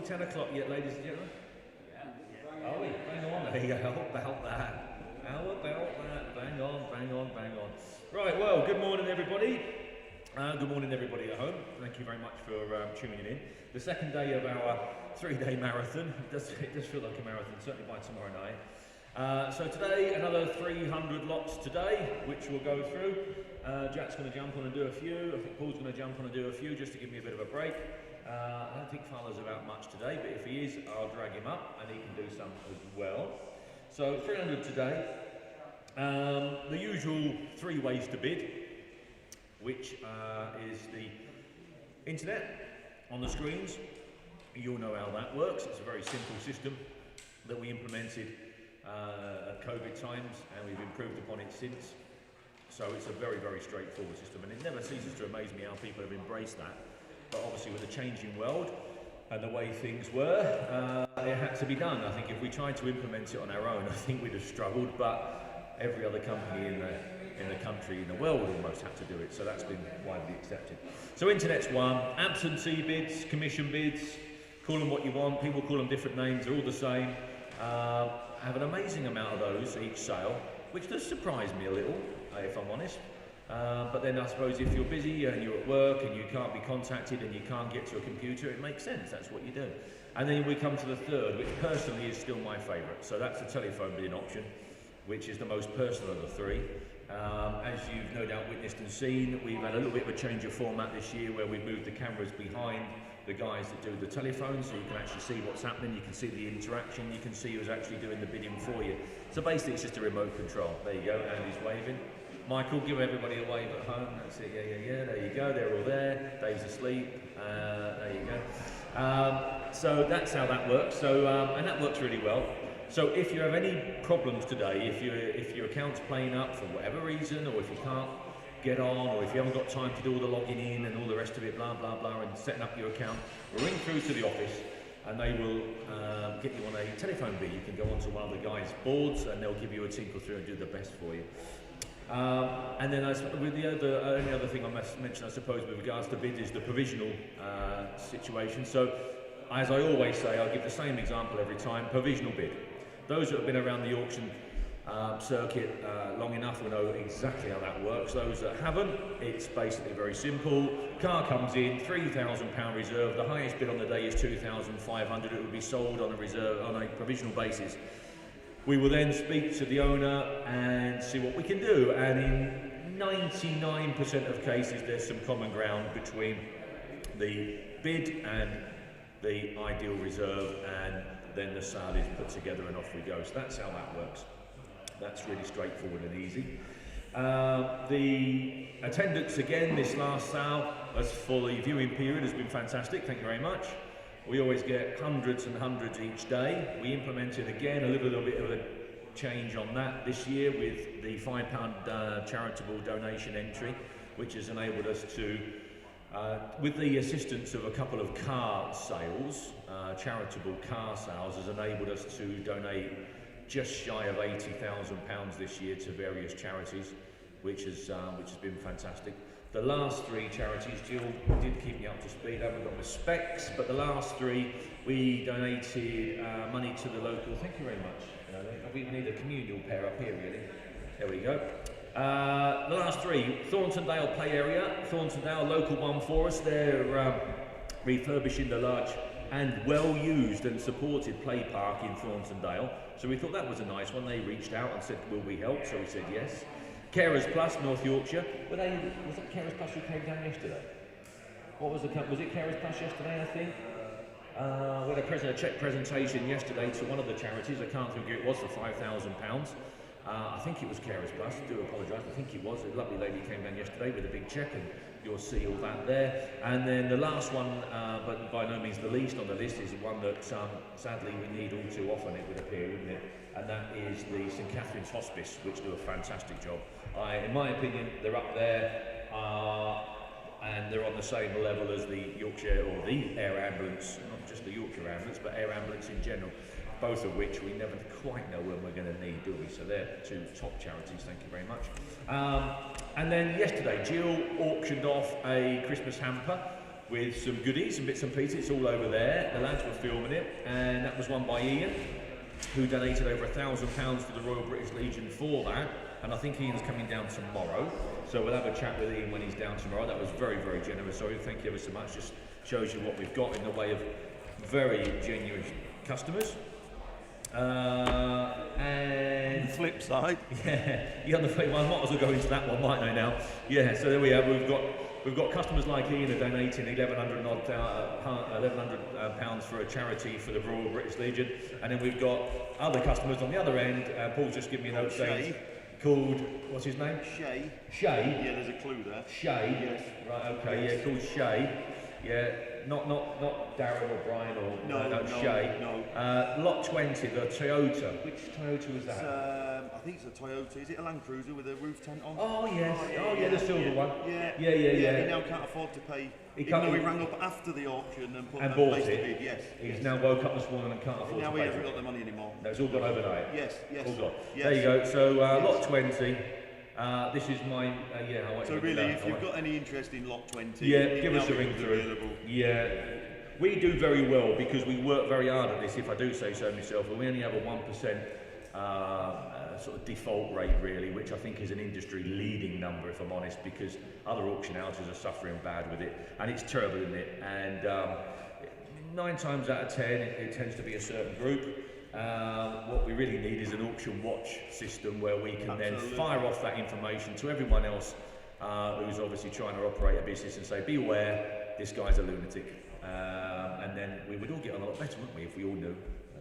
10 o'clock yet, ladies and gentlemen? Are we? Bang on. There you go. How about that? How about that? Bang on, bang on, bang on. Right, well, good morning, everybody. Good morning, everybody at home. Thank you very much for tuning in. The second day of our 3-day marathon. It does feel like a marathon, certainly by tomorrow night. So today, another 300 lots today, which we'll go through. Jack's going to jump on and do a few. I think Paul's going to jump on and do a few just to give me a bit of a break. I don't think Fowler's about much today, but if he is, I'll drag him up and he can do some as well. So 300 today. The usual 3 ways to bid, which is the internet on the screens. You'll know how that works. It's a very simple system that we implemented at COVID times, and we've improved upon it since. So it's a very, very straightforward system, and it never ceases to amaze me how people have embraced that. But obviously with the changing world and the way things were, it had to be done. I think if we tried to implement it on our own, I think we'd have struggled, but every other company in the country, in the world, almost had to do it, so that's been widely accepted. So internet's one. Absentee bids, commission bids, call them what you want, people call them different names, they're all the same. I have an amazing amount of those each sale, which does surprise me a little, if I'm honest. But then I suppose if you're busy and you're at work and you can't be contacted and you can't get to a computer, it makes sense, that's what you do. And then we come to the third, which personally is still my favourite. So that's the telephone bidding option, which is the most personal of the 3. As you've no doubt witnessed and seen, we've had a little bit of a change of format this year where we've moved the cameras behind the guys that do the telephone, so you can actually see what's happening, you can see the interaction, you can see who's actually doing the bidding for you. So basically it's just a remote control. There you go, Andy's waving. Michael, give everybody a wave at home. That's it, yeah, there you go, they're all there. Dave's asleep, there you go. So that's how that works, so, and that works really well. So if you have any problems today, if your account's playing up for whatever reason, or if you can't get on, or if you haven't got time to do all the logging in and all the rest of it, blah, blah, blah, and setting up your account, ring through to the office and they will get you on a telephone bid. You can go onto one of the guys' boards and they'll give you a tinkle through and do the best for you. And then with the only other thing I must mention, I suppose, with regards to bid is the provisional situation. So, as I always say, I'll give the same example every time, provisional bid. Those that have been around the auction circuit long enough will know exactly how that works. Those that haven't, it's basically very simple. Car comes in, £3,000 reserve. The highest bid on the day is £2,500. It will be sold on a reserve, on a provisional basis. We will then speak to the owner and see what we can do. And in 99% of cases, there's some common ground between the bid and the ideal reserve, and then the sale is put together and off we go. So that's how that works. That's really straightforward and easy. The attendance again this last sale as for the viewing period has been fantastic, thank you very much. We always get hundreds and hundreds each day. We implemented again a little bit of a change on that this year with the £5 charitable donation entry, which has enabled us to, with the assistance of a couple of car sales, charitable car sales, has enabled us to donate just shy of £80,000 this year to various charities, which has been fantastic. The last 3 charities, Jill did keep me up to speed, I haven't got my specs, but the last 3, we donated money to the local, thank you very much. We need a communal pair up here really. There we go. The last 3, Thorntondale Play Area, Thorntondale, local one for us. They're refurbishing the large and well-used and supported play park in Thorntondale. So we thought that was a nice one. They reached out and said, will we help? So we said yes. Carers Plus, North Yorkshire. Was it Carers Plus who came down yesterday? Was it Carers Plus yesterday, I think? We had a cheque presentation yesterday to one of the charities. I can't think who it was, for £5,000. I think it was Carers Plus, I do apologise, I think it was. A lovely lady came down yesterday with a big cheque, and you'll see all that there. And then the last one, but by no means the least on the list, is one that sadly we need all too often, it would appear, wouldn't it? And that is the St Catherine's Hospice, which do a fantastic job. In my opinion, they're up there, and they're on the same level as the Yorkshire, or the Air Ambulance, not just the Yorkshire Ambulance, but Air Ambulance in general, both of which we never quite know when we're going to need, do we? So they're 2 top charities, thank you very much. And then yesterday, Jill auctioned off a Christmas hamper with some goodies and bits and pieces. It's all over there. The lads were filming it, and that was won by Ian, who donated over £1,000 to the Royal British Legion for that. And I think Ian's coming down tomorrow, so we'll have a chat with Ian when he's down tomorrow. That was very, very generous. So thank you ever so much. Just shows you what we've got in the way of very genuine customers. And the flip side, yeah, on the flip, well, I might as well go into that one, mightn't I now? Yeah, so there we have. We've got customers like Ian are donating £1,100 for a charity for the Royal British Legion, and then we've got other customers on the other end. Paul's just given me a note saying, called, what's his name? Shay. Shay? Yeah, there's a clue there. Shay? Yes. Right, okay, yes. Yeah, called Shay. Yeah, not Darren or Brian or Shay. No. Lot 20, the Toyota. Which Toyota was that? I think it's a Toyota. Is it a Land Cruiser with a roof tent on? Oh yes. The silver one. Yeah. He now can't afford to pay. He rang up after the auction and bought it. Bid. Yes. He's now woke up this morning and can't afford to pay. Now he hasn't got the money anymore. No, it's all gone overnight. Yes. All gone. Yes. There you go. So lot 20. This is my So really, if you've got any interest in lot 20, give us a ring through. Yeah, we do very well because we work very hard at this. If I do say so myself, and we only have a 1% sort of default rate, really, which I think is an industry-leading number, if I'm honest, because other auction houses are suffering bad with it, and it's terrible, isn't it? And 9 times out of 10, it tends to be a certain group. What we really need is an auction watch system where we can then fire off that information to everyone else who's obviously trying to operate a business and say, be aware, this guy's a lunatic. And then we would all get on a lot better, wouldn't we, if we all knew,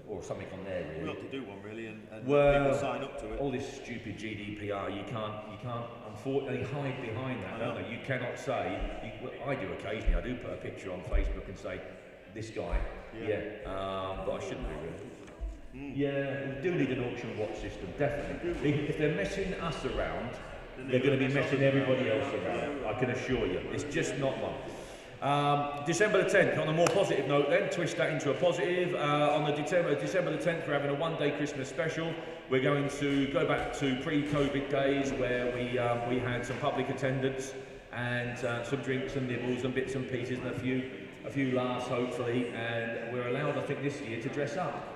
or something on there really. We ought to do one really, and people sign up to it. All this stupid GDPR, you can't unfortunately hide behind that, don't they? You cannot say, I do occasionally, I do put a picture on Facebook and say, this guy, but I shouldn't do really. Yeah, we do need an auction watch system, definitely. If they're messing us around, they're going to be messing everybody else around, I can assure you. It's just not one. December the 10th, on a more positive note then, twist that into a positive. On the December the 10th, we're having a one-day Christmas special. We're going to go back to pre-COVID days where we had some public attendance and some drinks and nibbles and bits and pieces and a few laughs hopefully, and we're allowed, I think, this year to dress up.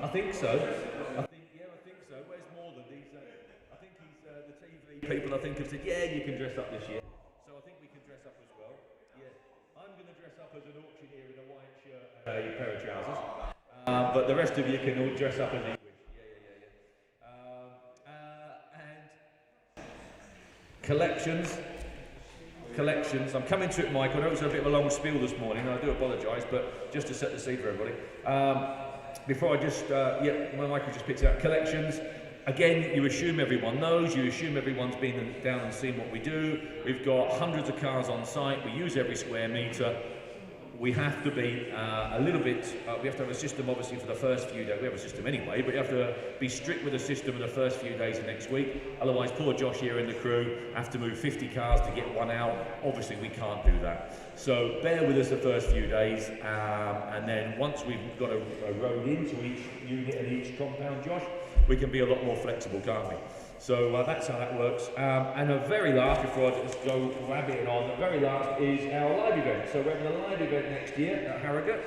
I think so. I think so. Where's Morgan? I think he's the TV people. I think have said, yeah, you can dress up this year. So I think we can dress up as well. Yeah, I'm going to dress up as an auctioneer in a white shirt and a pair of trousers. But the rest of you can all dress up as you wish. Yeah. And collections. I'm coming to it, Mike. I know it was a bit of a long spiel this morning, and I do apologise, but just to set the scene for everybody. Before I just, my Michael just picked it up. Collections, again, you assume everyone knows, you assume everyone's been down and seen what we do. We've got hundreds of cars on site, we use every square metre. We have to be a little bit, we have to have a system obviously for the first few days. We have a system anyway, but you have to be strict with the system in the first few days of next week. Otherwise, poor Josh here and the crew have to move 50 cars to get one out. Obviously, we can't do that. So bear with us the first few days, and then once we've got a road into each unit and each compound, Josh, we can be a lot more flexible, can't we? So that's how that works. And the very last, before I just go rabbiting on, the very last is our live event. So we're having a live event next year at Harrogate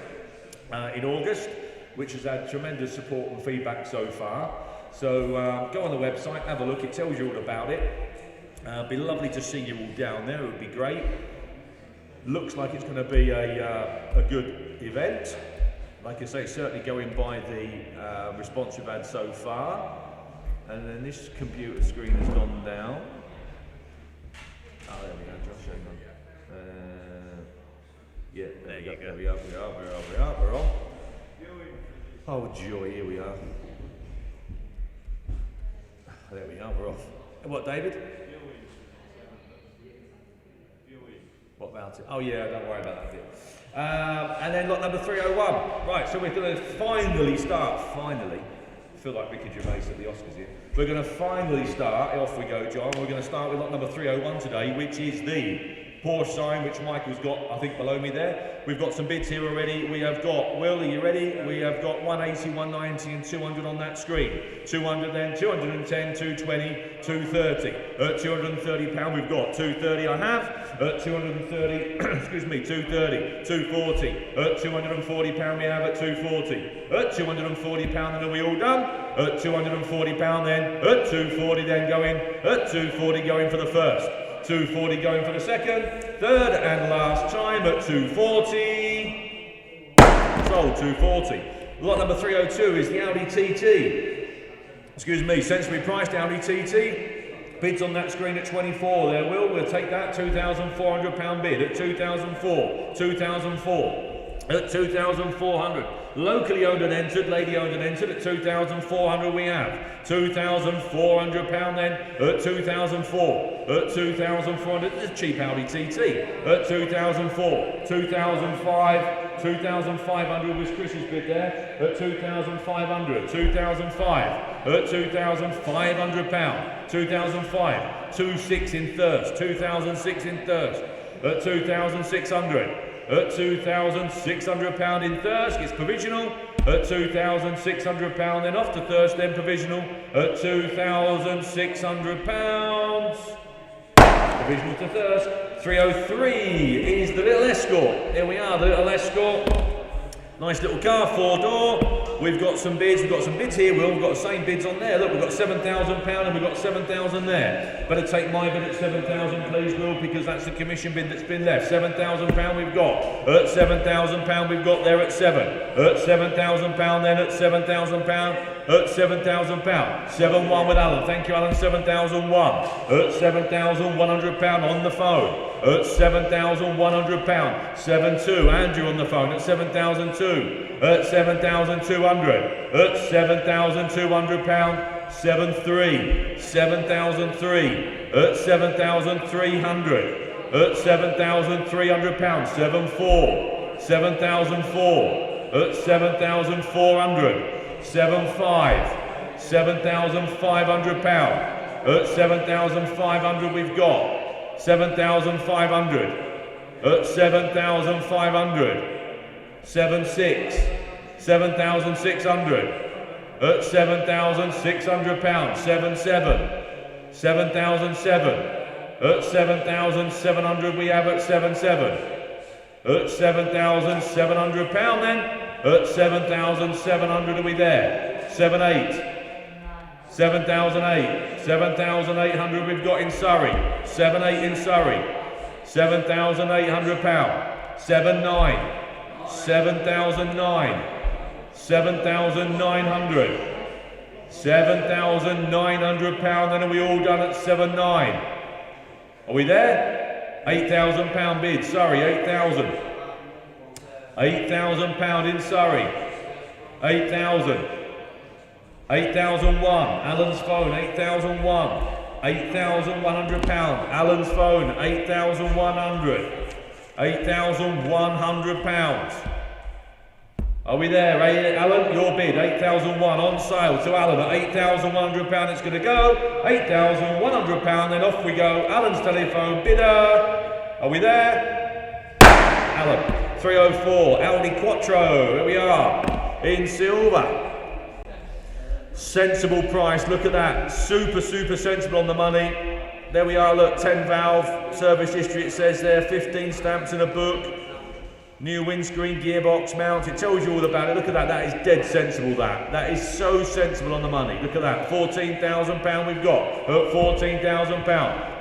in August, which has had tremendous support and feedback so far. So go on the website, have a look, it tells you all about it. It'd be lovely to see you all down there, it would be great. Looks like it's going to be a good event. Like I say, certainly going by the response we've had so far. And then this computer screen has gone down. Oh, there we go, Josh, hang on. Yeah, there you go. We're on. Oh, joy, here we are. There we are, we're off. What, David? What about it? Oh yeah, don't worry about that bit. And then lot number 301. Right, so we're going to finally start, I feel like Ricky Gervais at the Oscars here. We're going to finally start, off we go, John. We're going to start with lot number 301 today, which is the Porsche sign, which Michael's got, I think, below me there. We've got some bids here already. We have got, Will, are you ready? We have got 180, 190 and 200 on that screen. 200 then, 210, 220, 230. At £230 we've got 230 I have. At 230, excuse me, 230, 240. At £240 we have at 240. At £240 and are we all done? At £240 then, at 240 then going, at 240 going for the first. 240 going for the second, third and last time at 240. Sold 240. Lot number 302 is the Audi TT. Excuse me, sensibly priced Audi TT. Bids on that screen at 24 there, Will. We'll take that £2,400 bid at 2004. 2004. At 2,400. Locally owned and entered, lady owned and entered at 2,400 we have. £2,400 then at 2004. At 2,400, this is cheap Audi TT. At 2004, 2005, 2,500 was Chris's bid there. At 2,500, 2005. At £2,500. 2005, 26 in Thirst. 2006 in Thirst. At 2,600. At £2,600 in Thirsk, it's provisional. At £2,600 then off to Thirsk, then provisional. At £2,600. Provisional to Thirsk. 303 is the little Escort. There we are, the little Escort. Nice little car, 4-door. We've got some bids. We've got some bids here, Will. We've got the same bids on there. Look, we've got £7,000 and we've got £7,000 there. Better take my bid at £7,000, please, Will, because that's the commission bid that's been left. £7,000 we've got. At £7,000 we've got there at 7. At £7,000 then at £7,000. At £7,000. 7-1 with Alan. Thank you, Alan. 7,001. At £7,100 on the phone. At £7,100. 7-2. Andrew on the phone at 7,002. At 7,200. At £7,200. 7-3. 7,003. At 7,300. At £7,300. 7-4. 7,004. At 7,400. 7-5. £7,500. At 7,500 we've got. 7,500. At 7,500. 7-6. 7,600. At £7,600. 7-7. 7,007. At 7,700 we have at 7-7. At £7,700 then. At 7,700 are we there? 7-8. 7,008. 7,800 we've got in Surrey. 7-8 in Surrey. £7,800. 7-9. 7,009. 7,900. £7,900 then are we all done at 7-9? Are we there? £8,000 bid, Surrey, 8,000. £8,000 in Surrey. 8,000. 8,001. Alan's phone, 8,001. £8,100. Alan's phone, 8,100. £8,100. Are we there, Alan? Your bid, 8,001 on sale to Alan at £8,100. It's going to go. £8,100. Then off we go. Alan's telephone bidder. Are we there? Alan. 304 Audi Quattro. Here we are in silver. Sensible price. Look at that. Super sensible on the money. There we are. Look, 10 valve service history. It says there. 15 stamps in a book. New windscreen, gearbox mount, it tells you all about it. Look at that, that is dead sensible, that is so sensible on the money. Look at that, £14,000 we've got at £14,000.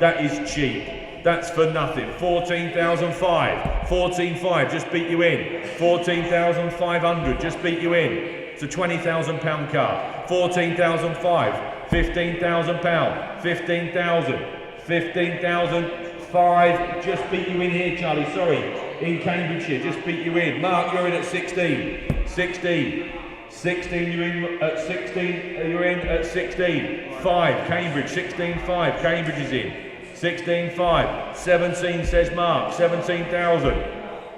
That is cheap, that's for nothing. 14,500, 14,500, just beat you in. 14,500, just beat you in. It's a £20,000 car. 14,500, £15,000, 15,000, 15,005, just beat you in here, Charlie, sorry. In Cambridgeshire, just beat you in. Mark, you're in at 16. 16. 16, you're in at 16. You're in at 16. 5, Cambridge. 16.5, Cambridge is in. 16.5. 17 says Mark. 17,000.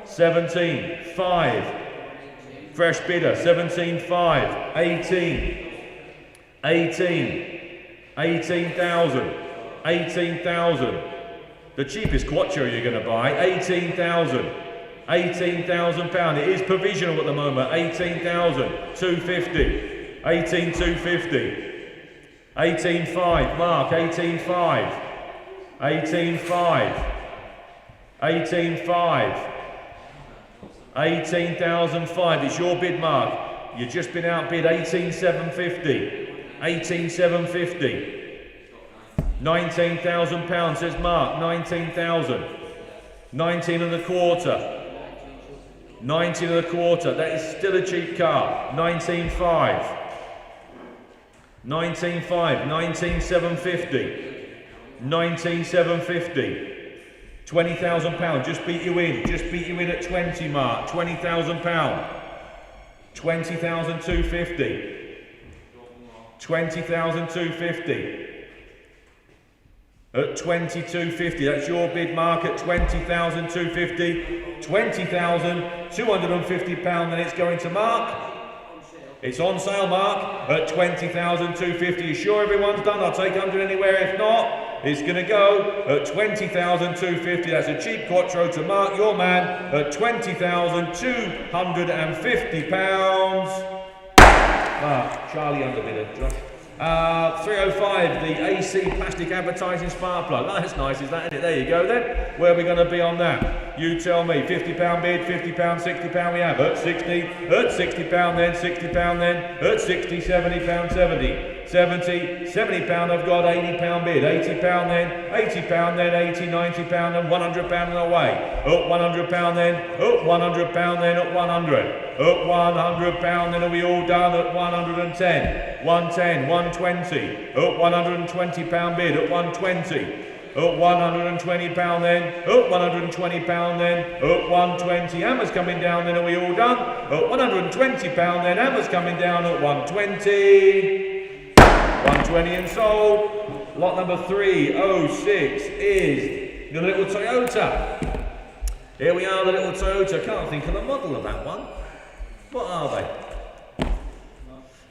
17.5. Fresh bidder. 17.5. 18. 18. 18,000. 18,000. The cheapest quattro you're going to buy, 18,000. 18,000 pound. It is provisional at the moment. 18,250. 18,250. 18,500. Mark. 18,500. 18,500. 18,500. 18,005. It's your bid, Mark. You've just been outbid. 18,750. 18,750. 19,000 pounds, says Mark. 19,000. 19 and a quarter. 19 and a quarter. That is still a cheap car. 19,500. 19,500. 19,750. 19,750. 20,000 pounds. Just beat you in. Just beat you in at 20, Mark. 20,000 pounds. 20,250. 20,250. At 22.50, that's your bid, Mark, at 20,250, 20,250 pound, then it's going to Mark. It's on sale, Mark, at 20,250. You sure everyone's done? I'll take 100 anywhere. If not, it's going to go at 20,250. That's a cheap quattro to Mark, your man, at 20,250 pounds. Mark, Charlie underbidder. 305, the AC plastic advertising spark plug. Oh, that's nice, is that it? There you go then. Where are we going to be on that? You tell me. £50 bid, £50, £60 we have. At 60, at £60 then, £60 then, at 60, £70, 70. 70, £70 I've got, £80 bid, £80 then, £80 then, £80, £90 then, £100 and away. Up £100 then, up £100 then, up 100. Up £100 then, are we all done? At 110, 110, 120. Up £120 bid, at 120. Up £120 then, up £120 then, up 120. Hammer's coming down then, are we all done? Up £120 then, hammer's coming down at 120. 120 and sold. Lot number 306 is the little Toyota. Here we are, the little Toyota. Can't think of the model of that one. What are they?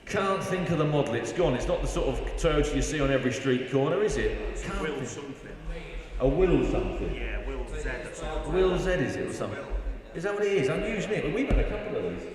Can't think of the model. It's gone. It's not the sort of Toyota you see on every street corner, is it? Will something. A Will something? Yeah, Will Z or something. Will Z is it or something? Is that what it is? I'm using it. We've had a couple of these.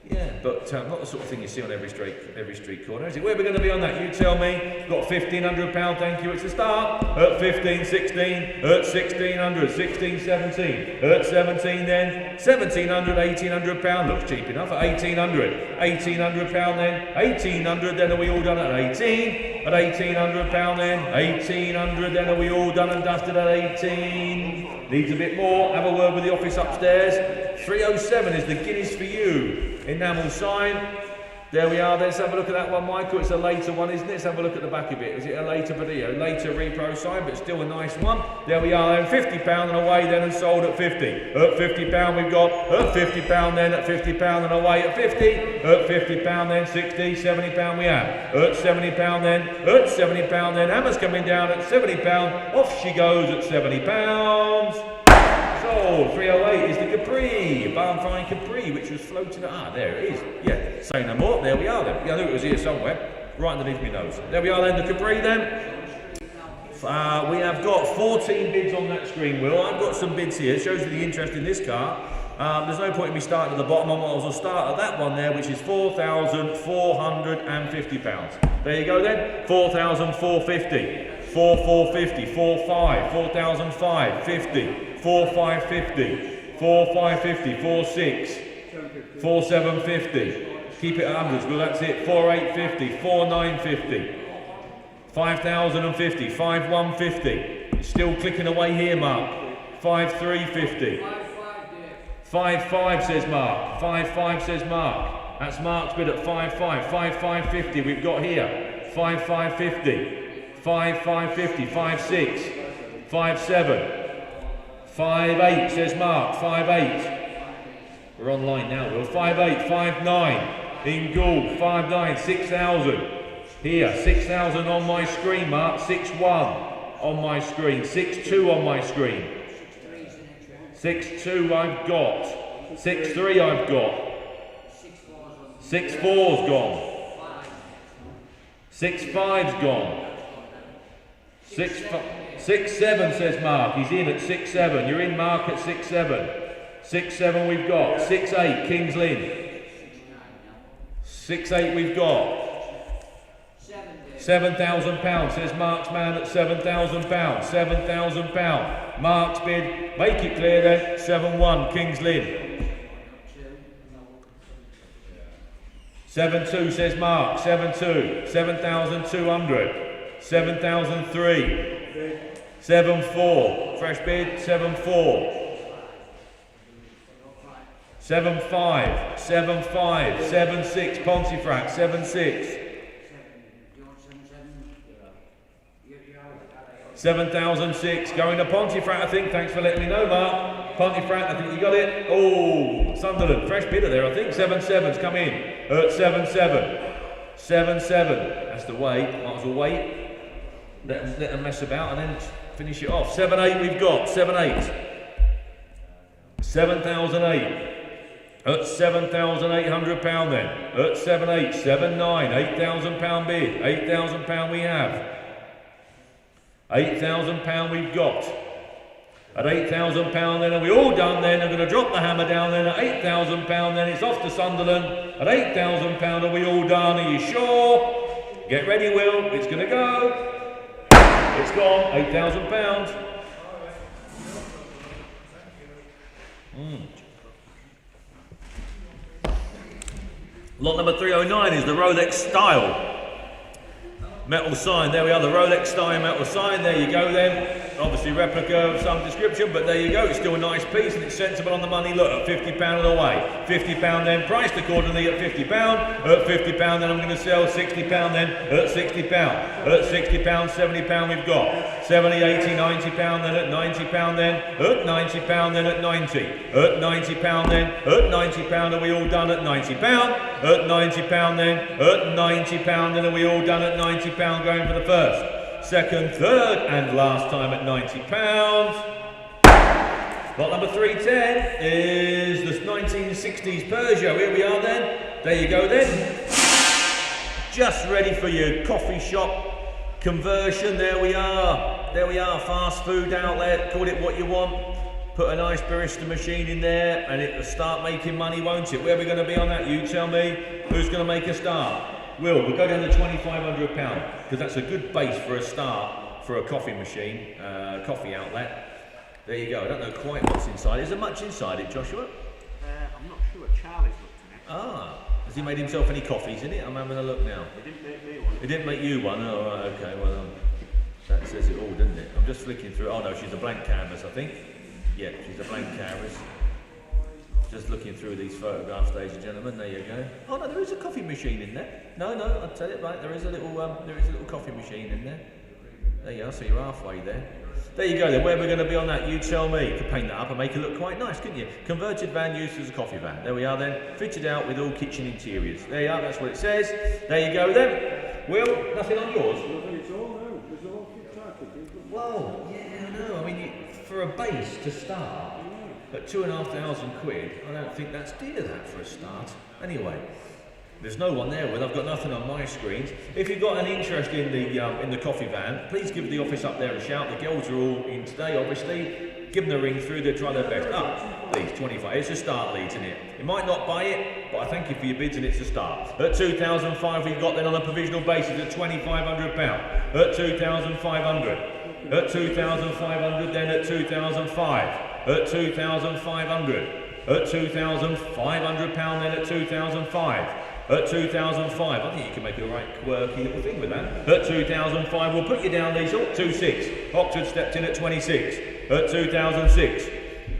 Yeah, but not the sort of thing you see on every street corner, is it? Where are we going to be on that? You tell me. Got £1,500, thank you. It's a start. At 15, 16, at 1,600, 16, 17, at 17 then, 1,700, £1,800. Looks cheap enough. At 1,800, £1,800 then, 1,800 then, are we all done at 18? At £1,800 then, 1,800 then, are we all done and dusted at 18? Needs a bit more. Have a word with the office upstairs. 307 is the Guinness for you. Enamel sign. There we are. Let's have a look at that one, Michael. It's a later one, isn't it? Let's have a look at the back of it. Is it a later video? Later repro sign, but still a nice one. There we are then. £50 and away then and sold at 50. At £50 we've got. At £50 then. At £50 and away at 50. At £50 then. 60, £70 we have. At £70 then. At £70 then. Hammer's coming down at £70. Off she goes at £70. Sold. 308 is the Capri, barn frying Capri, which was floating. There it is. Yeah, say no more. There we are then. Yeah, I knew it was here somewhere, right underneath my nose. There we are then, the Capri then. We have got 14 bids on that screen, Will. I've got some bids here. It shows you the interest in this car. There's no point in me starting at the bottom. I might as well start at that one there, which is £4,450. There you go then. 4,450. 4,450. 4,5. 4,550. 4,550, 4,550, 4,6, 4,750. Keep it at hundreds. Well, that's it. 4,850, 4,950, 5,050, 5,150. Still clicking away here, Mark. 5,350. 5,5 says Mark. 5,5 says Mark. That's Mark's bid at 5,5. 5,550 we've got here. 5,550. 5,550. 5,6. 5,7. 5,8 says Mark. 5,8. We're online now, Will. 5,8. 5,9. In Gould. 5,9. 6,000. Here. 6,000 on my screen, Mark. 6,1 on my screen. 6,2 on my screen. 6,2 I've got. 6,3 I've got. 6,4's gone. 6,5's gone. 6,5. 6-7 says Mark. He's in at 6-7. You're in, Mark, at 6-7. 6-7 we've got. 6-8, Kings Lynn. 6-8 we've got. £7,000 says Mark's man at £7,000. £7,000. Mark's bid. Make it clear then. 7-1, Kings Lynn. 7-2 says Mark. 7-2. 7,200. 7,003. 7-4. Fresh bid. 7-4. 7-5. 7-5. 7-6. Pontefract. 7-6. 7,006 going to Pontefract, I think. Thanks for letting me know, Mark. Pontefract, I think you got it. Oh, Sunderland, fresh bidder there, I think. 7-7's come in at 7-7. 7-7. That's the wait. Might as well wait. Let them mess about and then finish it off. 7-8 we've got. 7-8. 7,008. At £7,800 then. At 7-8. 7-9. £8,000 bid. £8,000 we have. £8,000 we've got. At £8,000 then, are we all done then? I'm going to drop the hammer down then. At £8,000 then, it's off to Sunderland. At £8,000, are we all done? Are you sure? Get ready, Will. It's going to go. It's gone. £8,000. Lot number 309 is the Rolex Style. Metal sign, there we are, the Rolex style metal sign, there you go then. Obviously replica of some description, but there you go, it's still a nice piece and it's sensible on the money. Look, at £50 away. £50 then, priced accordingly at £50. At £50 then I'm going to sell £60 then, at £60. At £60, £70 we've got. 70, 80, £90 then, at £90 then, at £90 then, at 90. At £90 then, at £90 are we all done at £90? At £90 then, at £90 then are we all done at £90 going for the first, second, third and last time at £90. Lot number 310 is the 1960s Peugeot. Here we are then. There you go then. Just ready for your coffee shop conversion. There we are. There we are. Fast food outlet. Call it what you want. Put a nice barista machine in there and it will start making money, won't it? Where are we going to be on that? You tell me. Who's going to make a start? We'll go down to £2,500 because that's a good base for a start for a coffee machine, coffee outlet. There you go. I don't know quite what's inside. Is there much inside it, Joshua? I'm not sure. Charlie's looked at it. Ah, has he made himself any coffees in it? I'm having a look now. He didn't make me one. He didn't make you one? Oh, right, okay. Well, that says it all, doesn't it? I'm just flicking through. Oh no, she's a blank canvas, I think. Yeah, she's a blank canvas. Just looking through these photographs, ladies and gentlemen. There you go. Oh no, there is a coffee machine in there. No, I'll tell it right. There is a little coffee machine in there. There you are. So you're halfway there. There you go. Then where we're going to be on that? You tell me. You could paint that up and make it look quite nice, couldn't you? Converted van used as a coffee van. There we are then. Fitted out with all kitchen interiors. There you are. That's what it says. There you go then. Will, nothing on yours? It's all now. It's all kick-started. Well, yeah, I know. I mean, for a base to start. At £2,500, I don't think that's dear that for a start. Anyway, there's no one there with. I've got nothing on my screens. If you've got an interest in the coffee van, please give the office up there a shout. The girls are all in today, obviously. Give them a ring through. They'll try their best. Leads 25. It's a start, Leeds, isn't it? You might not buy it, but I thank you for your bids, and it's a start. At 2,500, we've got then on a provisional basis at £2,500. At 2,500. At 2,500, then at 2,500. At 2,500, at £2,500 then at 2,005, at 2005, I think you can make a right quirky little thing with that. At 2005, we'll put you down these, 26, Oxford stepped in at 26, at 2006,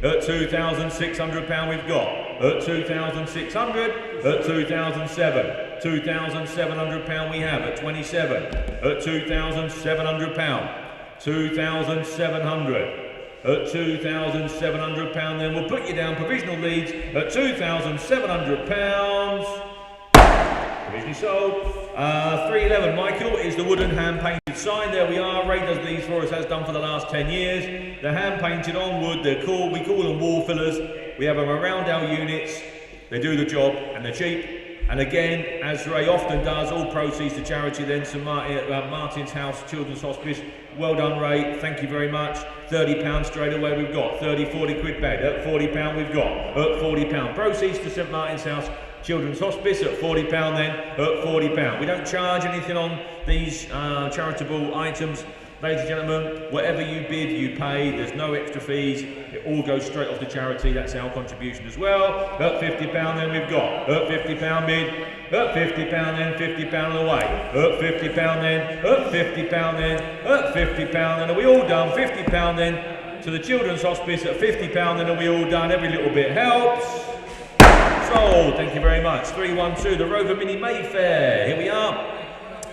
at £2,600 we've got, at 2,600, at 2007, £2,700 we have, at 27, at £2,700, 2,700. At £2,700 then we'll put you down provisional leads at £2,700. Provisionally sold. 311 Michael is the wooden hand painted sign. There we are. Ray does these for us, has done for the last 10 years. They're hand painted on wood. They're we call them wall fillers. We have them around our units. They do the job and they're cheap. And again, as Ray often does, all proceeds to charity then, St Martin's House Children's Hospice. Well done, Ray, thank you very much. £30 straight away we've got, 40 quid bed, at £40 we've got, at £40. Proceeds to St Martin's House Children's Hospice at £40 then, at £40. We don't charge anything on these charitable items. Ladies and gentlemen, whatever you bid, you pay. There's no extra fees. It all goes straight off to charity. That's our contribution as well. At £50 then we've got. At £50 bid. At £50 then, £50 away. At £50 then. At £50 then. At £50 then. Are we all done? £50 then to the Children's Hospice at £50 then. Are we all done? Every little bit helps. Sold. Thank you very much. 312, the Rover Mini Mayfair. Here we are.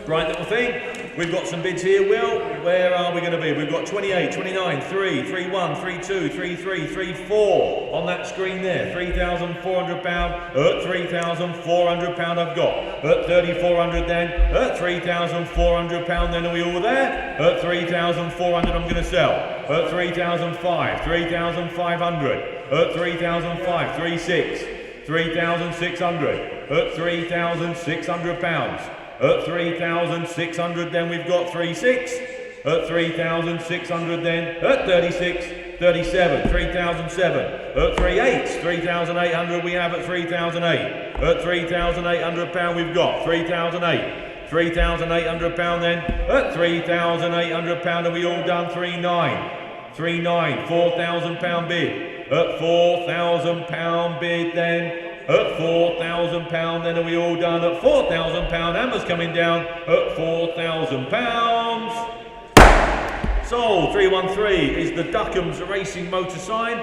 Right little thing. We've got some bids here, Will. Where are we going to be? We've got 28, 29, 3, 31, 32, 33, 34 on that screen there. £3,400 at £3,400 I've got. At 3,400 then. At £3,400 then. Are we all there? At 3,400 I'm going to sell. At 3,500, 3,500. At 3,500, 36, 3,600. At £3,600. At 3,600 then we've got 36, at 3,600 then, at 36, 37, 3,007, at 38, 3,800 we have at 3,008, at £3,800 we've got 3,008, £3,800 then, at £3,800 are we all done? 39, £4,000 bid, at £4,000 bid then, at £4,000 then are we all done? At £4,000 hammers coming down at £4,000. Sold. 313 is the Duckham's Racing Motor sign.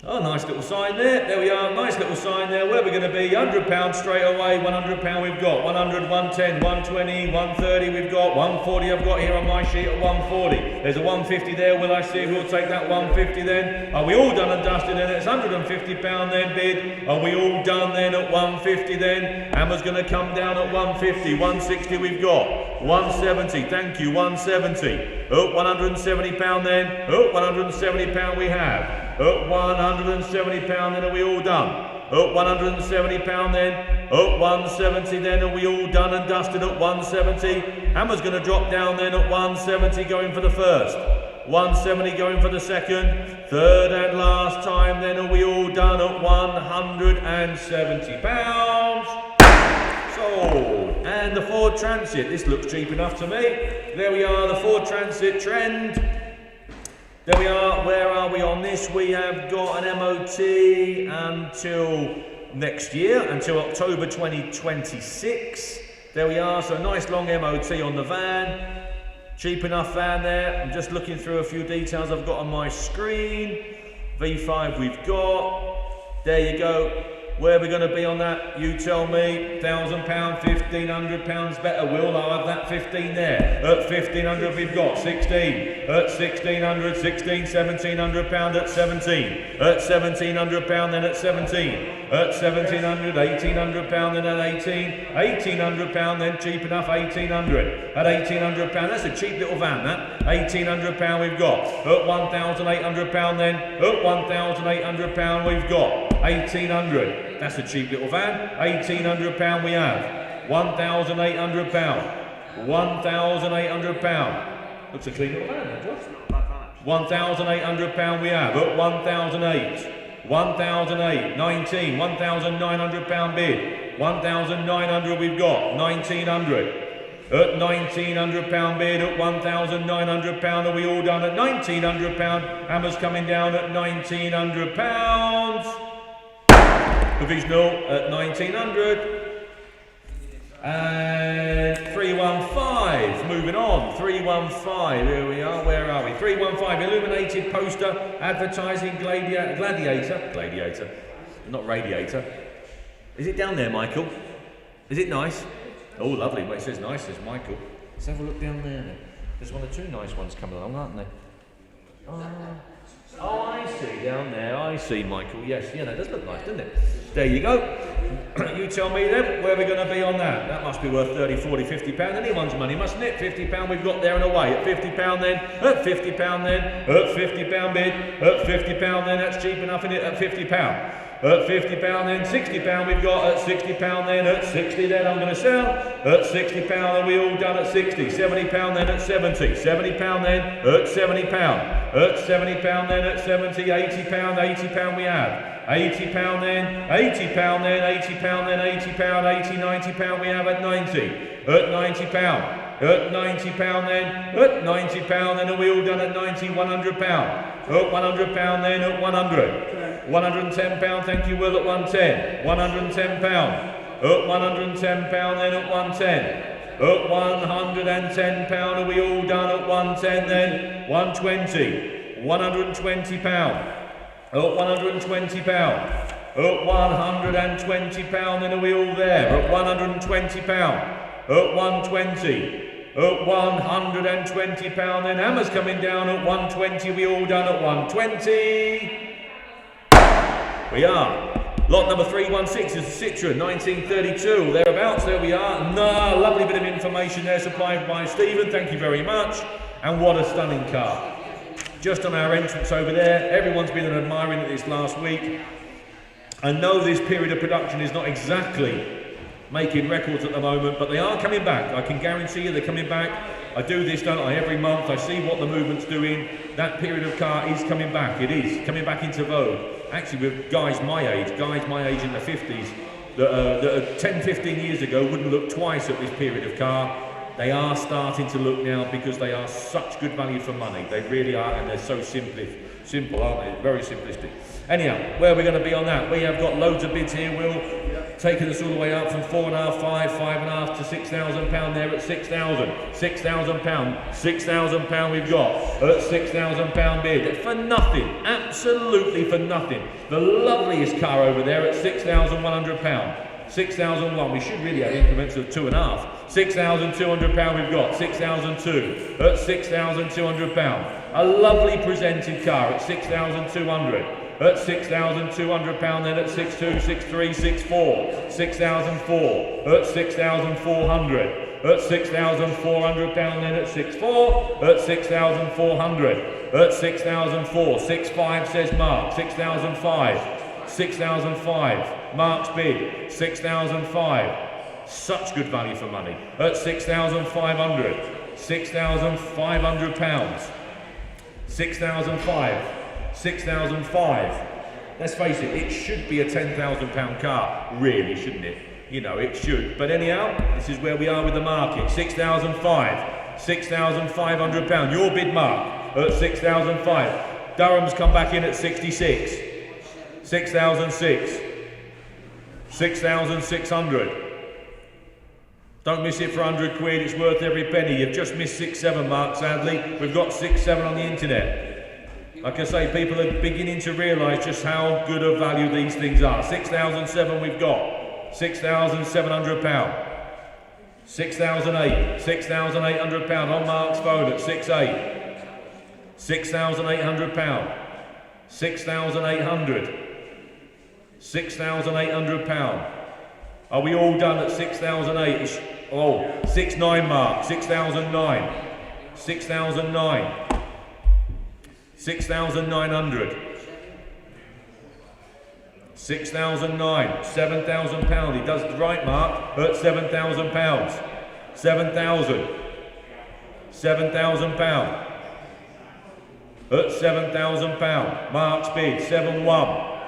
Oh, nice little sign there. There we are, nice little sign there. Where we're going to be, £100 straight away, £100 we've got, 100, 110, 120, 130 we've got, 140 I've got here on my sheet at 140. There's a 150 there, will I see if we'll take that 150 then? Are we all done and dusted then? It's £150 then bid. Are we all done then at 150 then? Hammer's going to come down at 150, 160 we've got, 170, thank you, 170. Oh, £170 then, oh, £170 we have. At £170 then are we all done? At £170 then, at 170 then are we all done and dusted at 170? Hammer's going to drop down then at 170 going for the first, 170 going for the second, third and last time then are we all done at £170. Sold. And the Ford Transit, this looks cheap enough to me. There we are, the Ford Transit trend. There we are, where are we on this? We have got an MOT until next year, until October 2026. There we are, so a nice long MOT on the van. Cheap enough van there. I'm just looking through a few details I've got on my screen. V5 we've got. There you go. Where are we going to be on that? You tell me. £1,000, £1,500 better, Will. I'll have that 15 there. At 1,500 we've got 16. At 1,600, 16, £1,700 at 17. At £1,700 then at 17. At 1,700, £1,800 then at 18. £1,800 then cheap enough, 1,800. At £1,800, that's a cheap little van, that. £1,800 we've got. At £1,800 then. At £1,800 we've got. 1,800. That's a cheap little van. £1,800 we have. £1,800. £1,800. Looks a clean little van, that does. £1,800 we have. At 1,008. 1,008. 19. £1,900 bid. 1,900 we've got. 1,900. At £1,900 bid, at £1,900 are we all done? At £1,900, Hammer's coming down at £1,900. Provisional at 1,900. And 315, moving on, 315, here we are, where are we? 315, illuminated poster, advertising gladiator, not radiator. Is it down there, Michael? Is it nice? Oh, lovely, well, it says nice, says Michael. Let's have a look down there then. There's one or two nice ones coming along, aren't they? Oh, I see, down there, I see, Michael, yes, yeah, that does look nice, doesn't it? There you go. You tell me then, where are we going to be on that? That must be worth 30, 40, £50, anyone's money, mustn't it? £50 we've got there and away, at £50 then, at £50 then, at £50 bid, at £50 then, that's cheap enough, isn't it, at £50. At 50 pound then, 60 pound we've got, at 60 pound then, at 60 then I'm going to sell, at 60 pound then we all done at 60, 70 pound then at 70, 70 pound then, at 70 pound, at 70 pound then, at 70, 80 pound we have, 80 pound then, 80 pound then, 80 pound then, 80 pound, 80, 90 pound we have at 90, at 90 pound, at 90 pound then, at 90 pound then, and we all done at 90, 100 pound, at 100 pound then, at 100, 110 pound, thank you Will, at 110, 110 pound, at 110 pound then, at 110, at 110 pound, and we all done at 110 then, 120, 120 pound, at 120 pound, at 120 pound, then are we all there, at 120 pound, at 120, at 120 pound, then hammers coming down at 120, we all done at 120. We are. Lot number 316 is a Citroen 1932, thereabouts, there we are. Lovely bit of information there supplied by Stephen, thank you very much. And what a stunning car. Just on our entrance over there, everyone's been admiring it this last week. I know this period of production is not exactly making records at the moment, but they are coming back. I can guarantee you they're coming back. I do this, don't I, every month. I see what the movement's doing. That period of car is coming back. It is coming back into vogue. Actually, with guys my age in the 50s, that 10, 15 years ago wouldn't look twice at this period of car. They are starting to look now because they are such good value for money. They really are, and they're so simple, aren't they? Very simplistic. Anyhow, where are we going to be on that? We have got loads of bids here, Will, taking us all the way up from 4.5, 5, 5.5 to £6,000 there at 6,000. £6,000, £6,000 we've got at £6,000 bid for nothing, absolutely for nothing. The loveliest car over there at £6,100. 6,001, we should really have increments of 2.5. £6,200 we've got, 6,002 at £6,200. A lovely presented car at 6,200. At £6,200 then at 62, 63, 64, 6,004 at 6,400. At £6,400 then at 64, at 6,400, at 6,004, 65 says Mark, 6,005, 6,005, Mark's bid, 6,005, such good value for money, at 6,500, £6,500, 6,005, 6,005, let's face it, it should be a £10,000 car, really, shouldn't it? You know, it should. But anyhow, this is where we are with the market. 6,005, £6,500. Your bid, Mark, at 6,005. Durham's come back in at 66. 6,006. 6,600. Don't miss it for 100 quid. It's worth every penny. You've just missed 6,700, Mark, sadly. We've got 6,700 on the internet. Like I say, people are beginning to realise just how good a value these things are. 6,007 we've got. £6,700, 6,008, £6,800 on Mark's phone at 6,800, £6,800, 6,800, £6,800. Are we all done at 6,008? Oh, 6,900, Mark, 6,009, 6,009, 6,900. 6,009, £7,000. He does it right, Mark, at £7,000. 7,000. £7,000. At £7,000. Mark's bid, 7,1.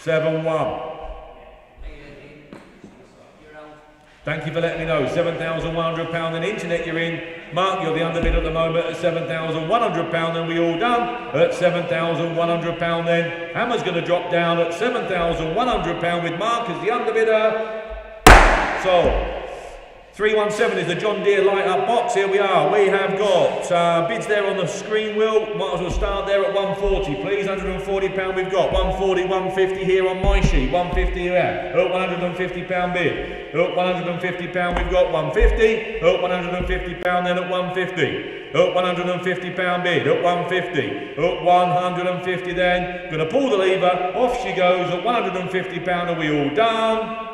7,1. Thank you for letting me know. £7,100. Then internet you're in. Mark, you're the underbid at the moment at £7,100. Then we all done at £7,100. Then Hammer's going to drop down at £7,100 with Mark as the underbidder. So 317 is the John Deere light up box. Here we are. We have got bids there on the screen, Will. Might as well start there at 140, please. £140 we've got. 140, 150 here on my sheet. 150 here. At £150 bid. At £150 we've got 150. At £150 then at 150. At £150 bid. At 150. At 150 then. Going to pull the lever. Off she goes at £150. Are we all done?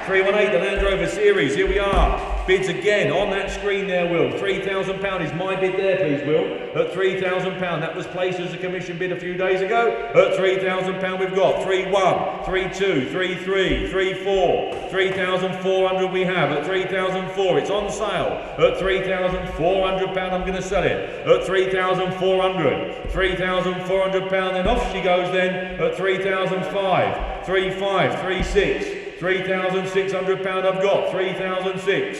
318, the Land Rover Series, here we are. Bids again on that screen there, Will. £3,000 is my bid there, please, Will. At £3,000. That was placed as a commission bid a few days ago. At £3,000 we've got 3-1, 3-2, 3-3, 3-4, 3,400 we have. At 3,004 it's on sale. At £3,400 I'm going to sell it. At 3,400, £3,400 then off she goes then. At 3,005, 3-5, 3-6. £3,600 I've got, 3,006,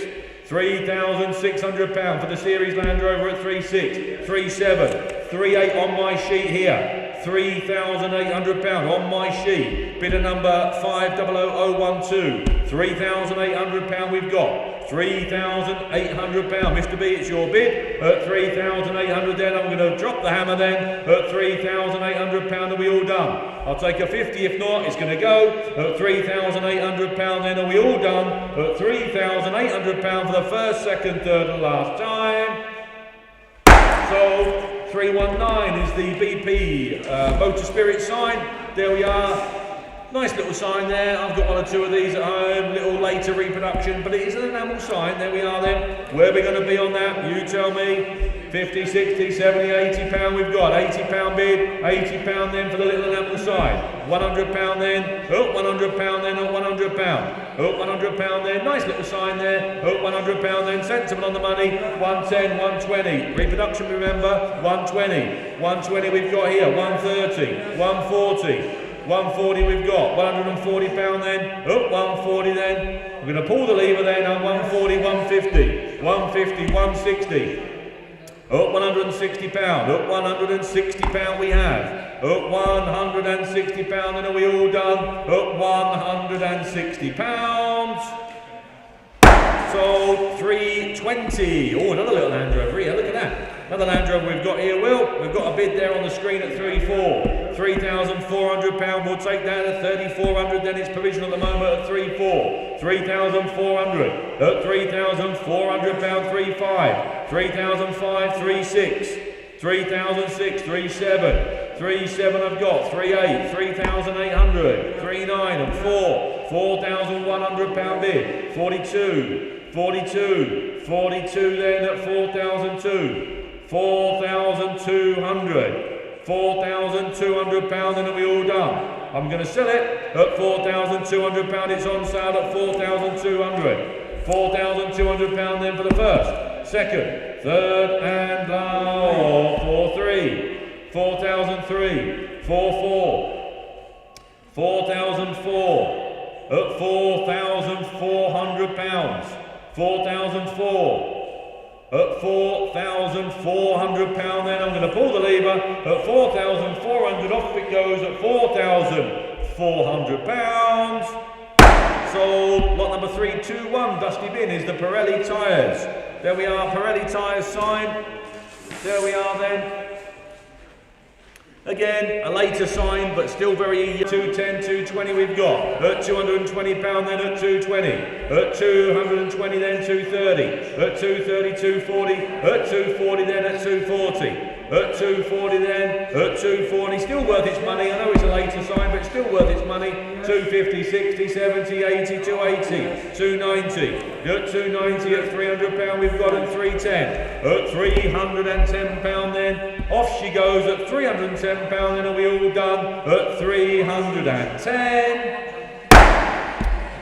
£3,600 for the series Land Rover at 3.6, 3.7, 3.8 on my sheet here, £3,800 on my sheet, bidder number 500012, £3,800 we've got. £3,800, Mr. B, it's your bid. At 3,800 then, I'm going to drop the hammer then. At £3,800, are we all done? I'll take a 50, if not, it's going to go. At £3,800 then, are we all done? At £3,800 for the first, second, third and last time. So, 319 is the BP Motor Spirit sign. There we are. Nice little sign there. I've got one or two of these at home, little later reproduction, but it is an enamel sign. There we are then. Where are we going to be on that? You tell me. 50, 60, 70, £80 we've got. £80 bid, £80 then for the little enamel sign. £100 then, oh, £100 then, oh, £100. Oh, £100 then, nice little sign there. Oh, £100 then, sensible on the money. 110, 120. Reproduction, remember, 120. 120 we've got here, 130, 140. 140 we've got, £140 then, oh, 140 then, we're going to pull the lever then on 140, 150, 150, 160, oh, £160, oh, £160 we have, oh, £160 then are we all done, oh, £160. So 320. Oh, another little Land Rover here. Look at that. Another Land Rover we've got here, Will. We've got a bid there on the screen at 3.4. £3,400. We'll take that at 3,400. Then it's provisional at the moment at 3.4. 3,400. At £3,400. 3.5. 3,005. 3.6. 3,006. 3.7. 3.7 I've got. 3.8. 3,800. 3.9 and 4. £4,100 bid. 42. 42 then at 4,002, 4,200, £4,200 and are we all done? I'm going to sell it at £4,200, it's on sale at 4,200, £4,200 then for the first, second, third and last, 4,3, 4,003, 4,4, 4,004, at £4,400, 4,004, at £4,400 then I'm going to pull the lever, at 4,400 off it goes at £4,400. So lot number 321, Dusty Bin, is the Pirelli tyres. There we are, Pirelli tyres sign, there we are then. Again, a later sign, but still very easy. 210, 220 we've got. At £220 then at 220. At 220 then 230. At 230, 240. At 240 then at 240. At 240 then, at 240, still worth its money. I know it's a later sign, but it's still worth its money. 250, 60, 70, 80, 280, 290. At 290 at £300 we've got at 310. At £310 then, off she goes at £310 then are we all done? At 310.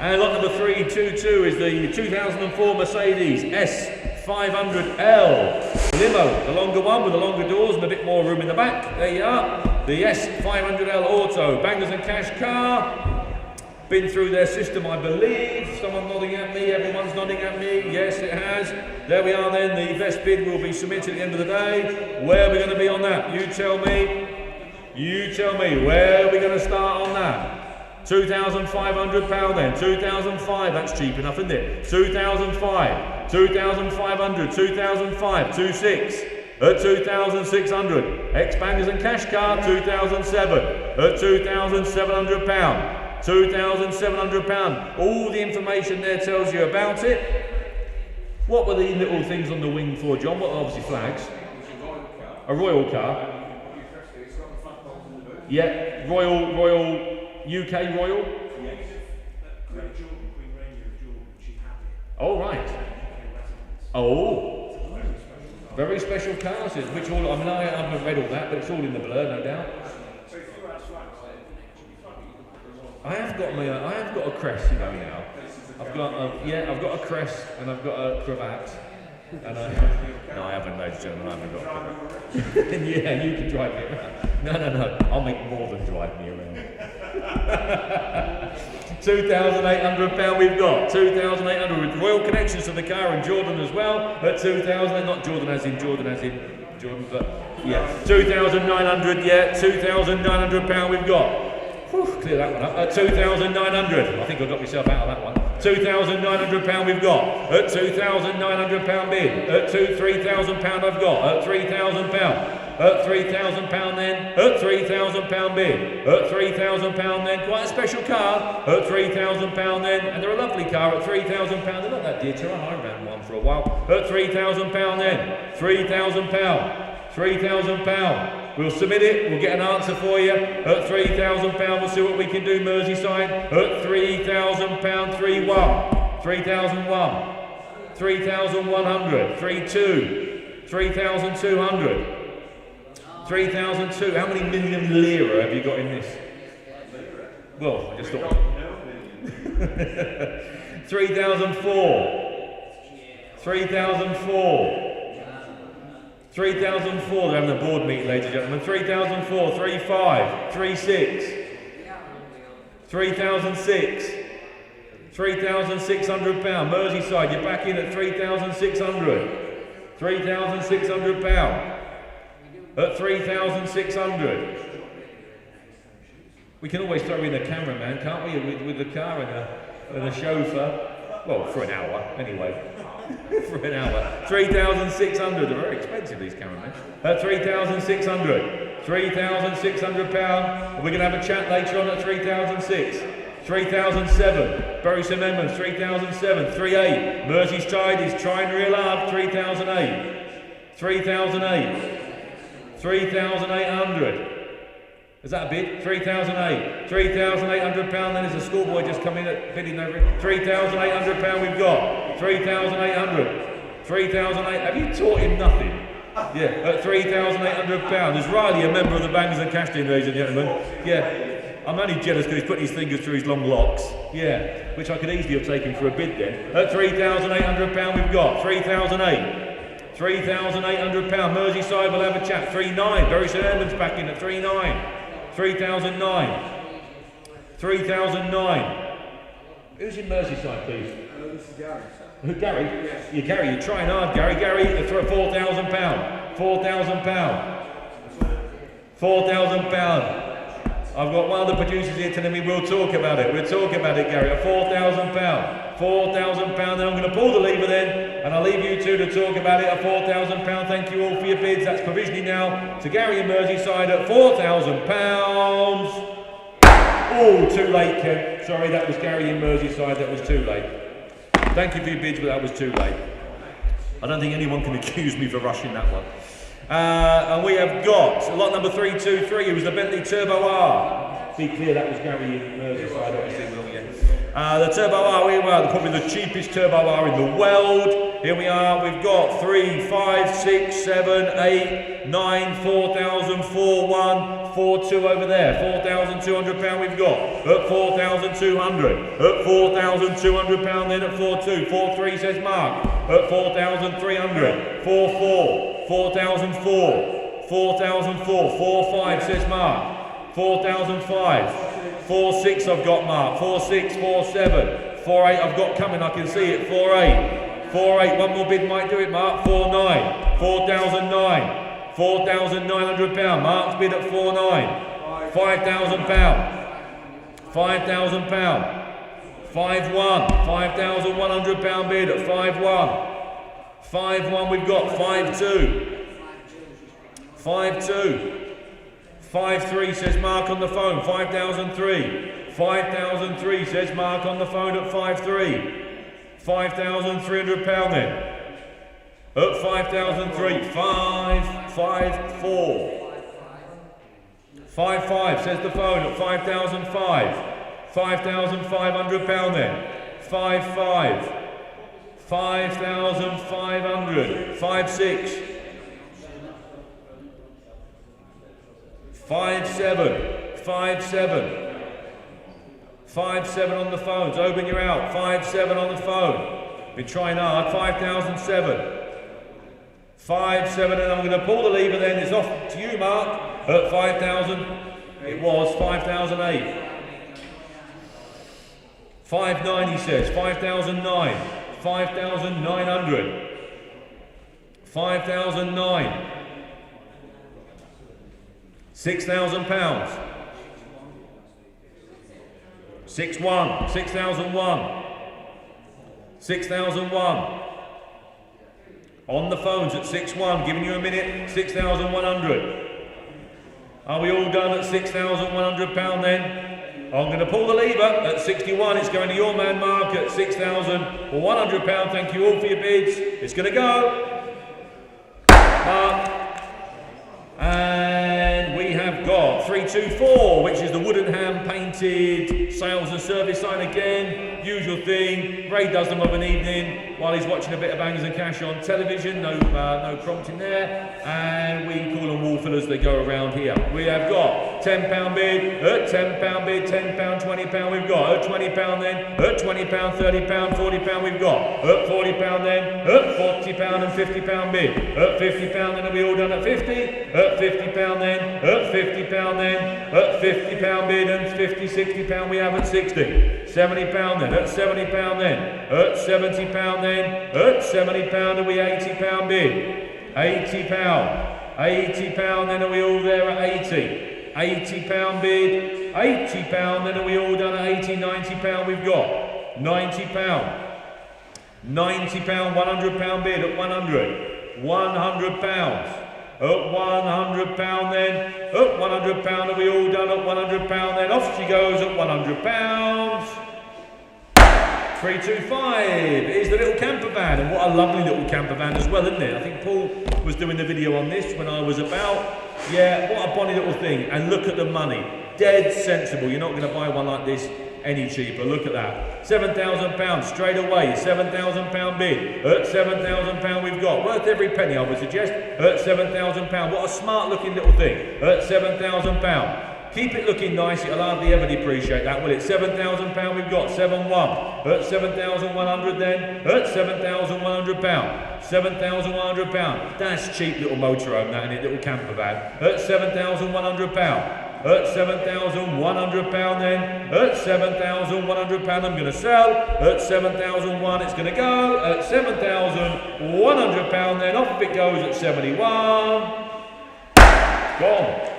And lot number 322 is the 2004 Mercedes S500L limo, the longer one with the longer doors and a bit more room in the back. There you are, the S500L Auto, bangers and cash car. Been through their system, I believe. Someone nodding at me, everyone's nodding at me. Yes, it has. There we are then, the best bid will be submitted at the end of the day. Where are we going to be on that? You tell me. You tell me, where are we going to start on that? £2,500 then, 2,005, that's cheap enough, isn't it? 2,005, 2,500, 2,005, 26, at 2,600, ex-bangers and cash car, 2,007, at £2,700, £2,700, all the information there tells you about it. What were the little things on the wing for, John? What are obviously flags? A royal car. Yeah, Royal, UK Royal? Yes. Queen Jordan, Queen Rainier of Jordan, she had it. Oh, right. Oh, very special cars, which all, I mean, I haven't read all that, but it's all in the blur, no doubt. I have got a crest, you know, now. I've got a crest and I've got a cravat. And no, I haven't, ladies and gentlemen, I haven't got a cravat. Yeah, you can drive me around. No, I'll make more than drive me around. £2,800 we've got. 2,800 with royal connections to the car and Jordan as well. At 2,000, not Jordan as in, Jordan, but yeah. 2,900, yeah, £2,900 we've got. Whew, clear that one up. At 2,900. I think I got myself out of that one. £2,900 we've got. At £2,900 bid. At £3,000 I've got. At £3,000. At £3,000 then. At £3,000 bid. At £3,000 then. Quite a special car. At £3,000 then. And they're a lovely car at £3,000. They're not that dear to run. I ran one for a while. At £3,000 then. £3,000. £3,000. We'll submit it, we'll get an answer for you. At £3,000, we'll see what we can do, Merseyside. At £3,000, 3-1. 3,001. 3,100. 3-2. 3,200. 3,002. How many million lira have you got in this? Well, I just thought. 3,004. 3,004. 3,004, they're having a board meeting, ladies and gentlemen. 3,004, 3,5, 3,6, 3,006, £3,600. Merseyside, you're back in at 3,600. £3,600. At 3,600. We can always throw in a cameraman, can't we? With the car and a chauffeur. Well, for an hour, anyway. For an hour. 3,600. They're very expensive, these cameramen. At 3,600. £3,600. We're going to have a chat later on at 3,006. 3,007. Bury St Edmunds, 3,007. 3,800. Merseyside is trying real hard. 3,008. 3,008. 3,800. Is that a bid? 3,008. £3,800. Then there's a schoolboy just coming in bidding over it. £3,800 we've got. 3,800. 3,800. Have you taught him nothing? Yeah, at £3,800. There's Riley, a member of the Bangers and Casting, ladies and gentlemen. Yeah, I'm only jealous because he's putting his fingers through his long locks. Yeah, which I could easily have taken for a bid then. At £3,800 we've got. 3,008. £3,800. Merseyside will have a chat. 3,900. Bury St Edmunds back in at 3,900. 3,009. 3,009. Who's in Merseyside, please? This is Gary. Who, Gary? Yes. You, Gary, you're trying hard, Gary. Gary, £4,000. £4,000. £4,000. I've got one of the producers here telling me we'll talk about it. We'll talk about it, Gary. At £4,000. £4,000. Then I'm going to pull the lever then, and I'll leave you two to talk about it at £4,000. Thank you all for your bids. That's provisioning now to Gary in Merseyside at £4,000. Oh, too late, Ken. Sorry, that was Gary in Merseyside. That was too late. Thank you for your bids, but that was too late. I don't think anyone can accuse me for rushing that one. And we have got lot number 323. It was the Bentley Turbo R. Be clear, that was Gary in Merseyside, obviously. Will, yeah. The Turbo R, we were probably the cheapest Turbo R in the world. Here we are. We've got 3, 5, 6, 7, 8, 9, 4,000, 4, 1, 4, 2 over there. £4,200 we've got. At 4,200. At £4,200 then at 4, 2. 4, 3 says Mark. At 4,300. 4, 4. 4,004. 4,004. 4, 5 says Mark. 4,005. 4, 6 I've got Mark. 4, 6. 4, 7. 4, 8 I've got coming. I can see it. 4, 8. 4, 8. One more bid might do it, Mark. 4, 9. 4,009. £4,900. Mark's bid at 4, 9. £5,000. £5,000. 5, 1. £5,100 bid at 5, 1. 5, 1 we've got. 5, 2. 5, 2. 5, 3 says Mark on the phone. 5,003. 5,003 says Mark on the phone at 5, 3. £5,300 then. At 5,003. 5, 5, 4. 5, 5 says the phone at 5,005. £5,500 then. 5, 5. 5,500. 5,600. 5,700. 5,700. 5,700 on the phones. Open, you're out. 5,700 on the phone. Been trying hard. 5,007. 5,700, and I'm going to pull the lever then. It's off to you, Mark. At 5,000. It was 5,008. 5,900, he says. 5,009. 5,900. 5,009. £6,000. 6,100. 6,001. 6,001. On the phones at 6,100, giving you a minute. 6,100. Are we all done at £6,100 then? I'm going to pull the lever at 61. It's going to your man Mark at £6,100. Thank you all for your bids. It's going to go. And we have got 324, which is the wooden hand painted sales and service sign again. Usual thing. Ray does them of an evening while he's watching a bit of Bangers and Cash on television. No prompting there. And we call them wall fillers. They go around here. We have got £10 bid, at £10 bid, £10, £20 we've got, at £20 then, at £20, £30, £40 we've got, at £40 then, at £40 and £50 bid, at £50 then, are we all done at 50? At £50 then, at £50 then, at £50 bid and £50, £60 we have at 60. £70 then, at £70 then, at £70 then, at £70 and we £80 bid, £80, £80 then, are we all there at 80? £80 bid, £80 then, are we all done at 80, £90 we've got, £90, £90, £100 bid at 100, £100, at £100 then, at £100 are we all done at £100 then, off she goes at £100. 325 is the little camper van, and what a lovely little camper van as well, isn't it? I think Paul was doing the video on this when I was about. Yeah, what a bonny little thing, and look at the money, dead sensible. You're not going to buy one like this any cheaper. Look at that, £7,000 straight away, £7,000 bid, at £7,000 we've got, worth every penny I would suggest, at £7,000, what a smart looking little thing, at £7,000. Keep it looking nice, it'll hardly ever depreciate that, will it? £7,000 we've got, 7,100, at 7,100 then, at £7,100, £7,100, that's cheap little motorhome that, innit, little camper van, at £7,100, at £7,100 then, at £7,100 I'm going to sell, at 7,001 it's going to go, at £7,100 then, off it goes at 71, gone.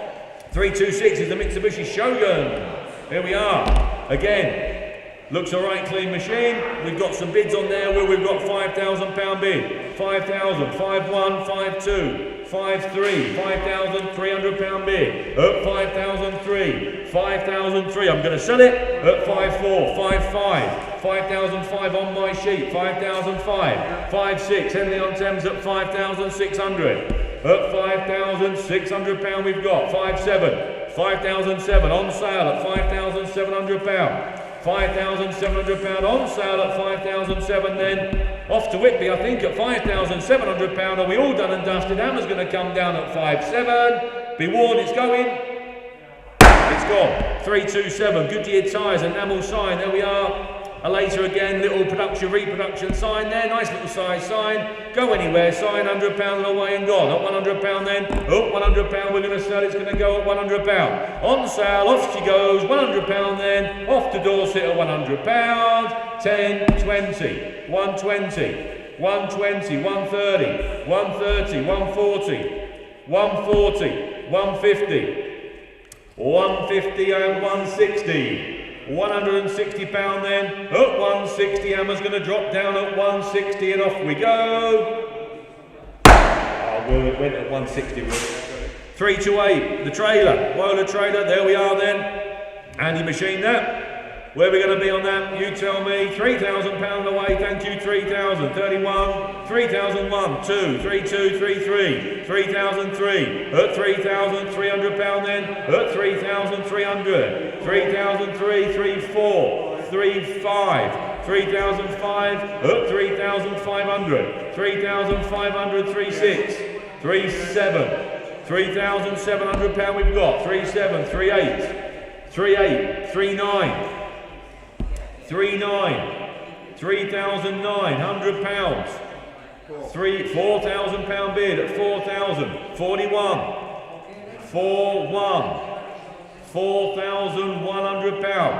326 is the Mitsubishi Shogun. Here we are. Again, looks a right clean machine. We've got some bids on there where we've got £5,000 bid. 5,000, 5,1, 5,2, 5,3, £5,300 bid. At 5,003, 5,003. I'm going to sell it at 5,4, 5,5, 5,005 on my sheet. 5,005, 5,6. Henley on Thames at 5,600. At £5,600 we've got, 5,700, 5,007 on sale at £5,700, £5,700 on sale at 5,007 then, off to Whitby I think at £5,700, are we all done and dusted? Hammer's going to come down at 5,700, be warned it's going, it's gone, 327, Goodyear tyres, enamel sign, there we are. Later again, little production, reproduction sign there, nice little size sign, go anywhere, sign, £100 and away and gone, at £100 then, oh, £100 we're going to sell, it's going to go at £100, on sale, off she goes, £100 then, off to Dorset at £100, 10, 20, 120, 120, 130, 130, 140, 140, 150, 150 and 160. £160 then, at 160, Hammer's going to drop down at 160 and off we go. Oh, well, it went at 160. 328, the trailer, Wola trailer, there we are then. Handy machine that. Where are we going to be on that? You tell me. £3,000 away, thank you, 3,000, 31, 3,001, 2, 32, 33, 3,003, at £3,300 then, at 3,300, 3,003, 34, 35, 3,005, up 3,500, 3,500, 36, 37, 3,700 pound we've got, 37, 38, 38, 39, 39, 3,900 pounds, 4,000 pound bid at 4,000, 41, 41, 4,100 pound,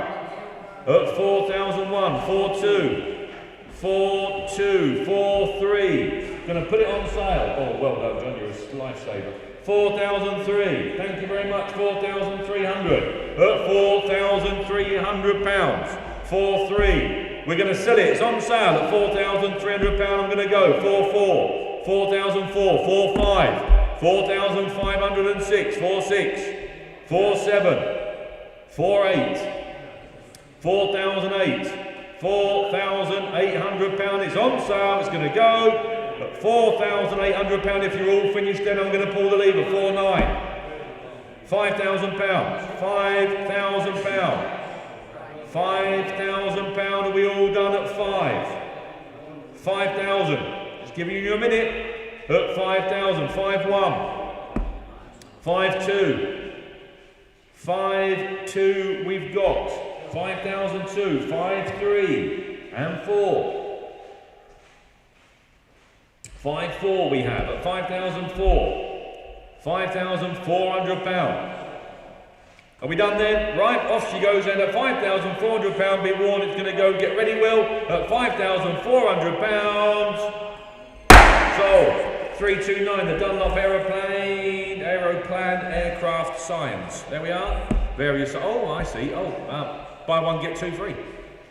at 4,001, 42, 42, 43. Going to put it on sale. Oh, well done, John, you're a lifesaver. 4,003. Thank you very much. 4,300. At 4,300 pounds. 4,3. We're going to sell it. It's on sale at 4,300 pound. I'm going to go 4,4. 4,004. 4,5. 4,506. 4,6. 4,7. 4,8. 4,008. 4,800 pound. It's on sale. It's going to go at 4,800 pound. If you're all finished, then I'm going to pull the lever. 4,9. 5,000 pounds. 5,000 pound. 5,000 pound. Are we all done at 5? 5,000. Just giving you a minute. At 5,000. 5,1. 5,2. 5,2 we've got. 5,002, 5,3 and 4. 5,4 we have at 5,004. 5,400 pound. Are we done then? Right, off she goes then at 5,400 pound. Be warned, it's going to go. Get ready, Will. At 5,400 pounds. Sold. 329, the Dunlop Aeroplan Aircraft Science. There we are. Various. Oh, I see. Oh, buy one, get two free.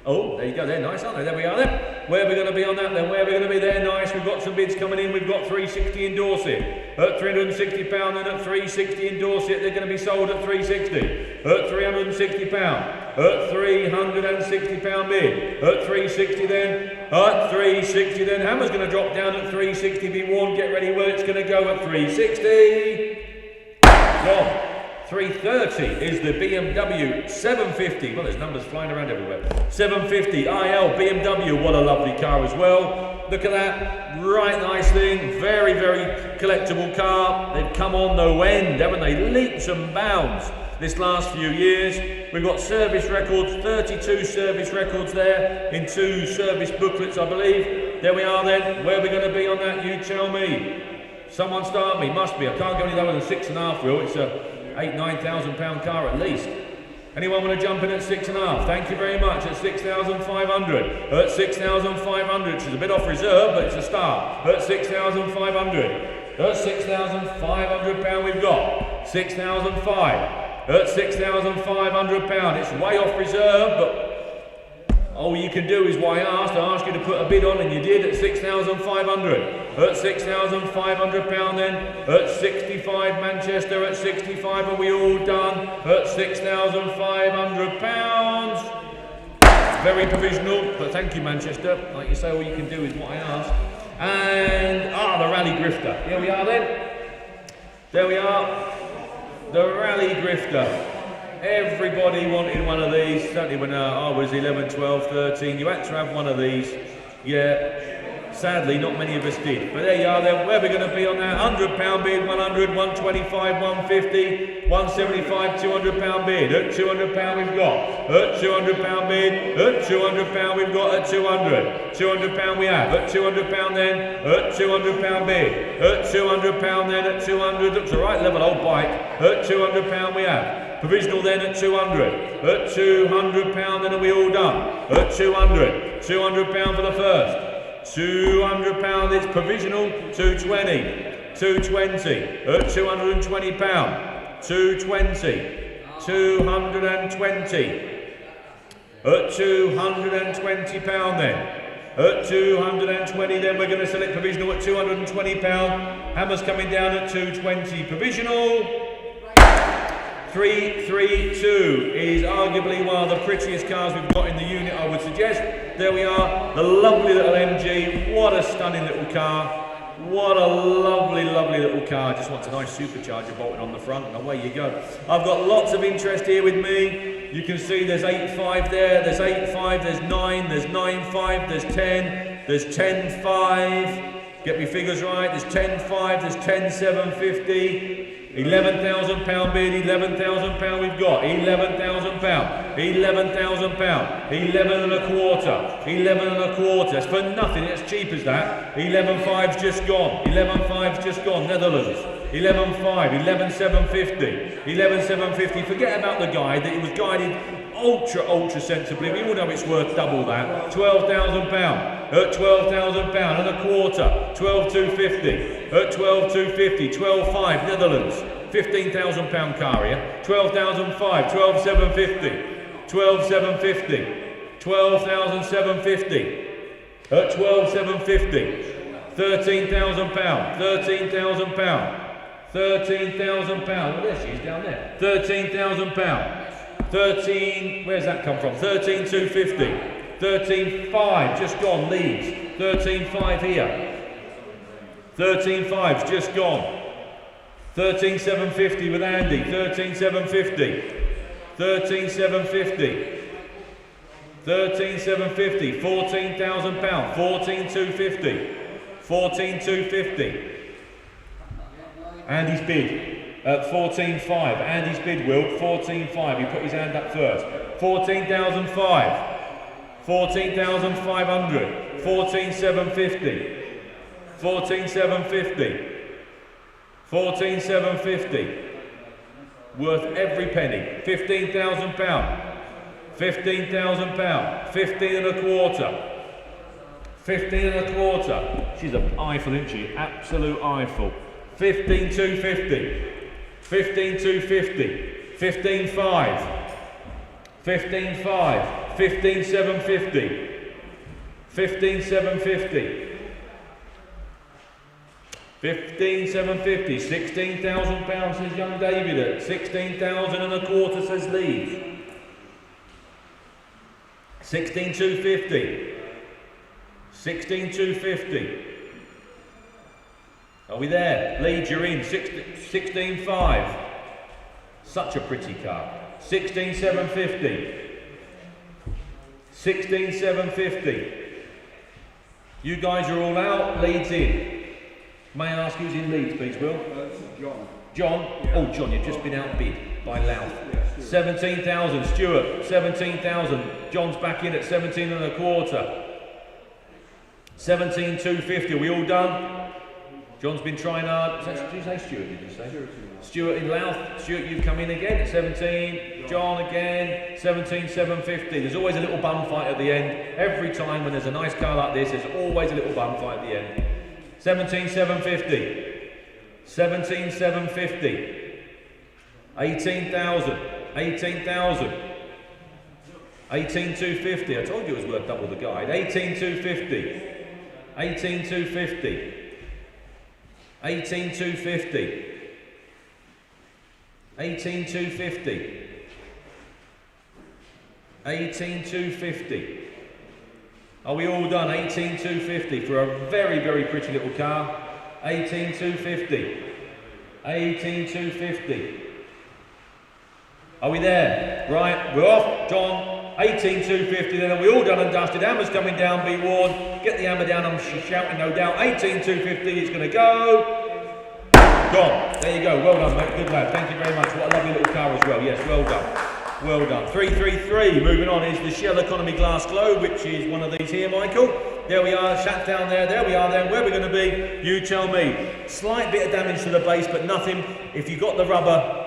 Oh, there you go. They're nice, aren't they? There we are then. Where are we going to be on that then? Where are we going to be? They're nice. We've got some bids coming in. We've got 360 in Dorset. At £360 and at 360 in Dorset. They're going to be sold at 360. At £360. At £360 bid. At 360 then. At 360 then. Hammer's going to drop down at 360. Be warned, get ready. Well, it's going to go at 360. Gone. 330 is the BMW 750. Well, there's numbers flying around everywhere. 750 IL BMW. What a lovely car as well. Look at that. Right nice thing. Very, very collectible car. They've come on no end, haven't they? Leaps and bounds this last few years. We've got service records, 32 service records there in 2 service booklets, I believe. There we are then. Where are we going to be on that? You tell me. Someone start me. Must be. I can't go any lower than 6.5 wheel. It's a £8,000-9,000 car at least. Anyone want to jump in at 6.5? Thank you very much. At 6,500. At 6,500. Which is a bit off reserve, but it's a start. At 6,500. At 6,500 pound we've got. 6,500. At 6,500 pound. It's way off reserve, but all you can do is why I asked you to put a bid on, and you did at 6,500. At 6,500 pound then. At 65 Manchester. At 65 are we all done? At 6,500 pounds. Very provisional, but thank you Manchester. Like you say, all you can do is what I asked. And the Rally Grifter. Here we are then. There we are. The Rally Grifter. Everybody wanted one of these, certainly when I was 11, 12, 13, you had to have one of these. Yeah, sadly not many of us did. But there you are then, where are we going to be on that? £100 bid, 100, 125, 150, 175, £200 bid. At £200 we've got. At £200 bid, at £200 we've got at 200. £200 we have. At £200 then, at £200 bid. At £200 then, at 200, looks a right level old bike. At £200 we have. Provisional then at 200. At £200 then are we all done? At 200. £200 for the first. £200 is provisional. 220. 220. At £220. 220. 220. At £220 then. At 220 then we're going to sell it provisional at £220. Hammer's coming down at 220 provisional. 332 is arguably one of the prettiest cars we've got in the unit, I would suggest. There we are, the lovely little MG. What a stunning little car. What a lovely, lovely little car. Just wants a nice supercharger bolted on the front, and away you go. I've got lots of interest here with me. You can see there's 8.5 there, there's 8.5, there's 9, there's 9.5, there's 10, there's 10.5. Get me figures right, there's 10.5, there's 10.750. £11,000 bid, £11,000 we've got, £11,000, £11,000, 11 and a quarter, 11 and a quarter, it's for nothing, it's as cheap as that, 11.5's just gone, 11.5's just gone, Netherlands, 11.5, 11.750, 11.750, forget about the guide, that it was guided ultra sensibly, we all know it's worth double that, £12,000, at £12,000 and a quarter, 12,250, at 12,250, 12,5, Netherlands, £15,000 car here, 12,005, 12,750, 12,750, 12,750, at 12,750, £13,000, £13,000, £13,000, well there she is down there, £13,000, 13, where's that come from, 13,250, 13.5, just gone, Leeds, 13.5 here, 13.5's just gone, 13.750 with Andy, 13.750, 13.750, 13.750, £14,000, 14,250, 14,250, Andy's bid at 14.5, Andy's bid, Will, 14.5, he put his hand up first, 14,005, 14,500, 14,750, 14,750, 14,750, worth every penny, £15,000, £15,000, 15 and a quarter, 15 and a quarter, she's an eyeful, isn't she, absolute eyeful, 15,250, 15,250, 15.5, 15.5, 15,750, 15,750, 15,750, £16,000 says young David at 16,000 and a quarter says Leeds, 16,250, 16,250. Are we there? Leeds, you're in. 16.5. Such a pretty car. 16,750. 16,750. You guys are all out. Leeds in. May I ask who's in Leeds, please, Will? John. John? Yeah. Oh, John, you've just been outbid by Louth. Yes, 17,000. Stuart, 17,000. John's back in at 17 and a quarter. 17,250. Are we all done? John's been trying hard. Did you say Stuart, did you say? Stuart in Louth. Stuart, you've come in again at 17. John again, 17,750. There's always a little bum fight at the end. Every time when there's a nice car like this, there's always a little bum fight at the end. 17,750. 17,750. 18,000. 18,000. 18,250. I told you it was worth double the guide. 18,250. 18,250. 18,250. 18,250. 18,250. Are we all done? 18,250 for a very, very pretty little car. 18,250. 18,250. Are we there? Right, we're off. John, 18,250. Then are we all done and dusted? Hammer's coming down, be warned. Get the hammer down, I'm shouting no doubt. 18,250 is going to go. Gone. There you go. Well done, mate. Good lad. Thank you very much. What a lovely little car as well. Yes, well done. Well done. 333. Moving on is the Shell Economy Glass Globe, which is one of these here, Michael. There we are. Sat down there. There we are then. Where are we going to be? You tell me. Slight bit of damage to the base, but nothing. If you got the rubber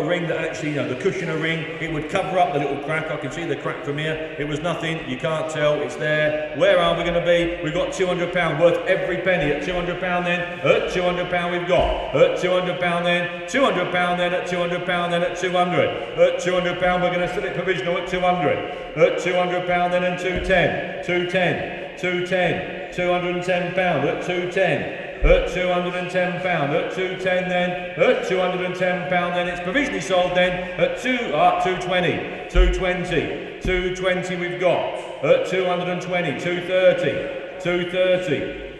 ring that actually, you know, the cushioner ring, it would cover up the little crack. I can see the crack from here. It was nothing, you can't tell, it's there. Where are we going to be? We've got £200 worth every penny. At £200 then, at £200 we've got. At £200 then, £200 then, at £200 then, at 200. At £200 we're going to set it provisional at 200. At £200 then and 210. 210. 210. £210 at 210. At £210, at 210 then, at £210 then, it's provisionally sold then, at 220, 220, 220 we've got, at 220, 230, 230,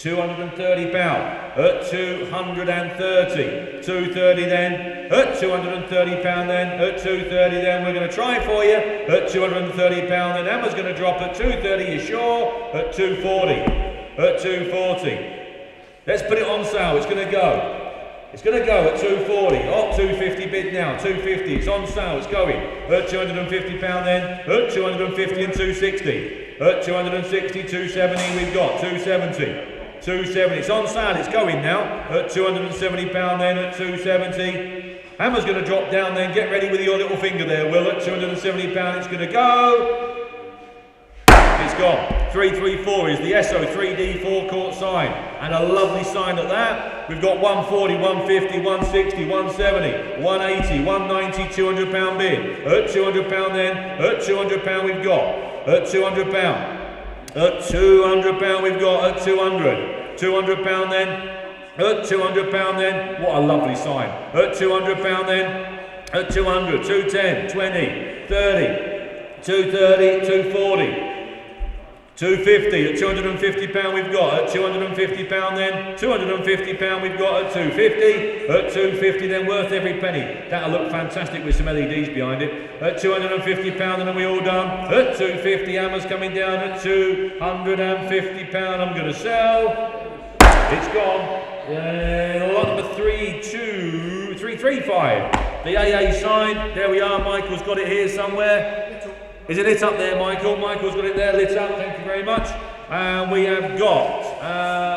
230 pound, at 230, 230 then, at 230 pound then, at 230 then, we're going to try for you, at 230 pound then, Emma's going to drop at 230, you sure, at 240, at 240, let's put it on sale, it's going to go. It's going to go at 240, oh, 250 bid now, 250, it's on sale, it's going, at 250 pound then, at 250 and 260, at 260, 270 we've got, 270, 270, it's on sale, it's going now, at 270 pound then, at 270, Hammer's going to drop down then, get ready with your little finger there, Will, at 270 pound, it's going to go. It's gone. 334 is the SO3D forecourt sign, and a lovely sign at that. We've got 140, 150, 160, 170, 180, 190, 200 pound bid. At 200 pound then, at 200 pound we've got. At 200 pound. At 200 pound we've got. At 200. 200 pound then. At 200 pound then. What a lovely sign. At 200 pound then. At 200, 210, 20, 30, 230, 240. 250 at 250 pound we've got, at 250 pound then, 250 pound we've got at 250, at 250 then, worth every penny. That'll look fantastic with some LEDs behind it. At 250 pound and are we all done? At 250, Hammer's coming down at 250 pound, I'm going to sell. It's gone. And lot number 335. The AA sign, there we are, Michael's got it here somewhere. Is it lit up there, Michael? Michael's got it there lit up, thank you very much. And we have got,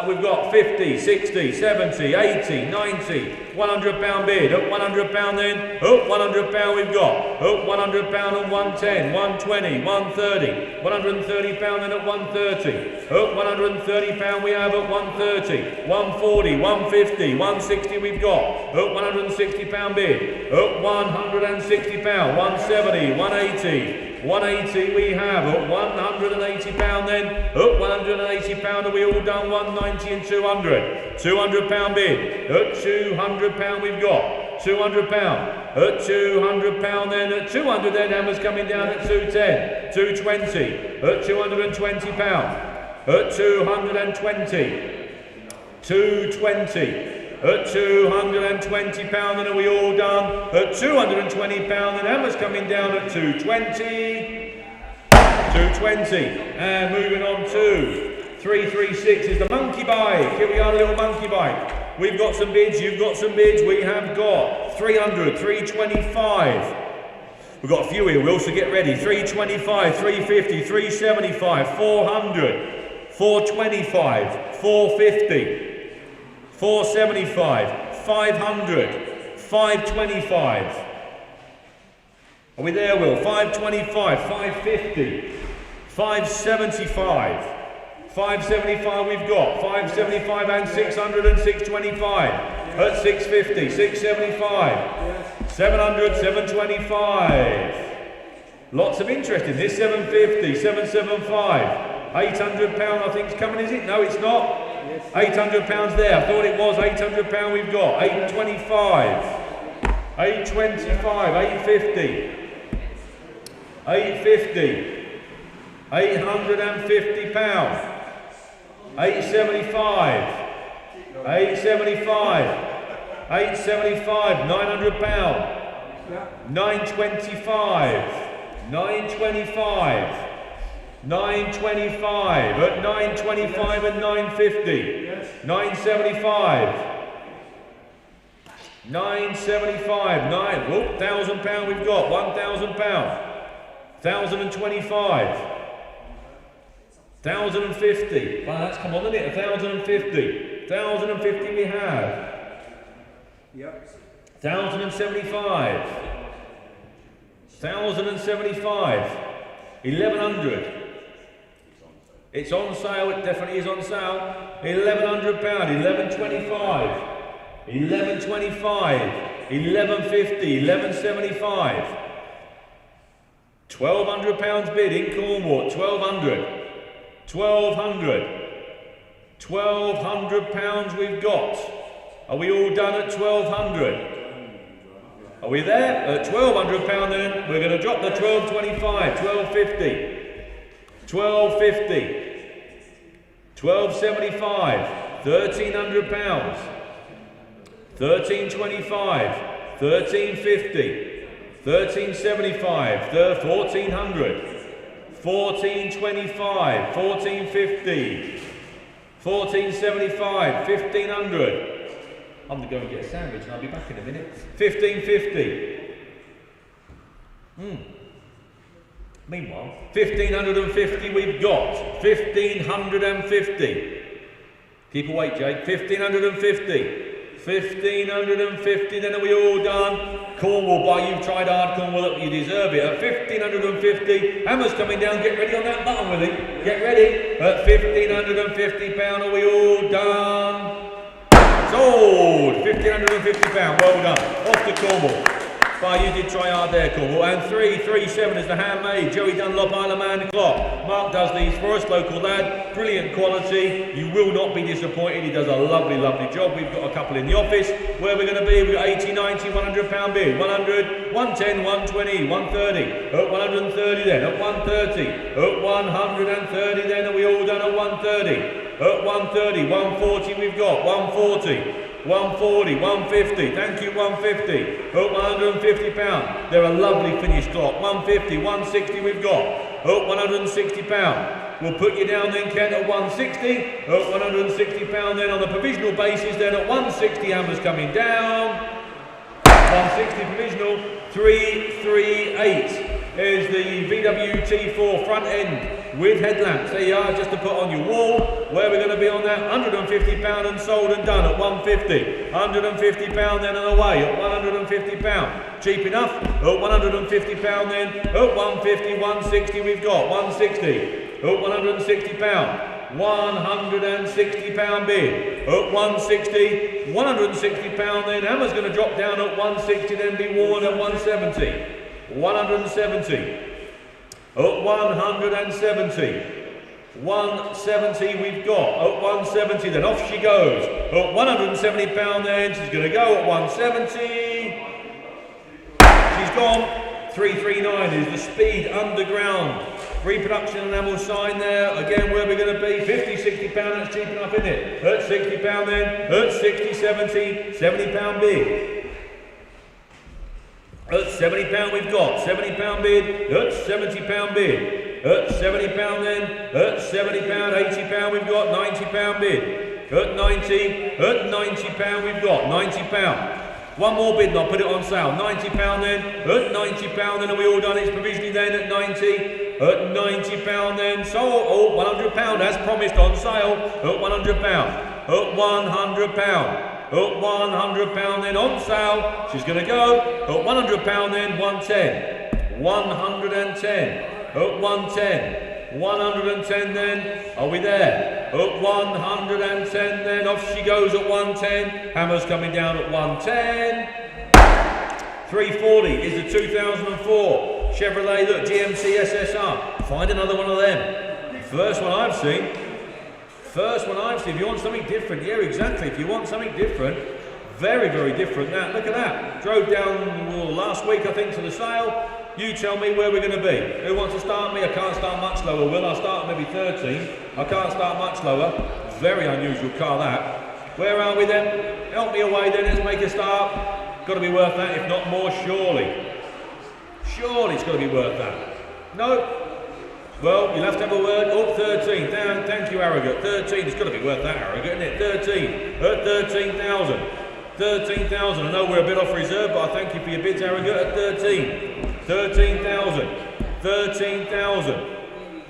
we've got 50, 60, 70, 80, 90, 100 pound bid. Up 100 pound then, up 100 pound we've got. Up 100 pound and 110, 120, 130, 130 pound then at 130. Up 130 pound we have at 130, 140, 150, 160 we've got. Up 160 pound bid. Up 160 pound, 170, 180. 180 we have, at 180 pound then, at 180 pound are we all done, 190 and 200. 200 pound bid, at 200 pound we've got, 200 pound, at 200 pound then, at 200 then, Hammer's coming down at 210, 220, at 220 pound, at 220, 220. At 220 pound, then are we all done? At 220 pound, then Hammer's coming down at 220. 220. And moving on to 336 is the monkey bike. Here we are, the little monkey bike. We've got some bids, you've got some bids. We have got 300, 325. We've got a few here, Will, so get ready. 325, 350, 375, 400, 425, 450. 475, 500, 525. Are we there, Will? 525, 550, 575. 575 we've got. 575 and 600 and 625. At 650, 675. 700, 725. Lots of interest in this. 750, 775. 800 pound I think is coming, is it? No, it's not. 800 pounds there, I thought it was. 800 pound we've got. 825, 825, 850, 850, 850 pounds, 875, 875, 875, 900 pound, 925, 925. 925, at 925 and 950, 975, 975, 1,000 pound we've got, 1,000 pound, 1,025, 1,050, wow that's come on isn't it, 1,050, 1,050 we have, 1,075, 1,075, 1,100. It's on sale, it definitely is on sale. 1,100 pound, 1,125, 1,125, 1,150, 1,175. 1,200 pounds bid in Cornwall, 1,200, 1,200, 1,200 pounds we've got. Are we all done at 1,200? Are we there? At 1,200 pound then, we're going to drop the 1,225, 1,250, 1,250, 1275, £1,300. 1325, 1350, 1375, 1400, 1425, 1450, 1475, 1500. I'm going to go and get a sandwich and I'll be back in a minute. 1550. Meanwhile, 1550 we've got. 1550. Keep awake, Jake. 1550. 1550, then are we all done? Cornwall, boy, you've tried hard, Cornwall, you deserve it. At 1550, Hammer's coming down, get ready on that button, Willie. Get ready. At £1,550, are we all done? Sold! £1,550, well done. Off to Cornwall. But you did try hard there, Cornwall. And 337 is the handmade. Joey Dunlop, Isle of Man clock. Mark does these for us, local lad. Brilliant quality. You will not be disappointed. He does a lovely, lovely job. We've got a couple in the office. Where we're going to be, we've got 80, 90, £100 bid. 100, 110, 120, 130. At 130 then. At 130. At 130 then. Are we all done at 130? At 130, 140 we've got. 140. 140, 150, thank you, 150, oh, £150, they're a lovely finished clock, 150, 160 we've got, oh, £160, we'll put you down then, Ken, at 160, oh, £160 then on the provisional basis, then at 160, Hammer's coming down, 160 provisional, 338 is the VWT4 front end with headlamps. There you are, just to put on your wall. Where we're going to be on that, £150 and sold and done at 150. £150 then and away at £150. Cheap enough at £150 then at 150, 160 we've got, 160 at £160. £160 bid at 160, £160 then. Hammer's going to drop down at 160, then be worn at 170. 170 at 170. 170 we've got at 170, then off she goes at £170 then. She's going to go at 170. She's gone. 339 is the Speed Underground reproduction enamel sign there. Again, where we're going to be, 50, £60, that's cheap enough, isn't it? At £60 then, at 60, 70, £70 bid. At £70 we've got, £70 bid, at £70 bid. At £70 then, at £70, £80 we've got, £90 bid. At £90 we've got, £90. One more bid and I'll put it on sale. £90 then, at £90 then, are we all done? It's provisionally then at 90. At £90 then, so £100 as promised on sale. At £100. At £100. At £100 then on sale. She's going to go at £100 then, 110. 110. At 110. 110 then. Are we there? At 110 then. Off she goes at 110. Hammer's coming down at 110. 340 is the 2004 Chevrolet, look, GMC SSR. Find another one of them. First one I've seen. First one I've seen. If you want something different, yeah, exactly. If you want something different, very, very different. Now, look at that. Drove down last week, I think, to the sale. You tell me where we're going to be. Who wants to start me? I can't start much lower, Will. I'll start maybe 13. I can't start much lower. Very unusual car, that. Where are we then? Help me away then. Let's make a start. Got to be worth that, if not more, surely. Surely it's got to be worth that. No? Well, you'll have to have a word. Oh, 13. Down. Thank you, Arrogant. 13. It's got to be worth that, Arrogant, isn't it? 13. At 13,000. 13,000. I know we're a bit off reserve, but I thank you for your bids, Arrogant. At 13. 13,000. 13,000.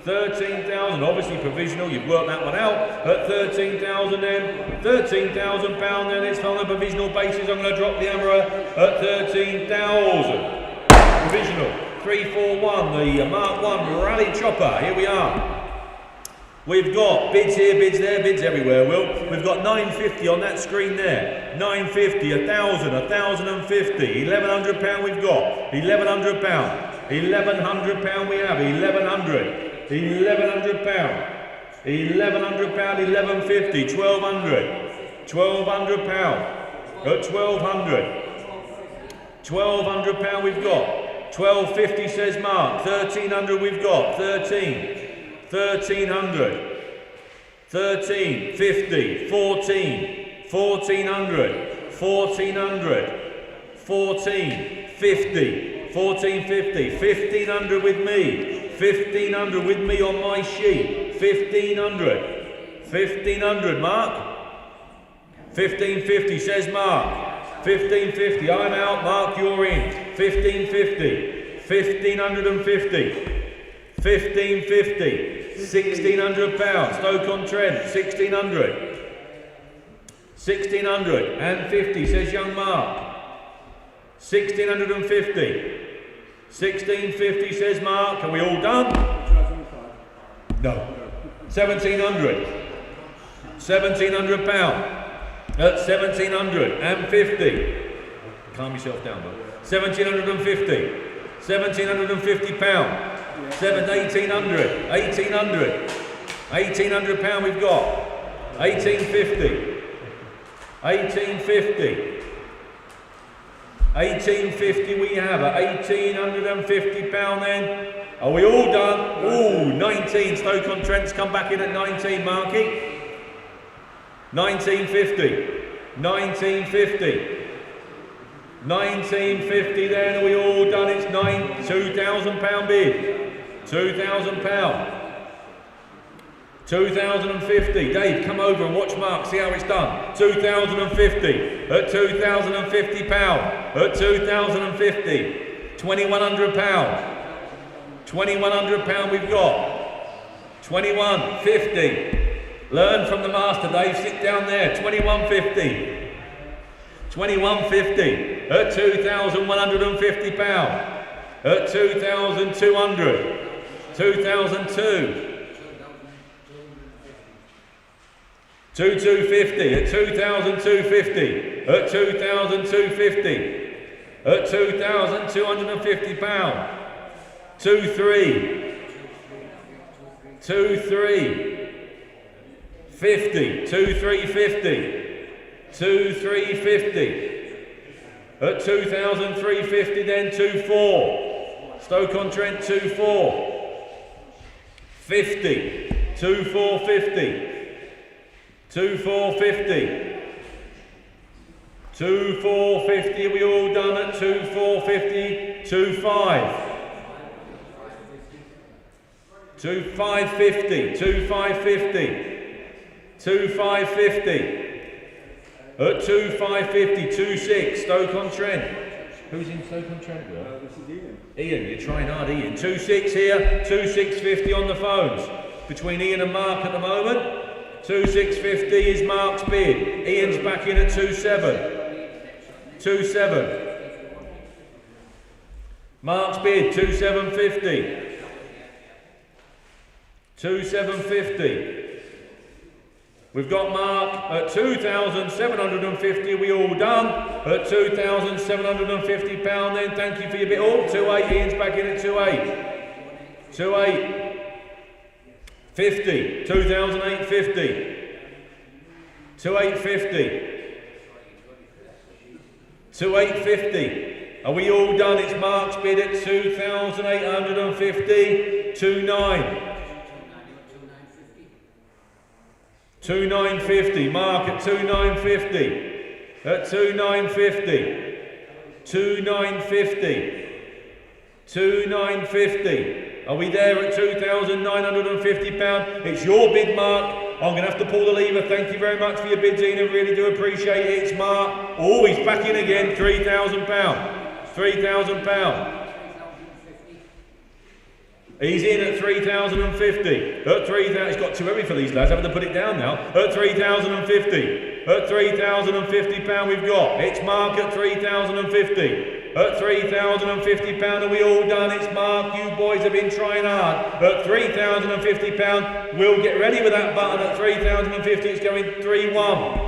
13,000. Obviously provisional. You've worked that one out. At 13,000 then. £13,000 then. It's on a provisional basis. I'm going to drop the hammer at 13,000. Provisional. 341, the Mark 1 Rally Chopper. Here we are. We've got bids here, bids there, bids everywhere, Will. We've got 950 on that screen there. 950, 1,000, 1,050, £1,100 we've got. £1,100. £1,100 we have. 1,100. £1,100. £1,100. 1,150. 1,200. £1,200. At 1,200. £1,200 we've got. 1250 says Mark. 1300 we've got. 13. 1300. 13, 50, 14, 1400, 1400, 14, 50, 1450, 1500 with me, 1500 with me on my sheet, 1500, 1500, Mark. 1550 says Mark, 1550, I'm out, Mark, you're in, 1550, 1550, 1550, 1600 pounds, Stoke-on-Trent, 1600, 1600 and 50 says young Mark, 1650, 1650 says Mark, are we all done? No. 1700, 1700 pounds. At 1750, calm yourself down, bud. 1750, 1750 pound, 1800, 1800, 1800 pound we've got, 1850, 1850, 1850 we have at 1850 pound then. Are we all done? Ooh, 19, Stoke-on-Trent's come back in at 19, Marky. 1950, 1950, 1950 then, are we all done? It's £2,000 bid, £2,000, 2050, Dave come over and watch Mark, see how it's done, 2050, at £2,050, at 2050, £2,100, £2,100 we've got, 2150, learn from the master, Dave. Sit down there. 2150. 2150 at £2,150. At 2,200. 2002. 2250 at 2,250. At 2,250. At £2,250. 23. 23. 50, 2350, 2350, at 2,350 then 24, Stoke-on-Trent 24, 50, 2450, 2450, 2450, are we all done at 2450, 25, 2550, 2550, 2550 at 2550, 26 Stoke-on-Trent. Who's in Stoke-on-Trent? This is Ian. Ian, you're trying hard, Ian. 26 here, 2650 on the phones. Between Ian and Mark at the moment. 2650 is Mark's bid. Ian's back in at 27. 27. Mark's bid 2750. 2750. We've got Mark at 2,750, we all done, at £2,750 then, thank you for your bit, oh, 28, Ian's back in at 28, 28, 50, 2,850, 2850, 2850, are we all done, it's Mark's bid at 2,850, 29, 2950, Mark at 2950, at 2950, 2950, 2950, are we there at £2,950? It's your bid, Mark. I'm going to have to pull the lever. Thank you very much for your bid, Zena, really do appreciate it. It's Mark. Oh, he's back in again, £3,000, £3,000. He's in at 3,050. At 3,000, it's got too heavy for these lads. Having to put it down now. At 3,050. At £3,050 we've got. It's Mark at 3,050. At £3,050, are we all done? It's Mark. You boys have been trying hard. At £3,050, we'll get ready with that button. At 3,050, it's going 3-1.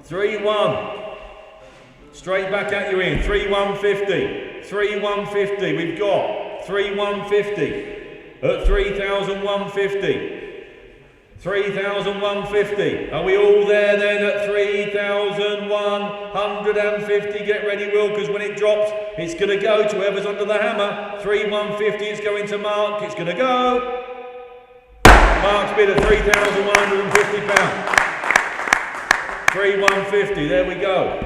3-1. Straight back at you in. 3,150. 3,150. We've got 3,150 at 3,150. 3,150. Are we all there then at 3,150? Get ready, Will, because when it drops, it's going to go to whoever's under the hammer. 3,150 is going to Mark. It's going to go. Mark's bid at £3,150. 3,150, there we go.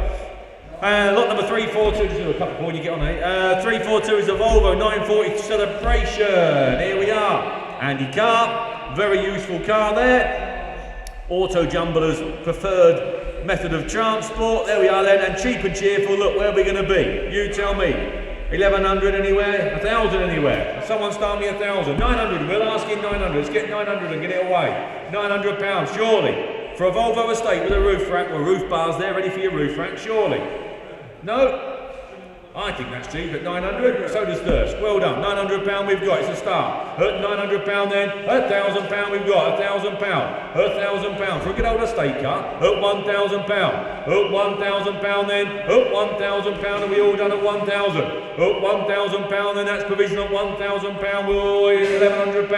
Lot number 342, just do a couple more when you get on it. 342 is a Volvo 940 Celebration. Here we are. Handy car, very useful car there. Auto Jumbler's preferred method of transport. There we are then, and cheap and cheerful. Look, where are we going to be? You tell me. 1,100 anywhere? 1,000 anywhere? Someone start me 1,000. 900, we'll ask in 900. Let's get 900 and get it away. £900, surely. For a Volvo estate with a roof rack or roof bars there ready for your roof rack, surely. No? I think that's cheap at 900, so does Thirst. Well done, £900 we've got, it's a start. At £900 then, £1,000 we've got, £1,000. £1,000 for a good old estate car, at £1,000. At £1,000 then, at £1,000, and we all done at 1,000. At £1,000 then, that's provisional, £1,000, we're £1,100.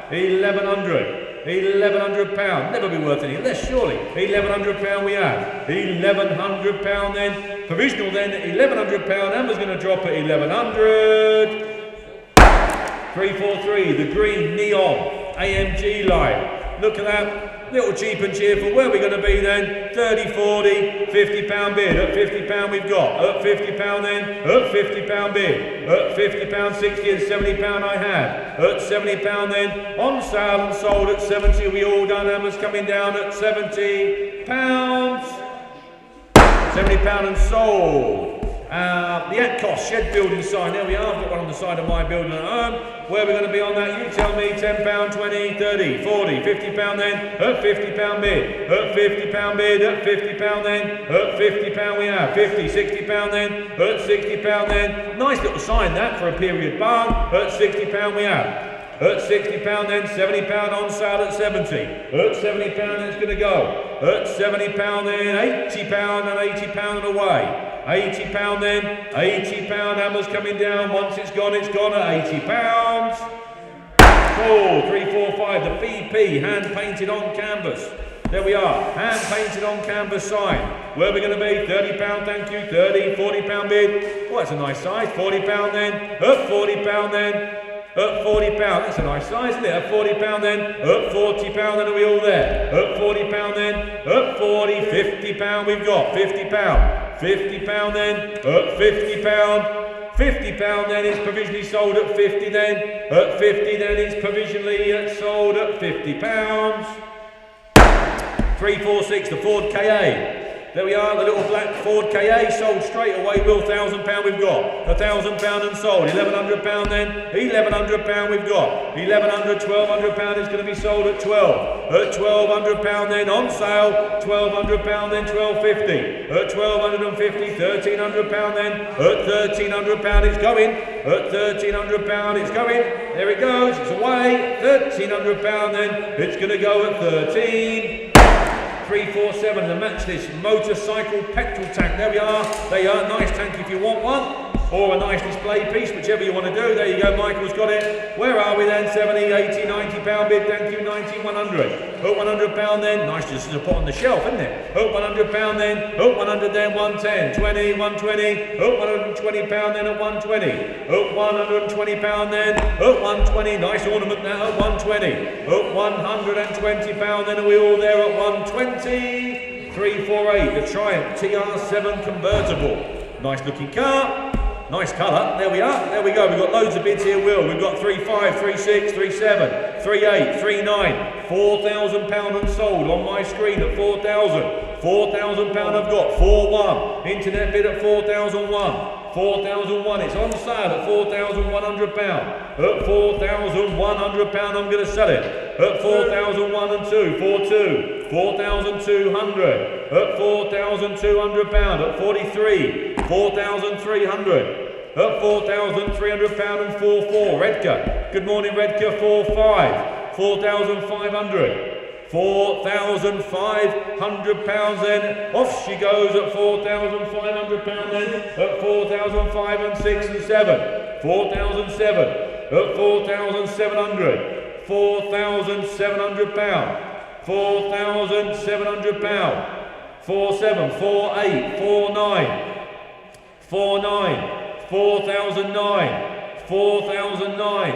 £1,100. £1,100, never be worth any less, surely. £1,100 we have. £1,100 then, provisional then, £1,100. Amber's going to drop at 1,100. 343, the green neon AMG light. Look at that, little cheap and cheerful. Where are we going to be then? 30, 40, £50 bid. At £50 we've got. At £50 then, at £50 bid. At £50, 60 and £70 I have. At £70 then, on sale and sold at 70. We all done. Amber's coming down at £70. £70 and sold. The Atcos shed building sign, there we are. I've got one on the side of my building at home. Where are we going to be on that? You tell me. £10, 20, 30, 40, £50 then, at £50 bid, at £50 bid, at £50 then, at £50 we have, £50, £60 then, at £60 then. Nice little sign that for a period barn, at £60 we have. At £60 then, £70 on sale at 70. At £70 it's going to go. At £70 then, £80 and £80 and away. £80 then, £80, Hammer's coming down. Once it's gone at £80. Oh, 345, the BP, hand painted on canvas. There we are, hand painted on canvas sign. Where are we going to be? £30, thank you, 30, £40 bid. Oh, that's a nice size. £40 then, at £40 then. At £40, that's a nice size, isn't it? At £40 then, at £40 then, are we all there? At £40 then, at 40, £50 we've got, £50. £50 then, at £50. £50 then, it's provisionally sold at 50 then. At 50 then, it's provisionally sold at £50. 346, the Ford KA. There we are, the little black Ford KA sold straight away. Will £1,000 we've got. £1,000 and sold. £1,100 then. £1,100 we've got. £1,100, £1,200 is going to be sold at 12. At £1,200 then on sale. £1,200 then, £1,250. At £1,250, £1,300 then. At £1,300 it's going. At £1,300 it's going. There it goes. It's away. £1,300 then. It's going to go at 13. 347, the Matchless motorcycle petrol tank. There we are. They are nice tank if you want one, or a nice display piece, whichever you want to do. There you go, Michael's got it. Where are we then? 70, 80, £90 bid. Thank you, 90, 100. At £100 then. Nice just to put on the shelf, isn't it? At £100 then. At 100 then, 110, 20, 120. At £120 then at 120. At £120 then. At 120. Nice ornament now at 120. At £120 then. Are we all there at 120? 348, the Triumph TR7 convertible. Nice looking car, nice colour. There we are, there we go. We've got loads of bids here, Will. We've got 35, 36, 37, 38, 39, £4,000 and sold on my screen at 4,000. £4,000 I've got, 4-1. Internet bid at 4,001. 4,001, it's on sale at £4,100. At £4,100 I'm going to sell it. At 4,001 and 2, 4,2. 4,200. At £4,200. At 43, 4,300. At £4,300 and 4,4. Redcar. Good morning, Redcar. 4,5. 4,500. £4,500 then. Off she goes at £4,500 then. At 4,500 and 6 and 7. 4,007. At 4,700. £4,700. £4,700. 47, 48, 49. 49. 4,009. 4,009.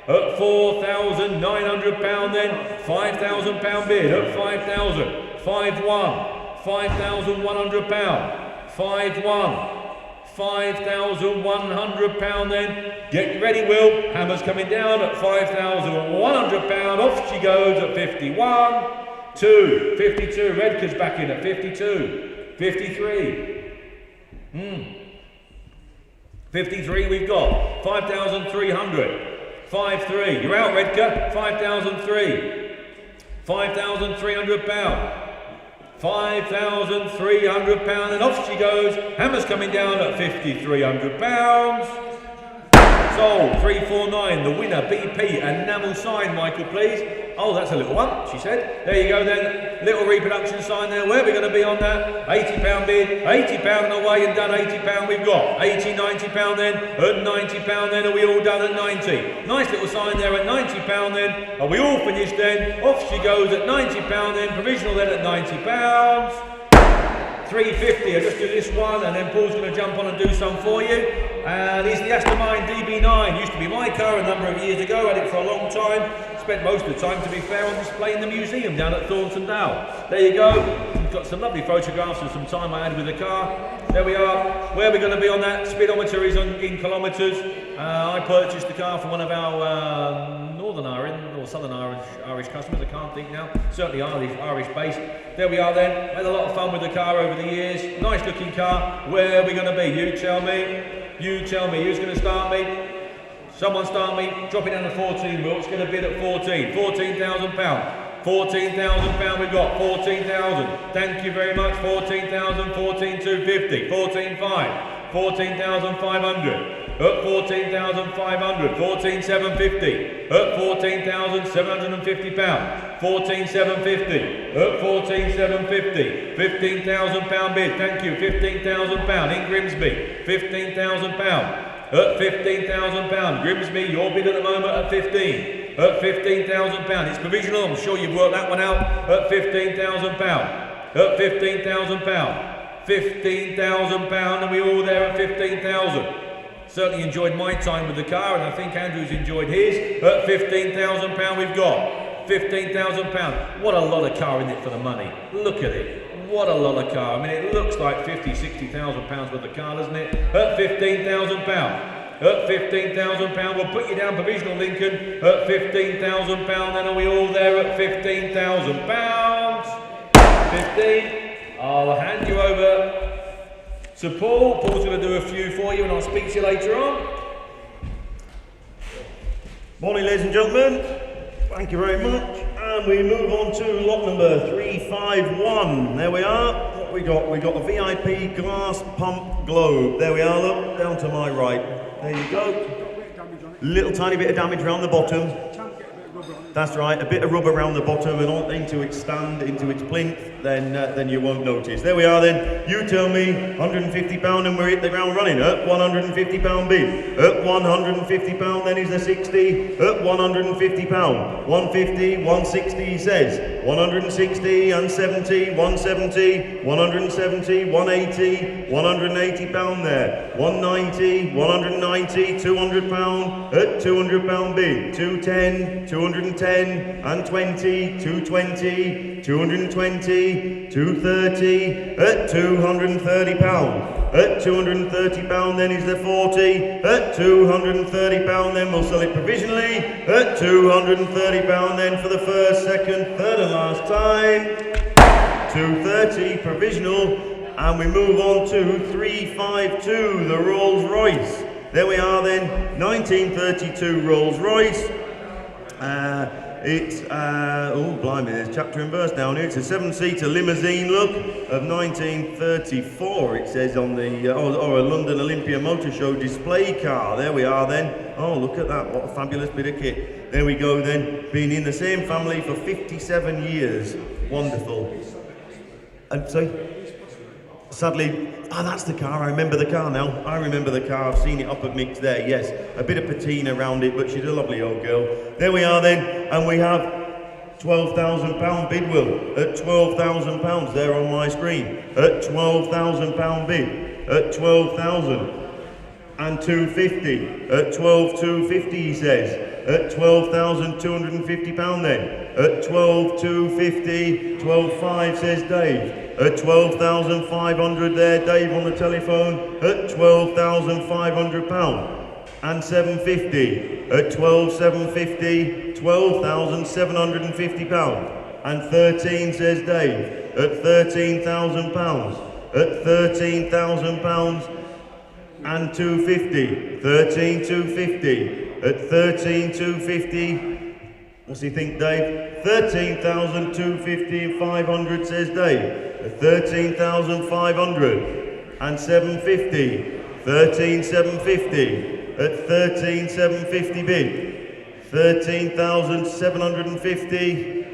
At £4,900 then, £5,000 bid at 5,000. 5-1, £5,100. 5-1, £5,100 then. Get ready, Will. Hammer's coming down at £5,100. Off she goes at 51. 2, 52. Redker's back in at 52. 53. 53 we've got. 5,300. 5-3. You're out, Redker. 5,003. £5,300. £5,300 and off she goes. Hammer's coming down at £5,300. Sold 349. The winner BP enamel sign, Michael, please. Oh, that's a little one, she said. There you go then. Little reproduction sign there. Where are we going to be on that? £80 bid. £80 and away and done. £80 we've got. 80, £90 then. At £90 then. Are we all done at 90? Nice little sign there at £90 then. Are we all finished then? Off she goes at £90 then. Provisional then at £90. 350. I'll just do this one and then Paul's going to jump on and do some for you. And he's the Aston Martin DB9. Used to be my car a number of years ago. Had it for a long time. Spent most of the time, to be fair, on display in the museum down at Thornton Down. There you go. We've got some lovely photographs of some time I had with the car. There we are. Where are we going to be on that? Speedometer is in kilometres. I purchased the car from one of our Northern Irish or Southern Irish customers. I can't think now. Certainly Irish based. There we are then. Had a lot of fun with the car over the years. Nice looking car. Where are we going to be? You tell me. You tell me. Who's going to start me? Someone start me. Drop it down to 14. Will. It's going to bid at 14. £14,000. £14,000 we've got. 14,000. Thank you very much. 14,000. 14,250. 14,500. 14,500. At 14,500. 14,750. At £14,750. 14,750. At 14,750. £15,000 bid. Thank you. £15,000 in Grimsby. £15,000. At £15,000. Grimsby, your bid at the moment at 15. At £15,000. It's provisional. I'm sure you've worked that one out. At £15,000. At £15,000. £15,000, and we all there at 15,000. Certainly enjoyed my time with the car, and I think Andrew's enjoyed his. At £15,000 we've got. £15,000. What a lot of car in it for the money. Look at it. What a lot of car. I mean, it looks like £50,000-60,000 worth of car, doesn't it? At £15,000. At £15,000. We'll put you down provisional, Lincoln. At £15,000. Then are we all there at £15,000? 15. I'll hand you over to Paul. Paul's going to do a few for you and I'll speak to you later on. Morning, ladies and gentlemen. Thank you very much. And we move on to lot number 351. There we are. What we got? We got a VIP glass pump globe. There we are, look, down to my right. There you go. Little tiny bit of damage around the bottom. That's right, a bit of rubber around the bottom and on into its stand, into its plinth, then you won't notice. There we are then. You tell me £150 and we're hit the ground running. At £150 bid. At £150 then is the 60. At £150. 150, 160 he says. 160 and 70, 170, 170, 180, £180 there. 190, 190, £200. At £200 bid. 210, 210 and 20, 220, 220, 230, at £230. At £230 then is the 40. At £230 then we'll sell it provisionally. At £230 then for the first, second, third and last time. 230 provisional, and we move on to 352, the Rolls Royce. There we are then, 1932 Rolls Royce. It's, oh blimey, there's chapter and verse down here. It's a 7-seater limousine look of 1934, it says on the, or a London Olympia Motor Show display car. There we are then. Oh, look at that, what a fabulous bit of kit. There we go then, been in the same family for 57 years. Wonderful. And so, sadly, that's the car. I remember the car now. I remember the car. I've seen it up at Mick's there, yes. A bit of patina around it, but she's a lovely old girl. There we are then, and we have £12,000 bid, Will. At £12,000 there on my screen. At £12,000 bid. At 12,000 and 250. At 12,250 he says. At £12,250 then. At 12,250, 12,500 says Dave. At 12,500 there, Dave on the telephone. At £12,500. And 750. At 12,750, £12,750. And 13 says Dave. At £13,000. At £13,000 and 250. 13,250. At 13,250. What's he think, Dave? 13,250 and 500 says Dave. At 13,500 and 750. 13,750. At 13,750 bid. 13,750.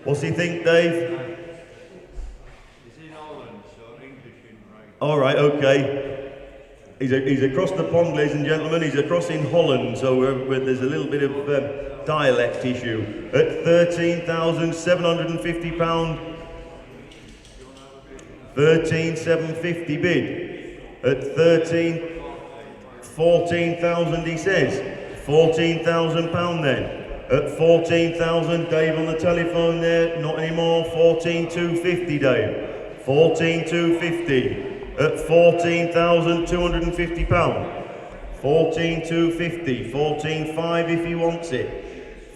What's he think, Dave? He's in Holland, so English isn't right. All right, okay. He's across the pond, ladies and gentlemen. He's across in Holland, so there's a little bit of dialect issue. At £13,750. 13,750 bid. At 14,000 he says. £14,000 then. At 14,000, Dave on the telephone there, not anymore. 14,250 Dave. 14,250. At £14,250. 14,250. 14,500 if he wants it.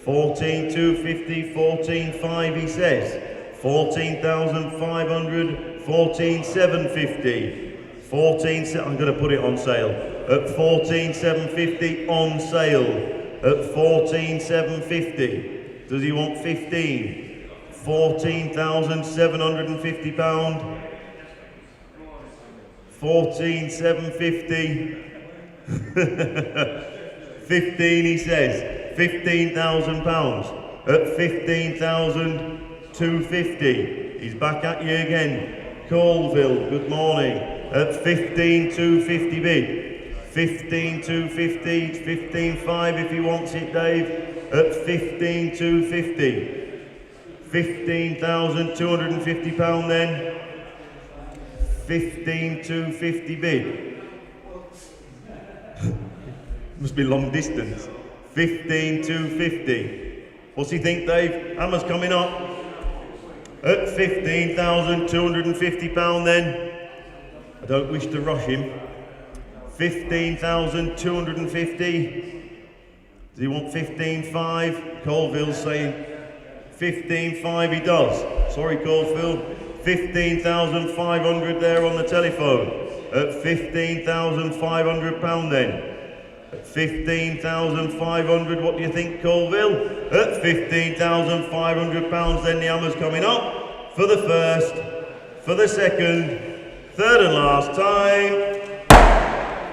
14,250. 14,500 he says. 14,500. 14,750. 14, I'm going to put it on sale. At 14,750 on sale. At 14,750. Does he want 15? £14,750. 14,750. 15 he says. £15,000. At 15,250. He's back at you again. Colville, good morning. At 15,250 bid. 15,250, 15,500 if he wants it, Dave. At 15,250. £15,250 then. 15,250 bid. Must be long distance. 15,250. What's he think, Dave? Hammer's coming up. At £15,250 then. I don't wish to rush him. 15,250. Does he want 15,500? Colville's saying 15,500 he does. Sorry, Colville. 15,500 there on the telephone. At £15,500 then. At 15,500, what do you think, Colville? At £15,500 then, the hammer's coming up for the first, for the second, third and last time.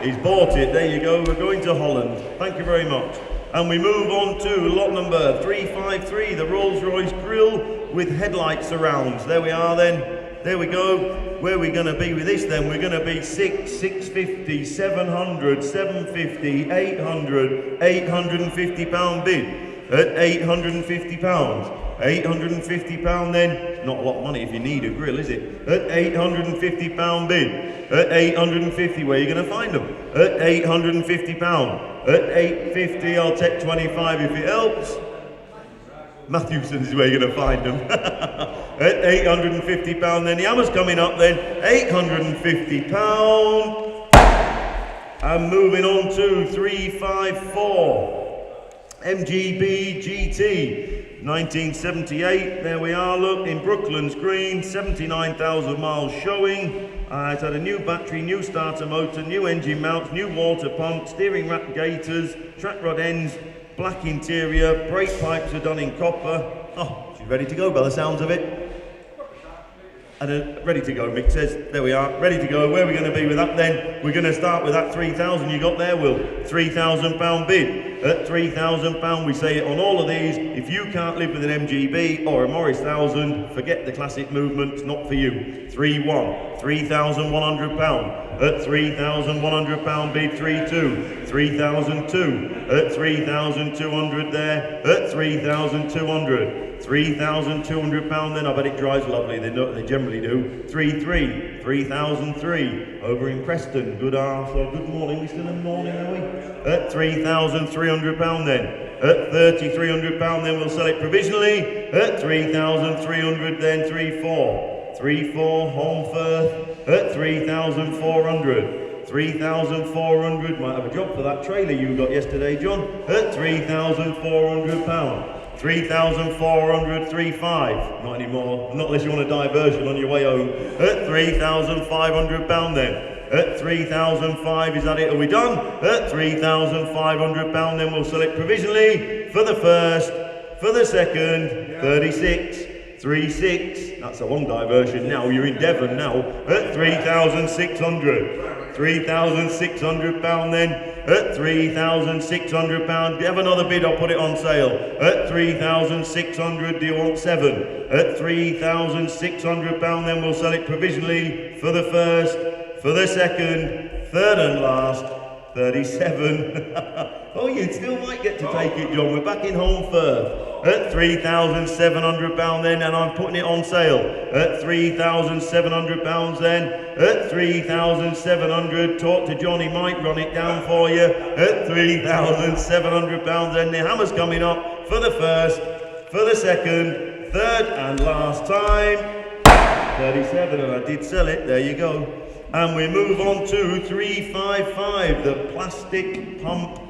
He's bought it. There you go. We're going to Holland. Thank you very much. And we move on to lot number 353, the Rolls-Royce Grill with headlight surrounds. There we are then. There we go. Where are we going to be with this then? We're going to be 650, 700, 750, 800, £850 bid at £850. £850 then. Not a lot of money if you need a grill, is it? At £850 bid. At £850, where are you going to find them? At £850. At £850, I'll take 25 if it helps. Mathewsons is where you're going to find them. At £850 then. The hammer's coming up then. £850. And moving on to 354. MGB GT. 1978, there we are, look, in Brooklands Green, 79,000 miles showing. It's had a new battery, new starter motor, new engine mounts, new water pump, steering rack gaiters, track rod ends, black interior, brake pipes are done in copper. Oh, she's ready to go by the sounds of it. And ready to go, Mick says. There we are, ready to go. Where are we going to be with that then? We're going to start with that 3,000 you got there, Will. £3,000 bid. At £3,000, we say it on all of these. If you can't live with an MGB or a Morris 1000, forget the classic movement, it's not for you. 3-1, £3,100. At £3,100 bid, 3-2, 3,002. At 3,200 there. At 3,200. £3,200 then. I bet it dries lovely. They generally do. 3003 over in Preston. Good morning. We still in the morning, are we? At £3,300 then. At £3,300 then we'll sell it provisionally. At 3,300 then 3,400 Holmfirth at 3,400. 3,400, might have a job for that trailer you got yesterday, John, at £3,400. 3,400, 3,500, not anymore, not unless you want a diversion on your way home, at £3,500 then. At 3,500, is that it? Are we done? At £3,500 then we'll sell it provisionally for the first, for the second, 36. That's a long diversion now, you're in Devon now, at 3,600. £3,600 then, at £3,600. Have another bid, I'll put it on sale. At 3,600, do you want 7? At £3,600 then we'll sell it provisionally for the first, for the second, third and last, 37. Oh, you still might get to take it, John. We're back in Holmfirth. At £3,700 then, and I'm putting it on sale. At £3,700 then. At 3,700, talk to John, he might run it down for you. At £3,700 then, the hammer's coming up for the first, for the second, third and last time. 37, and I did sell it, there you go. And we move on to 355, the plastic pump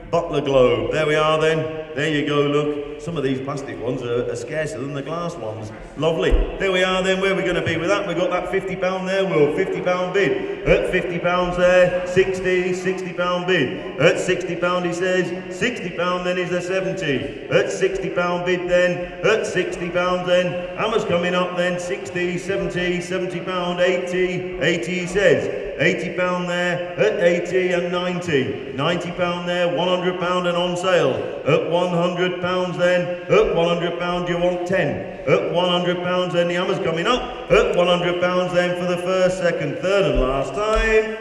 Butler Globe. There we are then. There you go, look. Some of these plastic ones are scarcer than the glass ones. Lovely. There we are then. Where are we going to be with that? We've got that £50 there, Will. £50 bid. At £50 there, £60 bid. At £60 he says, £60 then is a 70. At £60 bid then, at £60 then. Hammer's coming up then, 60, 70, £70, 80 he says. £80 there, at 80 and 90. £90 there, £100 and on sale. At £100 then, at £100 you want 10. At £100 then the hammer's coming up. At £100 then for the first, second, third and last time.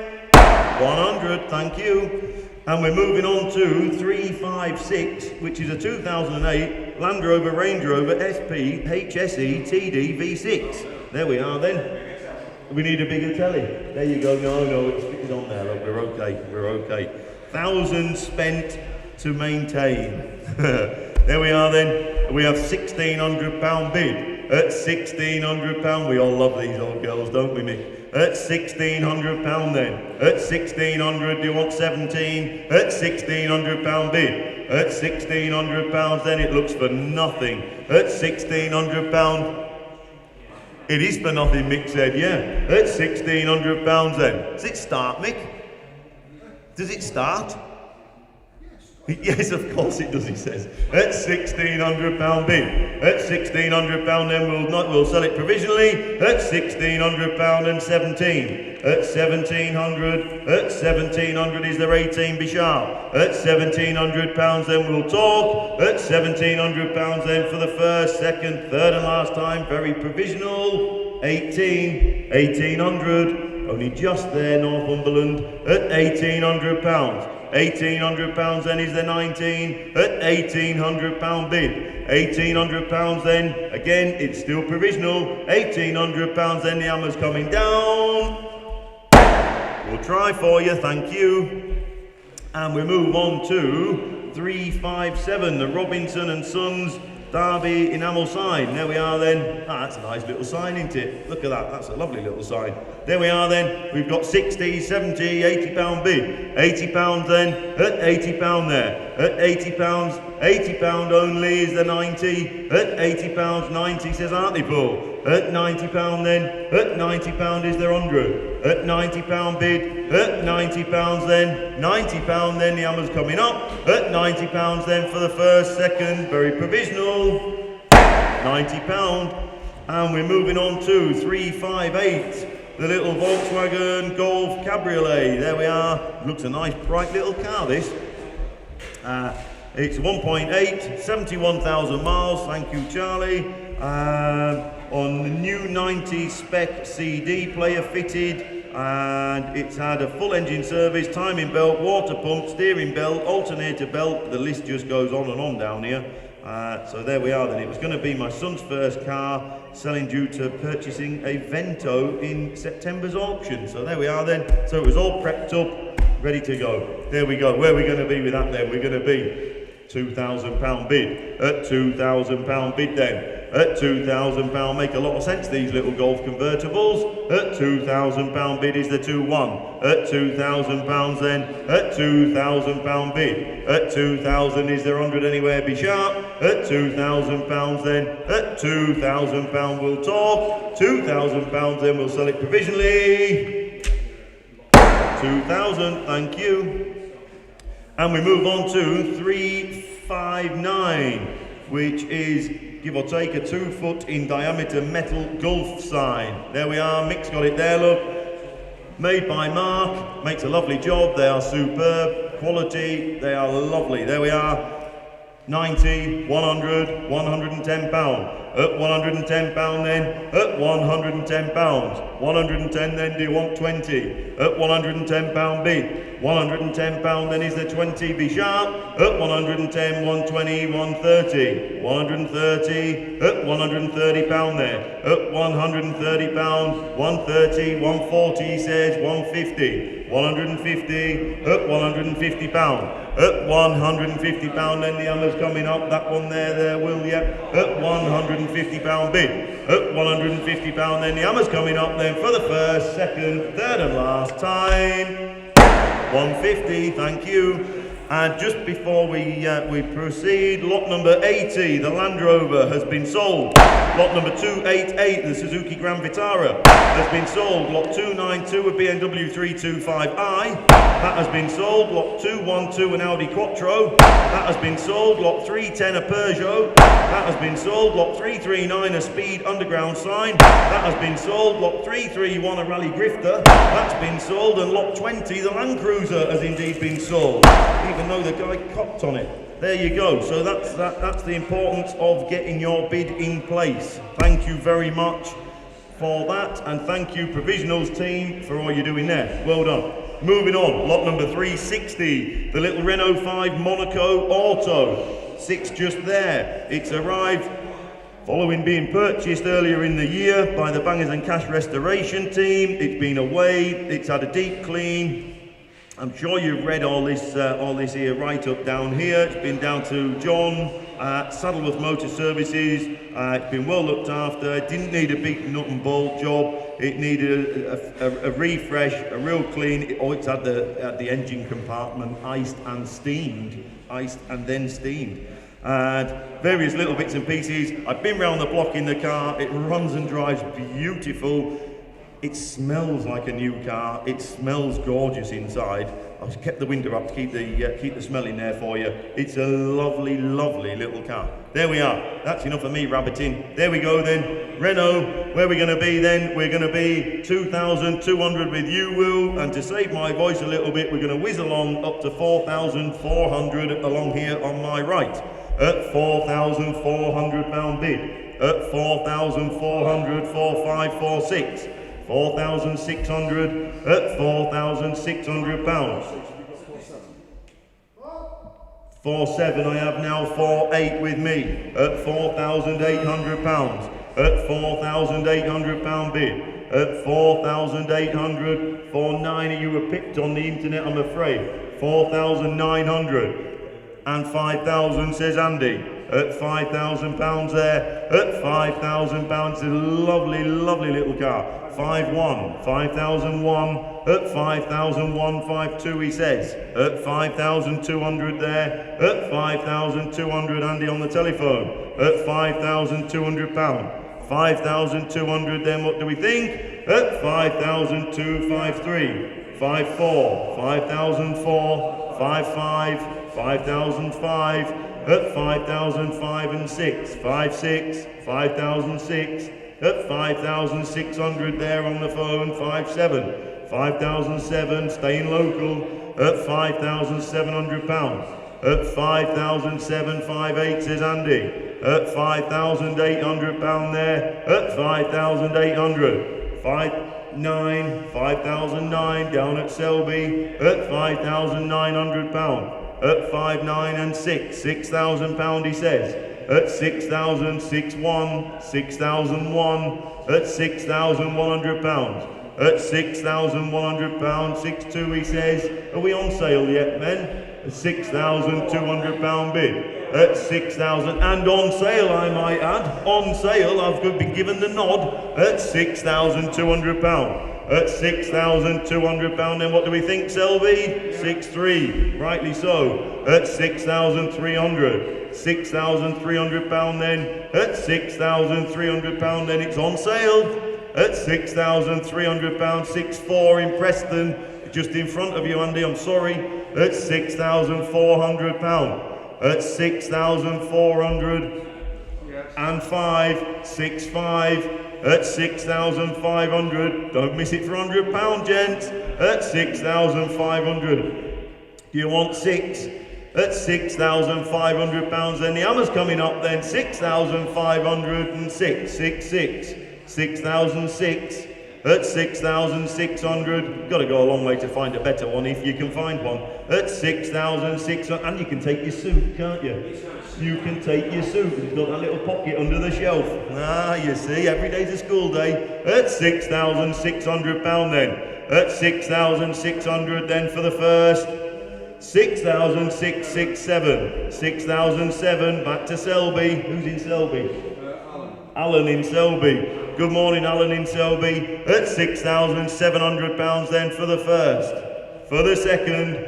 100, thank you. And we're moving on to 356, which is a 2008 Land Rover Range Rover SP HSE TD V6. There we are then. We need a bigger telly. There you go. No, it's fitted on there. Look, we're okay. Thousands spent to maintain. There we are then. We have £1,600 bid. At £1,600, we all love these old girls, don't we, Mick? At £1,600 then. At 1,600, do you want 17? At £1,600 bid. At £1,600 then it looks for nothing. At £1,600. It is for nothing, Mick said, yeah. At £1,600 then. Does it start, Mick? Does it start? Yes, of course it does, he says. At £1,600 bid. At £1,600 then we'll sell it provisionally. At £1,600 and 17. At 1,700. At 1,700 is there 18 be sharp. At £1,700 then we'll talk. At £1,700 then for the first, second, third and last time. Very provisional. 1,800. Only just there, Northumberland. At £1,800. £1,800 then is the 19 at £1,800 bid. £1,800 then, again it's still provisional. £1,800 then the hammer's coming down. We'll try for you, thank you. And we move on to 357, the Robinson and Sons Derby enamel sign. There we are then. That's a nice little sign, isn't it? Look at that, that's a lovely little sign. There we are then. We've got 60, 70, £80 bid. £80 then, at £80 there. At £80 only is the 90. At £80, 90 says Hartlepool. At £90 then, at £90 is the 100. At £90 bid. At £90 then, £90 then the hammer's coming up. At £90 then for the first, second, very provisional. £90. And we're moving on to 358. The little Volkswagen Golf Cabriolet. There we are. Looks a nice bright little car, this. It's 1.8, 71,000 miles. Thank you, Charlie. On the new 90 spec CD player fitted. And it's had a full engine service, timing belt, water pump, steering belt, alternator belt. The list just goes on and on down here. So there we are then. It was going to be my son's first car, selling due to purchasing a Vento in September's auction. So there we are then. So it was all prepped up, ready to go. There we go. Where are we going to be with that then? We're going to be £2,000 bid. At £2,000 bid then. At £2,000 make a lot of sense, these little Golf convertibles. At £2,000 bid is the 2-1. At £2,000 then. At £2,000 bid. At 2,000 is there 100 anywhere be sharp. At £2,000 then. At £2,000 we'll talk. £2,000 then we'll sell it provisionally. 2,000, thank you. And we move on to 359, which is, give or take, a 2 foot in diameter metal Gulf sign. There we are, Mick's got it there, look. Made by Mark, makes a lovely job. They are superb, quality, they are lovely. There we are, 90, 100, £110. At £110 then, at £110. 110 then, do you want 20? At £110 bid. £110 then is the 20, be sharp. At 110, 120, 130. 130, at £130 there. At £130, 130, 140 he says, 150. 150, at £150. At £150 then the hammer's coming up, that one there will ya. At £150 bid. At £150 then the hammer's coming up then for the first, second, third and last time. 150, thank you. And just before we proceed, lot number 80, the Land Rover, has been sold. Lot number 288, the Suzuki Grand Vitara, has been sold. Lot 292, a BMW 325i, that has been sold. Lot 212, an Audi Quattro, that has been sold. Lot 310, a Peugeot, that has been sold. Lot 339, a Speed Underground sign, that has been sold. Lot 331, a Rally Grifter, that's been sold. And lot 20, the Land Cruiser, has indeed been sold, even though the guy copped on it. There you go. So that's the importance of getting your bid in place. Thank you very much for that, and thank you Provisionals team for all you're doing there. Well done. Moving on, lot number 360, the little Renault 5 Monaco Auto. 6 just there. It's arrived following being purchased earlier in the year by the Bangers and Cash Restoration team. It's been away, it's had a deep clean. I'm sure you've read all this here right up down here. It's been down to John at Saddleworth Motor Services. It's been well looked after. It didn't need a big nut and bolt job. It needed a refresh, a real clean. It's had the engine compartment iced and then steamed. And various little bits and pieces. I've been round the block in the car. It runs and drives beautiful. It smells like a new car. It smells gorgeous inside. I've kept the window up to keep the smell in there for you. It's a lovely, lovely little car. There we are. That's enough of me rabbiting. There we go then. Renault, where are we going to be then? We're going to be 2,200 with you, Will. And to save my voice a little bit, we're going to whiz along up to 4,400 along here on my right. At £4,400 bid. At 4,400, 4546. 4,600 at £4,600. 47 I have now, 48 with me at £4,800. At £4,800 bid. At 4,800, 49 of you were picked on the internet, I'm afraid. 4,900 and 5,000 says Andy. At £5,000 there, at £5,000, it's a lovely, lovely little car. 5,1, 5,001, at 5,001, 5,2 he says. At 5,200 there, at 5,200, Andy on the telephone. At £5,200. 5,200 then, what do we think? At 5,253, 5,4, 5,004, 5,5, 5,005, at 5,005 and 6, 5,6, 5,006, at 5,600 there on the phone, 5,7, 5,007, staying local, at £5,700, at 5,007, 5,8 says Andy, at £5,800 there, at 5,800, 5,9, 5,009 down at Selby, at £5,900. At 5,9 and 6, £6,000 he says. at 6,000, 6,1, 6,001, at 6,100 pounds. At 6,100 pounds, 6,2 he says. Are we on sale yet, men? A 6,200 pound bid. At 6,000 and on sale, I might add. On sale, I've been given the nod at 6,200 pound. At 6,200 pound, then what do we think, Selby? 6,3, rightly so. At 6,300. 6,300 pound then. At 6,300 pound, then it's on sale. At 6,300 pounds, 6,4 in Preston, just in front of you, Andy, I'm sorry. At 6,400 pound. At 6,405, 6,5. At 6,500, don't miss it for £100, gents. At 6,500. Do you want 6? At 6,500 pounds, then the hammer's coming up then. 6,506, 6,6. 6,006 at 6,600. You've got to go a long way to find a better one if you can find one. At 6,600, and you can take your suit, can't you? You can take your suit. It's got that little pocket under the shelf. Ah, you see, every day's a school day. At 6,600 pound then. At 6,600 then for the first. 6,667. 6,007. Back to Selby. Who's in Selby? Alan in Selby. Good morning, Alan in Selby. At 6,700 pounds then for the first. For the second.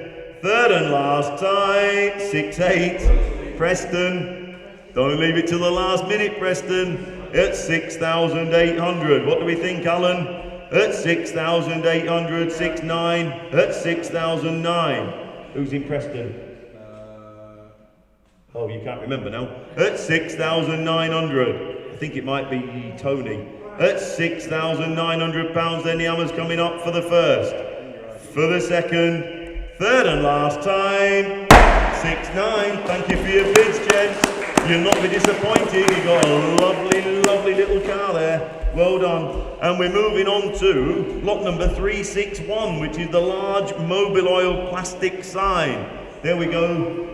Third and last time. 6,800. Preston. Don't leave it till the last minute, Preston. At 6,800. What do we think, Alan? At 6,800. 6,900. At 6,009. Who's in Preston? Oh, you can't remember now. At 6,900. I think it might be Tony. At 6,900 pounds, then the hammer's coming up for the first. For the second. Third and last time. 6,900. Thank you for your bids, gents. You'll not be disappointed. You've got a lovely, lovely little car there. Well done. And we're moving on to lot number 361, which is the large mobile oil plastic sign. There we go.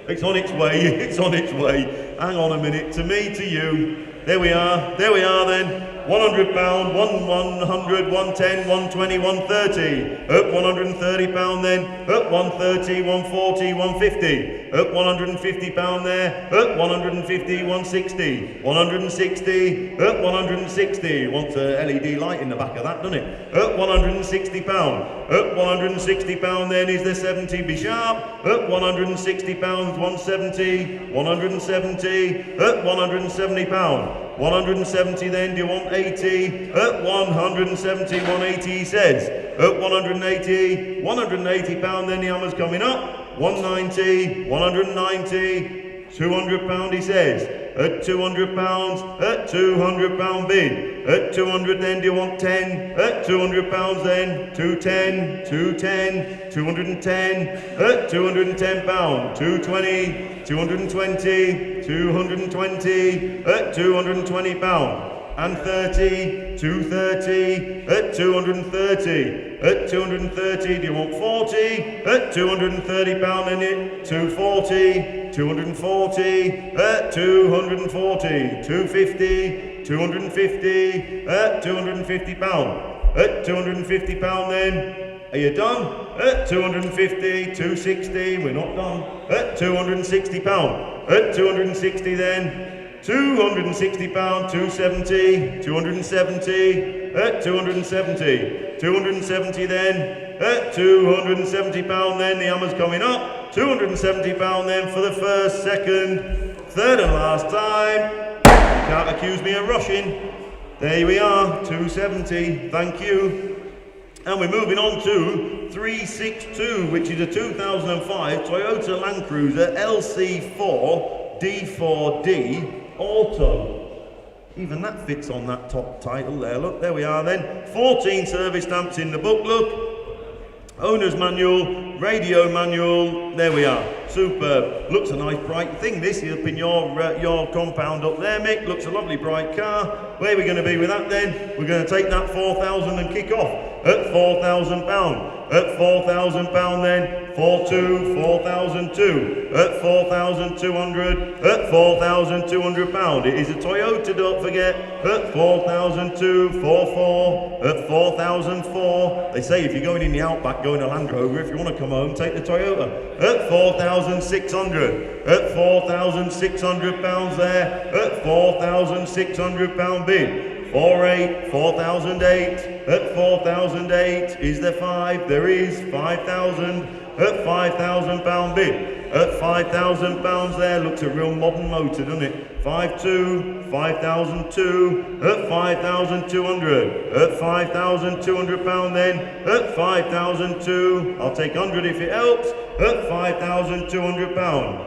It's on its way, it's on its way. Hang on a minute, to me, to you. There we are then. £100, 100, 110, 120, 130. Up £130 then. Up 130, 140, 150. Up £150 there. Up 150, 160. 160. Up 160. Wants a LED light in the back of that, doesn't it? Up £160. Up £160 then is the 70, be sharp. Up £160, 170. 170. Up £170. 170 then, do you want 80? At 170, 180 he says. At 180, 180 pound then the hammer's coming up. 190, 190, 200 pound he says. At 200 pounds, at 200 pound bid. At 200 then, do you want 10? At 200 pounds then, 210, 210, 210. At 210 pound, 220, 220, 220. At 220 pound. And 30, 230, at 230, at 230, do you want 40? At 230 pound in it, 240, 240, at 240, 250, 250, at 250 pound, at 250 pound then. Are you done? At 250, 260, we're not done. At 260 pound, at 260 then. 260 pound, 270, 270, at 270, 270 then, at 270 pound then, the hammer's coming up, 270 pound then for the first, second, third and last time. You can't accuse me of rushing. There we are, 270, thank you. And we're moving on to 362, which is a 2005 Toyota Land Cruiser LC4 D4D Auto. Even that fits on that top title there, look, there we are then. 14 service stamps in the book, look. Owner's manual, radio manual, there we are. Superb. Looks a nice bright thing, this, up in your compound up there, Mick. Looks a lovely bright car. Where are we going to be with that then? We're going to take that 4,000 and kick off at £4,000. At £4,000 then. 4,2, 4,002, at 4,200, at 4,200 pound. It is a Toyota, don't forget, at 4,002, 44, at 4,004. They say if you're going in the Outback, going to Land Rover, if you want to come home, take the Toyota. At 4,600, at 4,600 pounds there, at 4,600 pound bid. 4,8, 4,008, at 4,008, is there 5? There is 5,000, at 5,000 pound bid. At 5,000 pounds there, looks a real modern motor, doesn't it? 5,2, 5,002, at 5,200, at 5,200 pound then, at 5,002, I'll take 100 if it helps, at 5,200 pound.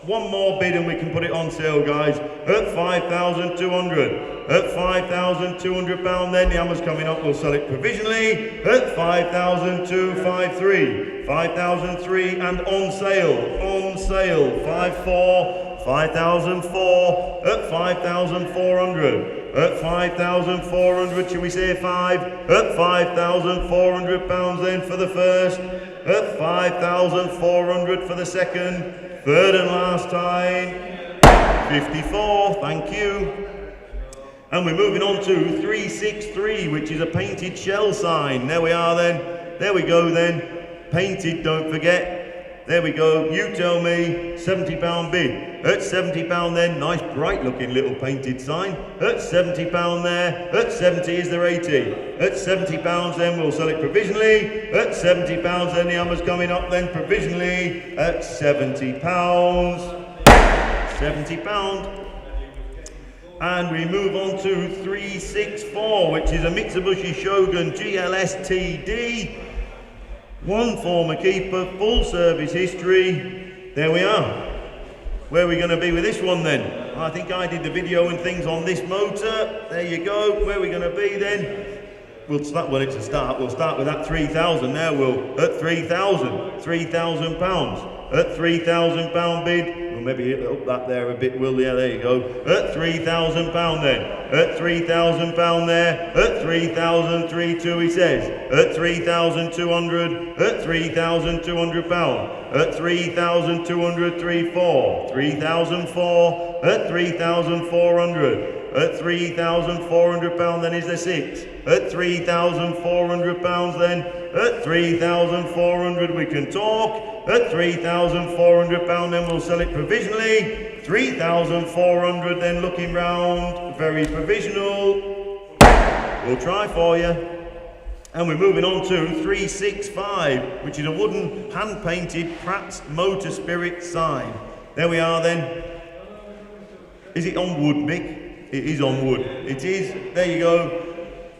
One more bid and we can put it on sale, guys, at 5,200. At 5,200 pound then, the hammer's coming up, we'll sell it provisionally at 5,253. 5,003 and on sale, 5,4, 5,004, at 5,400. At 5,400, shall we say 5? At 5,400 pounds then for the first, at 5,400 for the second, third and last time, 54, thank you. And we're moving on to 363, which is a painted shell sign. There we are then. There we go then. Painted, don't forget. There we go. You tell me, £70 bid. At £70 then, nice bright looking little painted sign. At £70 there. At 70 is there 80. At £70 then, we'll sell it provisionally. At £70 then, the hammer's coming up then provisionally. At £70. £70. And we move on to 364, which is a Mitsubishi Shogun GLS TD. One former keeper, full service history. There we are. Where are we going to be with this one then? I think I did the video and things on this motor. There you go. Where are we going to be then? We'll start, well, it's a start. We'll start with that 3,000 there. We'll, at 3,000, £3,000. At £3,000 bid. We'll maybe up that there a bit, will, yeah, there you go. At £3,000 then. At £3,000 there. At 3,032 he says. At 3,200. At £3,200. At 3,200, 3,400. 3,004. At 3,400. At £3,400 then is there 6. At £3,400 then. At 3,400 we can talk. At £3,400 then we'll sell it provisionally. 3,400 then looking round. Very provisional. We'll try for you. And we're moving on to 365, which is a wooden hand-painted Pratt's Motor Spirit sign. There we are then. Is it on wood, Mick? It is on wood. It is. There you go.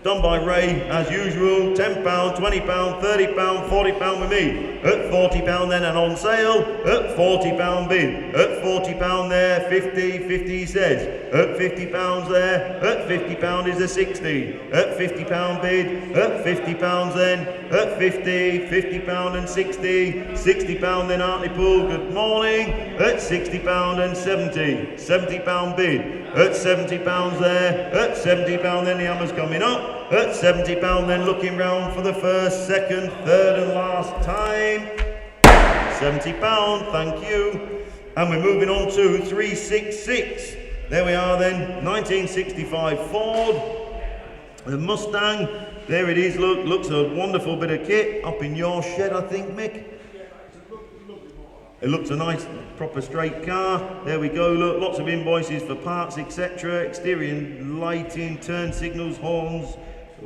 Done by Ray, as usual. £10, £20, £30, £40 with me. At £40 then and on sale. At £40 bid. At £40 there, 50, 50 he says. At £50 there. At £50 is a 60. At £50 bid. At £50 then. At 50, £50 and 60. £60 then Hartlepool, good morning. At £60 and 70. £70 bid. At £70 there. At £70 then the hammer's coming up. At £70 then looking round for the first, second, third and last time. £70, thank you. And we're moving on to 366. There we are then, 1965 Ford. The Mustang, there it is, look, looks a wonderful bit of kit up in your shed, I think, Mick. It looks a nice, proper straight car. There we go, look, lots of invoices for parts, etc. Exterior lighting, turn signals, horns.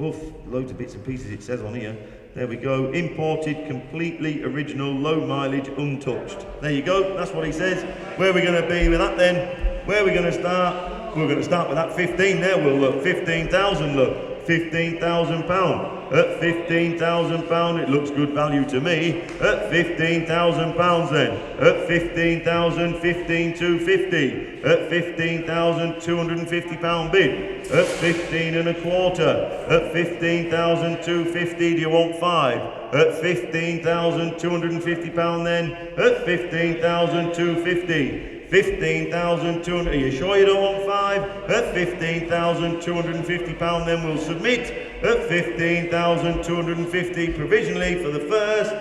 Oof, loads of bits and pieces it says on here. There we go, imported, completely original, low mileage, untouched. There you go, that's what he says. Where are we going to be with that then? Where are we going to start? We're going to start with that 15 there, we'll look, 15,000 look. £15,000. At £15,000, it looks good value to me. At £15,000 then. At 15,000, 15,250. At £15,250 bid. At 15 and a quarter. At 15,250, do you want 5? At £15,250 then. At 15,250. 15,200, are you sure you don't want 5? At £15,250 then we'll submit. At 15,250 provisionally for the first,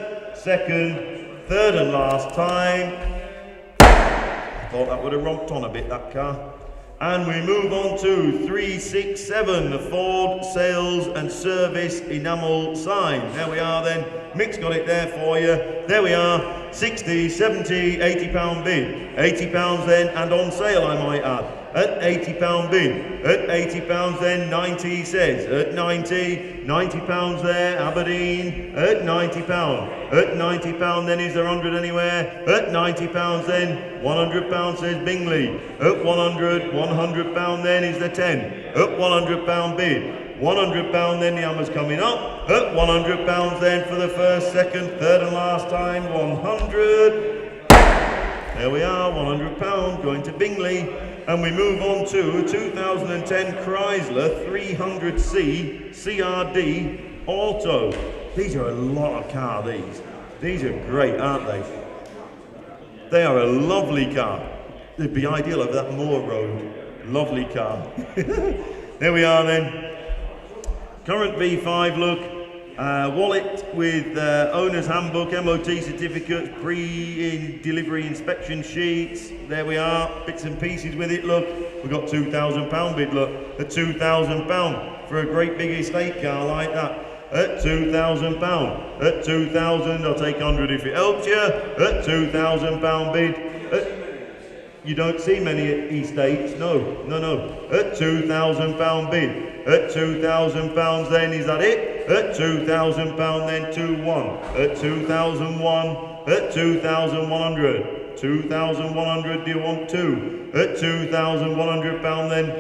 second, third and last time. I thought that would have romped on a bit, that car. And we move on to 367, the Ford Sales and Service Enamel sign. There we are then. Mick's got it there for you. There we are. 60, 70, £80 bid. £80 then, and on sale I might add. At £80 bid. At £80 then, 90 he says. At 90, £90 there, Aberdeen. At £90. At £90 then, is there 100 anywhere? At £90 then, £100 says Bingley. At 100, £100 then, is there 10? At £100 bid. £100 then, the hammer's coming up. At £100 then for the first, second, third and last time, 100. There we are, £100 going to Bingley. And we move on to a 2010 Chrysler 300C CRD Auto. These are a lot of car, these. These are great, aren't they? They are a lovely car. They'd be ideal over that moor road. Lovely car. There we are then. Current V5 look. Wallet with owner's handbook, MOT certificates, pre-delivery inspection sheets. There we are, bits and pieces with it. Look, we've got £2,000 bid. Look, at £2,000 for a great big estate car like that. At £2,000. At 2,000, I'll take 100 if it helps you. At £2,000 bid. You don't see many estates, no. At £2,000 bid. At £2,000 then, is that it? At £2,000 then, 2-1. At 2001. At 2,100. 2,100, do you want 2? At £2,100 then.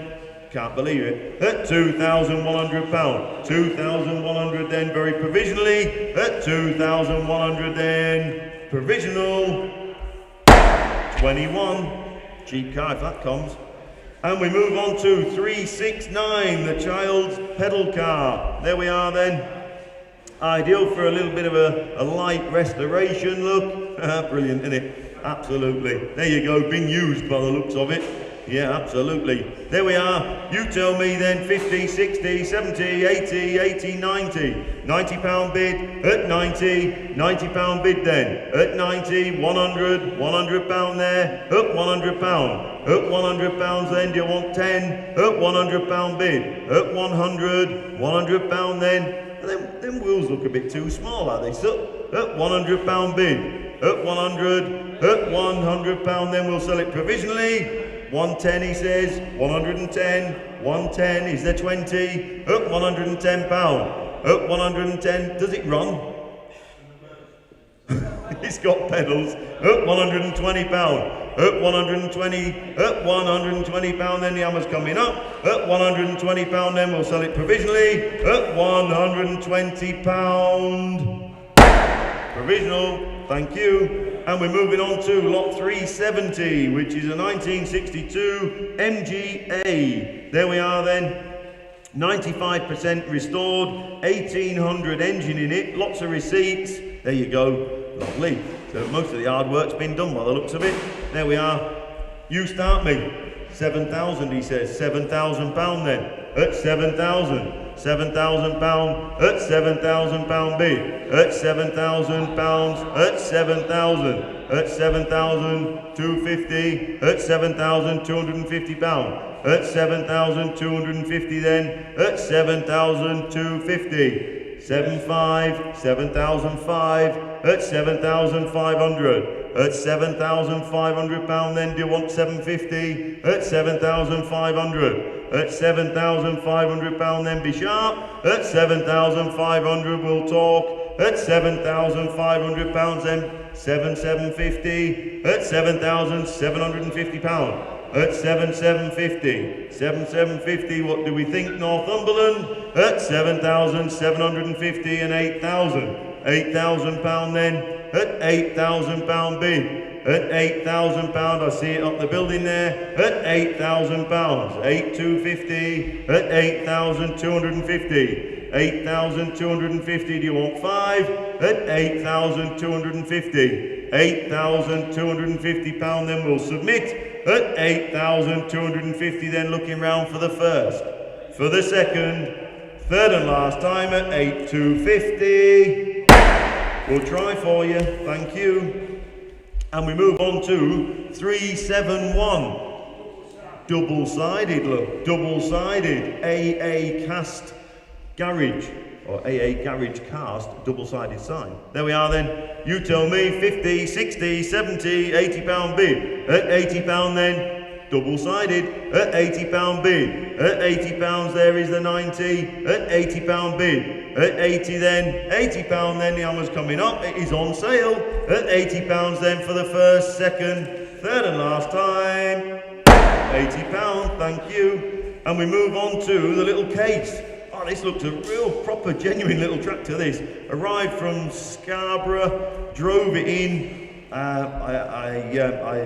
Can't believe it. At £2,100. 2,100 then, very provisionally. At 2,100 then, provisional. 21. Cheap car if that comes. And we move on to 369, the child's pedal car. There we are then. Ideal for a little bit of a light restoration look. Brilliant, isn't it? Absolutely. There you go, been used by the looks of it. Yeah, absolutely. There we are. You tell me then, 50, 60, 70, 80, 80, 90. £90 bid. At 90, £90 bid then. At 90, 100, £100 there. At £100. At £100 then, do you want 10? At £100 bid. At 100, £100 then. Them wheels look a bit too small, are they? So, at £100 bid. At 100, at £100 then, we'll sell it provisionally. 110 he says, 110, 110, is there 20? At £110. At 110, does it run? It's got pedals. At £120. At 120, at £120 then, the hammer's coming up. At £120 then, we'll sell it provisionally. At £120. Provisional, thank you. And we're moving on to lot 370, which is a 1962 MGA. There we are then. 95% restored, 1800 engine in it, lots of receipts. There you go, lovely. So most of the hard work's been done by the looks of it. There we are. You start me. 7,000 he says, £7,000 then. At 7,000. £7,000 at £7,000 bid. At £7,000 at 7,000 at 7,250 at £7,250 at 7,250 then at 7,250 7,500 7,500 at 7,500 at £7,500 then, do you want 750 at 7,500 at £7,500 then, be sharp. At 7,500 we'll talk. At £7,500 then, 7,750 at £7,750 at 7,750 what do we think, Northumberland? At 7,750 and 8,000 £8,000 then, at £8,000 bid. At £8,000, I see it up the building there. At £8,000, 8,250. At 8,250, 8,250. Do you want 5? At 8,250, £8,250. Then we'll submit. At 8,250. Then looking round for the first, for the second, third and last time at 8,250. We'll try for you, thank you. And we move on to 371. Double-sided, look, double-sided AA cast garage, or AA garage cast, double-sided sign. There we are then. You tell me, 50, 60, 70, 80 pound bid. At 80 pound then, double-sided. At 80 pound bid. At 80 pounds there is the 90. At 80 pound bid. At 80 then, 80 pound then, the hammer's coming up. It is on sale. At 80 pounds then for the first, second, third and last time. 80 pound, thank you. And we move on to the little case. Oh, this looks a real proper, genuine little tractor, this. Arrived from Scarborough, drove it in. I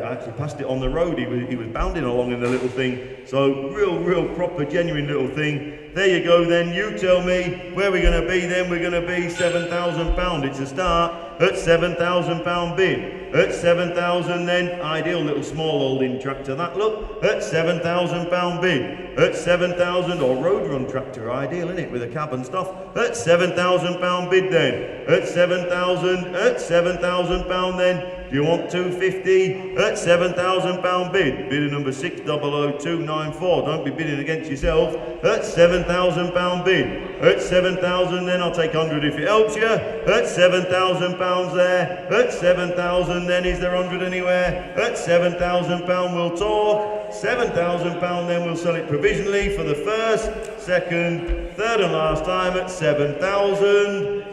actually passed it on the road. He was bounding along in the little thing. So real proper, genuine little thing. There you go then. You tell me where we're going to be then. We're going to be £7,000. It's a start at £7,000 bid. At 7,000 then, ideal little small holding tractor that, look, at £7,000 bid. At 7,000, or road run tractor, ideal isn't it, with a cab and stuff. At £7,000 bid then. At 7,000, at £7,000 then. Do you want 250? At £7,000 bid. Bidder number 600294. Don't be bidding against yourself. At £7,000 bid. At 7,000 then, I'll take 100 if it helps you. At £7,000 there. At 7,000 then, is there 100 anywhere? At £7,000 we'll talk. £7,000 then we'll sell it provisionally for the first, second, third and last time at 7,000.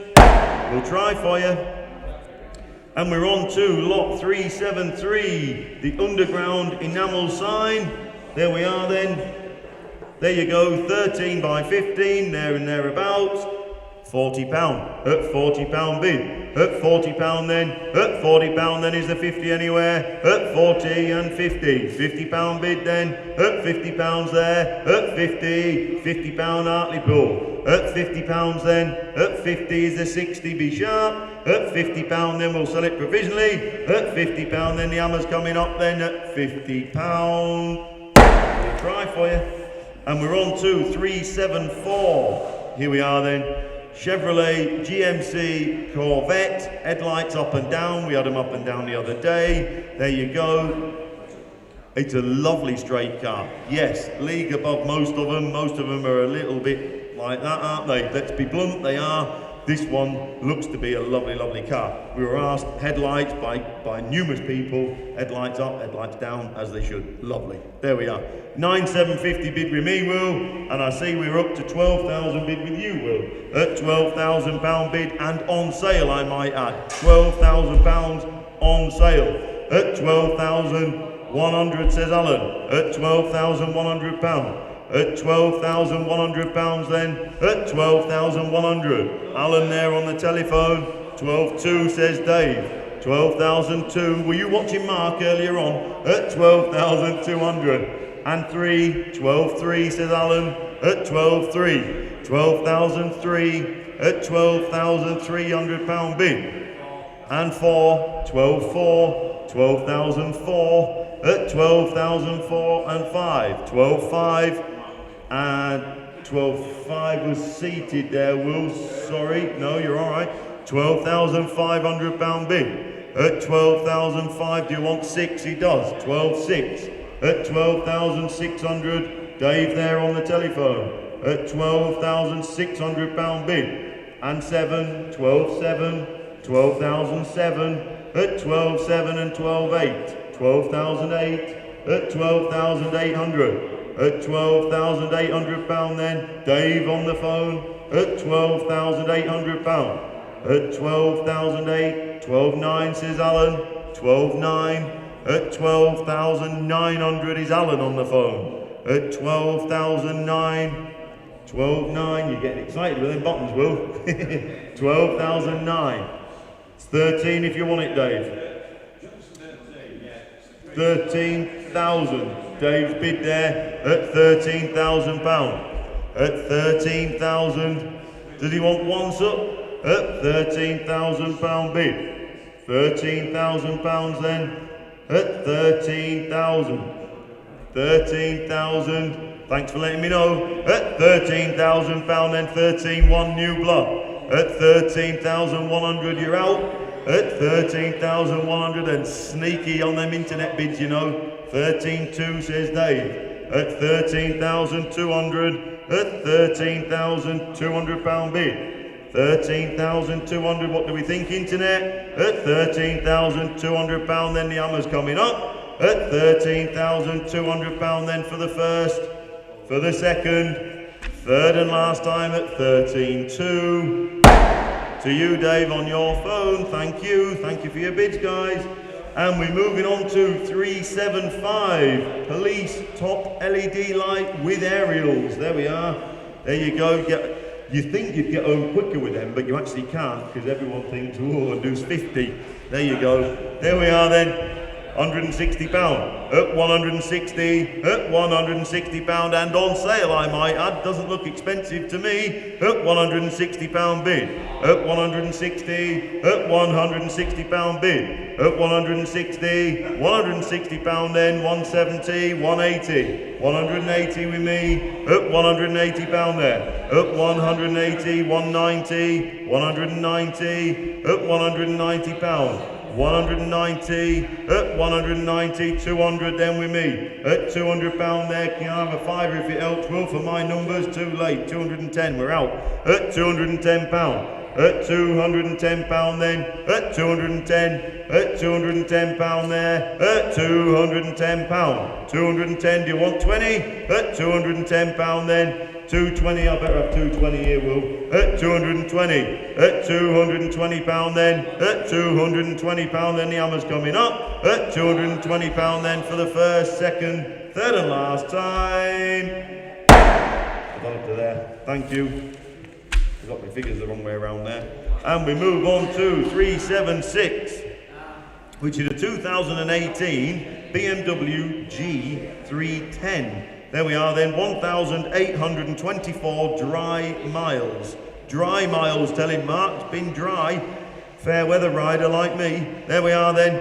We'll try for you. And we're on to lot 373, the underground enamel sign. There we are then. There you go, 13 by 15, there and thereabouts. £40. At £40 bid. At £40 then. At £40 then, is the 50 anywhere? At 40 and 50. £50 bid then. At £50 there. At 50. £50 Hartlepool. At £50 then. At 50 is the 60, be sharp. At £50 then we'll sell it provisionally. At £50 then the hammer's coming up then at £50. We'll try for you. And we're on to 374. Here we are then. Chevrolet GMC Corvette, headlights up and down. We had them up and down the other day. There you go. It's a lovely straight car. Yes, league above most of them. Most of them are a little bit like that, aren't they? Let's be blunt, they are. This one looks to be a lovely car. We were asked headlights by numerous people. Headlights up, headlights down, as they should. Lovely. There we are. 9,750 bid with me, Will. And I see we're up to 12,000 bid with you, Will. At £12,000 bid and on sale, I might add. £12,000 on sale. At 12,100, says Alan. At £12,100. At £12,100 then. At 12,100. Alan there on the telephone. 12,2 says Dave. 12,002. Were you watching Mark earlier on? At 12,200. And 3. 12,3 says Alan. At 12,3. 12,003. At £12,300 bid. And 4. 12,4. 12,004. At 12,004 and 5. 12,5. And 12,5 was seated there, Will. Sorry, no, you're all right. £12,500 bid. At 12,005, do you want 6? He does. 12,6. At 12,600, Dave there on the telephone. At £12,600 bid. And 7, 12,7, 12,007. At 12,7 and 12,8. 12,008. At 12,800. At £12,800 then, Dave on the phone. At £12,800. At 12,008, 12,9 says Alan. 12,9. At 12,900 is Alan on the phone. At 12,009. 12,9. You're getting excited with them buttons, Will. 12,009. It's 13 if you want it, Dave. 13,000. Dave's bid there at £13,000. At 13,000. Does he want one up? At £13,000 bid. £13,000 then. At 13,000. 13,000. Thanks for letting me know. At £13,000 then. 13,1 new blood. At 13,100 you're out. At 13,100 and sneaky on them internet bids, you know. 13.2 says Dave. At 13,200. At 13,200 pound bid. 13,200, what do we think internet? At 13,200 pound then the hammer's coming up. At 13,200 pound then for the first, for the second, third and last time at 13.2. To you Dave on your phone, thank you for your bids guys. And we're moving on to 375, police top LED light with aerials. There we are, there you go. You think you'd get home quicker with them, but you actually can't because everyone thinks, oh, do 50. There you go. There we are then. £160, at 160, at 160 pound and on sale I might add, doesn't look expensive to me, at 160 pound bid, at 160, at 160 pound bid, at 160 pound then, 170, 180, 180 with me, at 180 pound there, at 180, 190, 190, at 190 pound. 190, at 190, 200 then with me, at 200 pound there, can I have a fiver if it helps, Will, for my numbers, too late, 210, we're out, at 210 pound, at 210 pound then, at 210, at 210 pound there, at 210 pound, 210, do you want 20, at 210 pound then, 220, I better have 220 here, Will. At 220, at 220 pound then, at 220 pound then the hammer's coming up, at 220 pound then for the first, second, third and last time. I've got up to there, thank you. I've got my figures the wrong way around there. And we move on to 376, which is a 2018 BMW G310. There we are then, 1,824 dry miles. Dry miles, telling Mark, it's been dry. Fair weather rider like me. There we are then,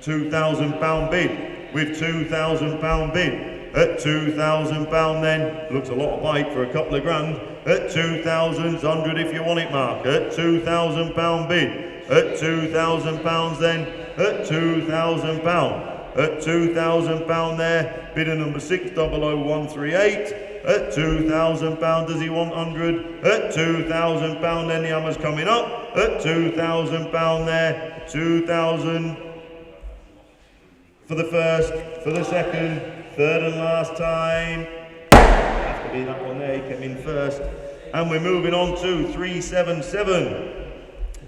£2,000 bid, with £2,000 bid. At £2,000 then, looks a lot of bike for a couple of grand. At 2,000, 100 if you want it, Mark. At £2,000 bid. At £2,000 then, at £2,000. At £2,000 there, bidder number 600138. At £2,000, does he want 100? At £2,000 then the hammer's coming up. At £2,000 there, 2,000 for the first, for the second, third and last time. Has to be that one there, he came in first. And we're moving on to 377.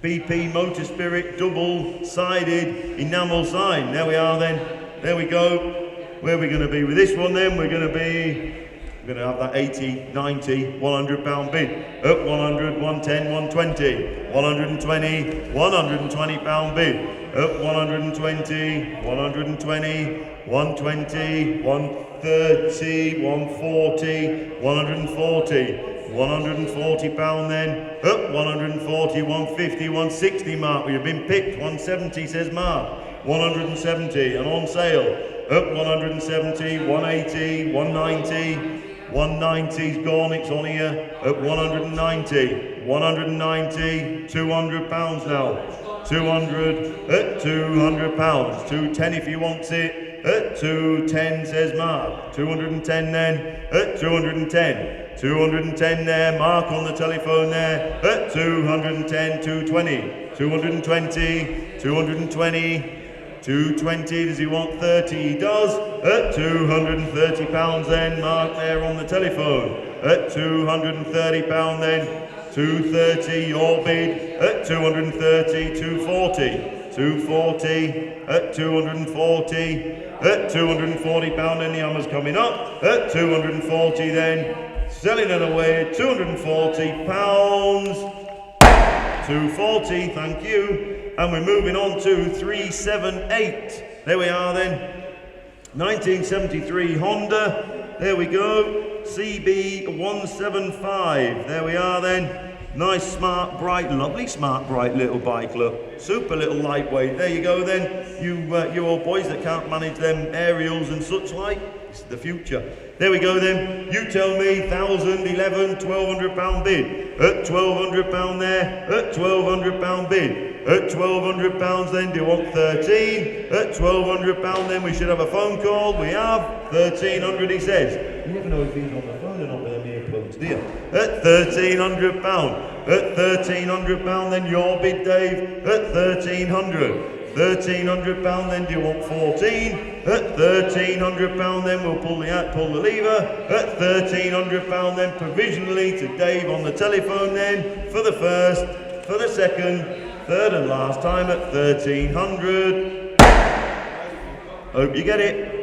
BP Motor Spirit double-sided enamel sign. There we are then. There we go. Where are we going to be with this one then? We're going to have that 80, 90, 100 pound bid. At 100, 110, 120, 120, 120 pound bid. At 120, 120, 120, 130, 140, 140. 140 pound then, up 140, 150, 160 Mark, we've been picked, 170 says Mark, 170 and on sale, up 170, 180, 190, 190's gone, it's on here, at 190, 190, 200 pounds now, 200, at 200 pounds, 210 if you want it, at 210 says Mark, 210 then, at 210. 210 there, Mark on the telephone there, at 210, 220, 220, 220, 220, does he want 30? He does, at 230 pounds then, Mark there on the telephone, at 230 pound then, 230, your bid, at 230, 240, 240, at 240, at 240 pound then the hammer's coming up, at 240 then, selling it away at 240 pounds. 240, thank you. And we're moving on to 378. There we are then. 1973 Honda. There we go. CB175. There we are then. Nice, smart, bright, lovely, smart, bright little bike, look. Super little lightweight. There you go then. You old boys that can't manage them aerials and such like. It's the future. There we go then. You tell me, 1,000, 11, 1,200 pound bid. At 1,200 pound there. At 1,200 pound bid. At 1,200 pounds then, do you want 13? At 1,200 pound then, we should have a phone call. We have 1,300, he says. You never know if he's on the phone or not with them earplugs, do you? At 1,300 pound. At 1,300 pound then, your bid, Dave. At 1,300. 1,300 pound then, do you want 14? At 1,300 pound then, we'll pull the lever. At 1,300 pound then, provisionally to Dave on the telephone then, for the first, for the second, third and last time at 1,300. Hope you get it.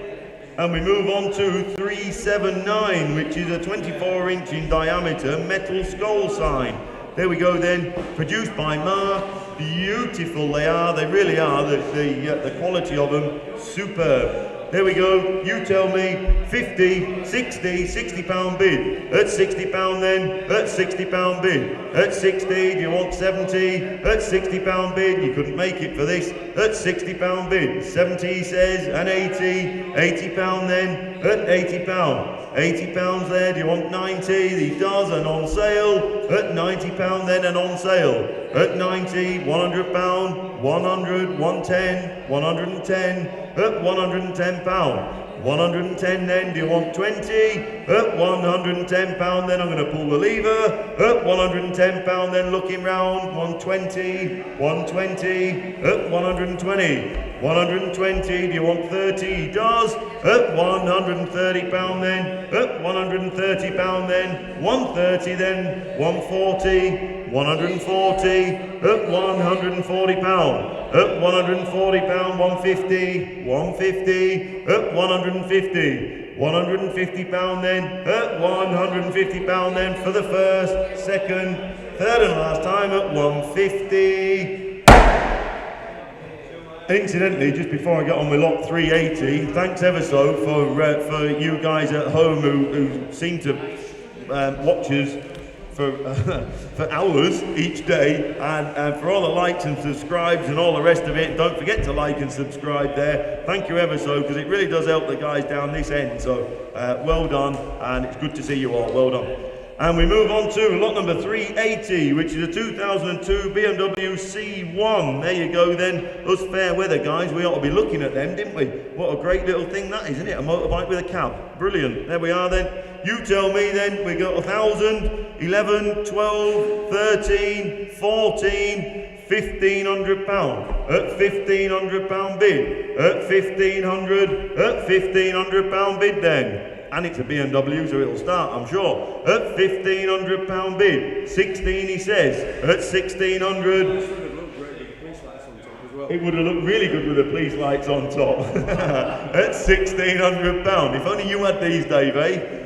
And we move on to 379, which is a 24-inch in diameter metal skull sign. There we go then, produced by Mark. Beautiful they are, they really are, the quality of them, superb. There we go, you tell me, 50, 60 pound bid. At 60 pound then, at 60 pound bid. At 60, do you want 70? At 60 pound bid, you couldn't make it for this. At 60 pound bid, 70 he says, and 80 pound then, at 80 pound. 80 pounds there, do you want 90? He does, and on sale. At 90 pound then, and on sale. At 90, 100 pound, 100, 110, 110. At 110 pound. 110 then, do you want 20? At 110 pound then, I'm going to pull the lever. At 110 pound then, looking round, 120, 120. At 120. 120, do you want 30? He does. At 130 pound then. At 130 pound then. 130 then. 140. 140. At 140 pound. At 140 pound. 150. 150. At 150. 150 pound then. At 150 pound then for the first, second, third and last time at 150. Incidentally, just before I get on with lot 380, thanks ever so for you guys at home who seem to watch us for hours each day, and for all the likes and subscribes and all the rest of it. Don't forget to like and subscribe there. Thank you ever so, because it really does help the guys down this end. So well done, and it's good to see you all. Well done. And we move on to lot number 380, which is a 2002 BMW C1. There you go then, us fair weather guys, we ought to be looking at them, didn't we? What a great little thing that is, isn't it? A motorbike with a cab. Brilliant. There we are then. You tell me then, we got 1,000, 11, 12, 13, 14, 1,500 pound. At 1,500 pound bid. At 1,500, at 1,500 pound bid then. And it's a BMW, so it'll start, I'm sure. At 1,500 pound bid. 16 he says. At 1,600. It would have looked really good with the police lights on top. At 1,600 pound. If only you had these, Dave, eh?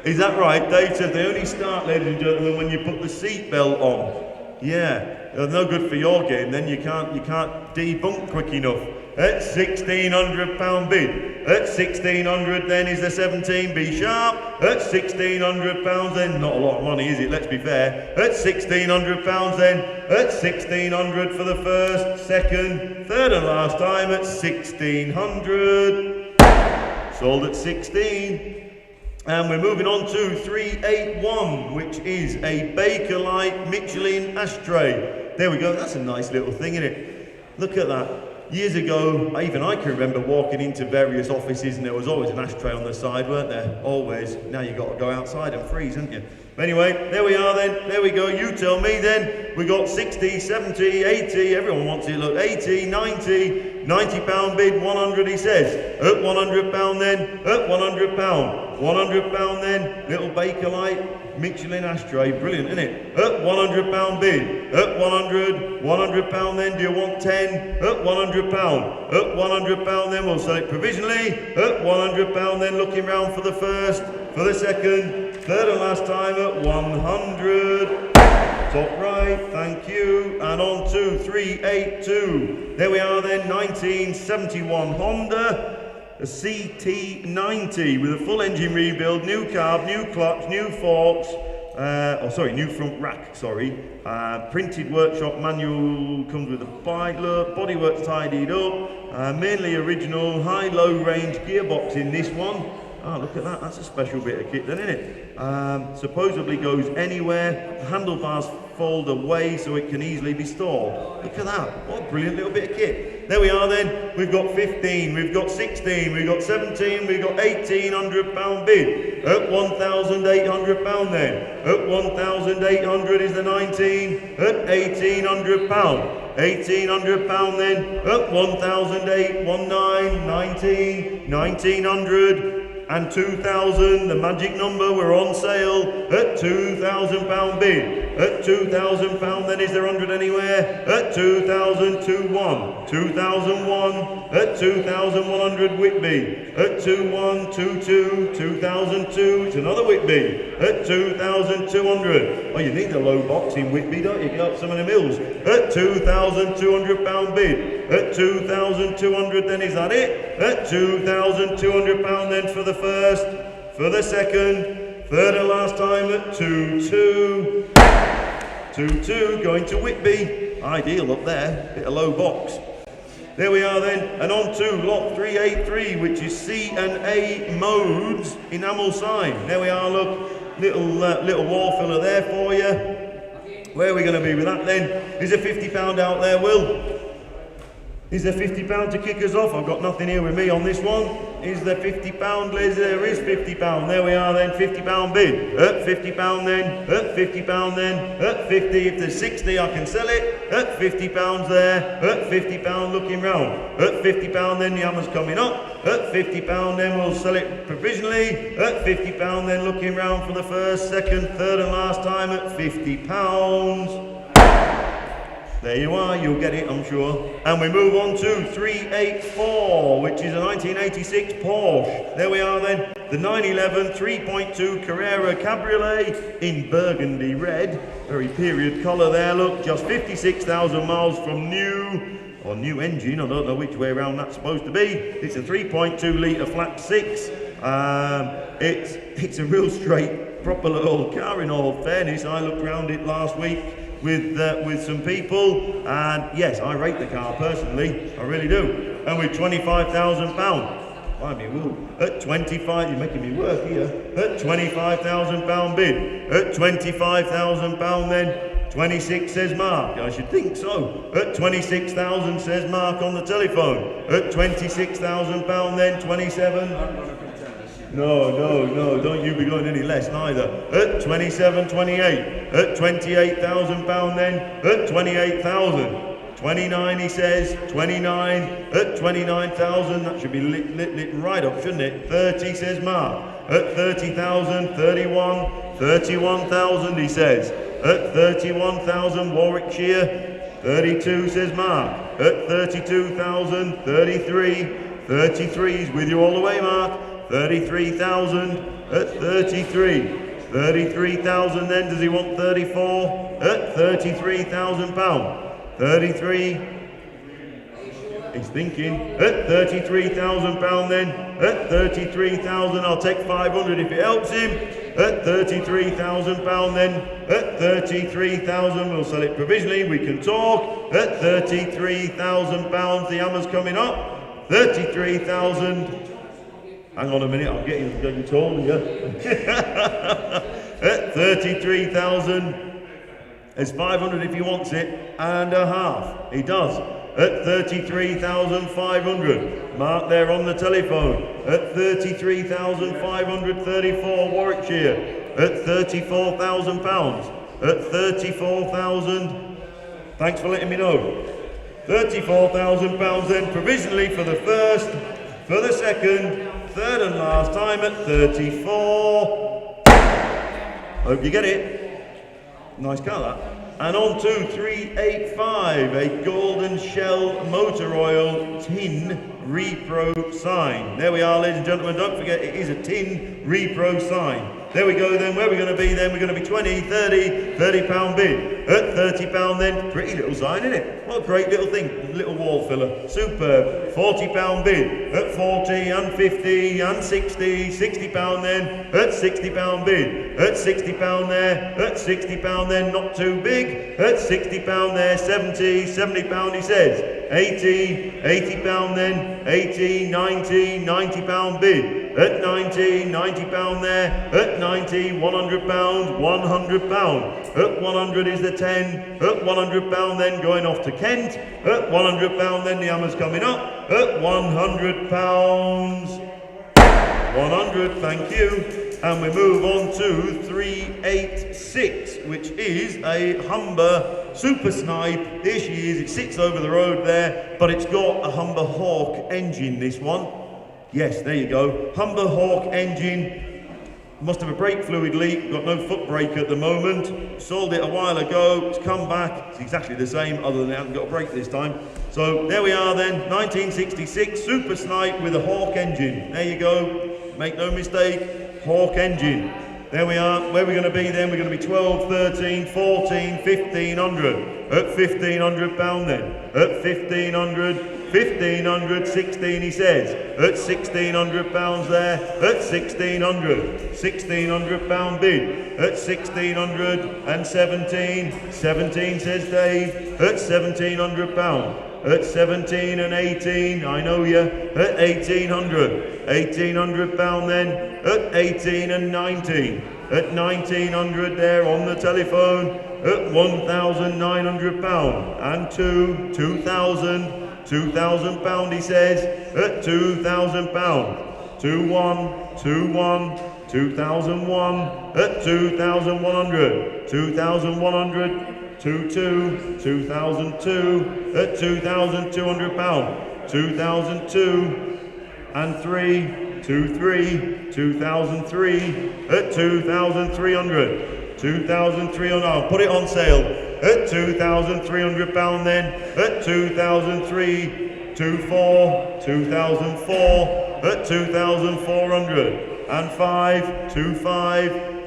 Is that right? Dave says they only start, ladies and gentlemen, when you put the seatbelt on. Yeah, they're no good for your game. Then you can't debunk quick enough. At 1,600 pound bid. At 1,600 then is the 17, be sharp. At 1,600 pounds then, not a lot of money is it, let's be fair. At 1,600 pounds then, at 1,600 for the first, second, third and last time at 1,600. Sold at 16. And we're moving on to 381, which is a Bakelite Michelin ashtray. There we go, that's a nice little thing, isn't it? Look at that. Years ago, even I can remember walking into various offices and there was always an ashtray on the side, weren't there? Always. Now you've got to go outside and freeze, haven't you? But anyway, there we are then. There we go. You tell me then. We got 60, 70, 80. Everyone wants it. Look, 80, 90, 90 pound bid, 100 he says. At 100 pound then. At 100 pound. 100 pound then. Little Bakelite Michelin ashtray. Brilliant, isn't it? At 100 pound bid. At 100. 100 pound then. Do you want 10? At 100 pound. At 100 pound then. We'll sell it provisionally. At 100 pound then. Looking round for the first, for the second, third and last time at 100. Top right, thank you. And on to 382. There we are then, 1971 Honda. a CT90 with a full engine rebuild, new carb, new clutch, new forks, new front rack, printed workshop manual, comes with a bike look, bodywork's tidied up, mainly original, high-low range gearbox in this one. Oh, look at that, that's a special bit of kit then, isn't it? Supposedly goes anywhere, the handlebars fold away so it can easily be stored. Look at that, what a brilliant little bit of kit. There we are then, we've got 15, we've got 16, we've got 17, we've got £1,800 bid. At £1,800 then. At 1,800 is the 19, at £1,800. £1,800 then. At 1,800, 19, 1,900. And 2,000, the magic number, we're on sale at £2,000 bid. At £2,000 then, is there 100 anywhere? At 2,000, 2,1, 2,001, at 2,100 Whitby. At 2,122, 2,002, it's another Whitby. At 2,200, oh you need the low box in Whitby, don't you? Get up some of the mills. At £2,200 bid. At 2,200 then, is that it? At £2,200 then for the first, for the second, third and last time at 2-2. 2-2 going to Whitby. Ideal up there, bit of low box. There we are then, and on to lot 383, which is C&A modes enamel sign. There we are, look, little wall filler there for you. Where are we going to be with that then? Is there £50 out there, Will? Is there £50 to kick us off? I've got nothing here with me on this one. Is there £50, Liz? There is £50. There we are then, £50 bid. At £50 then, at £50 then, at 50. If there's 60, I can sell it. At £50 there, at £50 looking round. At £50 then, the hammer's coming up. At £50 then, we'll sell it provisionally. At £50 then, looking round for the first, second, third and last time at £50. There you are, you'll get it, I'm sure. And we move on to 384, which is a 1986 Porsche. There we are then, the 911 3.2 Carrera Cabriolet in burgundy red. Very period colour there, look, just 56,000 miles from new engine, I don't know which way around that's supposed to be. It's a 3.2 litre flat 6. It's a real straight, proper little car in all fairness. I looked around it last week with some people, and yes, I rate the car personally, I really do. And with £25,000, I mean, woo, at 25, you're making me work here. At £25,000 bid, at £25,000 then, 26 says Mark, I should think so. At 26,000 says Mark on the telephone. At £26,000 then, 27. No, don't you be going any less neither. At 27, 28. At £28,000 then, at 28,000. 29 he says, 29. At 29,000, that should be lit right up, shouldn't it? 30 says Mark. At 30,000, 31. 31,000 he says. At 31,000 Warwickshire. 32 says Mark. At 32,000, 33. 33's with you all the way, Mark. 33,000 at 33. 33,000 then, does he want 34? At £33,000. 33. He's thinking. At £33,000 then. At 33,000, I'll take 500 if it helps him. At £33,000 then. At 33,000, we'll sell it provisionally, we can talk. At £33,000, the hammer's coming up. 33,000. Hang on a minute, I'm getting told here. At 33,000, there's 500 if he wants it, and a half. He does. At 33,500. Mark there on the telephone. At 33,534 Warwickshire. At £34,000. At 34,000. Thanks for letting me know. £34,000 then provisionally for the first, for the second, third and last time at 34. Hope you get it. Nice car that. And on to 385, a golden shell motor oil tin repro sign. There we are, ladies and gentlemen. Don't forget it is a tin repro sign. There we go then, where are we going to be then? We're going to be 20, 30 pound bid. At 30 pound then, pretty little sign, isn't it? What a great little thing, little wall filler, superb. 40 pound bid. At 40 and 50 and 60 pound then. At 60 pound bid. At 60 pound there. At 60 pound then, not too big. At 60 pound there, 70 pound he says. 80 pound then, 80, 90 pound bid. At 90 pound there. At 90, 100 pound, 100 pound. At 100 is the 10. At 100 pound then going off to Kent. At 100 pound then the hammer's coming up. At 100 pounds. 100, thank you. And we move on to 386, which is a Humber Super Snipe. Here she is, it sits over the road there, but it's got a Humber Hawk engine, this one. Yes, there you go. Humber Hawk engine. Must have a brake fluid leak, got no foot brake at the moment. Sold it a while ago, it's come back. It's exactly the same, other than it hasn't got a brake this time. So there we are then, 1966 Super Snipe with a Hawk engine. There you go, make no mistake, Hawk engine. There we are, where are we going to be then? We're going to be 12, 13, 14, 1500. At 1500 pound then. At 1500, 16 he says. At 1600 pounds there. At 1600 pound bid. At 1617, 17 says Dave. At 1700 pound. At 17 and 18, I know you. At 1800 pound then. At 18 and 19. At 1900 there on the telephone. At 1,900 pound. And 2,000 pound he says. At 2,000 pound. 21, 2001. At 2,100. 2,100. 2002 at 2,200 pound, 2002 and 2003 at 2,300, 2,300. I'll put it on sale at 2,300 pound then, at 2003, 2004 at 2,400 and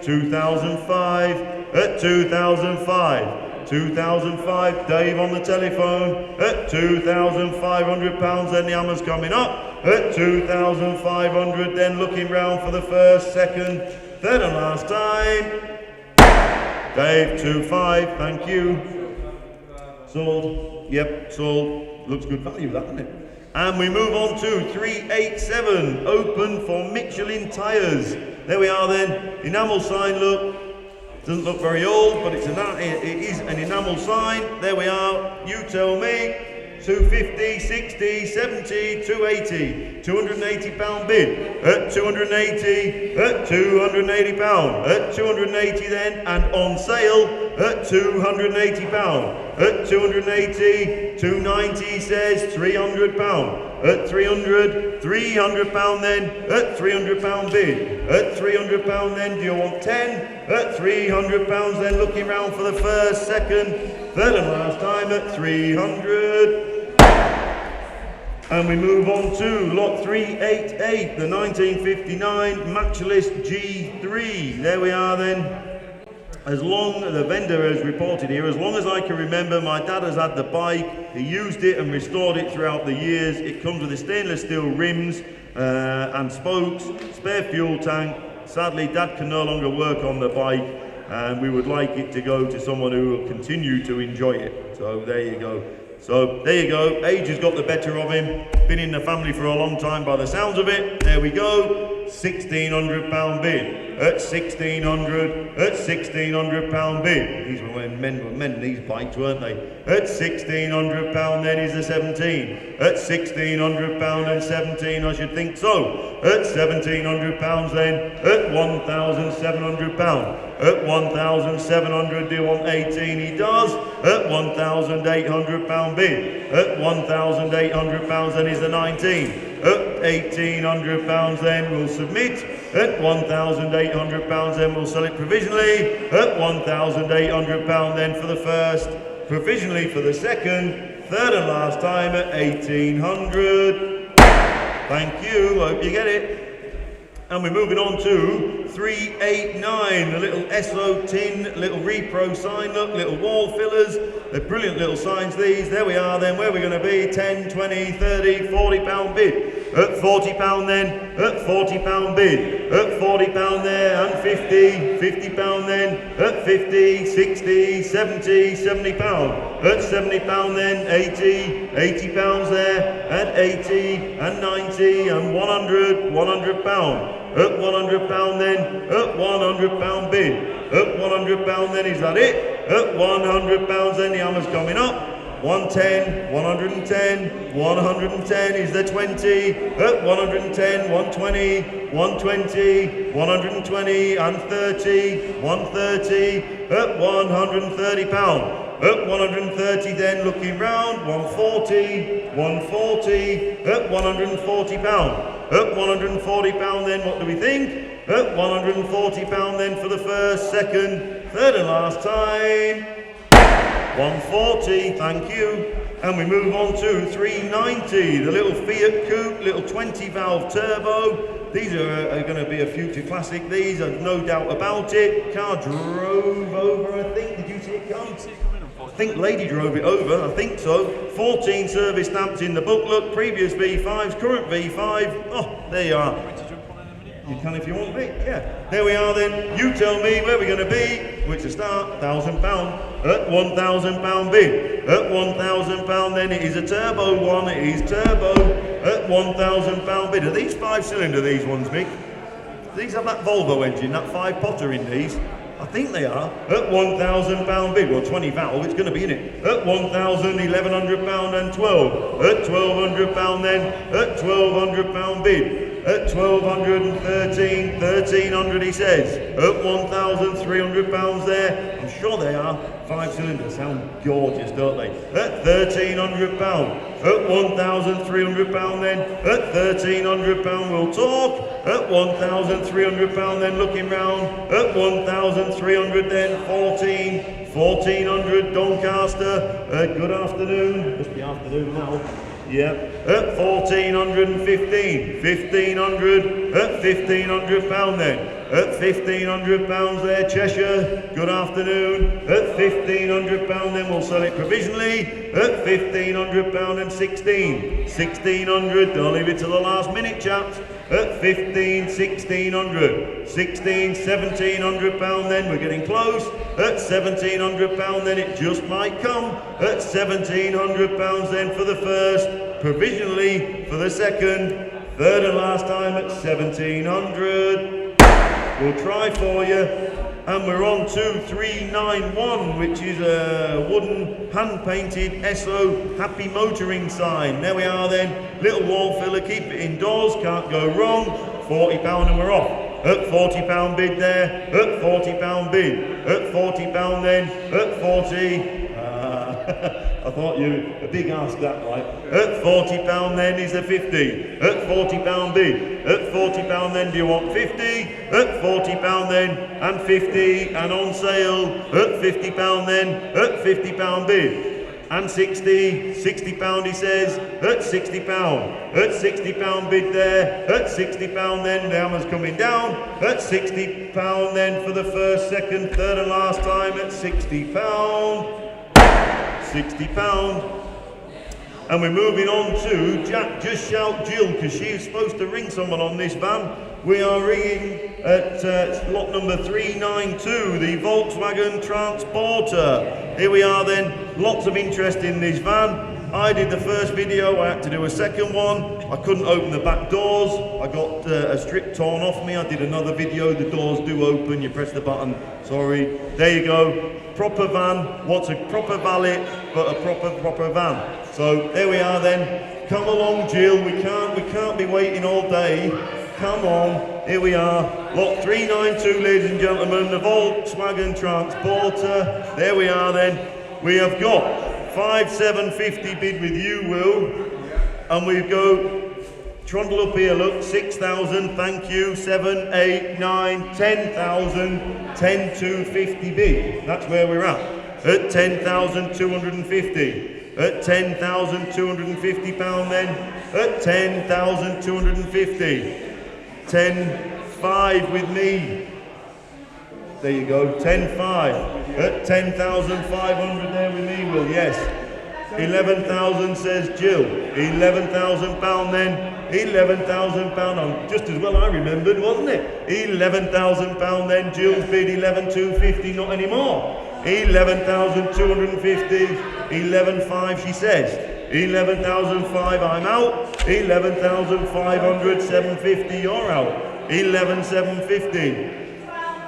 2005 at 2005. 2005, Dave on the telephone, at 2,500 pounds, then the hammer's coming up, at 2,500, then looking round for the first, second, third and last time. Dave, 2,500, thank you. Sold, yep, sold, looks good value that, doesn't it? And we move on to 387, open for Michelin tyres. There we are then, enamel sign, look. Doesn't look very old, but it is an enamel sign. There we are, you tell me. 250, 60, 70, 280, 280 pound bid. At 280, at 280 pound. At 280 then, and on sale at 280 pound. At 280, 290 says 300 pound. At 300 pound then, at 300 pound bid. At 300 pound then, do you want 10? At 300 pounds then, looking round for the first, second, third and last time at 300. And we move on to lot 388, the 1959 Matchless G3. There we are then. As long as the vendor has reported here, as long as I can remember, my dad has had the bike. He used it and restored it throughout the years. It comes with the stainless steel rims and spokes, spare fuel tank. Sadly, Dad can no longer work on the bike, and we would like it to go to someone who will continue to enjoy it. So there you go. So there you go. Age has got the better of him. Been in the family for a long time by the sounds of it. There we go. 1,600 pound bid. At 1,600 pound bid. These were when men were men, these bikes, weren't they? At 1,600 pound then is the 17. At 1,600 pound and 17, I should think so. At 1,700 pounds then. At 1,700 pound. At 1,700, do you want 18? He does. At 1,800 pound bid. At 1,800 pounds then is the 19. At 1,800 pounds then we'll submit. At 1,800 pounds then we'll sell it provisionally. At 1,800 pound then for the first, provisionally for the second, third and last time at 1,800. Thank you, hope you get it. And we're moving on to 389, the little SO tin, little repro sign, look, little wall fillers. They're brilliant little signs, these. There we are then, where we're going to be, 10, 20, 30, 40 pound bid. At 40 pound then, at 40 pound bid. At 40 pound there, and 50, 50 pound then, at 50, 60, 70, 70 pound. At 70 pound then, 80, 80 pounds there, at 80, and 90, and 100 pound. At 100 pound then, at 100 pound bid. At 100 pound then, is that it? At 100 pounds then, the hammer's coming up. 110, 110, 110 is the 20. At 110, 120, 120, 120 and 30, 130. At 130 pound. At 130 then, looking round, 140, 140, at 140 pound. At 140 pound then, what do we think? At 140 pound then for the first, second, third and last time. 140, thank you. And we move on to 390, the little Fiat Coupe, little 20 valve turbo. These are going to be a future classic, these, I've no doubt about it. Car drove over, I think. Did you see it come? I think lady drove it over, I think so. 14 service stamps in the booklet, previous V5s, current V5. Oh, there you are. You can if you want to be, yeah. There we are then, you tell me where we're going to be. Which to start, £1,000. At £1,000 bid. At £1,000 then, it is a turbo one, it is turbo. At £1,000 bid. Are these 5-cylinder, these ones, Mick? These have that Volvo engine, that 5-potter in these. I think they are. At £1,000 bid, well 20 valve, it's going to be in it. At £1,000, £1,100 and 12. At £1,200 then, at £1,200 bid. At 1,213, 1,300 he says. At £1,300 there. I'm sure they are. 5-cylinder, sound gorgeous, don't they? At £1,300. At £1,300 then. At £1,300 we'll talk. At £1,300 then, looking round. At 1,300 then, 1,400 Doncaster. Good afternoon. Must be afternoon now. Yeah, at 1,415, 1,500, at £1,500 then. At £1,500 there, Cheshire, good afternoon. At £1,500 then, we'll sell it provisionally. At £1,500 and 1,600, don't leave it to the last minute, chaps. At 1,600, 1,700 then, we're getting close. At £1,700 then, it just might come. At £1,700 then for the first, provisionally for the second, third and last time at 1,700. We'll try for you. And we're on to 391, which is a wooden hand-painted SO Happy Motoring sign. There we are then, little wall filler, keep it indoors, can't go wrong. £40 and we're off. At £40 bid there, at £40 bid, at £40 then, at 40. I thought you a big ask that, right? At £40 then is a 50. At £40 bid. At £40 then, do you want 50? At £40 then, and 50, and on sale. At £50 then, at £50 bid. And 60, £60 he says, at £60, at £60 bid there, at £60 then, the hammer's coming down, at £60 then for the first, second, third and last time, at £60, £60. And we're moving on to Jack, just shout Jill, because she's supposed to ring someone on this van. We are ringing at lot number 392, the Volkswagen Transporter. Here we are then, lots of interest in this van. I did the first video, I had to do a second one. I couldn't open the back doors. I got a strip torn off me. I did another video, the doors do open, you press the button. Sorry, there you go. Proper van, what's a proper valet, but a proper van. So there we are then. Come along, Jill, we can't be waiting all day. Come on, here we are, lot 392, ladies and gentlemen, the Volkswagen Transporter. There we are then. We have got 5,750 bid with you, Will. And we go, trundle up here, look, 6,000, thank you, 7, 8, 9, 10,000, 10,250 bid. That's where we're at 10,250. At £10,250 then, at 10,250. 10, 10.5 with me. There you go, 10.5. At 10,500 there with me, Will, yes. 11,000 says Jill. £11,000 then. £11,000, just as well I remembered, wasn't it? £11,000 then, Jill's bid 11,250, not anymore. 11,250, 11,500 she says. 11,500 I'm out. 11,500, 750 you're out. 11,750.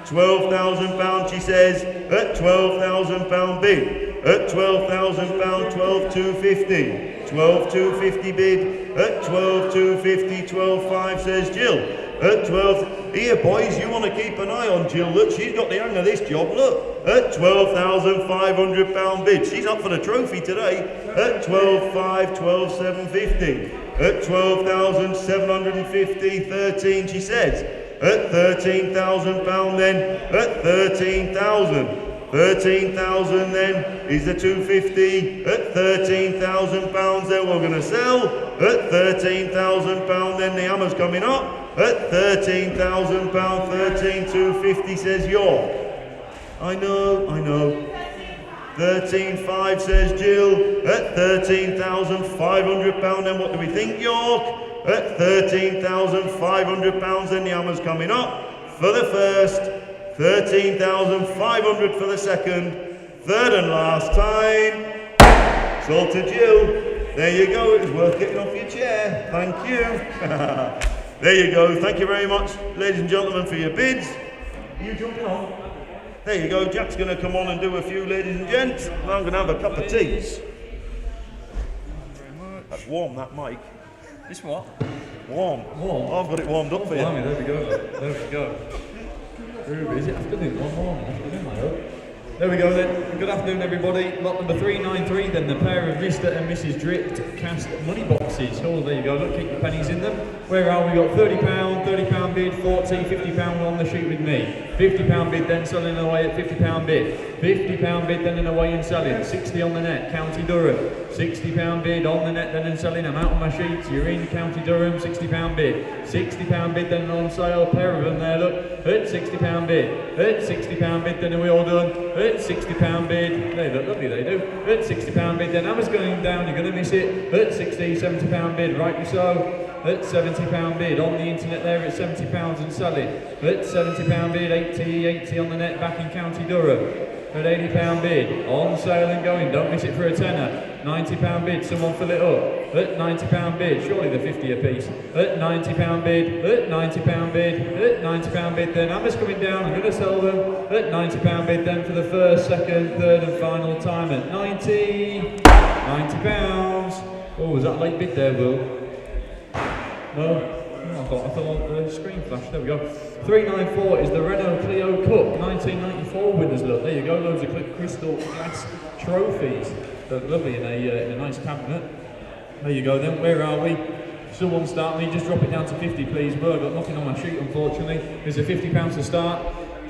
£12,000 she says. At £12,000 bid. At £12,000, 12,250. 12,250 bid. At 12,250, 12,500 says Jill. At 12, here boys, you want to keep an eye on Jill. Look, she's got the hang of this job. Look, at £12,500 bid. She's up for the trophy today. At 12,500, 12,750. At 12,750, 13 she says. At £13,000 then. At 13,000. 13,000 then is the 250. At £13,000 then we're going to sell. At £13,000 then the hammer's coming up. At £13,000, 13,250 says York. I know. 13,500 says Jill. At £13,500 then what do we think, York? At £13,500 then the hammer's coming up for the first. 13,500 for the second, third and last time. Sold to Jill. There you go, it was worth getting off your chair. Thank you. There you go, thank you very much, ladies and gentlemen, for your bids. Are you jumping on? There you go, Jack's going to come on and do a few, ladies and gents. And I'm going to have a cup of tea. That's warm, that mic. This what? Warm. I've got it warmed up for you. Blimey, there we go. There we go. Is it afternoon? One morning, afternoon, I hope. There we go then. Good afternoon, everybody. Lot number 393, then the pair of Mr. and Mrs. Dripped cast money boxes. Oh, there you go. Look, keep your pennies in them. Where are we? Got £30, £30 bid, 40, £50 on the sheet with me. £50 bid, then selling away at £50 bid. £50 bid, then and away and selling. 60 on the net, County Durham. £60 bid on the net, then and selling. I'm out on my sheets. You're in County Durham. £60 bid. £60 bid, then on sale. Pair of them there. Look, at £60 bid. At £60 bid, then are we all done? At £60 bid. They look lovely, they do. At £60 bid, then hammer's going down. You're going to miss it. At 60, £70 bid. Rightly so. At £70 bid on the internet there at £70 and selling. At £70 bid, 80 on the net back in County Durham. At £80 bid, on sale and going, don't miss it for a tenner. £90 bid, someone fill it up. At £90 bid, surely they're 50 a piece. At £90 bid, at £90 bid, at £90 bid, then hammer's coming down, I'm going to sell them. At £90 bid then for the first, second, third and final time at £90. Oh, was that a late bid there, Will? No? Oh, I thought the screen flashed, there we go. 394 is the Renault Clio Cup 1994 winners, look, there you go, loads of crystal glass trophies. Look lovely in a nice cabinet. There you go then, where are we? Someone start me, just drop it down to 50 please. Well, I've got nothing on my sheet unfortunately. There's a £50 to start.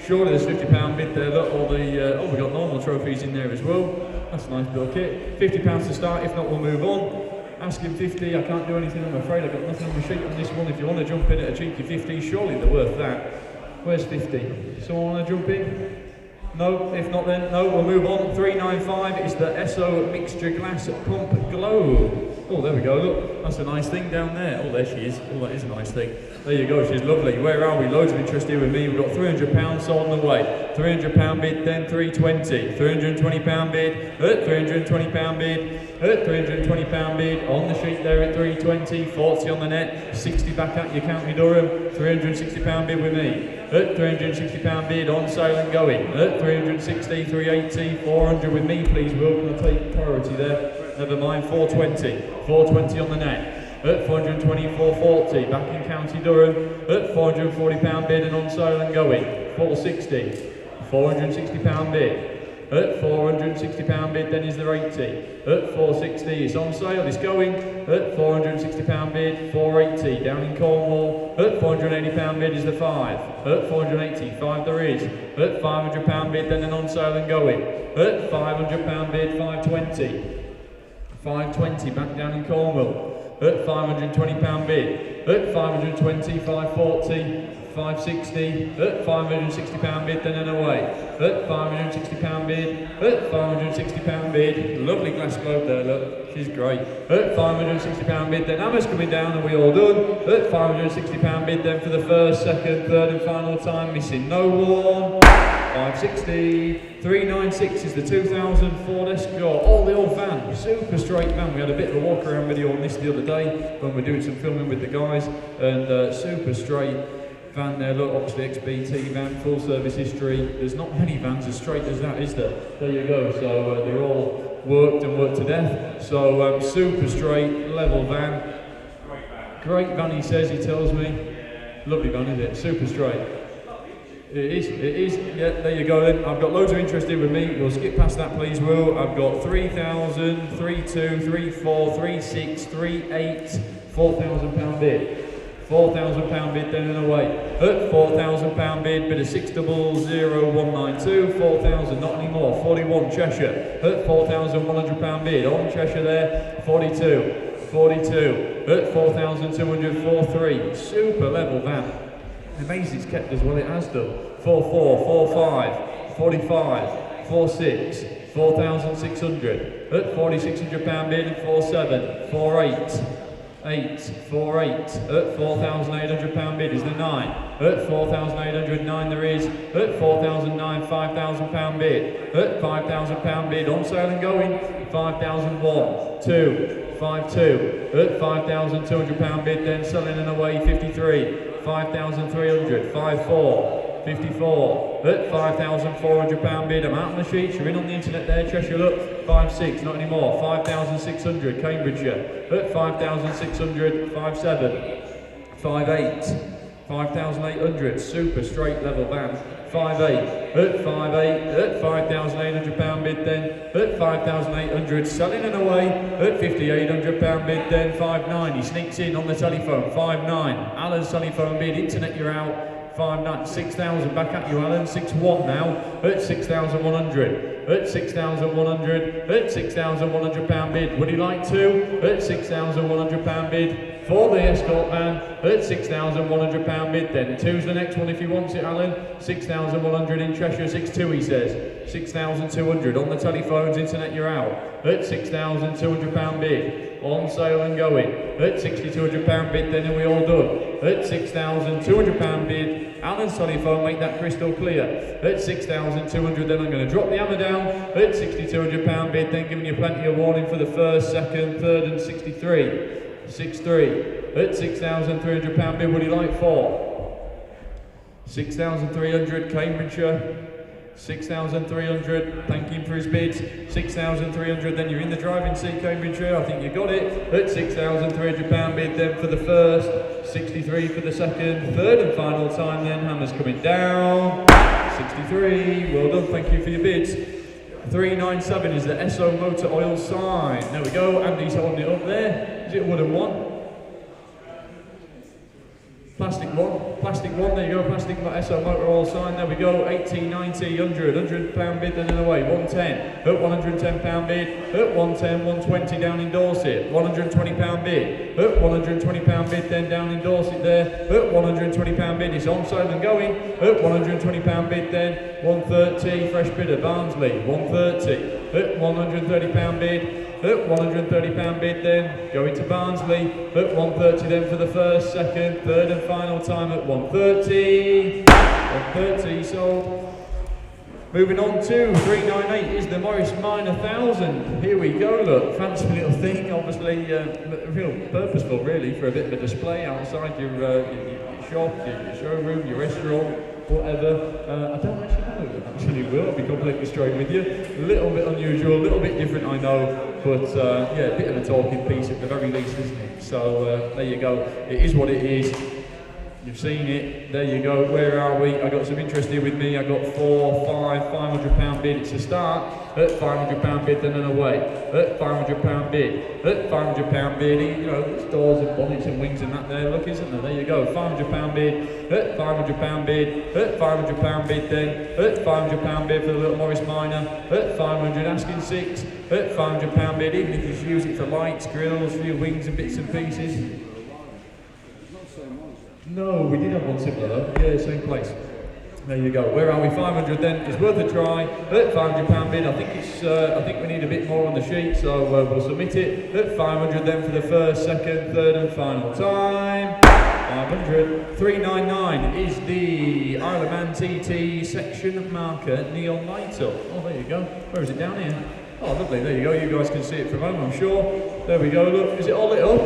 Surely there's £50 bid there, look, all the, we've got normal trophies in there as well. That's a nice little kit. £50 to start, if not we'll move on. Asking 50, I can't do anything, I'm afraid. I've got nothing on my sheet on this one. If you want to jump in at a cheeky 50, surely they're worth that. Where's 50? Someone want to jump in? No, if not then, no, we'll move on. 395 is the Esso Mixture Glass Pump Globe. Oh, there we go, look, that's a nice thing down there. Oh, there she is. Oh, that is a nice thing. There you go, she's lovely. Where are we? Loads of interest here with me. We've got £300 sold on the way. £300 bid, then 320. £320 bid, at £320 bid, at £320 bid, on the sheet there at 320, 40 on the net, 60 back at your County Durham, £360 bid with me. At £360 bid, on sale and going. At 360, 380, 400 with me please, Will, can I take priority there? Never mind, 420, 420 on the net. At 420, 440, back in County Durham. At £440 bid and on sale and going. 460, £460 bid. At £460 bid, then is the 80. At 460, it's on sale, it's going. At £460 bid, 480, down in Cornwall. At £480 bid is the 5. At 480, 5 there is. At £500 bid, then an on sale and going. At £500 bid, 520. 520, back down in Cornwall. At £520 bid. At 520, 540, 560, at £560 bid, then and away, at £560 bid, at £560 bid, lovely glass globe there, look, she's great, at £560 bid, then Emma's coming down and we all done, at £560 bid then for the first, second, third and final time, missing no one, 560, 396 is the 2000 Ford Escort, all the old van, super straight van. We had a bit of a walk around video on this the other day when we were doing some filming with the guys, and super straight van there, look, obviously XBT van, full service history. There's not many vans as straight as that, is there? There you go, so they're all worked and worked to death. So super straight, level van. Great van, he says, he tells me. Lovely van, isn't it? Super straight. It is, yeah, there you go then. I've got loads of interest in with me. We'll skip past that, please, Will. I've got 3,000, 32, 34, 36, 38, £4,000 bid. £4,000 bid then and away. At £4,000 bid of 600192, 4,000, not anymore, 41 Cheshire. At £4,100 bid, on Cheshire there, 42, 42. At 4,200, 43, super level van. Amazing it's kept as well, it has done. 44, 45, 45, 46, 4,600. At £4,600 bid, 47, 48, 8, 48. At £4,800 bid is the 9. At 4,800, 9 there is. At 4,009, £5,000 bid. At £5,000 bid, on sale and going. 5,001, 2, 52. At £5,200 bid, then selling and away, 53. 5,300, 54, 54, at £5,400 bid, I'm out on the sheets, you're in on the internet there, Cheshire, look, 56, not anymore, 5,600, Cambridgeshire, at 5,600, 57, 58, 5,800, super straight level van, 58, at 58, at £5,800 bid then, at 5,800, selling and away, at £5,800 bid then, 59, he sneaks in on the telephone, 59, Alan's telephone bid, internet you're out, 59, 6,000, back at you Alan, 6,1 now, at 6,100, at 6,100, at £6,100 bid, would he like to, at £6,100 bid, for the Escort van, at £6,100 bid then. 2's the next one if he wants it, Alan. 6,100 in Cheshire, 6,2 he says. 6,200 on the telephones, internet you're out. At £6,200 bid, on sale and going. At £6,200 bid then, and we all done. At £6,200 bid, Alan's telephone, make that crystal clear. At 6,200 then I'm going to drop the hammer down. At £6,200 bid then, giving you plenty of warning for the first, second, third and 63. 6,3. At £6,300 bid, would he like for? 6,300, Cambridgeshire. 6,300, thank him for his bids. 6,300, then you're in the driving seat, Cambridgeshire. I think you got it. At £6,300 bid, then for the first. 63 for the second. Third and final time, then hammer's coming down. 63, well done, thank you for your bids. 397 is the SO Motor Oil sign. There we go, Andy's holding it up there. Is it a wooden one? Plastic one, there you go, plastic SO Motor Oil sign, there we go, 80, 90, 100, £100 bid, then and away, 110, at £110 bid, at 110, 120 down in Dorset, £120 bid, at £120 bid, then down in Dorset there, at £120 bid, it's on sale and going, at £120 bid then, 130, fresh bidder, Barnsley, 130, at £130 bid, at £130 bid then, going to Barnsley, at 130 then for the first, second, third and final time at 130, 130 sold. Moving on to 398 is the Morris Minor 1000. Here we go, look, fancy little thing, obviously real purposeful really for a bit of a display outside your shop, your showroom, your restaurant, whatever. I don't actually will, I'll be completely straight with you. A little bit unusual, a little bit different I know, but yeah, a bit of a talking piece at the very least, isn't it? So there you go, it is what it is. You've seen it, there you go, where are we? I got some interest here with me, I got 4, 5, £500 bid, it's a start, at £500 bid then and away, at £500 bid, at £500 bid, you know, there's doors and bonnets and wings and that there, look isn't there, there you go, £500 bid, at £500 bid, at £500 bid then, at £500 bid for the little Morris Minor, at 500 asking 6, at £500 bid, even if you use it for lights, grills, few wings and bits and pieces. No, we did have one similar though. Yeah, same place. There you go. Where are we? 500 then. It's worth a try. At £500 bid. I think we need a bit more on the sheet, so we'll submit it. At 500 then for the first, second, third, and final time. 500. 399 is the Isle of Man TT section marker neon light up. Oh, there you go. Where is it? Down here. Oh, lovely. There you go. You guys can see it from home, I'm sure. There we go. Look, is it all lit up?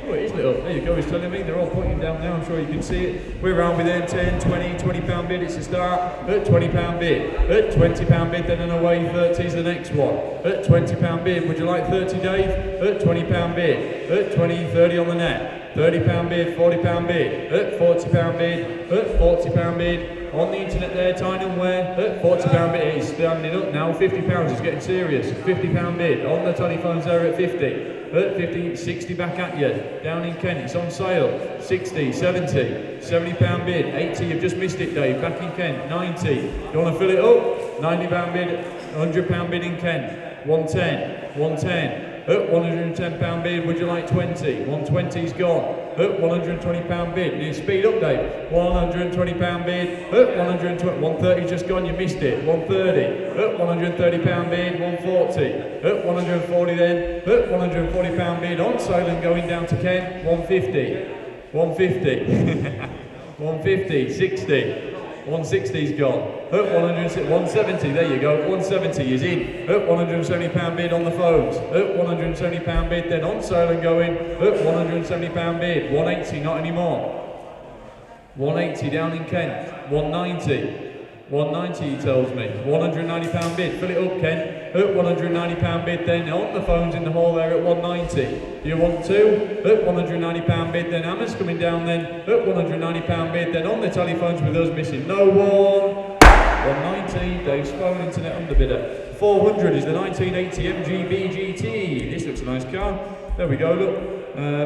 Oh, it is lit up. There you go, he's telling me. They're all pointing down now, I'm sure you can see it. We're around with them 10, 20, £20 bid, it's a start. At £20 bid. At £20 bid, then and away, 30 is the next one. At £20 bid, would you like 30, Dave? At £20 bid. At 20, 30 on the net. £30 bid, £40 bid. At £40 bid. At £40 bid. On the internet there, Tynan Ware, at £40 bid, he's standing up now, £50, he's getting serious, £50 bid, on the telephones there at 50, at 50, 60 back at you, down in Kent, it's on sale, 60, 70, £70 bid, 80, you've just missed it Dave, back in Kent, 90, you want to fill it up, £90 bid, £100 bid in Kent, 110, 110, at £110 bid, would you like 20? 120's gone. At £120 bid. Need speed up, Dave. £120 bid. At 120. 130 just gone. You missed it. 130. At £130 bid. 140. At 140 then. At £140 bid. On sale and going down to Ken. 150. 150. 150. 60. 160's gone. At 170, there you go. 170 is in. At £170 bid on the phones. At £170 bid, then on sale and going. At £170 bid. 180, not anymore. 180 down in Kent. 190. 190 he tells me. £190 bid. Fill it up, Ken. At £190 bid, then on the phones in the hall there at 190. You want two? At £190 bid, then Hammer's coming down then. At £190 bid, then on the telephones with us missing no one. 190, Dave's phone, internet underbidder. 400 is the 1980 MGB GT. This looks a nice car. There we go, look.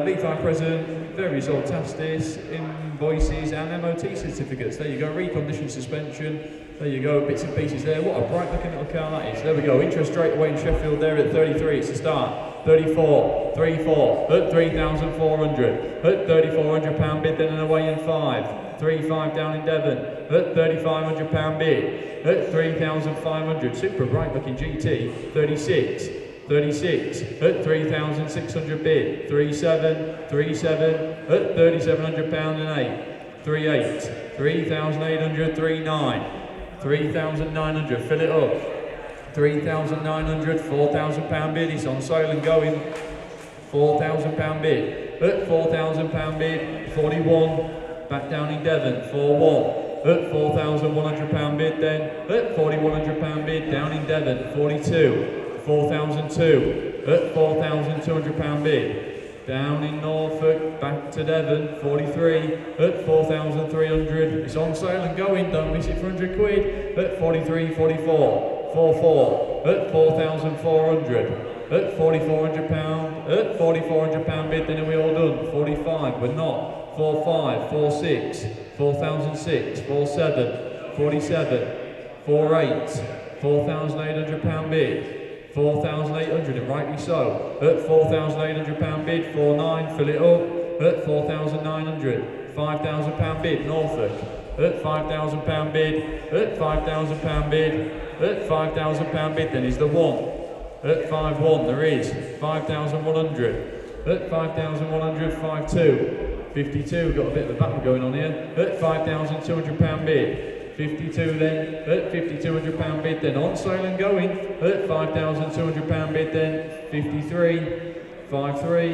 Leaf present, various old tastis, invoices and MOT certificates. There you go, reconditioned suspension. There you go, bits and pieces there. What a bright looking little car that is. There we go, interest straight away in Sheffield there at 33, it's a start. 34, 34, at 3,400. At £3,400 bid, then and away in 5. 35 down in Devon. At £3,500 bid. At 3,500. Super bright looking GT. 36. 36 at 3,600 bid. 37, 37 at £3,700 and 8. 38, 3,800, 39, 3,900. Fill it up. 3,900, £4,000 bid. It's on sale and going. £4,000 bid. At £4,000 bid. 41. Back down in Devon. 41. At £4,100 bid then. At £4,100 bid. Down in Devon. 42. 4,002 at £4,200 bid. Down in Norfolk, back to Devon, 43 at 4,300. It's on sale and going, don't miss it for 100 quid. At 43, 44, 44 at 4,400. At £4,400, at £4,400 bid, then are we all done? 45, we're not. 45, 46, 4,006, 47, 47, 48, £4,800 bid. 4,800 and rightly so. At £4,800 bid, 49, fill it up. At 4,900, £5,000 bid, Norfolk. At £5,000 bid, at £5,000 bid, at £5,000 bid, then is the one. At 5,1 there is 5,100. At 5,100, 52. 52, got a bit of a battle going on here. At £5,200 bid. 52 then, at £5,200 bid, then on sale and going. At £5,200 bid, then 53, 53,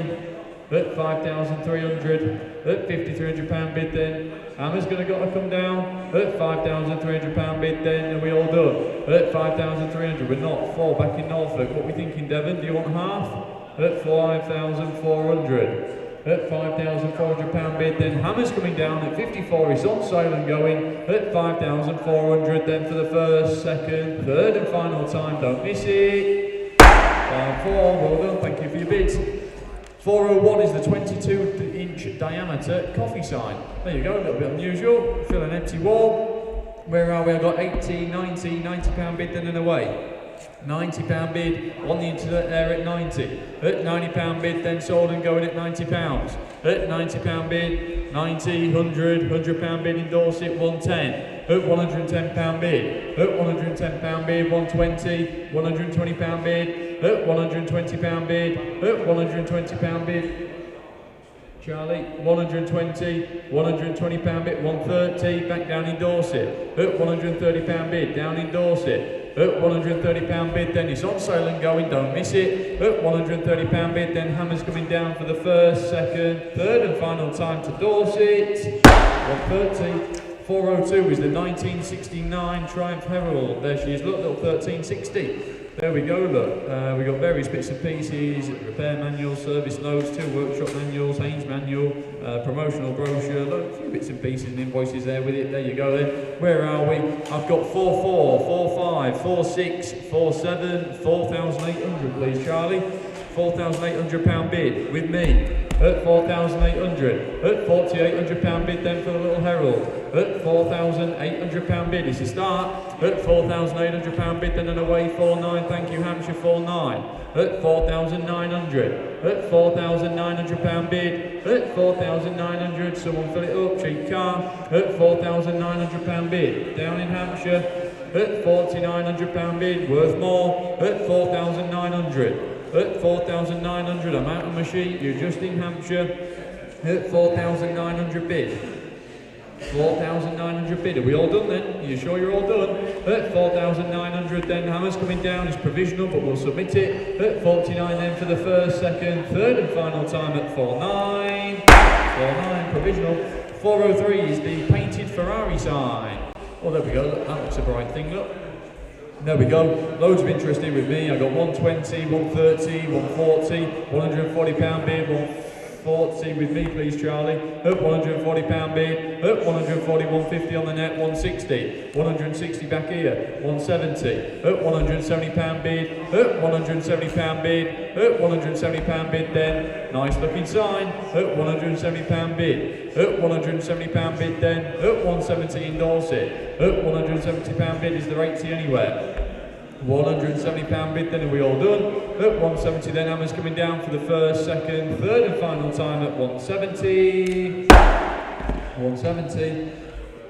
at 5,300, at £5,300 bid, then Hammer's going to come down. At £5,300 bid, then and we all done. At 5,300, we're not. 4 back in Norfolk. What we thinking, Devon? Do you want half? At 5,400. At £5,400 bid, then Hammer's coming down at 54, it's on sale and going. At 5,400, then for the first, second, third and final time, don't miss it. 5-4, well done, thank you for your bids. 401 is the 22-inch diameter coffee sign. There you go, a little bit unusual. Fill an empty wall. Where are we? I've got 80, 90, £90 bid, then and away. £90 bid on the internet there at 90. At £90 bid, then sold and going at £90. At £90 bid, 90, 100, £100 bid in Dorset, 110. At £110 bid, at £110 bid, 120, £120 bid, at £120 bid, at £120 bid. Charlie, 120, £120 bid, 130, back down in Dorset. At £130 bid, down in Dorset. At £130 bid, then it's on sale and going, don't miss it. At £130 bid, then Hammer's coming down for the first, second, third and final time to Dorset. 130. 402 is the 1969 Triumph Herald. There she is, look, little 1360. There we go, look. We've got various bits and pieces, repair manuals, service notes, 2 workshop manuals, Haynes manual, promotional brochure, look, a few bits and pieces and invoices there with it. There you go then. Where are we? I've got 44, 45, 46, 47, 4,800 please, Charlie. £4,800 bid with me. At 4,800. At £4,800 bid then for the little Herald. At £4,800 bid is the start. At £4,800 bid then and away 49. Thank you Hampshire 49. At 4,900. At £4,900 bid. At 4,900. Someone fill it up. Cheap car. At £4,900 bid. Down in Hampshire. At £4,900 bid. Worth more. At 4,900. At 4,900, I'm out on my sheet, you're just in Hampshire. At 4,900 bid. 4,900 bid, are we all done then? Are you sure you're all done? At 4,900 then, Hammer's coming down, it's provisional but we'll submit it. At 49 then for the first, second, third and final time at 49. 49, provisional. 403 is the painted Ferrari sign. Oh, there we go, look, that looks a bright thing, look. There we go, loads of interest here with me. I got 120, 130, 140, £140 bid, 140 with me please Charlie. At £140 bid, at 140, 150 on the net, 160, 160 back here, 170, at £170 bid, at £170 bid, at £170 bid then, nice looking sign, at £170 bid, at £170 bid then, at 170 in Dorset, at £170 bid is there 80 anywhere. £170 bid then, are we all done? At 170 then, Hammer's coming down for the first, second, third and final time at 170. 170.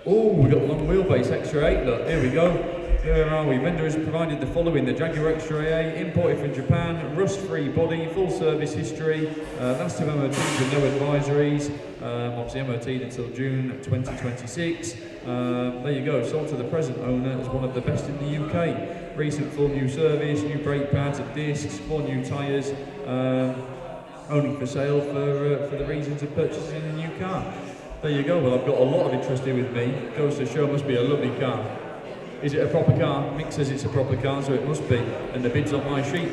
Oh, we've got long wheelbase extra 8, look, here we go. Where are we? Vendor has provided the following: the Jaguar Extra A, imported from Japan, rust-free body, full service history, last two MOTs with no advisories, obviously MOT'd until June 2026. There you go, sold to the present owner as one of the best in the UK. Recent full new service, new brake pads and discs, 4 new tyres, only for sale for the reasons of purchasing a new car. There you go, well I've got a lot of interest here with me. Goes to show, must be a lovely car. Is it a proper car? Mick says it's a proper car, so it must be. And the bid's on my sheet.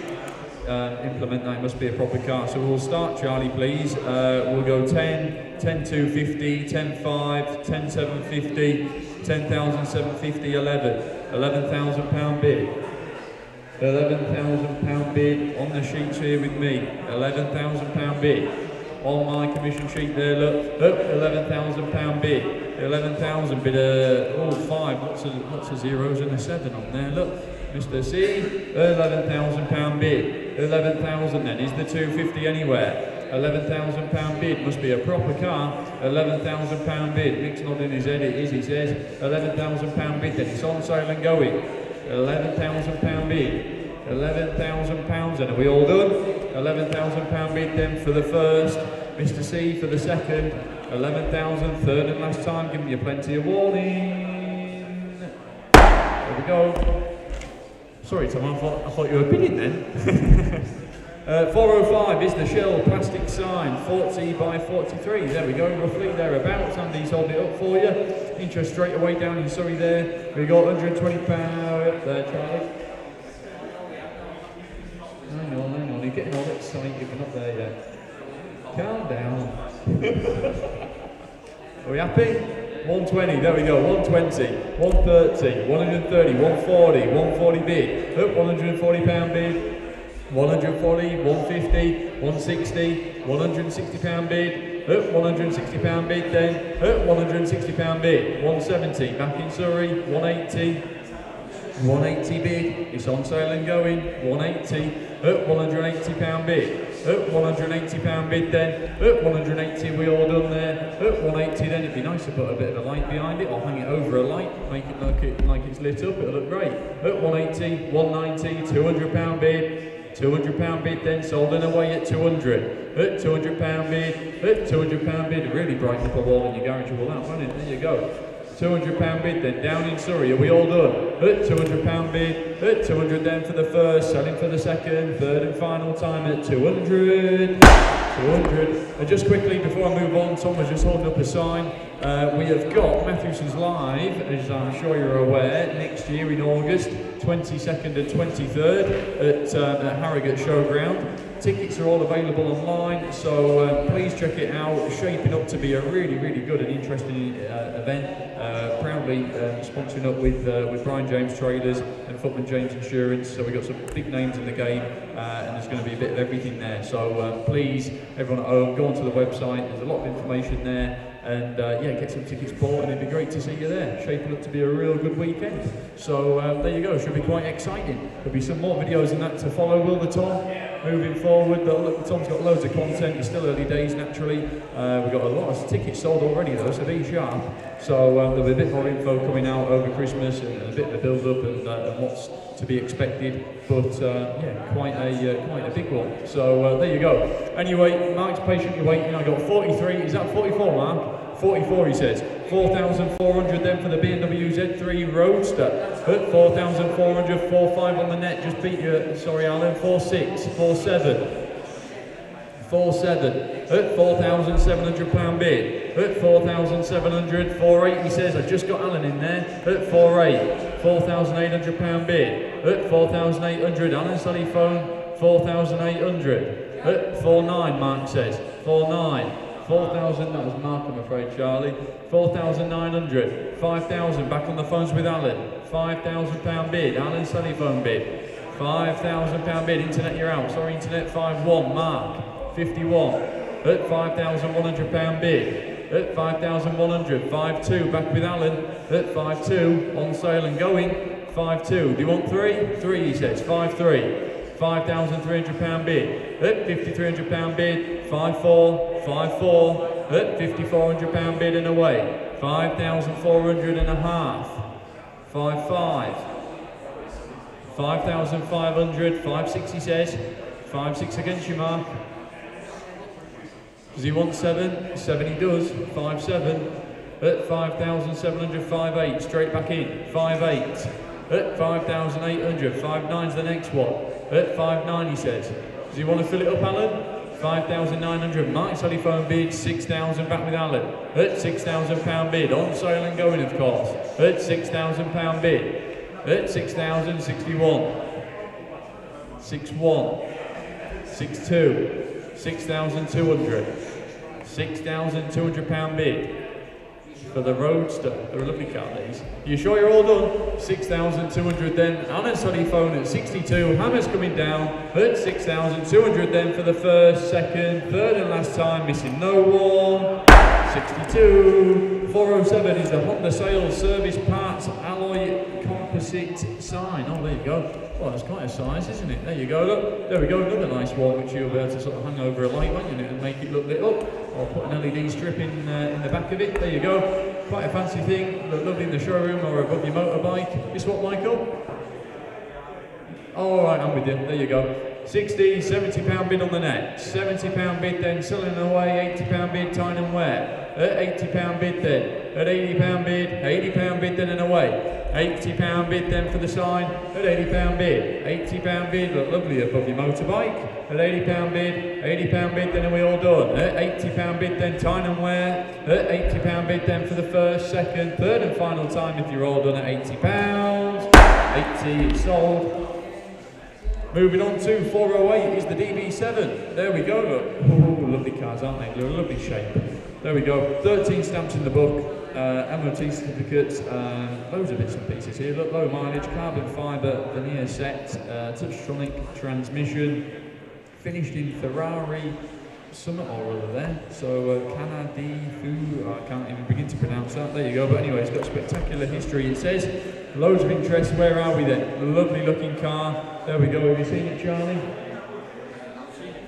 Implement that, it must be a proper car. So we'll start, Charlie, please. We'll go 10, 10,250, 10,5, 10,750, 10,750, 11. £11,000 bid. £11,000 bid on the sheets here with me. £11,000 bid. On my commission sheet there, look, £11,000 bid. 11,000 bid, 5, lots of zeros and a 7 on there, look. Mr. C, £11,000 bid. 11,000 then, is the 250 anywhere? £11,000 bid, must be a proper car. £11,000 bid, Mick's nodding his head, it is, he says. £11,000 bid, then it's on sale and going. £11,000 bid. £11,000 then, are we all done? £11,000 bid then for the first. Mr. C for the second. 11,000, third and last time, giving you plenty of warning. There we go. Sorry Tom, I thought you were bidding then. 405 is the Shell plastic sign, 40 by 43. There we go, roughly thereabouts. Andy's holding it up for you. Interest straight away down in Surrey there. We got £120 up there, Charlie. Hang on, you're getting all excited, you're not there yet. Calm down. Are we happy? 120, there we go, 120, 130, 130, 140, 140 bid, at £140 bid, 140, 150, 160, £160 bid, at £160 bid then, at £160 bid, 170, back in Surrey, 180, 180 bid, it's on sale and going, 180, at £180 bid, at £180 bid then, at 180 we all done there, at 180 then it'd be nice to put a bit of a light behind it or hang it over a light, make it look like it's lit up, it'll look great. At 180, 190, £200 bid, £200 bid then, sold and away at 200, at £200 bid, at £200 bid, it really brighten up a wall in your garage with that, won't it? There you go. £200 bid then, down in Surrey, are we all done? At £200 bid, at 200 then for the first, selling for the second, third and final time at 200, 200. And just quickly before I move on, Tom was just holding up a sign. We have got Mathewsons live, as I'm sure you're aware, next year in August, 22nd and 23rd at Harrogate Showground. Tickets are all available online, so please check it out. It's shaping up to be a really, really good and interesting event. Proudly sponsoring up with Brian James Traders and Footman James Insurance. So we've got some big names in the game, and there's going to be a bit of everything there. So please, everyone at home, go onto the website. There's a lot of information there. And yeah, get some tickets bought, and it'd be great to see you there. Shaping up to be a real good weekend. So there you go, should be quite exciting. There'll be some more videos than that to follow, will there, Tom? Moving forward, but look, Tom's got loads of content. It's still early days, naturally. We've got a lot of tickets sold already, though, so be sharp. So there'll be a bit more info coming out over Christmas, and a bit of a build-up and what's to be expected. But yeah, quite a big one. So there you go. Anyway, Mark's patiently waiting. I got 43. Is that 44, Mark? 44, he says. 4,400 then for the BMW Z3 Roadster. At 4,400, 4.5 on the net. Just beat you. Sorry, Alan. 4.6, 4.7. 4.7 at £4,700 bid. At 4,700, 4.8 he says. I just got Alan in there. At 4.8, £4,800 bid. At 4,800, Alan's telephone. 4,800. At 4.9 Mark says. 4.9. 4,000, that was Mark, I'm afraid, Charlie. 4,900, 5,000, back on the phones with Alan. £5,000 bid, Alan's telephone bid. £5,000 bid, internet you're out, sorry internet, 5.1, Mark. 51, at £5,100 bid. At 5,100, 5.2, back with Alan. At 5.2, on sale and going. 5.2, do you want 3? 3 he says, 5.3. £5,300 bid, at £5,300 bid, 5.4, 5.4, at £5,400 bid and away, 5,400 and a half, 5.5, 5,500, 5.6 he says, 5.6 against you, Mark. Does he want 7? 7 he does, 5.7, at 5,700, 5.8, straight back in, 5.8, at 5,800, 5.9's the next one. At 5.9 he says. Does he want to fill it up, Alan? 5,900. Mark's telephone bid, 6,000 back with Alan. At £6,000 bid. On sale and going, of course. At £6,000 bid. At 6,000, 61. 6.1. 6.2. 6,200. £6,200 bid. For the Roadster, they're a lovely car, these. You sure you're all done? 6,200 then. Alan's telephone at 62. Hammer's coming down at 6,200 then for the first, second, third and last time. Missing no one. 62. 407 is the Honda Sales Service Parts Alloy Composite sign. Oh, there you go. Well, that's quite a size, isn't it? There you go, look. There we go, another nice one which you'll be able to sort of hang over a light, won't you, and make it look lit up. Or put an LED strip in the back of it. There you go. Quite a fancy thing. Look lovely in the showroom or above your motorbike. You swap Michael? All right, I'm with you. There you go. 60, £70 bid on the net. £70 bid then, selling away. £80 bid, tying and wear. At £80 bid then. At £80 bid, £80 bid then and away. £80 bid then for the sign. At £80 bid. £80 bid, look lovely above your motorbike. At £80 bid, £80 bid then, and we all done. At £80 bid then, tying and wear. At £80 bid then for the first, second, third and final time if you're all done at £80. 80 sold. Moving on to 408 is the DB7. There we go, look. Ooh, lovely cars, aren't they? They're a lovely shape. There we go. 13 stamps in the book, MOT certificates, loads of bits and pieces here. Look, low mileage, carbon fibre, veneer set, Touchtronic transmission, finished in Ferrari, something or other there. So, Canadifu, I can't even begin to pronounce that. There you go. But anyway, it's got spectacular history. It says Loads of interest. Where are we then? Lovely looking car. There we go. Have you seen it, Charlie?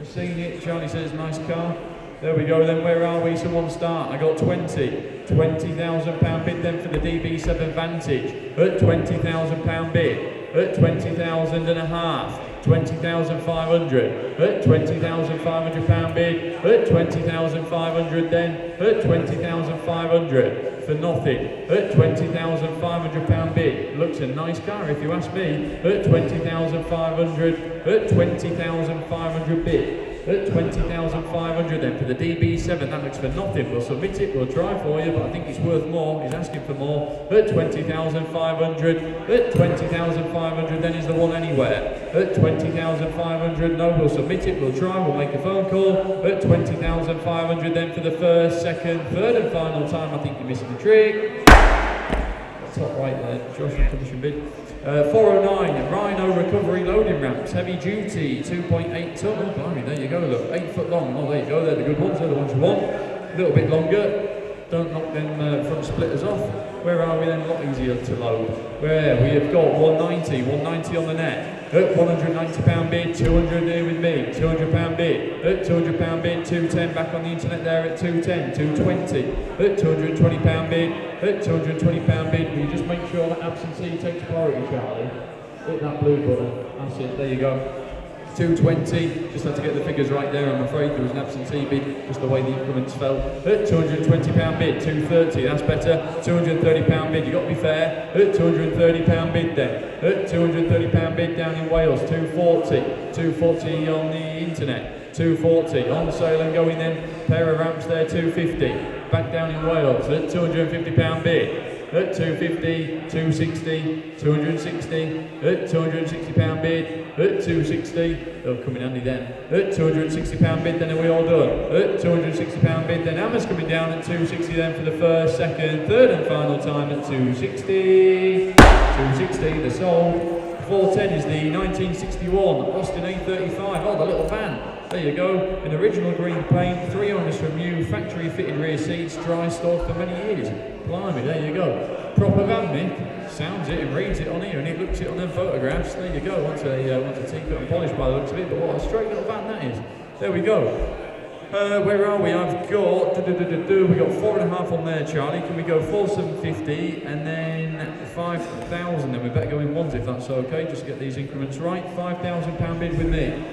Seen it? Charlie says nice car. There we go then. Where are we? Someone start. I got 20,000 pound bid then for the DB7 Vantage at 20,000 pound bid at 20,000 and a half. 20,500 at 20,500 pound bid at 20,500 then at 20,500 for nothing at 20,500 pound bid. Looks a nice car if you ask me. At 20,500 at 20,500 bid at 20,500 then for the DB7. That looks for nothing. We'll submit it, we'll try for you, but I think it's worth more. He's asking for more. At 20,500 at 20,500 then is the one anywhere. At 20,500, no, we'll submit it, we'll try, we'll make a phone call. At 20,500 then for the first, second, third and final time. I think you're missing the trick. Top right there, Joshua condition bid. 409 Rhino recovery loading ramps, heavy duty, 2.8 tonne. Oh, blimey, there you go, look, 8 foot long. Oh, there you go, they're the good ones, they're the ones you want. A little bit longer, don't knock them front splitters off. Where are we then? A lot easier to load. Where we have got 190 on the net. At 190 pound bid, 200 here with me, 200 pound bid, at 200 pound bid, 210 back on the internet there at 210, 220, at 220 pound bid, at 220 pound bid. Will you just make sure that absentee takes priority, Charlie? Hit that blue button, that's it, there you go. 220, just had to get the figures right there, I'm afraid there was an absentee bid, just the way the increments fell. At 220 pound bid, 230, that's better. 230 pound bid, you got to be fair. At 230 pound bid then. At 230 pound bid down in Wales, 240. 240 on the internet, 240 on sale and going then. Pair of ramps there, 250. Back down in Wales at 250 pound bid. At 250, 260, 260, at 260 pound bid, at 260, they'll come in handy then. At 260 pound bid, then are we all done? At 260 pound bid, then Hammer's coming down at 260 then for the first, second, third and final time at 260. 260, they're sold. 410 is the 1961 Austin A35, oh the little van. There you go, an original green paint, 3 owners from you, factory fitted rear seats, dry stored for many years. Blimey, there you go. Proper van, Mick. Sounds it and reads it on here and it looks it on them photographs. There you go, wants a tea-cut and polish by the looks of it, but what a straight little van that is. There we go. Where are we? I've got, we got 4.5 on there, Charlie. Can we go 4,750 and then 5,000? Then we better go in ones if that's okay, just to get these increments right. £5,000 bid with me.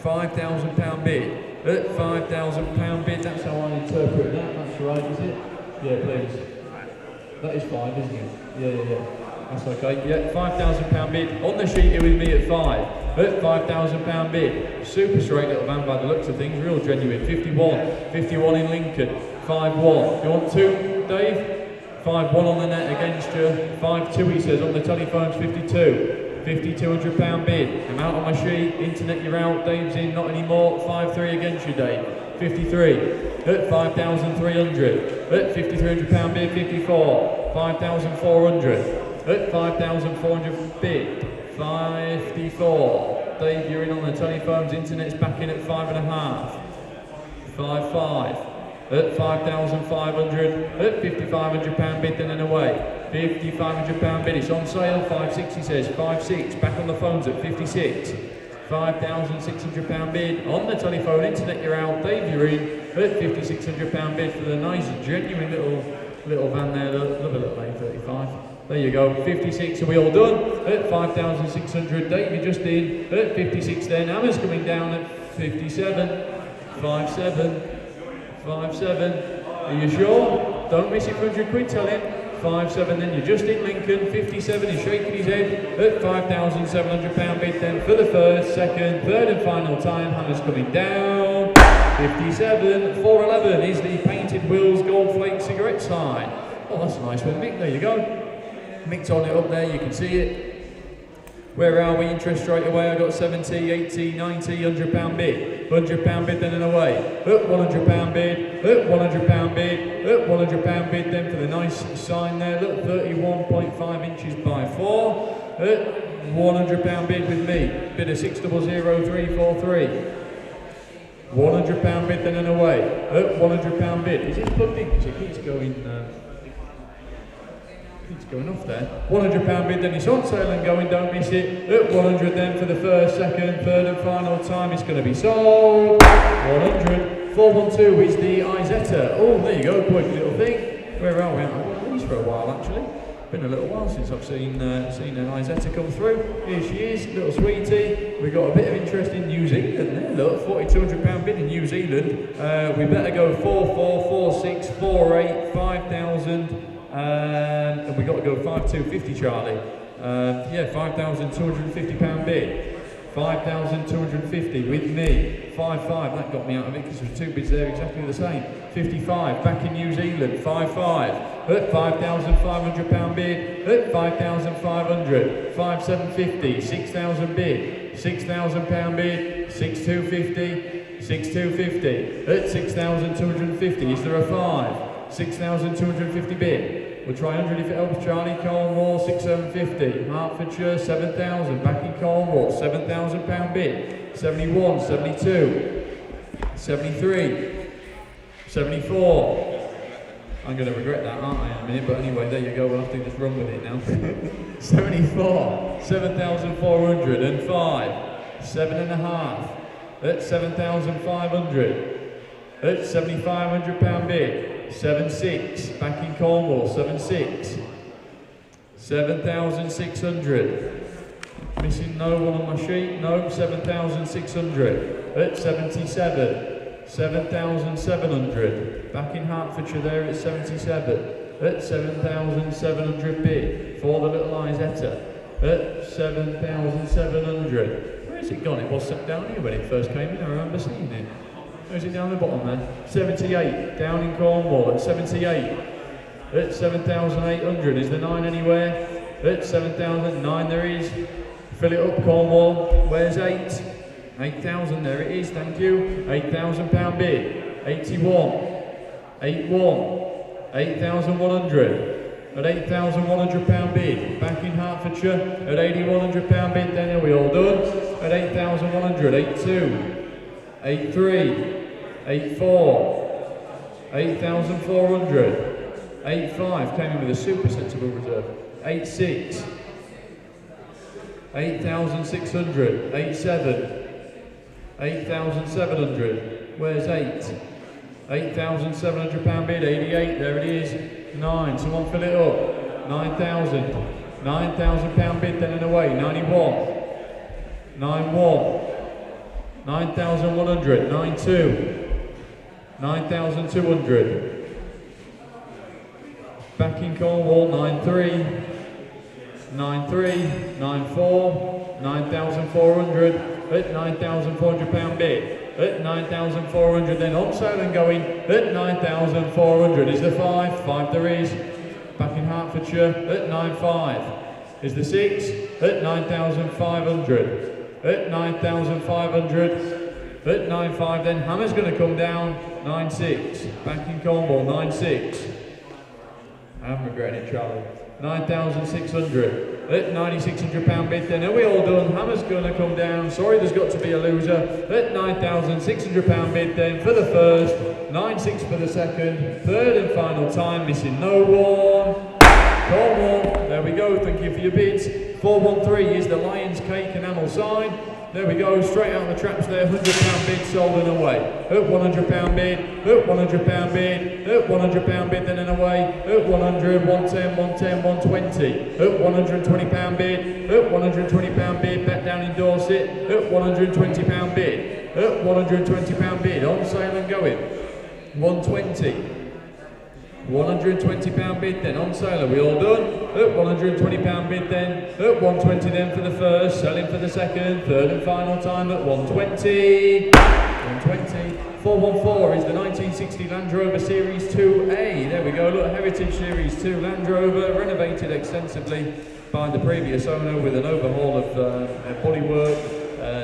£5,000 bid. At £5,000 bid, that's how I interpret that. That's right, is it? Yeah, please. That is 5, isn't it? Yeah. That's okay. Yeah, £5,000 bid. On the sheet here with me at 5. At £5,000 bid. Super straight little van by the looks of things. Real genuine. 51 in Lincoln. 5-1. You want 2, Dave? 5-1 on the net against you. 5-2 he says on the telephones. 52. £5,200 bid. I'm out on my sheet. Internet, you're out. Dave's in. Not anymore. 5-3 against you, Dave. 53. At 5,300. At £5,300 bid. 54. 5,400. At 5,400 bid. 54. Dave, you're in on the telephones. Internet's back in at 5.5. 5-5. At 5,500. At £5,500 bid, then and away. £5,500 bid. It's on sale. 5.6 he says. 5.6. Back on the phones at 56. £5,600 bid on the telephone. Internet, you're out. Dave, you're in at £5,600 bid for the nice, genuine little van there. Love a little A35. There you go. 56. Are we all done? At 5,600. Dave, you're just in at 56. Then Hammer's coming down at 57. 5.7. 5.7. Are you sure? Don't miss it for 100 quid. Tell him. 5.7 then, you're just in Lincoln. 57, he's shaking his head at £5,700 bid then for the first, second, third and final time. Hammer's coming down. 57, 411 is the painted wheels gold flake cigarette sign. Oh, that's a nice one, Mick, there you go. Mick's on it up there, you can see it. Where are we? Interest straight away. I got 70, 80, 90, £100 bid. £100 bid then and away. At £100 bid. At £100 bid. At £100 bid then for the nice sign there. Look, 31.5 inches by 4. At £100 bid with me. Bid of 600343. £100 bid then and away. At £100 bid. Is it plugged in? Because it keeps going. It's going off there. £100 bid, then it's on sale and going, don't miss it. At 100 then for the first, second, third and final time, it's going to be sold. 100. 412 is the Izetta. Oh, there you go, quick little thing. Where are we? I've been these for a while actually. Been a little while since I've seen an Izetta come through. Here she is, little sweetie. We've got a bit of interest in New Zealand there, look, £4,200 bid in New Zealand. We better go 4, 4, 4, 6, 4, 8, 5,000. And we got to go 5,250, Charlie. Yeah, £5,250 bid. 5,250 with me. 5, 5. That got me out of it because there's two bids there exactly the same. 55. Back in New Zealand. 5, 5. At £5,500 bid. At 5,500. 5,750. 6,000 bid. £6,000 bid. 6,250. 6,250. At 6,250. Is there a 5? 6,250 bid. We'll try 100 if it helps, Charlie. Cornwall, 6,750. Hertfordshire, 7,000. Back in Cornwall, £7,000 bid. 71, 72, 73, 74. I'm going to regret that, aren't I, in a minute? But anyway, there you go. We'll have to just run with it now. 74, 7,405. 7.5. At 7,500. At £7,500 bid. 7.6, back in Cornwall, 7.6. 7,600. Missing no one on my sheet, no, 7,600. At 77. 7,700. Back in Hertfordshire there at 77. At 7,700 bid for the little Izetta. At 7,700. Where's it gone? It was set down here when it first came in, I remember seeing it. Where's it down the bottom then? 78, down in Cornwall at 78. At 7,800, is there 9 anywhere? At 7,009 there is. Fill it up, Cornwall. Where's 8? 8,000, there it is, thank you. £8,000 bid. 81. 81. 8,100. At £8,100 bid. Back in Hertfordshire at £8,100 bid, then are we all done? At 8,100. 82. 83. 84, 8,400, 85, came in with a super sensible reserve, 86, 8,600, 87, 8,700, where's 8? £8,700 bid, 88, there it is, 9, someone fill it up, 9,000, £9,000 bid then and away, 91, 91, 9,100, 92, 9,200. Back in Cornwall, 93, 93, 94, 9,400. At £9,400 bid. At 9,400, then on sale and going. At 9,400 is the 5. 5 there is. Back in Hertfordshire at 9,500. Is the 6 at 9,500. At 9,500. At 9.5 then Hammer's going to come down 9.6. Back in Cornwall 9.6. I'm regretting it, Charlie. 9,600. At £9,600 bid then. Are we all done? Hammer's going to come down. Sorry, there's got to be a loser. At £9,600 bid then for the first. 9.6 for the second. Third and final time. Missing no one. Cornwall. There we go. Thank you for your bids. 413 is the Lion's Cake enamel sign. There we go, straight out the traps there, £100 bid, sold and away. At £100 bid, at £100 bid, at £100 bid, then and away. At 100, 110, 110, 120. At £120 bid, at £120 bid, back down in Dorset. At £120 bid, at £120 bid, on sale and going. 120. £120 bid then, on sale, are we all done? At £120 bid then, at 120 then for the first, selling for the second, third and final time at 120. 120. 414 is the 1960 Land Rover Series 2A. There we go, look, Heritage Series 2 Land Rover, renovated extensively by the previous owner with an overhaul of bodywork,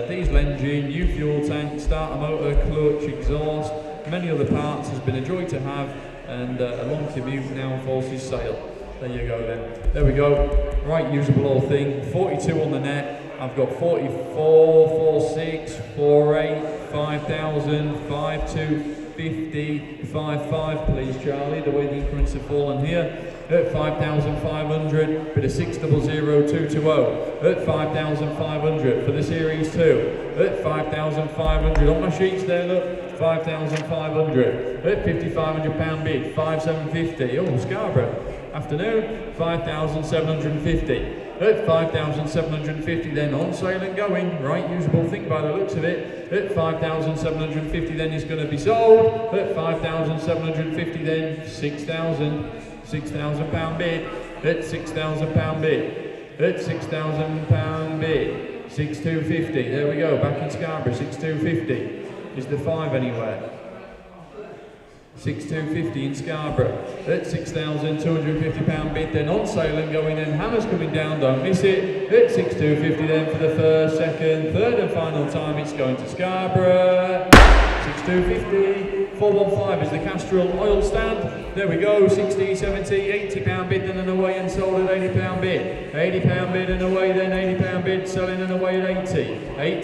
diesel engine, new fuel tank, starter motor, clutch, exhaust, many other parts. Has been a joy to have. And a long commute now forces sale. There you go then. There we go. Right, usable old thing. 42 on the net. I've got 44, 46, 48, 5,000, 5250, 55, please Charlie, the way the increments have fallen here. at 5,500, bid of 600220, at 5,500 for the Series 2, at 5,500 on my sheets there, look, 5,500, at £5,500 bid, 5,750, oh Scarborough, afternoon, 5,750. At 5,750 then on sale and going, right usable thing by the looks of it. At 5,750 then is going to be sold. At 5,750 then 6,000, £6,000 bid. At £6,000 bid. At £6,000 bid. 6,250. There we go. Back in Scarborough. 6,250 is the 5 anywhere. 6,250 in Scarborough at £6,250 bid, then on sale and going in. Hammers coming down, don't miss it. At 6,250 then for the first, second, third and final time. It's going to Scarborough. 6,250. 415 is the Castrol oil stand. There we go. 60, 70, £80 bid, then and away and sold at £80 bid. £80 bid and away, then £80 bid, selling and away at 80.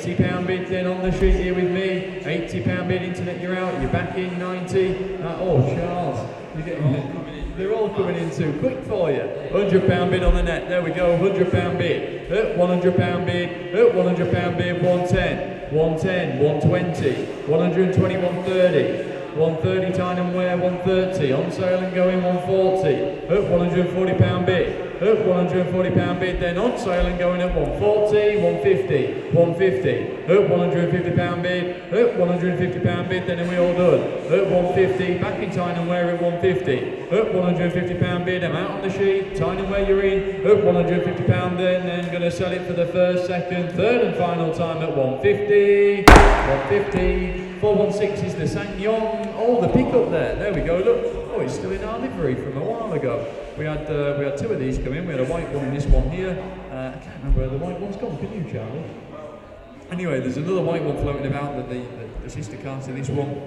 £80 bid then on the sheet here with me. £80 bid, internet, you're out, you're back in 90. Oh, Charles, you're getting, they're all coming in too quick for you. £100 bid on the net, there we go, £100 bid, at £100 bid, at £100 bid, 110, 110, 120, 120, 130. 130 time and wear, 130, on sale and going 140, at £140 bid, at £140 bid, then on sale and going at 140, 150, 150, at £150 bid, at £150 bid, then we all done, at 150, back in time and wear at 150, at £150 bid, I'm out on the sheet, time and wear you're in, at £150 then going to sell it for the first, second, third and final time at 150, 150, 416 is the Sangyong. Oh, the pickup there we go, look. Oh, it's still in our livery from a while ago. We had 2 of these come in. We had a white one and this one here. I can't remember where the white one's gone, can you, Charlie? Anyway, there's another white one floating about, the sister car to this one.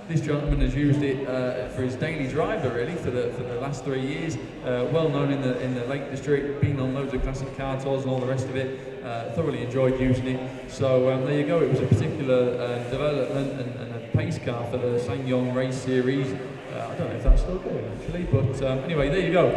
This gentleman has used it for his daily driver, really, for the last 3 years. Well known in the Lake District, been on loads of classic car tours and all the rest of it. Thoroughly enjoyed using it. So there you go. It was a particular development and a pace car for the Sangyong Race Series. I don't know if that's still going actually, but anyway, there you go.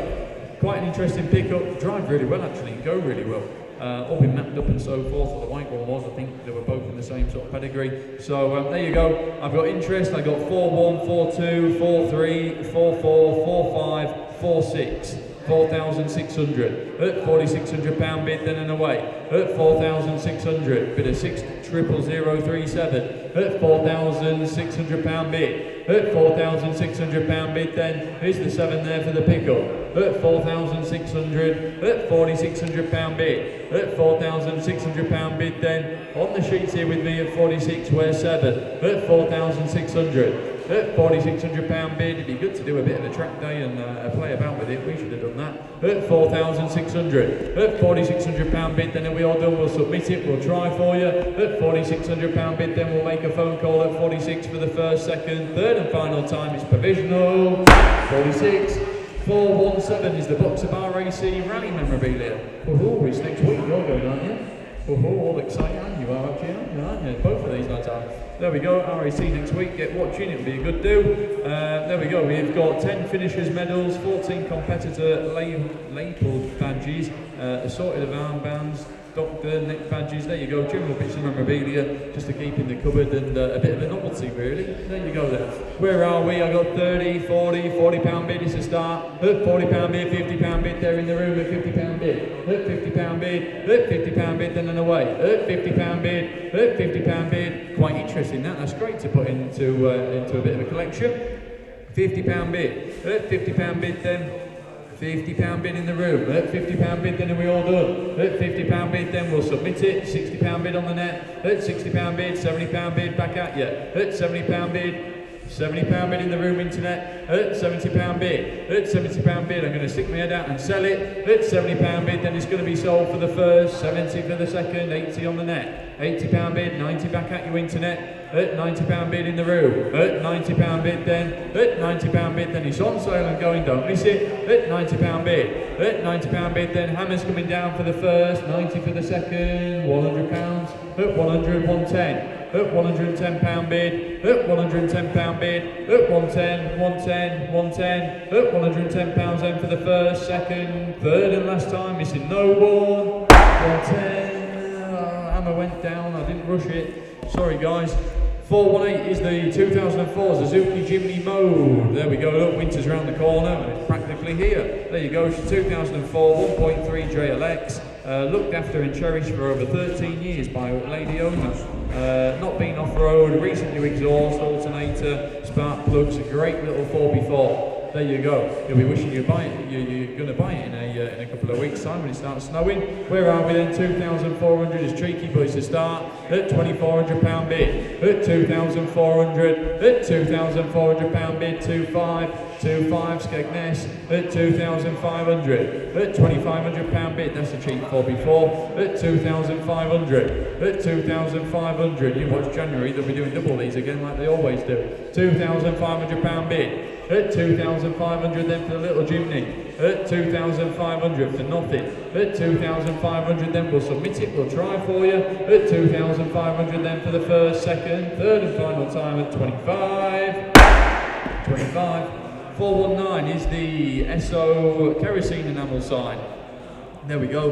Quite an interesting pickup. Drive really well actually, and go really well. All been mapped up and so forth. What the white one was, I think they were both in the same sort of pedigree. So there you go. I've got interest. I got 4-1, 4-2, 4-3, 4-4, 4-5, 4-6. 4,600 at £4,600 bid, then and away at 4,600 bid of 6,00037 at £4,600 bid at £4,600 bid, then here's the 7 there for the pickup at 4,600 at £4,600 bid at £4,600 bid, then on the sheets here with me at 46 where 7 at 4,600 at £4,600 bid. It'd be good to do a bit of a track day and play about with it. We should have done that. At 4,600 at £4,600 bid, then we all done, we'll submit it, we'll try for you. At £4,600 bid, then we'll make a phone call at 46 for the first, second, third and final time. It's provisional. 46. 417 is the Boxer Bar AC Rally memorabilia. Oh, it's next week. You're going, aren't you? Oh, all exciting. You are actually, aren't you? Both of these lads are. There we go, RAC next week, get watching, it'll be a good do. There we go, we've got 10 finishers medals, 14 competitor labelled badges, assorted of armbands, doctor, neck badges, there you go, general bits of memorabilia, just to keep in the cupboard and a bit of a novelty really. There you go then. Where are we? I got 30, 40, £40 bid is a start, at £40 bid, £50 bid, they're in the room at £50 bid, at £50 bid, at £50 bid, then and away, at £50 bid, at £50 bid, quite interesting that's great to put into a bit of a collection. £50 bid, at £50 bid then, £50 bid in the room, at £50 bid then are we all done, at £50 bid then we'll submit it, £60 bid on the net, at £60 bid, £70 bid back at you, at £70 bid, £70 bid in the room internet, at £70 bid, at £70 bid, I'm going to stick my head out and sell it, at £70 bid then it's going to be sold for the first, 70 for the second, 80 on the net, £80 bid, 90 back at you internet, at £90 bid in the room, at £90 bid then, at £90 bid then it's on sale and going, don't miss it, at £90 bid, at £90 bid then hammers coming down for the first, 90 for the second, £100, at 100, 110, at £110 bid, at £110 bid, at 110, 110, 110, at £110 then for the first, second, third and last time, missing no one, 110, hammer went down, I didn't rush it, sorry guys. 418 is the 2004 Suzuki Jimny Mode. There we go, look, winter's around the corner, and it's practically here. There you go, it's a 2004 1.3 JLX, looked after and cherished for over 13 years by lady owners. Not been off-road, recent new exhaust, alternator, spark plugs, a great little 4x4. There you go. You'll be wishing you buy it. You're going to buy it in a couple of weeks' time when it starts snowing. Where are we then? 2,400 is cheeky, but it's a start at £2,400 bid. At 2,400. At £2,400 bid. 25 Skegness at 2,500. At £2,500 bid. That's a cheap 4x4. At 2,500. At 2,500. You watch January, they'll be doing double these again like they always do. £2,500 bid. At 2,500 then for the little Jimny. At 2,500 for nothing. At 2,500 then we'll submit it, we'll try for you. At 2,500 then for the first, second, third and final time at 25. 419 is the SO kerosene enamel sign. There we go.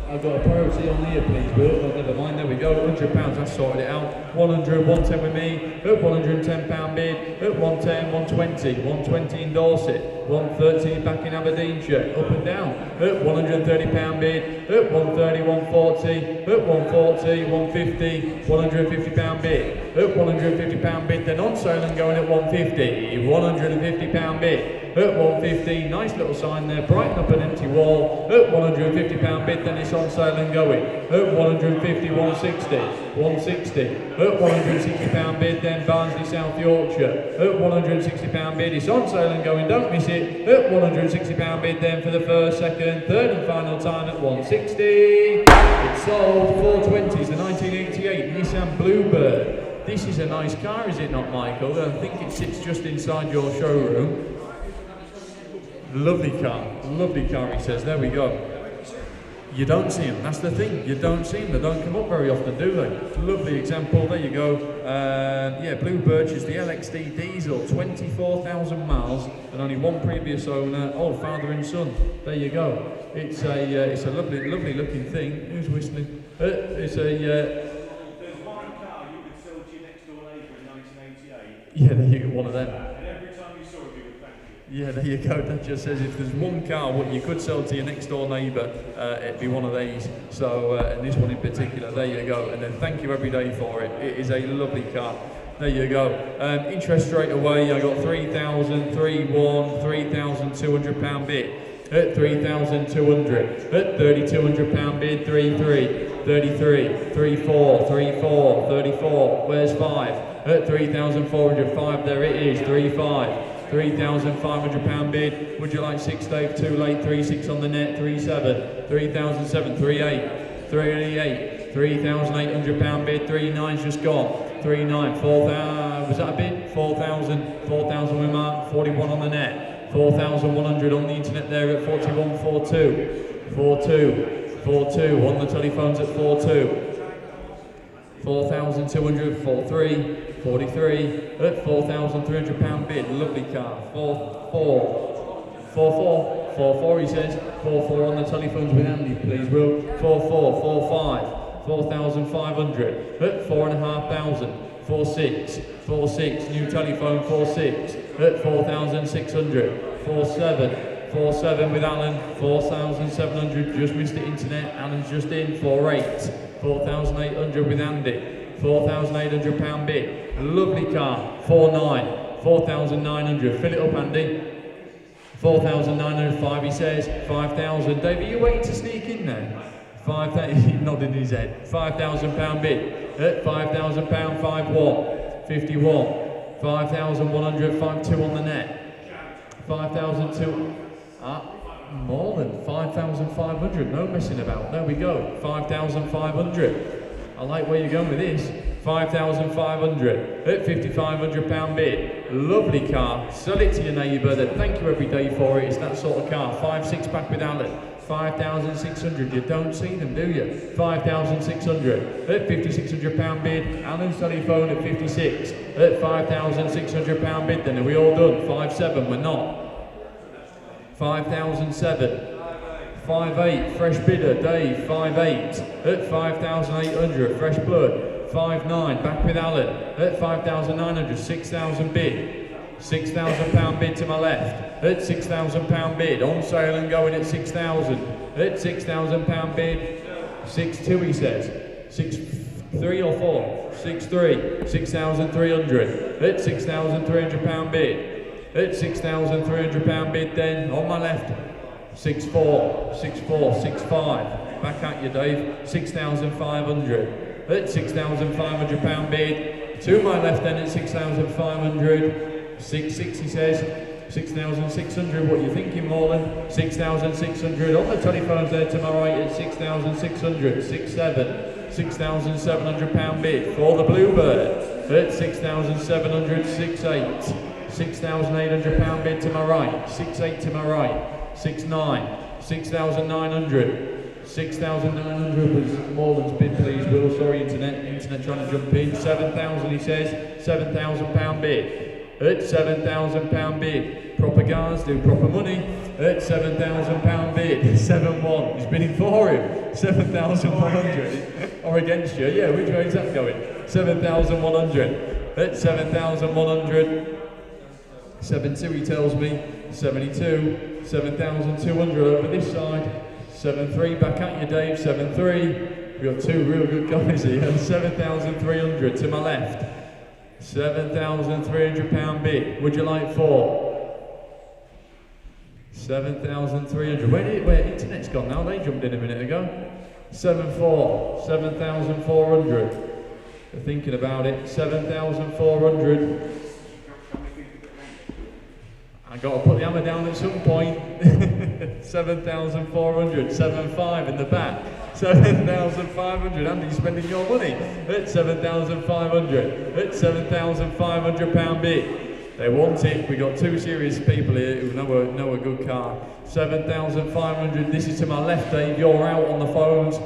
I've got a priority on here, please, Will, but never mind, there we go, £100, I sorted it out. 100, 110 with me, at £110 bid, at 110, 120, 120 in Dorset, 130 back in Aberdeenshire, up and down, at £130 bid, at 130, 140, at 140, 150, £150 bid, at £150 bid, then on sale and going at 150, £150 bid. At 150, nice little sign there, brighten up an empty wall. At £150 bid, then it's on sale and going. At 150, 160, 160. At £160 bid, then Barnsley, South Yorkshire. At £160 bid, it's on sale and going, don't miss it. At £160 bid, then for the first, second, third and final time at 160. It's sold. 420s, the 1988 Nissan Bluebird. This is a nice car, is it not, Michael? I think it sits just inside your showroom. Lovely car, he says. There we go. You don't see them, that's the thing. You don't see them, they don't come up very often, do they? Lovely example, there you go. Yeah, Bluebird is the LXD diesel, 24,000 miles, and only one previous owner, old father and son. There you go. It's a lovely looking thing. Who's whistling? It's a... There's one car you could sell to your next door neighbour in 1988. Yeah, there you go, one of them. And every time you saw it, you would thank you. Yeah, there you go. That just says if there's one car what you could sell to your next door neighbour, it'd be one of these. So, and this one in particular, there you go. And then thank you every day for it. It is a lovely car. There you go. Interest straight away, I got £3,200 bid. At 3,200. At £3,200 bid, 33, 34, 34. Where's 5? At 3,400, 5, there it is, 35. £3,500 bid. Would you like 6, Dave? Too late. 36 on the net. 37. 3,007. 38. 38. £3,800 bid. 39's just gone. 39. 4,000. Was that a bid? 4,000. 4,000 with Mark. 41 on the net. 4,100 on the internet there at 41. 42. 42. 42 on the telephones at 42. 4,200, 43, 43, at £4,300 bid, lovely car, 44, he says, 44 on the telephones with Andy, please, Will, 44, 45, 4,500, at 4,500, 46, new telephone, 46, at 4,600, 47 with Alan, 4,700, just missed the internet, Alan's just in, 48, 4,800 with Andy, £4,800 bid, lovely car, 49, 4,900, fill it up Andy, 4,905 he says, 5,000, Dave, are you waiting to sneak in there? 5,000, he nodded his head, £5,000 bid, at £5,000, 51, 51, 5,100, 52 on the net, 5,200, more than 5,500, no messing about, there we go, 5,500, I like where you're going with this, 5,500, at £5,500 bid, lovely car, sell it to your neighbour, then thank you every day for it, it's that sort of car, 5 6-pack with Alan, 5,600. You don't see them, do you? 5,600. At £5,600 bid. Alan's telephone at 56. At £5,600 bid. Then are we all done? 5,700. We're not. 5,007. 5,800. Fresh bidder. Dave. 5,800. At 5,800. Fresh blood. 5,900. Back with Alan. At 5,900. 6,000 bid. £6,000 bid to my left. At £6,000 bid. On sale and going at 6,000. At £6,000 bid. 6,200 he says. 6,300 or 4? 6,300. 6,300. At £6,300 bid. At £6,300 bid then. On my left. 6,400. 6,400. 6,500. Back at you, Dave. 6,500. At £6,500 bid. To my left then at 6,500. 6,600 he says. 6,600. What are you thinking, Morland? 6,600. On the telephones there to my right at 6,600. 6,700. £6,700 bid for the Bluebird. At 6,700. 6,800. £6,800 bid to my right. 6,800 to my right. 6,900. 6,900. 6,900 was Morland's bid, please, Will. Sorry, internet trying to jump in. 7,000 he says. £7,000 bid. At £7,000 bid. Proper guards do proper money. At £7,000 bid. 7,100. He's bidding for him. 7,100. Or against you. Yeah, which way is that going? 7,100. At 7,100. 7,200 he tells me. 72. 7,200 over this side. 7,300 back at you, Dave. 7,300. We've got two real good guys here. 7,300 to my left. £7,300 bid. Would you like 4? 7,300. Where internet's gone now? They jumped in a minute ago. 7,400. 7,400. They're thinking about it. 7,400. I got to put the hammer down at some point. 7,400. 7,500 in the back. 7,500. Andy, spending your money at 7,500. At £7,500 bid. They want it. We got two serious people here who know a good car. 7,500. This is to my left, Dave. You're out on the phones.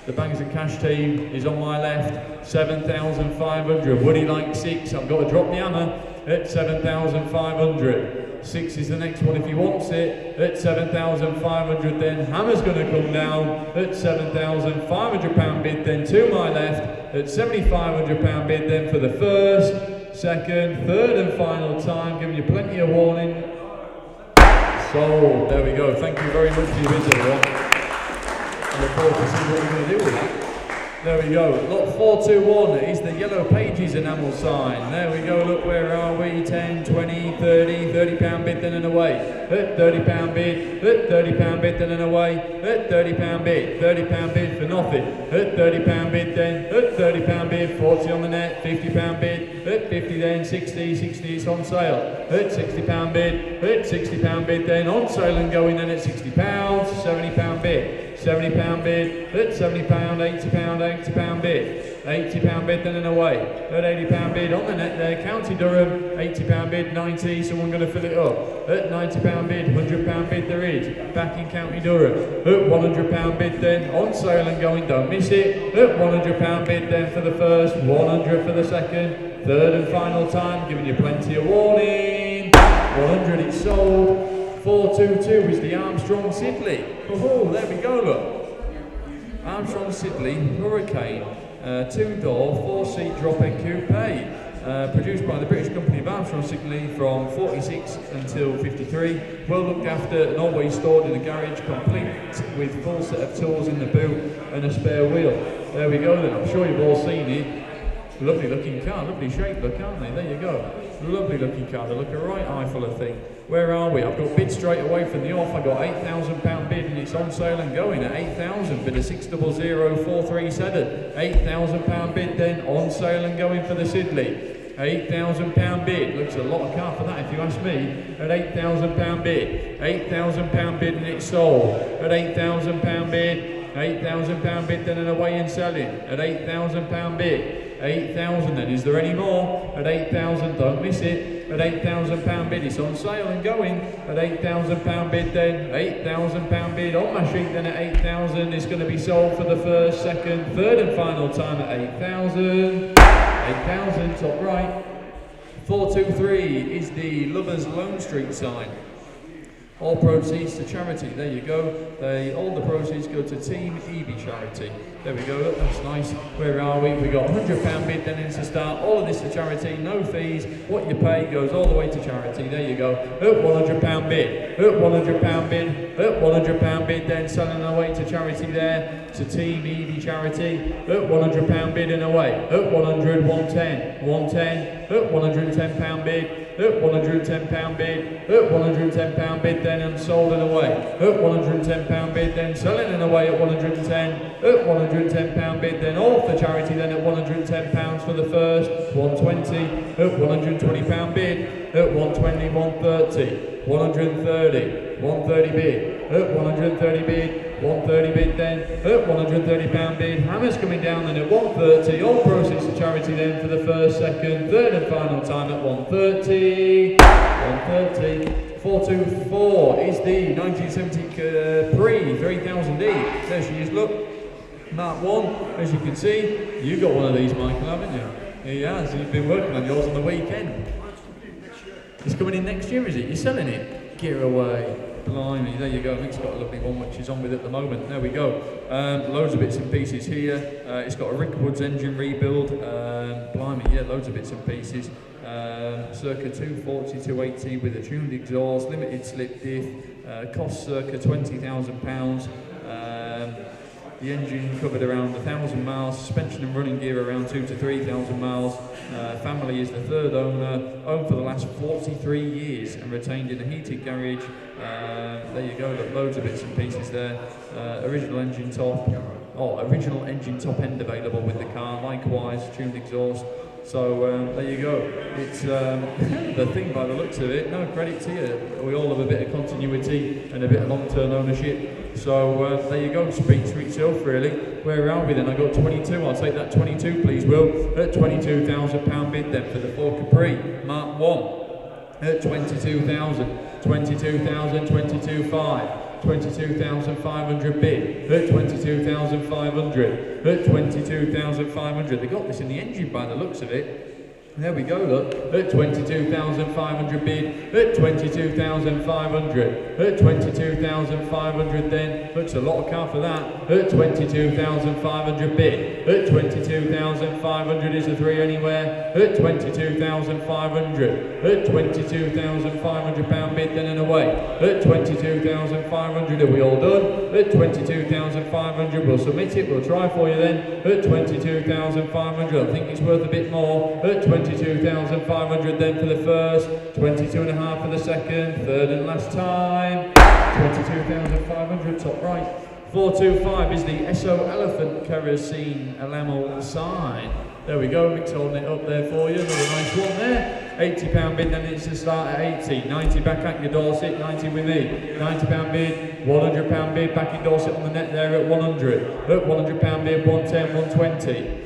The Bangers and Cash team is on my left. 7,500. Would he like 6? I've got to drop the hammer at 7,500. 6 is the next one if he wants it. At 7,500 then. Hammer's going to come down at £7,500 bid then to my left. At £7,500 bid then for the first, second, third and final time. Giving you plenty of warning. Sold. There we go. Thank you very much for your visit, everyone. I look forward to seeing what you're going to do with that. There we go. Lot 421 is the Yellow Pages enamel sign. There we go. Look, where are we? 10, 20, 30, £30 bid then and away. At £30 bid. At £30 bid then and away. At £30 bid. £30 bid for nothing. At £30 bid then. At £30 bid. 40 on the net. £50 bid. At 50 then. 60. 60 is on sale. At £60 bid. At £60 bid then. On sale and going then at £60. £70 bid. £70 bid, at £70, £80 bid, £80 bid then and away, at £80 bid on the net there, County Durham, £80 bid, 90, someone going to fill it up, at £90 bid, £100 bid there is, back in County Durham, at £100 bid then, on sale and going, don't miss it, at £100 bid then for the first, 100 for the second, third and final time, giving you plenty of warning, 100 it's sold. 422 is the Armstrong Sidley. Oh, there we go, look. Armstrong Sidley Hurricane, 2-door, 4-seat drop-in coupe. Produced by the British company of Armstrong Sidley from 46 until 53. Well looked after and always stored in a garage, complete with full set of tools in the boot and a spare wheel. There we go then, I'm sure you've all seen it. Lovely looking car, lovely shape look, aren't they? There you go. Lovely looking car, they look a right eyeful of thing. Where are we? I've got bid straight away from the off. I got £8,000 bid and it's on sale and going at 8,000. Bid a 600437. £8,000 bid then on sale and going for the Sidley. £8,000 bid. Looks a lot of car for that if you ask me. At £8,000 bid. £8,000 bid and it's sold. At £8,000 bid. £8,000 bid then and away and selling. At £8,000 bid. 8,000 then. Is there any more? At 8,000, don't miss it. at £8,000 bid. It's on sale and going at £8,000 bid then. £8,000 bid on my sheet then at 8,000. It's going to be sold for the first, second, third and final time at 8,000. 8,000, top right. 423 is the Lovers Lone Street sign. All proceeds to charity. There you go. All the proceeds go to Team EB Charity. There we go. Look, that's nice. Where are we? We got £100 bid then into start. All of this to charity. No fees. What you pay goes all the way to charity. There you go. Up £100 bid. Up £100 bid. Up £100 bid. Then selling away to charity there to Team EB Charity. Up £100 bid and away. Up 100, 110, 110. Up £110 bid. Up £110 bid, up £110 bid then and sold and away. Up £110 bid then selling and away at 110. Up £110 bid then all for charity then at £110 for the first. 120, up £120 bid, up 120, 130, 130, 130 bid, up 130 bid. 130 bid then, up £130 bid, hammers coming down then at 130, all proceeds to charity then for the first, second, third and final time at 130, 130, 424 is the 1970 Capri 3000D, there she is, look, Mark 1, as you can see, you got one of these Michael, haven't you? He has, he's been working on yours on the weekend. It's coming in next year, is it? You're selling it? Get away. Blimey, there you go. Nick's got a lovely one which he's on with at the moment. There we go. Loads of bits and pieces here. It's got a Rick Woods engine rebuild. Blimey, yeah, loads of bits and pieces. Circa 240, 280 with a tuned exhaust, limited slip diff. Cost circa £20,000. The engine covered around 1,000 miles, suspension and running gear around 2,000 to 3,000 miles. Family is the third owner, owned for the last 43 years and retained in a heated garage. There you go, got loads of bits and pieces there. Original engine top end available with the car, likewise tuned exhaust. So there you go. It's the thing by the looks of it. No credit to you. We all have a bit of continuity and a bit of long-term ownership. So there you go. Speaks for itself, really. Where are we then? I got 22. I'll take that 22, please, Will. At £22,000 bid then for the Ford Capri Mark 1. At 22,000, 22,000, 22,500. 22,500 bid, at 22,500, at 22,500. They got this in the engine by the looks of it. There we go, look, at 22,500 bid, at 22,500, at 22,500 then, looks a lot of car for that, at 22,500 bid, at 22,500 is a 3 anywhere, at 22,500, at £22,500 bid then and away, at 22,500 are we all done, at 22,500 we'll submit it, we'll try for you then, at 22,500 I think it's worth a bit more, at 22,500 then for the first, 22.5 for the second, third and last time, 22,500 top right. 425 is the SO Elephant Kerosene enamel sign. There we go, Mick's holding it up there for you, another nice one there. £80 bid, then it's to start at 80, 90 back at your Dorset, 90 with me, £90 bid, £100 bid, back in Dorset on the net there at 100, at £100 bid, 110, 120.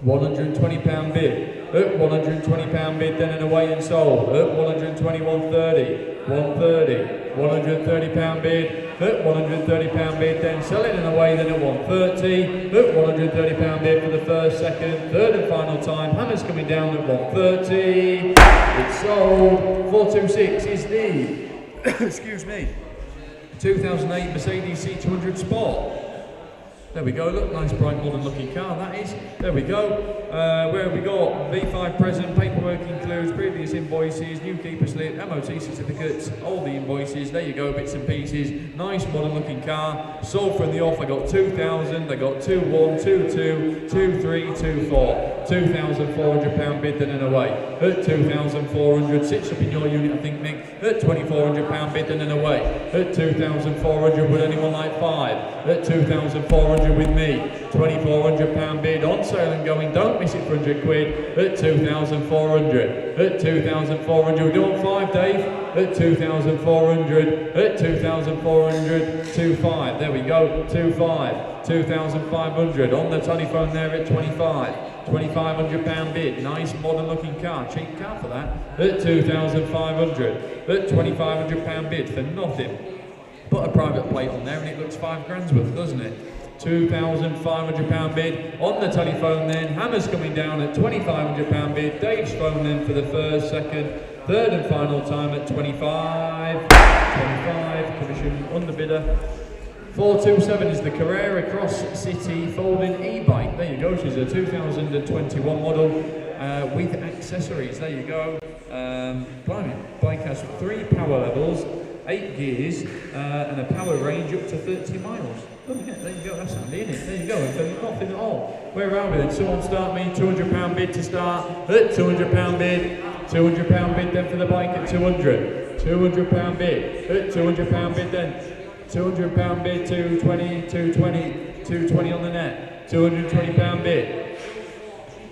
£120 bid, at £120 bid then and away and sold, at 120, 130, 130, £130 bid, at £130 bid then selling and away then at 130, at £130 bid for the first, second, third and final time, hammers coming down at 130, it's sold. 426 is the, excuse me, 2008 Mercedes C200 Sport. There we go, look, nice bright modern looking car that is. There we go. Where have we got? V5 present, paperwork includes previous invoices, new keeper slip, MOT certificates, all the invoices. There you go, bits and pieces. Nice modern looking car. Sold from the off, I got 2,000, I got 2,1, 2,2, 2,3, 2,4. £2,400 bid then and away. At 2,400, sits up in your unit I think, Mick. At £2,400 bid then and away. At 2,400, would anyone like 5? At 2,400 £2,400 with me. £2,400 bid on sale and going. Don't miss it for £100 at 2,400. At 2,400. We're doing 5, Dave. At 2,400. At 2,400. 2,500. There we go. 2,500. 2,500 on the telephone there at 25. £2,500 bid. Nice modern looking car. Cheap car for that. At 2,500. At £2,500 bid for nothing. Put a private plate on there and it looks 5 grand's worth, doesn't it? £2,500 bid on the telephone then. Hammer's coming down at £2,500 bid. Dave's phone in for the first, second, third and final time at 25. 25, commission underbidder. 427 is the Carrera Cross City folding e-bike. There you go, she's a 2021 model with accessories. There you go. Blimey, bike has 3 power levels, 8 gears, and a power range up to 30 miles. Oh yeah, there you go, that's handy, isn't it? There you go, and for nothing at all. Where are we then? Someone start me, £200 bid to start, at £200 bid, £200 bid then for the bike at 200, £200 bid, at £200 bid then, £200 bid, 220, 220, 220 on the net, £220 bid,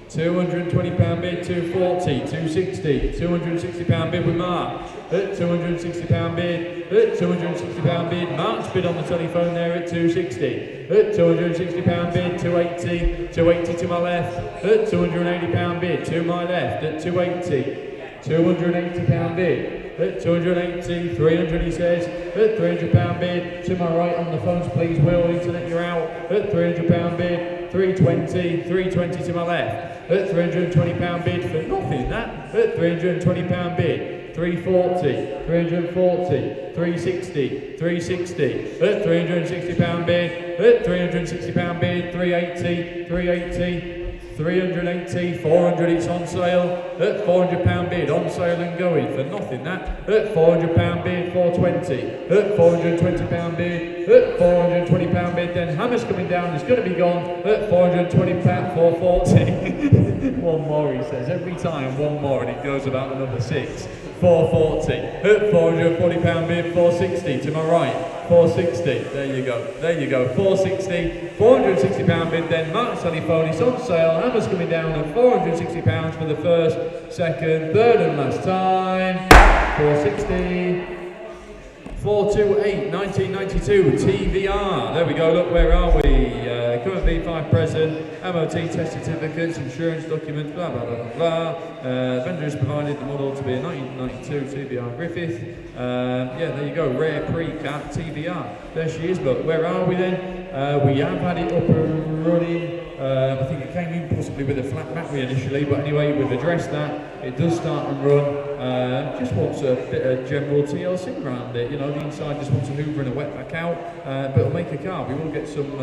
£220 bid, 240, 260, £260 bid with Mark, at £260 bid, at £260 bid, Mark's bid on the telephone there at 260, at £260 bid, 280, 280 to my left, at £280 bid, to my left, at 280, £280 bid, at 280, 300 he says, at £300 bid, to my right on the phones please Will, internet you're out, at £300 bid, 320, 320 to my left, at £320 bid for nothing that, at £320 bid, 340, 340, 360, 360, at £360 bid, at £360 bid, 380, 380, 380, 400 it's on sale, at £400 bid, on sale and going for nothing that, at £400 bid, 420, at £420 bid, at £420 bid, then Hammer's coming down, it's going to be gone, at £420, 440, one more he says, every time one more and it goes about another 6, 440, at £440 bid, 460 to my right, 460, there you go, 460, £460 bid then, Mark's telephone, it's on sale, Hammer's coming down at £460 for the first, second, third and last time, 460, 428, 1992, TVR, there we go, look, where are we, current V5 present, MOT test certificates, insurance documents, blah blah blah blah blah, vendor has provided the model to be a 1992 TVR Griffith, yeah, there you go, rare pre-cap TVR, there she is, but where are we then? We have had it up and running, I think it came in possibly with a flat battery initially, but anyway, we've addressed that, it does start and run, just wants a bit of general TLC around it, you know, the inside just wants a hoover and a wet back out, but it'll make a car. We will get some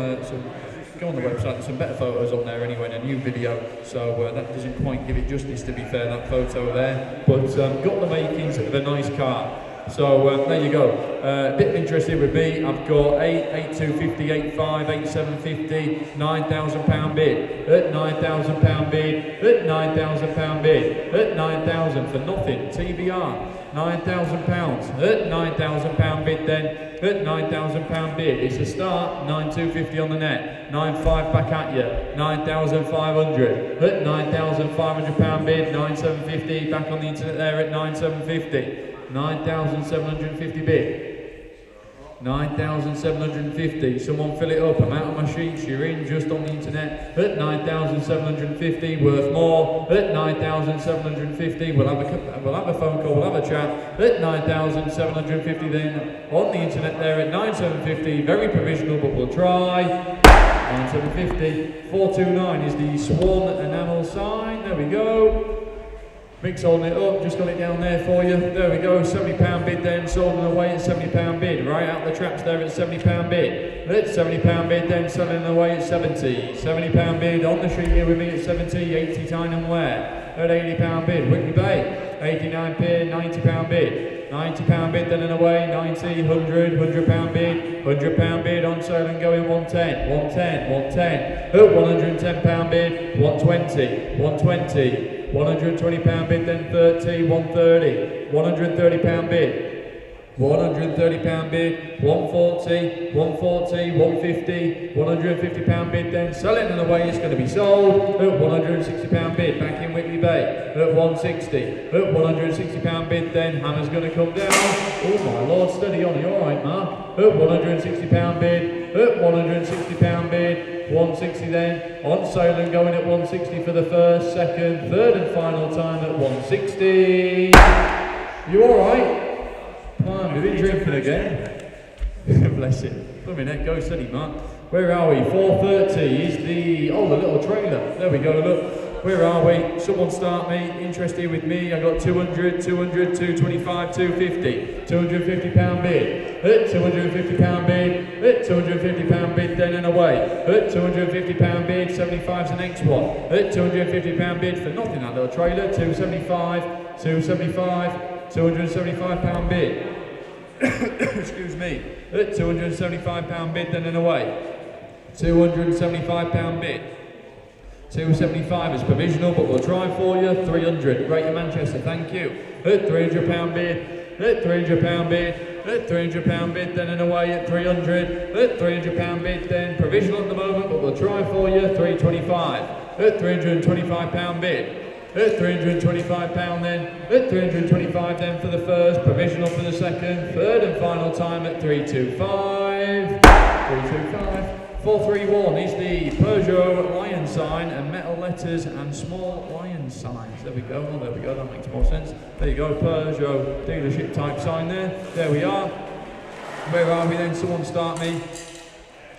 go on the website, there's some better photos on there anyway, and a new video, so that doesn't quite give it justice to be fair, that photo there, but got the makings of a nice car. So there you go. A bit interested with me. I've got 8, 8250, 85, 8750, £9,000 bid. At £9,000 bid. At £9,000 bid. At 9,000 for nothing. TBR. £9,000. At £9,000 bid then. At £9,000 bid. It's a start. 9,250 on the net. 9,500 back at you. 9,500. At £9,500 bid. 9,750 back on the internet there at 9,750. 9,750 bid. 9,750. Someone fill it up. I'm out of my sheets. You're in just on the internet at 9,750. Worth more at 9,750. We'll have a phone call. We'll have a chat at 9,750. Then on the internet there at 9,750. Very provisional, but we'll try. 9,750. 429 is the swan enamel sign. There we go. Mick's holding it up, just got it down there for you. There we go, £70 bid then, sold away at £70 bid. Right out the traps there at £70 bid. At £70 bid then, selling away at 70. £70 bid on the street here with me at 70, 80 Tyne and Ware. At £80 bid, Whitley Bay. 89 pier, £90 bid. £90 bid then and away, 90, 100, £100 bid. £100 bid on sale and going 110, 110, 110. At £110 bid, 120, 120. £120 bid then 30, 130, £130 bid, £130 bid, 140, 140, 150, £150 bid then, sell it and away, it's going to be sold at £160 bid, back in Whitley Bay at 160, at £160 bid then, hammer's going to come down, oh my lord, steady on, you alright Mark, at £160 bid, at £160 bid, 160 then, on sale and going at 160 for the first, second, third and final time at 160. You alright? We've been drinking again. Bless it. Let me neck, go steady, Mark. Where are we? 4:30 is the little trailer. There we go, look. Where are we? Someone start me. Interested with me? I got 200, 200, 225, 250. £250 bid. At £250 bid. At £250 bid then and away. At £250 bid. 75's the next one. At £250 bid for nothing, that little trailer. 275, 275, £275 bid. Excuse me. At £275 bid then and away. £275 bid. 275 is provisional, but we'll try for you. 300, Greater Manchester, thank you. At £300 bid, at £300 bid, at £300 bid, then and away at 300, at £300 bid, then provisional at the moment, but we'll try for you. 325, at £325 bid. At £325 then, at £325 then for the first, provisional for the second, third and final time at 325, 325. 431 is the Peugeot lion sign and metal letters and small lion signs. There we go, oh there we go, that makes more sense. There you go, Peugeot dealership type sign there. There we are. Where are we then? Someone start me.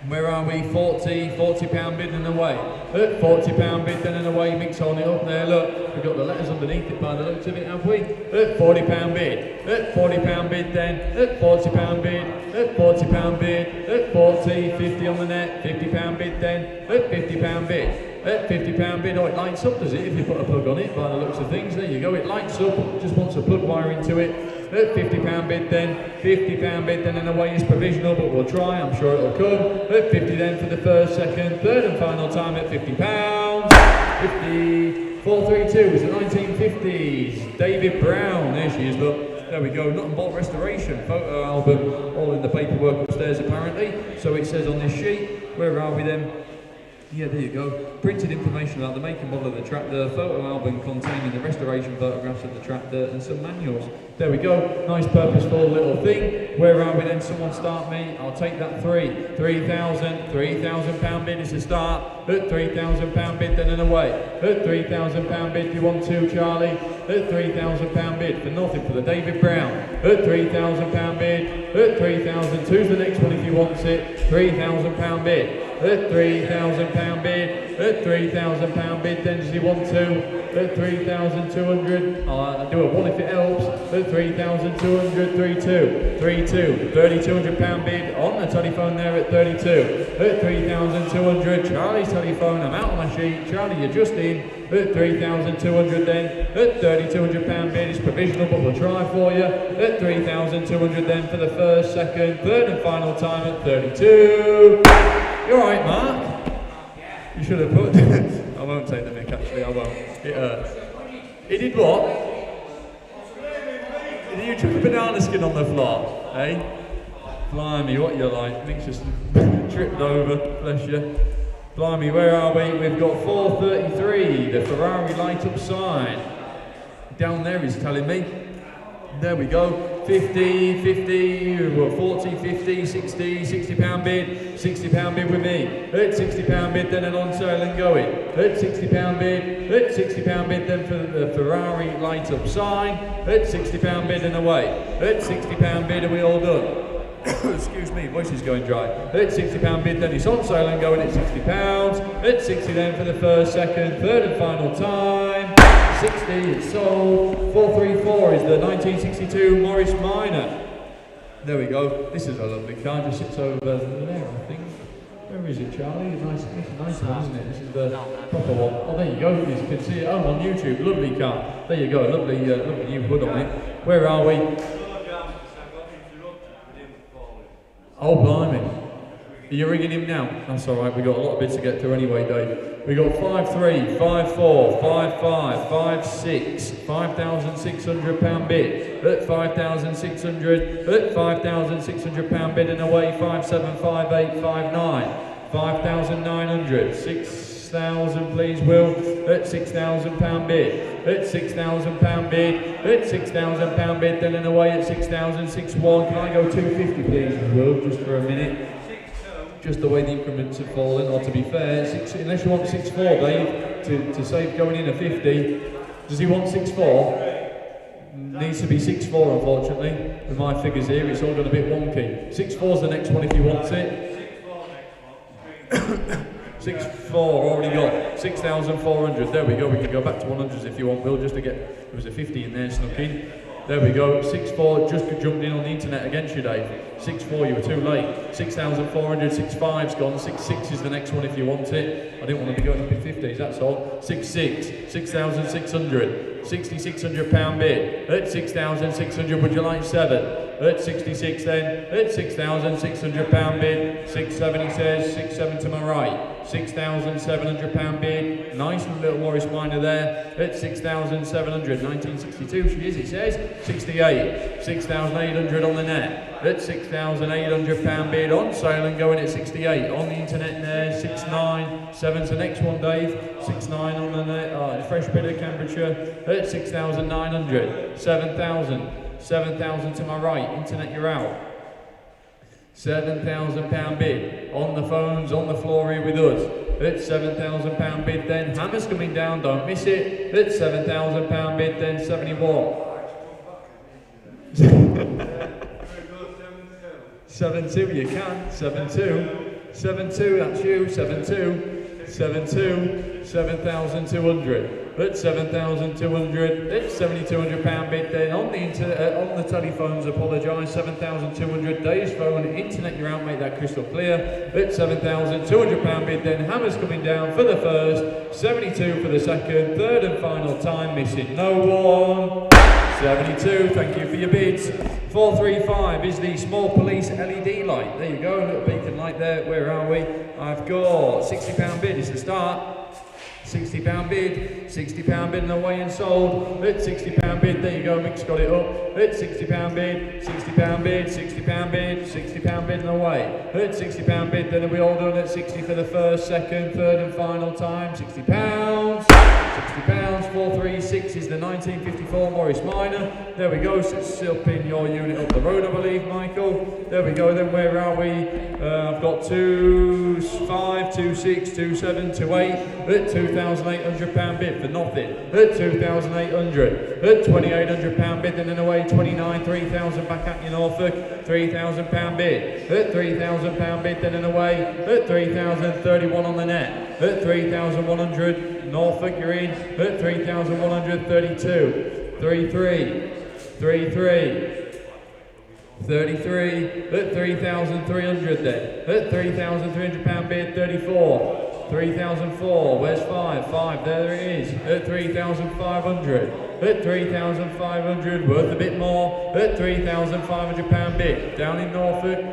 Where are we? £40 bid and away. At £40 bid then and away, mix holding it up there, look. We've got the letters underneath it by the looks of it, have we? At £40 bid. At £40 bid then. At £40 bid. At £40 bid. At 40, 50 on the net. £50 bid then. At £50 bid. At £50 bid. Oh, it lights up, does it? If you put a plug on it, by the looks of things. There you go, it lights up. Just wants a plug wire into it. At £50 bid then, £50 bid then and away is provisional, but we'll try, I'm sure it'll come. At 50 then for the first, second, third and final time at £50. 50, 432 is the 1950s. David Brown, there she is, look. There we go, Nut and Bolt Restoration, photo album, all in the paperwork upstairs apparently. So it says on this sheet, where are we then? Yeah, there you go. Printed information about the make and model of the tractor, photo album containing the restoration photographs of the tractor and some manuals. There we go. Nice purposeful little thing. Where are we then? Someone start me. I'll take that £3,000 bid is the start. At £3,000 bid then and away. At £3,000 bid, you want to, Charlie? At £3,000 bid for nothing for the David Brown. At £3,000 bid. At 3,000. Two's the next one if you want it. £3,000 bid. At £3,000 bid, at £3,000 bid, then does he want to? At 3,200, I'll do a one if it helps. At 3,200, 32, 32, £3,200 bid on the telephone there at 32. At 3,200, Charlie's telephone, I'm out on my sheet. Charlie, you're just in. At 3,200 then, at £3,200 bid, it's provisional but we'll try for you. At 3,200 then for the first, second, third and final time at 32. You're alright, Mark? You should have put... I won't take the mic actually, I won't. It hurts. He did what? Did you chuck a banana skin on the floor? Eh? Blimey, what you like? Nick's just tripped over, bless you. Blimey, where are we? We've got 433, the Ferrari light up sign. Down there he's telling me. There we go. 50, 50, 40, 50, 60, £60 bid, £60 bid with me. At £60 bid then and on sale and going. At £60 bid, at £60 bid then for the Ferrari light up sign. At £60 bid and away. At £60 bid are we all done? Excuse me, voice is going dry. At £60 bid then it's on sale and going at £60. At 60 then for the first, second, third and final time. 60, it's sold. 434 is the 1962 Morris Minor. There we go. This is a lovely car, just sits over there, I think. Where is it, Charlie? Nice one, isn't it? This is the proper one. Oh, there you go. You can see it on YouTube. Lovely car. There you go. Lovely new hood on it. Where are we? Oh, blimey. Are you ringing him now? That's all right, we got a lot of bits to get through anyway, Dave. We got 5-3, 5-4, 5-5, 5-6, £5,600 bid at 5,600, at £5,600 bid and away, 5-7, 5-8, 5-9, 5,900, 6,000 please Will, at £6,000 bid, at £6,000 bid, at £6,000 bid, then and away at 6,000, 6-1. Can I go 250 please Will, just for a minute? Just the way the increments have fallen, or to be fair, unless you want 6-4, Dave, to save going in a 50. Does he want 6-4? Needs to be 6-4, unfortunately. With my figures here, it's all got a bit wonky. 6-4's the next one if he wants it. 6-4, already got 6,400. There we go, we can go back to 100s if you want, Will, just to get, there was a 50 in there snuck in. There we go, 6-4, just jumped in on the internet against you, Dave. 6-4, you were too late. 6,400, 6-5's gone, 6-6 is the next one if you want it. I didn't want to be going up in 50s, that's all. 6-6, 6,600, £6,600 bid. At 6,600, would you like 7? At 66 then, at £6,600 bid. 6-7 he says, 6-7 to my right. £6,700 bid. Nice little Morris Minor there. At 6,700, 1962 she is, it says. 68, 6,800 on the net. At £6,800 bid on sale and going at 68 on the internet there. 6-9, 7's the next one, Dave. 6-9 on the net. Fresh bid of Cambridgeshire at 6,900. 7,000 to my right. Internet, you're out. £7,000 bid on the phones, on the floor here with us. At £7,000 bid then. Hammer's coming down, don't miss it. At £7,000 bid then. 71. 7-2, you can. 7-2, that's you. 7-2, 7,200. At 7,200, it's £7,200 bid then on the telephones, apologise, 7,200, Dave's phone, internet, you're out, make that crystal clear. At £7,200 bid then, Hammer's coming down for the first, 72 for the second, third and final time, missing no one. 72, thank you for your bids. 435 is the small police LED light. There you go, a little beacon light there. Where are we? I've got £60 bid, is the start. £60 bid, £60 bid and away and sold. At £60 bid, there you go, Mick's got it up. At £60 bid, £60 bid, £60 bid, £60 bid and away. At £60 bid, then are we all done at 60 for the first, second, third and final time. £60. £60, 436 is the 1954 Morris Minor. There we go, sits up in your unit up the road, I believe, Michael. There we go, then where are we? I've got 2.5, 2.6, 2.7, 2.8 at £2,800 bid for nothing. At 2,800, at £2,800 bid, then in away 29, 3,000 back at you, Norfolk. £3,000 bid. At £3,000 bid, then in away at 3,031 on the net. At 3,100. Norfolk, you're in at 3,132, 33, 33 at 3,300 then, at £3,300 bid, 34, 3,004, where's 5, there it is, at 3,500, at 3,500, worth a bit more, at £3,500 bid, down in Norfolk.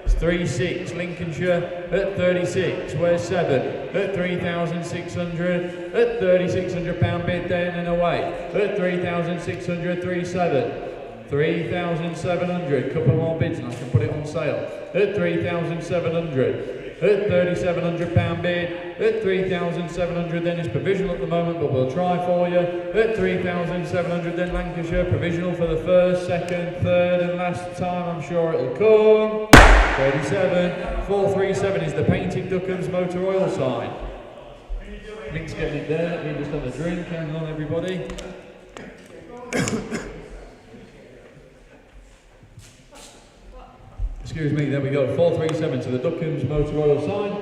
36, Lincolnshire at 36, where's 7? At 3,600, at £3,600 bid then and away. At 3,600, 37, 3,700, couple more bids and I can put it on sale. At 3,700, at £3,700 bid, at 3,700 then is provisional at the moment, but we'll try for you. At 3,700 then Lancashire, provisional for the first, second, third and last time, I'm sure it'll come. 37, 437 is the painted Duckham's motor oil sign. Mick's getting it there, let me just have a drink, hang on everybody. Excuse me, there we go, 437 to the Duckham's motor oil sign.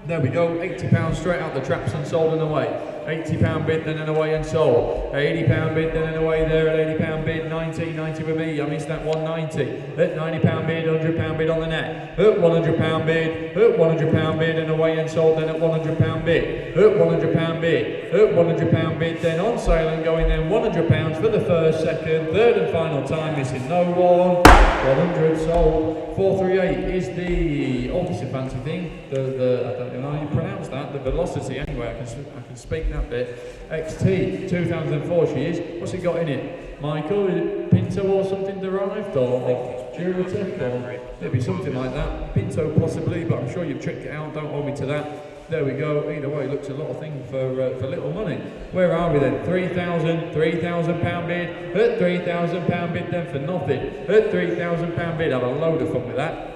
There we go, £80 straight out the traps and sold and away. £80 bid, then and away and sold. £80 bid, then and away there at £80 bid. 90 with me. I missed that 190. At £90 bid, £100 bid on the net. At £100 bid, at £100 bid and away and sold. Then at £100 bid, at £100 bid, at £100 bid. Then on sale and going. Then £100 for the first, second, third and final time. Missing no one. 100 sold. 438 is the, oh, it's a fancy thing. I don't know how you pronounce that. The velocity, anyway. I can speak that bit. XT 2004 she is. What's it got in it? Michael, is it Pinto or something derived, or Duratec, or maybe something like that. Pinto possibly, but I'm sure you've checked it out. Don't hold me to that. There we go. Either way, looks a lot of things for little money. Where are we then? £3,000 bid. At £3,000 bid then for nothing. At £3,000 bid. Have a load of fun with that.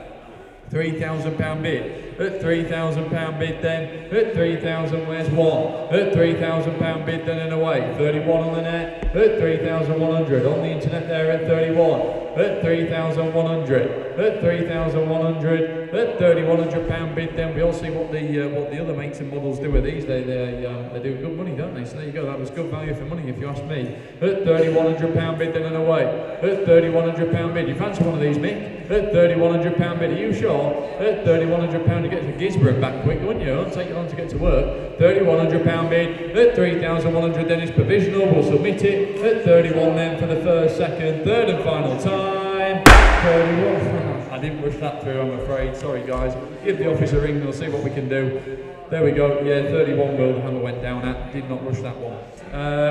£3,000 bid. At £3,000 bid then. At 3,000, where's one? At £3,000 bid then and away. 31 on the net. At 3,100 on the internet there at 31. At 3,100. At 3,100. At £3,100 bid then. We all see what the other makes and models do with these. They do good money, don't they? So there you go. That was good value for money if you ask me. At £3,100 bid then and away. At £3,100 bid. You fancy one of these, Mick? At £3,100 bid. Are you sure? At £3,100 to get to Gisborne back quick, wouldn't you? It'll take you long to get to work. £3,100 bid. At 3,100 then is provisional. We'll submit it. At 31 then for the first, second, third and final time. 31. I didn't rush that through, I'm afraid. Sorry guys. Give the office a ring, we'll see what we can do. There we go. Yeah, 31 will the hammer went down at. Did not rush that one.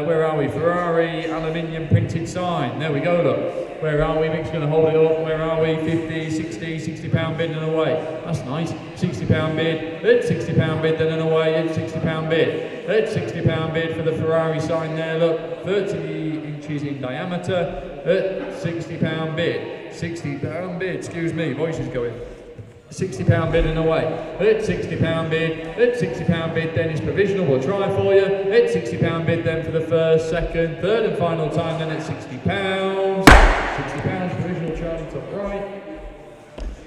Where are we? Ferrari aluminium printed sign. There we go, look. Where are we? Mick's going to hold it up. Where are we? 50, 60, £60 bid and away. That's nice. £60 bid. At £60 bid then and away. At £60 bid. At £60 bid for the Ferrari sign there, look. 30 inches in diameter. At £60 bid. £60 bid. Excuse me, voice is going. £60 bid and away. At £60 bid. At £60 bid then is provisional. We'll try for you. At £60 bid then for the first, second, third and final time. Then at £60. £60 provisional, Charlie top right.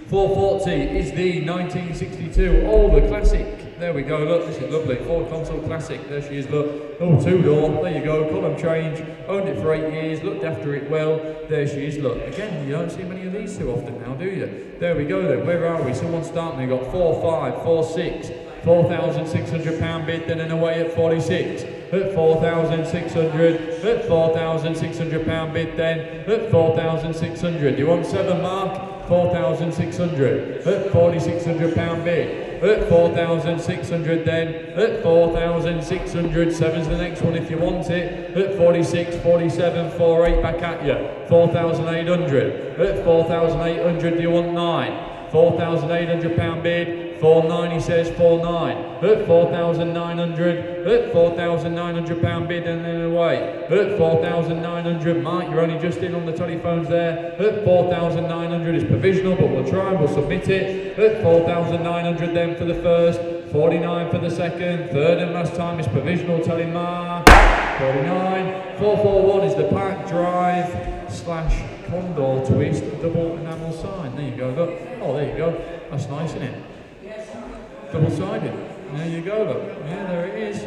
440 is the 1962 older classic. There we go, look, this is lovely. Ford Console Classic, there she is, look. Oh, two-door, there you go, column change. Owned it for 8 years, looked after it well. There she is, look. Again, you don't see many of these too often now, do you? There we go then, where are we? Someone starting, they've got 4.5, 4.6. £4,600 bid, then and away at 46. At 4,600. At £4,600 bid then. At 4,600. You want 7, Mark? 4,600. At £4,600 bid. At 4,600 then. At 4,600. 7's the next one if you want it. At 46, 47, 48 back at you. 4,800. At 4,800 do you want 9? £4,800 bid. 4.9 he says, 4.9. At 4,900. At £4,900 bid and then away. At 4,900, Mark, you're only just in on the telephones there. At 4,900 is provisional, but we'll try and we'll submit it. At 4,900 then for the first. 49 for the second. Third and last time is provisional, tell him Mark. 49. 441 is the Park Drive / Condor Twist double enamel sign. There you go, look. Oh, there you go. That's nice, isn't it? Double-sided. There you go, look. Yeah, there it is.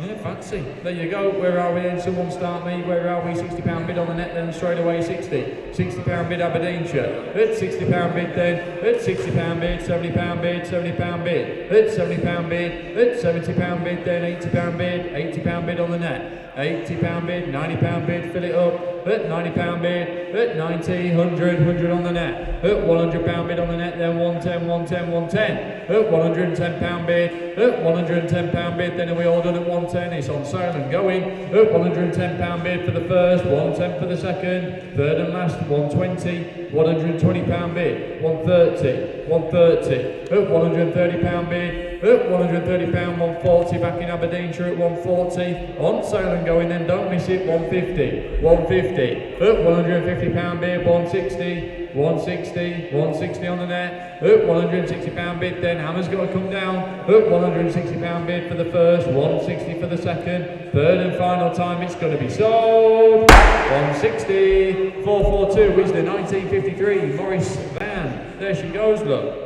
Yeah, fancy. There you go. Where are we then? Someone start me. Where are we? £60 bid on the net then straight away 60. £60 bid Aberdeenshire. At £60 bid then. At £60 bid. £70 bid. £70 bid. At £70 bid. At £70 bid then. £80 bid. £80 bid on the net. £80 bid. £90 bid. Fill it up. At £90 bid. At 90, 100 on the net. At £100 bid on the net then. 110, 110, 110. At £110 bid. At £110 bid then. And we all done at 110. It's on sale and going. At £110 bid for the first. 110 for the second. Third and last. 120. £120 bid. 130. 130. At £130 bid. At £130, 140 back in Aberdeenshire at 140. On sale and going then, don't miss it, 150. 150. At £150 bid, 160. 160. 160 on the net. At £160 bid then, hammer's got to come down. At £160 bid for the first, 160 for the second. Third and final time it's going to be sold. 160. 442 is the 1953 Morris van. There she goes, look.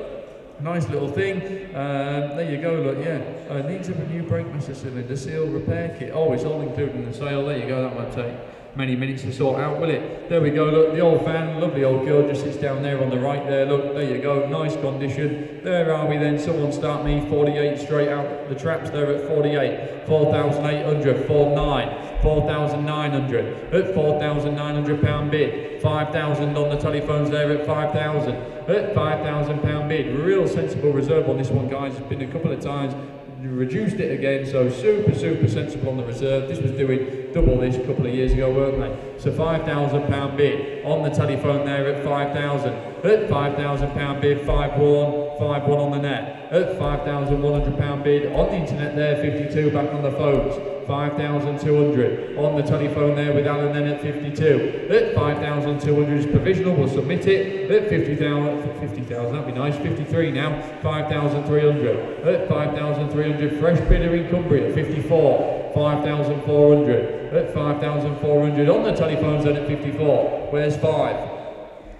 Nice little thing. There you go, look, yeah. Needs a new brake master cylinder seal repair kit. Oh, it's all included in the sale. There you go, that won't take many minutes to sort out, will it? There we go, look, the old van, lovely old girl, just sits down there on the right there, look, there you go, nice condition. There are we then, someone start me, 48 straight out the traps there at 48, 4,800, 49, 4,900, at £4,900 bid, 5,000 on the telephones there at 5,000, at £5,000 bid, real sensible reserve on this one, guys. It's been a couple of times, reduced it again, so super sensible on the reserve. This was doing double this a couple of years ago, weren't they? So £5,000 bid on the telephone there at 5,000, at £5,000 bid, 5-1 on the net, at £5,100 bid on the internet there, 52 back on the phones, 5,200 on the telephone there with Alan then at 52, at 5,200 is provisional, we'll submit it, at 50,000, that'd be nice, 53 now, 5,300, at 5,300 fresh bidder in Cumbria, 54, 5,400, at 5,400 on the telephones then at 54, where's 5?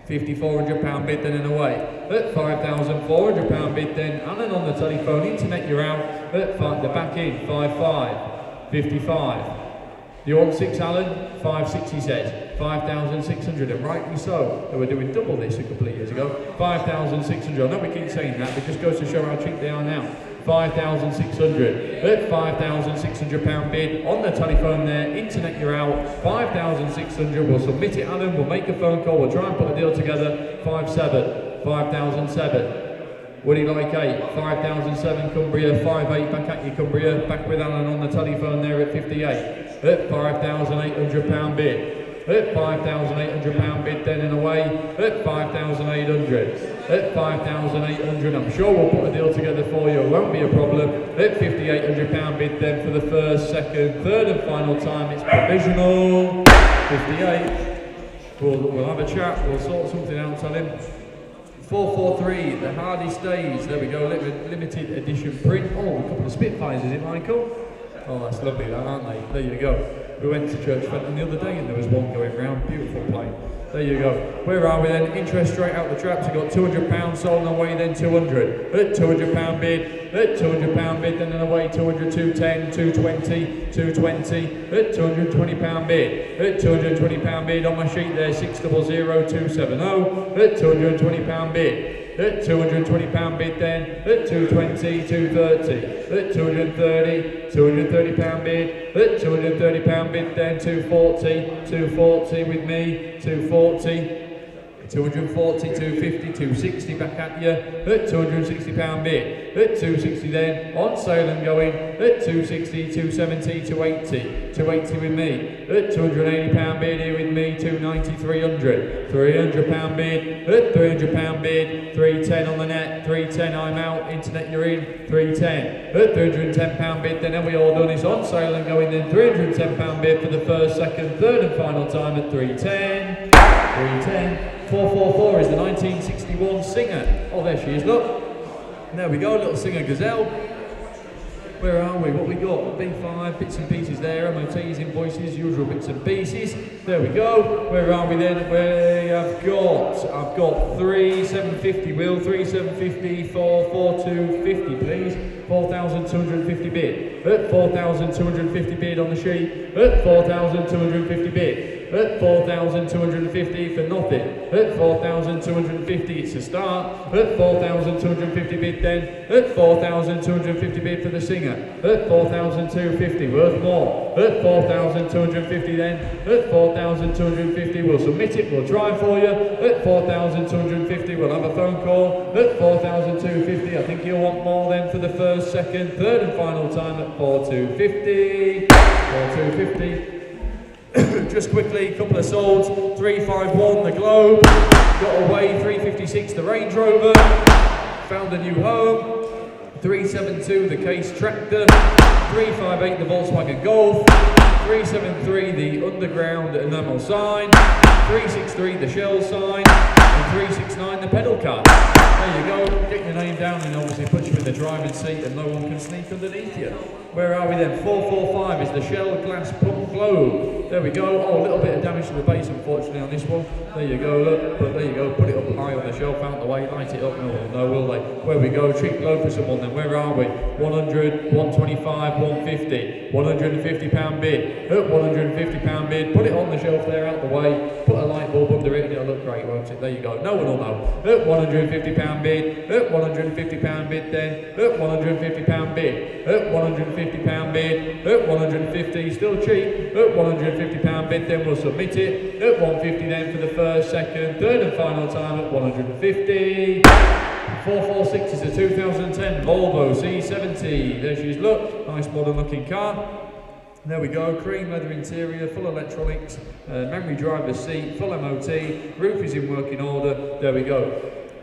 £5,400 bid then and away, at £5,400 bid then, Alan on the telephone, internet you're out, at 5, the back in, 5,500, 55. You want 6, Alan? 5,600 he says. 5,600, and rightly so. They were doing double this a couple of years ago. 5,600. I know we keep saying that, but it just goes to show how cheap they are now. 5,600. At £5,600 bid on the telephone there. Internet you're out. 5,600. We'll submit it, Alan. We'll make a phone call. We'll try and put a deal together. 5,700. 5,007. Would he like 8? 5,007 Cumbria, 5,800 back at you Cumbria, back with Alan on the telephone there at 58. At £5,800 bid. At £5,800 bid then and away. At 5,800. At 5,800. I'm sure we'll put a deal together for you, it won't be a problem. At £5,800 bid then for the first, second, third and final time. It's provisional. 58. We'll have a chat, we'll sort something out, tell him. 443, the Hardy Stays, there we go, limited edition print. Oh, a couple of Spitfires, is it, Michael? Oh, that's lovely, that, aren't they? There you go. We went to Church Fenton the other day and there was one going round, beautiful plane. There you go. Where are we then? Interest straight out the traps. We've got £200 sold and away, then 200. At £200 bid. At £200 bid, then and away 200, 210, 220, 220. At £220 bid. At £220 bid on my sheet there, 600, 270. At £220 bid. At £220 bid then, at 220, 230, at 230, £230 bid, at £230 bid then, 240, 240 with me, 240, 240, 250, 260 back at you, at £260 bid, at 260 then, on sale and going, at 260, 270, 280, 280 with me, at £280 bid here with me, 290, 300, £300 bid, at £300 bid, 310 on the net, 310 I'm out, internet you're in, 310, at £310 bid, then have we all done, it's on sale and going then, £310 bid for the first, second, third and final time at 310, 310. 444 is the 1961 Singer. Oh, there she is, look. There we go, little Singer Gazelle. Where are we? What we got? B5, bits and pieces there, MOTs, invoices, usual bits and pieces. There we go. Where are we then? I've got 3,750, Will. 3,750, 4,4250, please. 4,250 bid. At 4,250 bid on the sheet. At 4,250 bid. At 4,250 for nothing. At 4,250 it's a start. At 4,250 bid then. At 4,250 bid for the Singer. At 4,250 worth more. At 4,250 then. At 4,250 we'll submit it, we'll try for you. At 4,250 we'll have a phone call. At 4,250 I think you'll want more then for the first, second, third and final time at 4,250. 4,250. Just quickly, a couple of solds. 351 the Globe, got away. 356 the Range Rover, found a new home. 372 the Case Tractor, 358 the Volkswagen Golf, 373 the Underground enamel sign, 363 the Shell sign, 369, the pedal car. There you go, get your name down and obviously put you in the driving seat and no one can sneak underneath you. Where are we then? 445 is the Shell Glass Pump Globe. There we go. Oh, a little bit of damage to the base unfortunately on this one. There you go, look, but there you go, put it up high on the shelf out the way, light it up, no will they? Where we go, cheap globe for someone then, where are we? 100, 125, 150, £150 bid, £150 bid, put it on the shelf there out the way, put a light bulb under it and it'll look great, won't it? There you go, no one will know. £150 bid, £150 bid then, £150 bid, £150 bid, 150, still cheap, £150 bid then we'll submit it, 150 then for the first, second, third and final time at 150. 446 is a 2010 Volvo C70. There she is, look, nice modern looking car. There we go, cream leather interior, full electronics, memory driver's seat, full MOT, roof is in working order. There we go.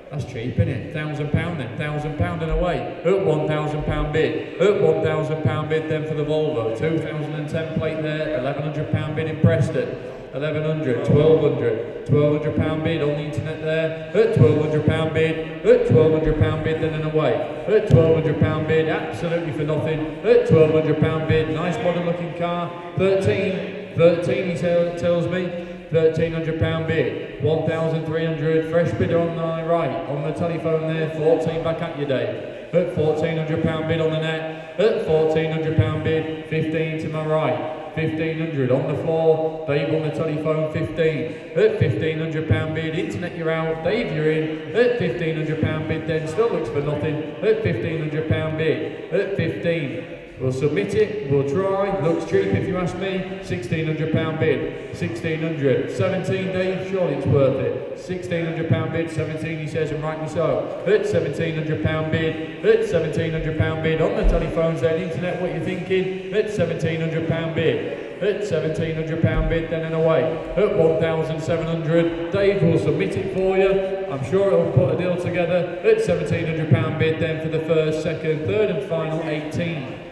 That's cheap, isn't it? £1,000 then, £1,000 and away. £1,000 bid, £1,000 bid then for the Volvo. 2010 plate there, £1,100 bid in Preston. 1100, 1200, £1,200 bid on the internet there. £1,200 bid, £1,200 bid then and away. £1,200 bid, absolutely for nothing. £1,200 bid, nice modern looking car. 13 he tells me. £1,300 bid, 1,300, fresh bidder on the right, on the telephone there, 14 back at you Dave, £1,400 bid on the net, £1,400 bid, 15 to my right, 1,500 on the floor, Dave on the telephone, 15, £1,500 bid, internet you're out, Dave you're in, £1,500 bid then, still looks for nothing, £1,500 bid, 15. We'll submit it, we'll try, looks cheap if you ask me, £1,600 bid, 1,600, 17 Dave, surely it's worth it, £1,600 bid, 17 he says and rightly so, £1,700 bid, £1,700 bid, on the telephones there, internet what you thinking, £1,700 bid, £1,700 bid then and away, £1,700, Dave will submit it for you, I'm sure it'll put a deal together, £1,700 bid then for the first, second, third and final 18.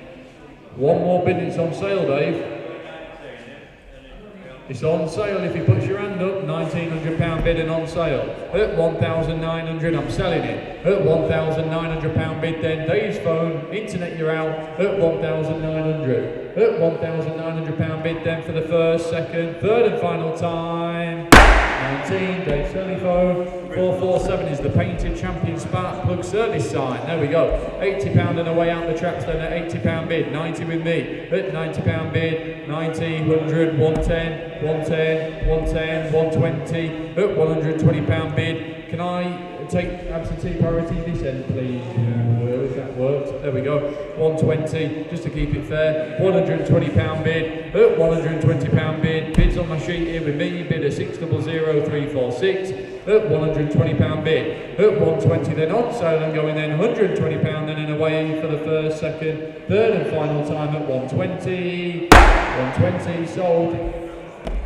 One more bid, it's on sale, Dave. It's on sale if he puts your hand up, £1,900 bid and on sale. At 1,900, I'm selling it. At £1,900 bid then, Dave's phone, internet you're out, at 1,900. At £1,900 bid then for the first, second, third and final time. 19, Dave's telephone. 447 is the painted champion spark plug service sign. There we go. £80 and away out the traps then at £80 bid. 90 with me. At £90 bid. 90, 100, 110, 110, 110, 120. At £120 bid. Can I take absentee priority this end, please? If that works. There we go. 120, just to keep it fair. £120 bid. At £120 bid. Bids on my sheet here with me. Bid at 600346. At £120 bid. At 120 then on sale and going then £120 then and away for the first, second, third and final time at 120. 120 sold.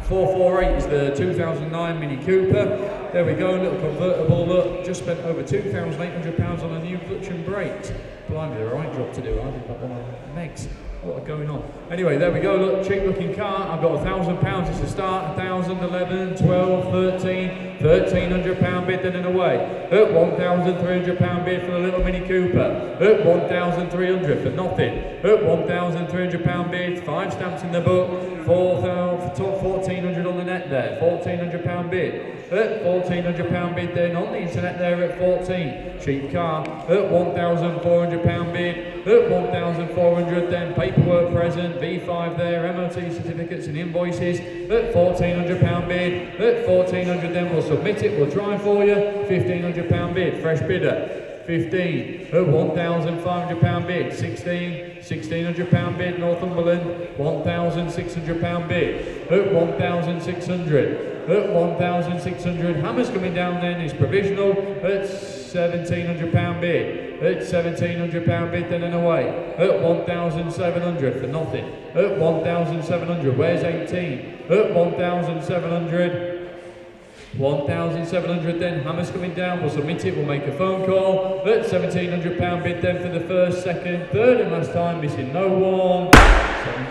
448 is the 2009 Mini Cooper. There we go, little convertible look. Just spent over £2,800 on a new clutch and brakes. Blimey, the right job to do. I think that one on Megs. What are going on? Anyway, there we go, look, cheap looking car. I've got £1,000 as a start, 1,000, 11, 12, 13, £1,300 bid then and away. At £1,300 bid for the little Mini Cooper. At £1,300 for nothing. At £1,300 bid, 5 stamps in the book, 1,400 on the net there, £1,400 bid. At £1,400 bid then on the internet there at 14. Cheap car. At £1,400 bid. At 1,400 then paperwork present, V5 there, MOT certificates and invoices. At £1,400 bid. At 1,400 then we'll submit it, we'll try for you. £1,500 bid, fresh bidder. 15, at £1,500 bid, 16, £1,600 bid, Northumberland, £1,600 bid, at 1,600, at 1,600, hammers coming down then is provisional, at £1,700 bid, at £1,700 bid then and away, at 1,700 for nothing, at 1,700, where's 18, at 1,700, 1,700 then, hammers coming down, we'll submit it, we'll make a phone call, at £1,700 bid then for the first, second, third and last time, missing no one,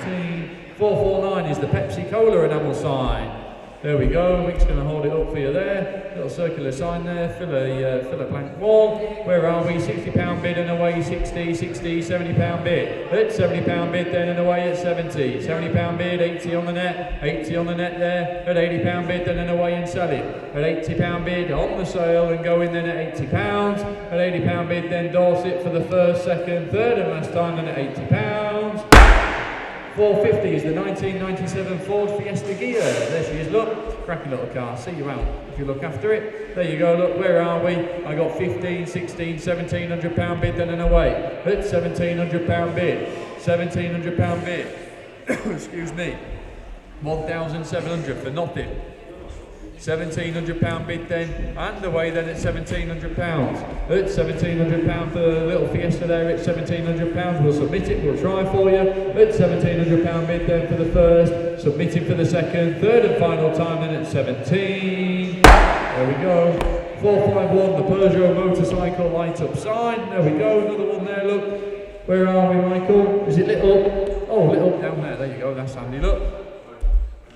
17, 449 is the Pepsi Cola enamel sign, There we go, Mick's going to hold it up for you there. Little circular sign there, fill a blank wall. Where are we? £60 bid and away, 60, 60, £70 bid. At £70 bid then and away at 70. £70 bid, 80 on the net, 80 on the net there. At £80 bid then and away and sell it. At £80 bid on the sale and go in then at £80. At £80 bid then Dorset for the first, second, third and last time then at £80. 450 is the 1997 Ford Fiesta Ghia. There she is, look, cracking little car, see you out if you look after it. There you go, look, where are we? I got 15, 16, £1,700 bid then and away. At £1,700 bid, £1,700 bid, excuse me, 1,700 for nothing. £1,700 bid then, and away then at £1,700. At £1,700 for the little Fiesta there at £1,700. We'll submit it, we'll try for you. At £1,700 bid then for the first, submitting for the second, third and final time then at 17. There we go. 451, the Peugeot motorcycle light up sign. There we go, another one there, look. Where are we, Michael? Is it lit up? Oh, lit up down there, there you go, that's handy, look.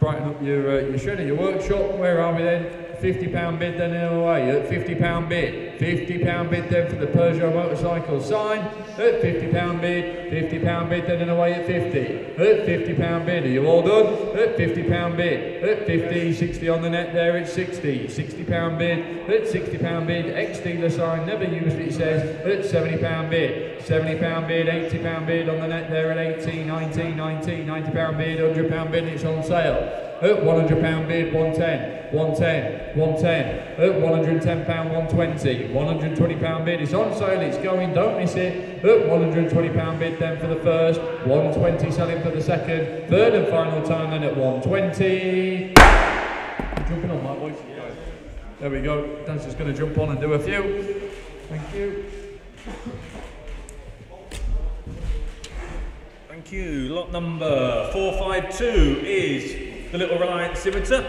Brighten up your shed or your workshop. Where are we then? £50 bid then in away. At £50 bid. £50 bid then for the Peugeot motorcycle sign. At £50 bid. £50 bid then in away at 50. At £50 bid. Are you all done? At £50 bid. At 50, 60 on the net there at 60. £60 bid. At £60 bid. Ex-dealer sign, never used it says. At £70 bid. £70 bid. £80 bid on the net there at 80, 90, 90, £90 bid. £100 bid, it's on sale. At £100 bid, 110, 110, 110. At £110, 120, £120 bid, it's on sale, it's going, don't miss it. At £120 bid then for the first, 120 selling for the second, third and final time then at 120. Jumping on my voice. There we go, Dan's just going to jump on and do a few. Thank you. Thank you. Lot number 452 is the little Reliant Scimitar.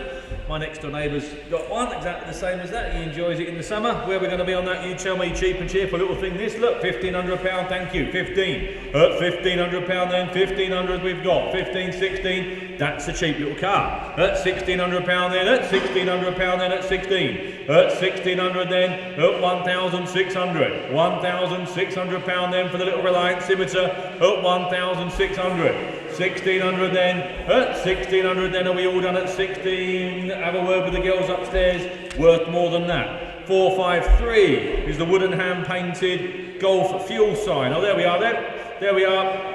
My next door neighbour's got one exactly the same as that. He enjoys it in the summer. Where are we going to be on that? You tell me. Cheap and cheerful little thing. This, look, £1,500. Thank you. 15. At £1,500 then. 1,500 we've got. 15, 16. That's a cheap little car. At £1,600 then. At £1,600 then. At 16. At 1,600 then. At 1,600. £1,600 then for the little Reliant Scimitar. At 1,600. 1,600 then, at 1,600 then, are we all done at 16? Have a word with the girls upstairs, worth more than that. 453 is the wooden hand painted Golf fuel sign. Oh, there we are then, there we are.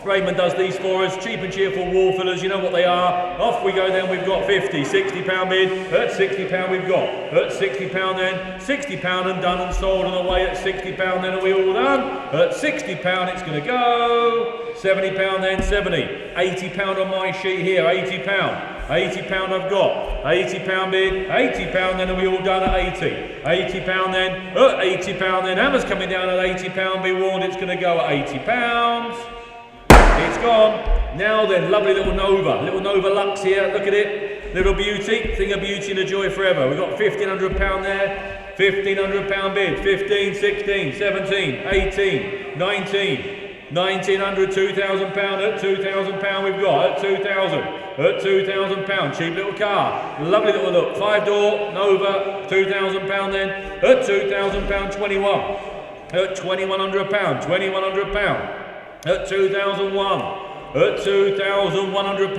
Raymond does these for us, cheap and cheerful wall fillers, you know what they are. Off we go then, we've got 50, £60 bid, at £60 we've got, at £60 then, £60 and done and sold and away at £60 then, are we all done? At £60 it's going to go. £70 then, 70, £80 on my sheet here, £80, £80 I've got, £80 bid, £80 then, are we all done at 80, £80 then, at £80 then, hammer's coming down at £80, be warned it's going to go at £80. It's gone. Now then, lovely little Nova Lux here, look at it, little beauty, thing of beauty and a joy forever. We've got £1,500 there, £1,500 bid, 15, 16, 17, 18, 19, 1,900, £2,000 at £2,000 we've got, at 2,000, at £2,000, cheap little car, lovely little look, 5-door, Nova, £2,000 then, at £2,000, 21, at £2,100, £2,100, at 2001, at £2,100,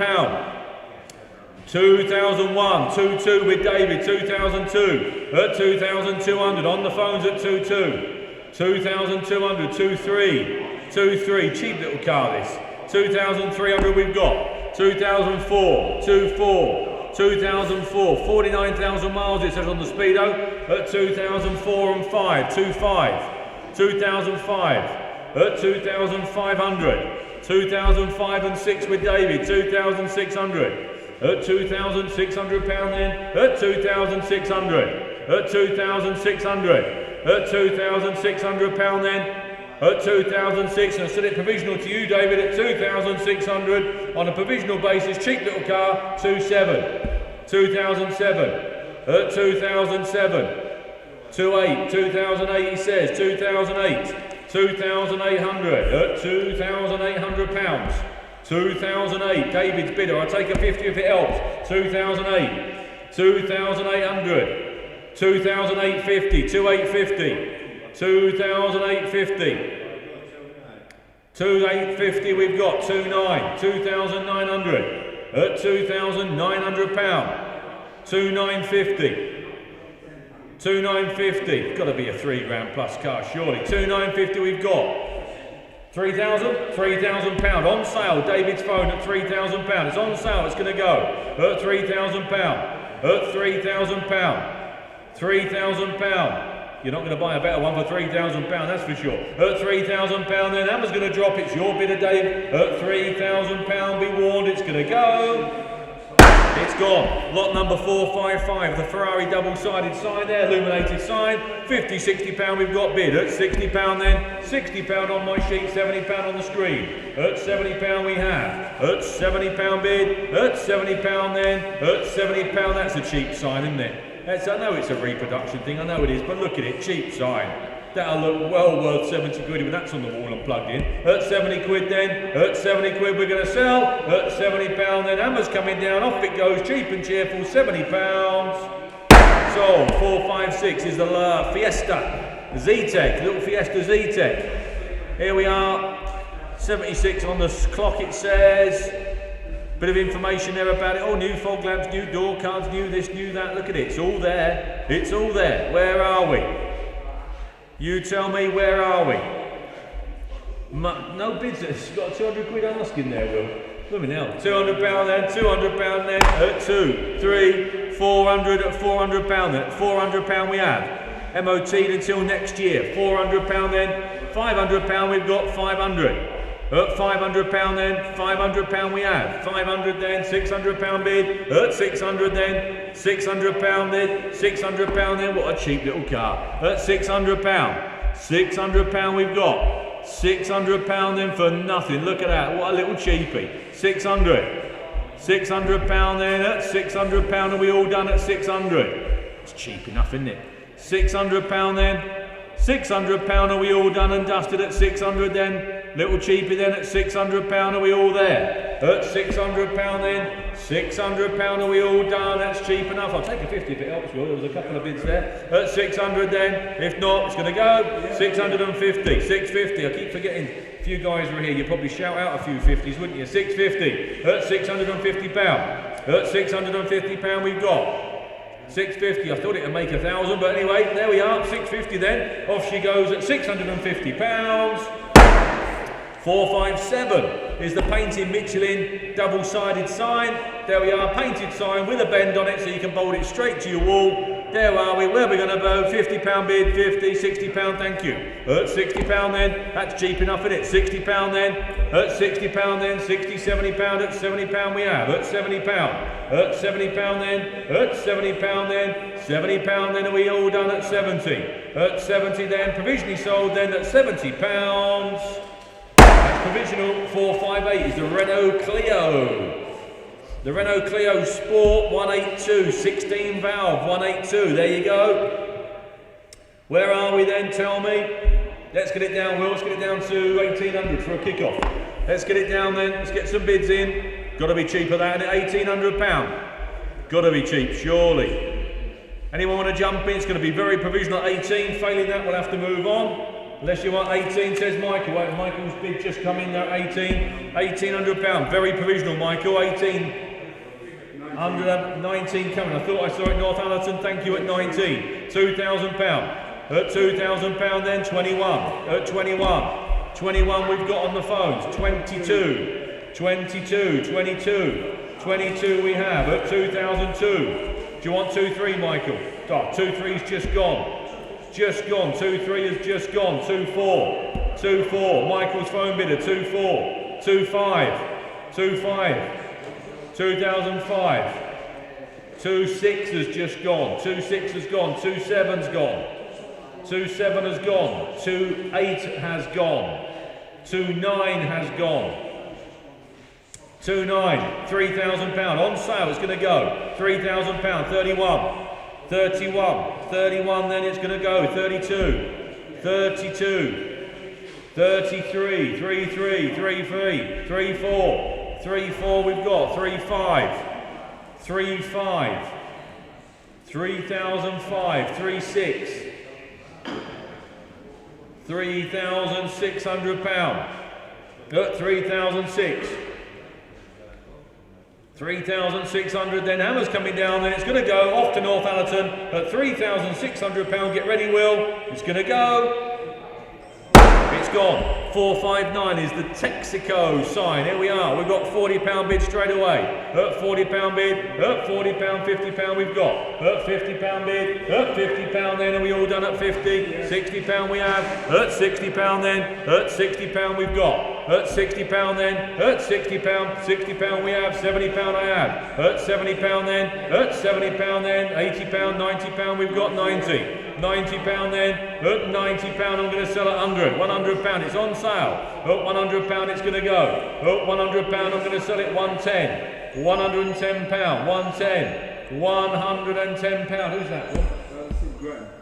2001, 22 with David, 2002, at 2,200, on the phones at 22, 2,200, 23, cheap little car this, 2,300 we've got, 2004, 2004, 49,000 miles it says on the speedo, at 2004 and 5, 2005, at 2,500, 2005 and 6 with David, 2,600, at £2,600 then, at 2,600, at 2,600, at £2,600 then, at 2,600, set it provisional to you David at 2,600 on a provisional basis, cheap little car, 2007, at 2007, 2008 he says, 2008, 2,800 at £2,800, 2008, David's bidder. I'll take a 50 if it helps. 2008, 2,800, 2,850, 2,850, 2,850. 2,850 we've got, 2,900 at £2,900, 2,950, 2,950, got to be a £3 plus car surely, 2,950 we've got, 3,000, £3,000 on sale, David's phone at £3,000, it's on sale, it's going to go at £3,000, at £3,000, £3,000. You're not going to buy a better one for £3,000, that's for sure. At £3,000 then, Emma's going to drop, it's your bidder, Dave. At £3,000, be warned, it's going to go. It's gone. Lot number 455, the Ferrari double-sided sign there, illuminated sign. 50, £60 we've got bid. At £60 then, £60 on my sheet, £70 on the screen. At £70 we have. At £70 bid. At £70 then. At £70, that's a cheap sign, isn't it? I know it's a reproduction thing, I know it is, but look at it, cheap sign. That'll look well worth 70 quid when that's on the wall and plugged in. At 70 quid then, at 70 quid we're going to sell. At £70 then, hammer's coming down, off it goes, cheap and cheerful, £70. Sold, 456 is the Fiesta Z-Tech, little Fiesta Z-Tech. Here we are, 76 on the clock it says. Bit of information there about it. Oh, new fog lamps, new door cards, new this, new that. Look at it. It's all there. It's all there. Where are we? You tell me, where are we? No bids. It's got a 200 quid ask in there, Will. Look at me now. £200 then, £200 then. At 2, 3, 400 at £400 then. £400 we have. MOT'd until next year. £400 then. £500 we've got 500. At £500 then, £500 we have. 500 then, £600 bid. At 600 then, £600 then, £600 then. What a cheap little car. At £600, £600 we've got. £600 then for nothing. Look at that. What a little cheapie. 600. £600 then. At £600 are we all done at 600? It's cheap enough, isn't it? £600 then. £600 are we all done and dusted at 600 then? Little cheapie then at £600 are we all there? At £600 then? £600 are we all done? That's cheap enough. I'll take a 50 if it helps, Will. There was a couple of bids there. At 600 then? If not, it's going to go. 650, 650. I keep forgetting. If you guys were here, you'd probably shout out a few 50s, wouldn't you? 650. At £650. At £650 we've got. 650, I thought it'd make 1,000, but anyway, there we are, 650 then. Off she goes at £650. 457 is the painted Michelin double-sided sign. There we are, painted sign with a bend on it so you can bolt it straight to your wall. There are we, where are we going to go? £50 bid, 50, £60, thank you. At £60 then, that's cheap enough, isn't it? £60 then, at £60 then, £60, £70, at £70 we have. At £70, at £70 then, at £70 then, £70 then, are we all done at 70? At 70 then, provisionally sold then at £70. That's provisional. 458 is the Renault Clio. The Renault Clio Sport 182, 16 valve, 182, there you go. Where are we then, tell me? Let's get it down, Will, let's get it down to 1,800 for a kick-off. Let's get it down then, let's get some bids in. Got to be cheaper than that, £1,800. Got to be cheap, surely. Anyone want to jump in? It's going to be very provisional 18, failing that we'll have to move on. Unless you want 18, says Michael. Wait, Michael's bid just come in there, 18. £1,800, very provisional, Michael, 18. 19 coming. I thought I saw it Northallerton. Thank you at 19. £2,000. At £2,000 then 21. At 21. 21 we've got on the phones. 22. 22. 22. 22 we have at 2002. Do you want 2-3, Michael? Oh, 2-3's just gone. Just gone. 2-3 has just gone. 2-4. 2-4. Michael's phone bidder. 2-4. 2-5. 2-5. 2005. 2-6 has just gone. 2-6 has gone. 2-7's gone. 2-7 has gone. 2-8 has gone. 2-9 has gone. 2-9, £3,000 on sale. It's going to go. £3,000. 31. 31. 31. Then it's going to go. 32. 32. 33. 33. 33. 34. 3-4 we've got, 3-5, 3-5, 3,005, 3-6, £3,600, at 3,006, 3,600, then Hammer's coming down, then it's going to go off to Northallerton at £3,600, get ready Will, it's going to go. It's gone. 459 is the Texaco sign. Here we are. We've got £40 bid straight away. At £40 bid. At £40, £50 we've got. At £50 bid. At £50 then. Are we all done at 50? £60 we have. At £60 then. At £60 we've got. At £60 then. At £60. £60 we have. £70 I have. At £70 then. At £70 then. £80, £90 we've got. 90. £90 then, at £90 I'm going to sell at £100, it's on sale, at £100 it's going to go, at £100 I'm going to sell it £110, £110, £110, £110, who's that one?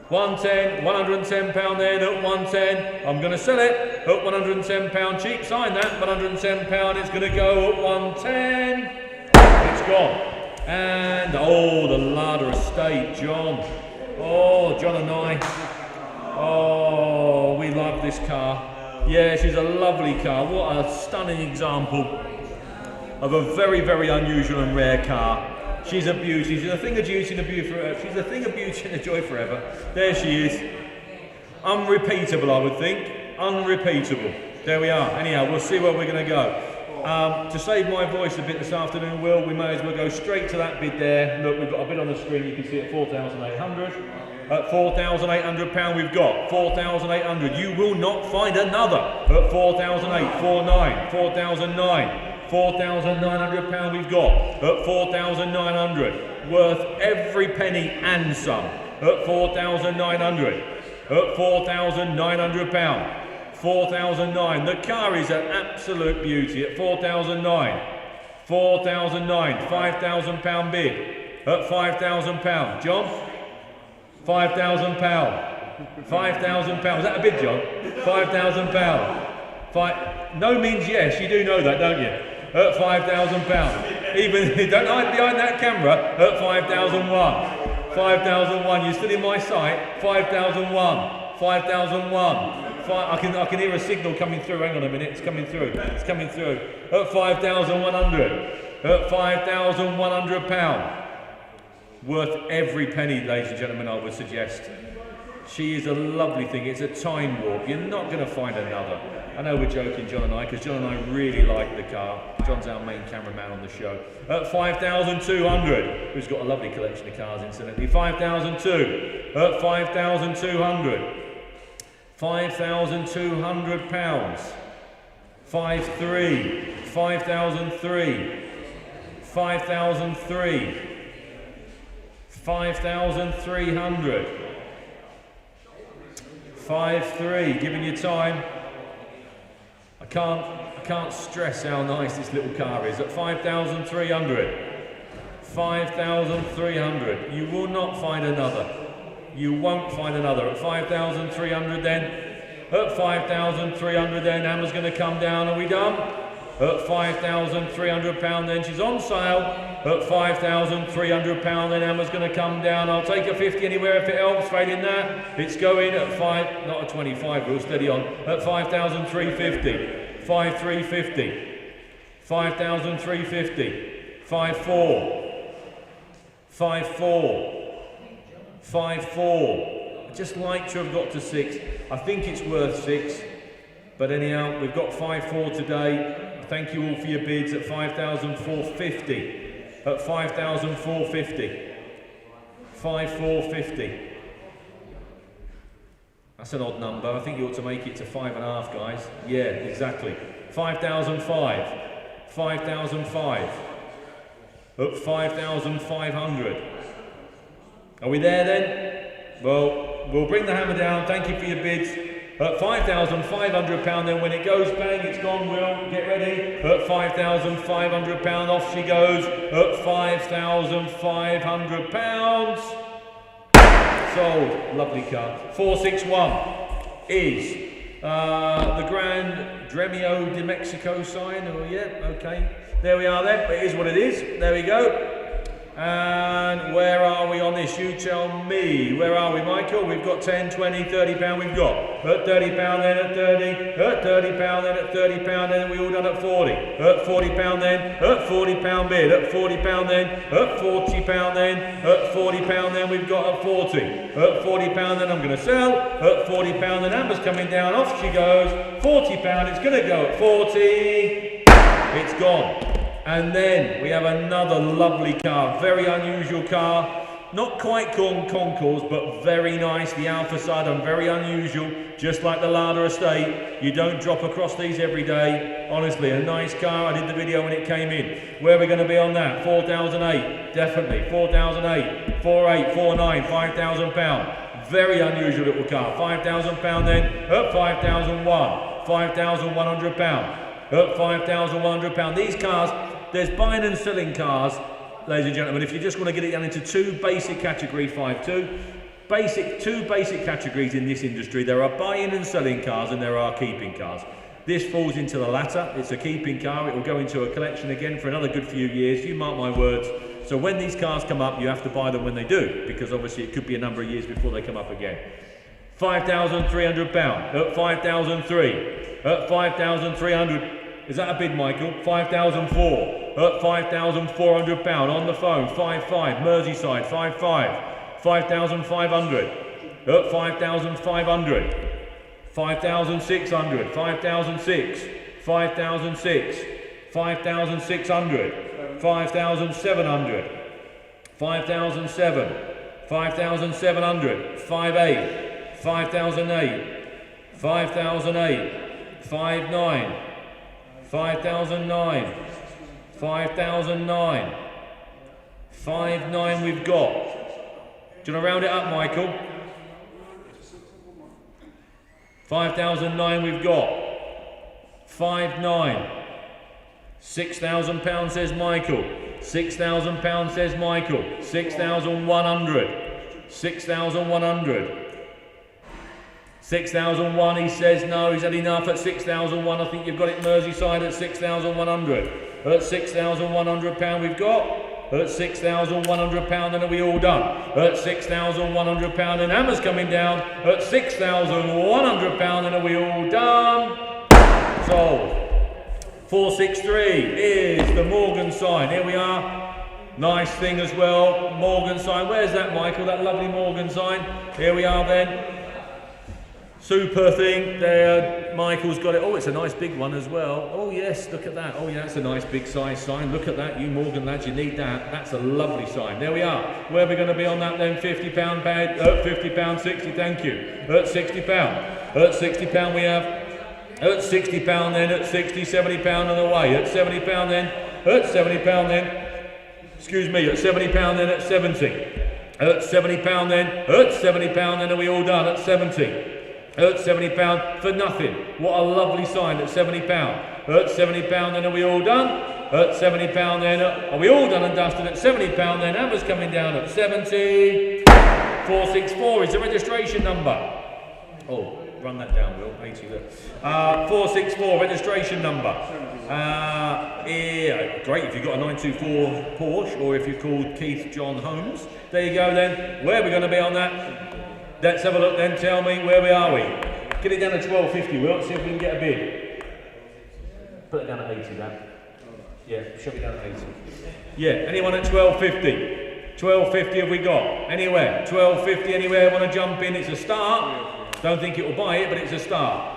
110, £110 then, at 110, I'm going to sell it, at £110, cheap, sign that, £110, it's going to go at 110, it's gone, and oh, the Larder Estate, John. Oh, John and I, oh, we love this car. Yeah, she's a lovely car. What a stunning example of a very, very unusual and rare car. She's a beauty. She's a thing of beauty and a beauty forever. She's a thing of beauty and a joy forever. There she is. Unrepeatable, I would think. Unrepeatable. There we are. Anyhow, we'll see where we're going to go. To save my voice a bit this afternoon, Will, we may as well go straight to that bid there. Look, we've got a bid on the screen, you can see it, 4,800. At £4,800 we've got 4,800. You will not find another. At 4,800, 4,900, 4,900, £4,900 we've got. At 4,900. Worth every penny and some. At 4,900. At £4,900. 4,009. The car is an absolute beauty at 4,009. 4,009. £5,000 bid at £5,000. John? £5,000. £5,000. Was that a bid, John? £5,000. No means yes. You do know that, don't you? At £5,000. Even don't hide behind that camera. At 5,001. 5,001. You're still in my sight. 5,001. 5,001. I can hear a signal coming through. Hang on a minute, it's coming through. It's coming through. At 5,100. At £5,100. Worth every penny, ladies and gentlemen, I would suggest. She is a lovely thing. It's a time warp. You're not going to find another. I know we're joking, John and I, because John and I really like the car. John's our main cameraman on the show. At 5,200. Who's got a lovely collection of cars, incidentally. 5,002. At 5,200. £5,200. 5,300. 5,003. 5,003. 5,300. 5,300. Giving you time. I can't stress how nice this little car is. At 5,300. 5,300. You will not find another. You won't find another. At 5,300 then. At 5,300 then. Hammer's going to come down. Are we done? At £5,300 then. She's on sale. At £5,300 then. Hammer's going to come down. I'll take a 50 anywhere if it helps. Fade in that. It's going at 5, not a 25. We'll steady on. At 5,350. 5,350. 5,350. 5,4. 5,4. 5,400. I'd just like to have got to 6. I think it's worth 6. But anyhow, we've got 5,400 today. Thank you all for your bids at 5,450. At 5,450. 5,450. That's an odd number. I think you ought to make it to 5.5, guys. Yeah, exactly. 5,005. 5,005. At 5,500. Are we there then? Well, we'll bring the hammer down. Thank you for your bids. At £5,500 then, when it goes bang, it's gone, Will. Get ready. At £5,500, off she goes. At £5,500. Sold. Lovely car. 461 is The Grand Dremio de Mexico sign. Oh yeah, okay. There we are then. It is what it is. There we go. And where are we on this? You tell me. Where are we, Michael? We've got 10, 20, 30 pound. We've got at 30 pound, then at 30, at 30 pound, then at 30 pound, then we all done at 40. At 40 pound, then at 40 pound bid. At 40 pound, then at 40 pound, then at 40 pound, then we've got at 40. At 40 pound, then I'm going to sell. At 40 pound, then Amber's coming down. Off she goes. 40 pound. It's going to go at 40. It's gone. And then we have another lovely car, very unusual car, not quite concours, but very nice. The Alpha Sidon, very unusual, just like the Larder Estate. You don't drop across these every day. Honestly, a nice car. I did the video when it came in. Where are we going to be on that? 4,008, definitely. 4,008, 4,8, 4,9, 5,000 pound. Very unusual little car. 5,000 pound then, at 5,001, 5,100 pound. At 5,100 pound. These cars, there's buying and selling cars, ladies and gentlemen. If you just want to get it down into two basic categories, 5.2, two basic categories in this industry. There are buying and selling cars and there are keeping cars. This falls into the latter. It's a keeping car. It will go into a collection again for another good few years. You mark my words. So when these cars come up, you have to buy them when they do, because obviously it could be a number of years before they come up again. 5,300 pound, at 5,003, at 5,300. Is that a bid, Michael? 5,004, at 5,400 pound, on the phone, 5.5, Merseyside, 5.5, 5,500, at 5,500, 5,600, 5,006, 5,006, 5,600, 5,700, 5,007, 5,700, 5.8, 5,008, 5,008, 5.9, 5,009, 5,009, 5.9 we've got. Do you want to round it up, Michael? 5,009 we've got. 5.9. 6,000 pounds says Michael. 6,000 pounds says Michael. 6,100. 6,100. 6,001, he says no, he's had enough at 6,001. I think you've got it Merseyside at 6,100. At 6,100 pound we've got. At 6,100 pound, then are we all done? At 6,100 pound, and Hammer's coming down. At 6,100 pound, then are we all done? Sold. 463 is the Morgan sign. Here we are. Nice thing as well. Morgan sign. Where's that, Michael? That lovely Morgan sign. Here we are then. Super thing there. Michael's got it. Oh, it's a nice big one as well. Oh yes, look at that. Oh yeah, that's a nice big size sign. Look at that, you Morgan lads, you need that. That's a lovely sign. There we are. Where are we going to be on that then? £50 paid. At £50, 60. Thank you. At £60. At £60 we have. At £60 then. At 60, £70 on the way. At £70 then. At £70 then. Excuse me. At £70 then. At 70. At £70 then. At £70 then. Are we all done? At 70. At £70 for nothing. What a lovely sign at £70. At £70 then, are we all done? At £70 then, are we all done and dusted? At £70 then, Amber's coming down at 70. 464 is the registration number. Oh, run that down, Will. 80 there. 464 registration number. Yeah, great if you've got a 924 Porsche or if you're called Keith John Holmes. There you go then. Where are we going to be on that? Let's have a look then, tell me, where are we? Get it down to 12.50, Will, see if we can get a bid. Put it down at 80, that. Yeah, shove it down at 80. Yeah, anyone at 12.50? 12.50 have we got? Anywhere? 12.50 anywhere, want to jump in? It's a start. Don't think it will buy it, but it's a start.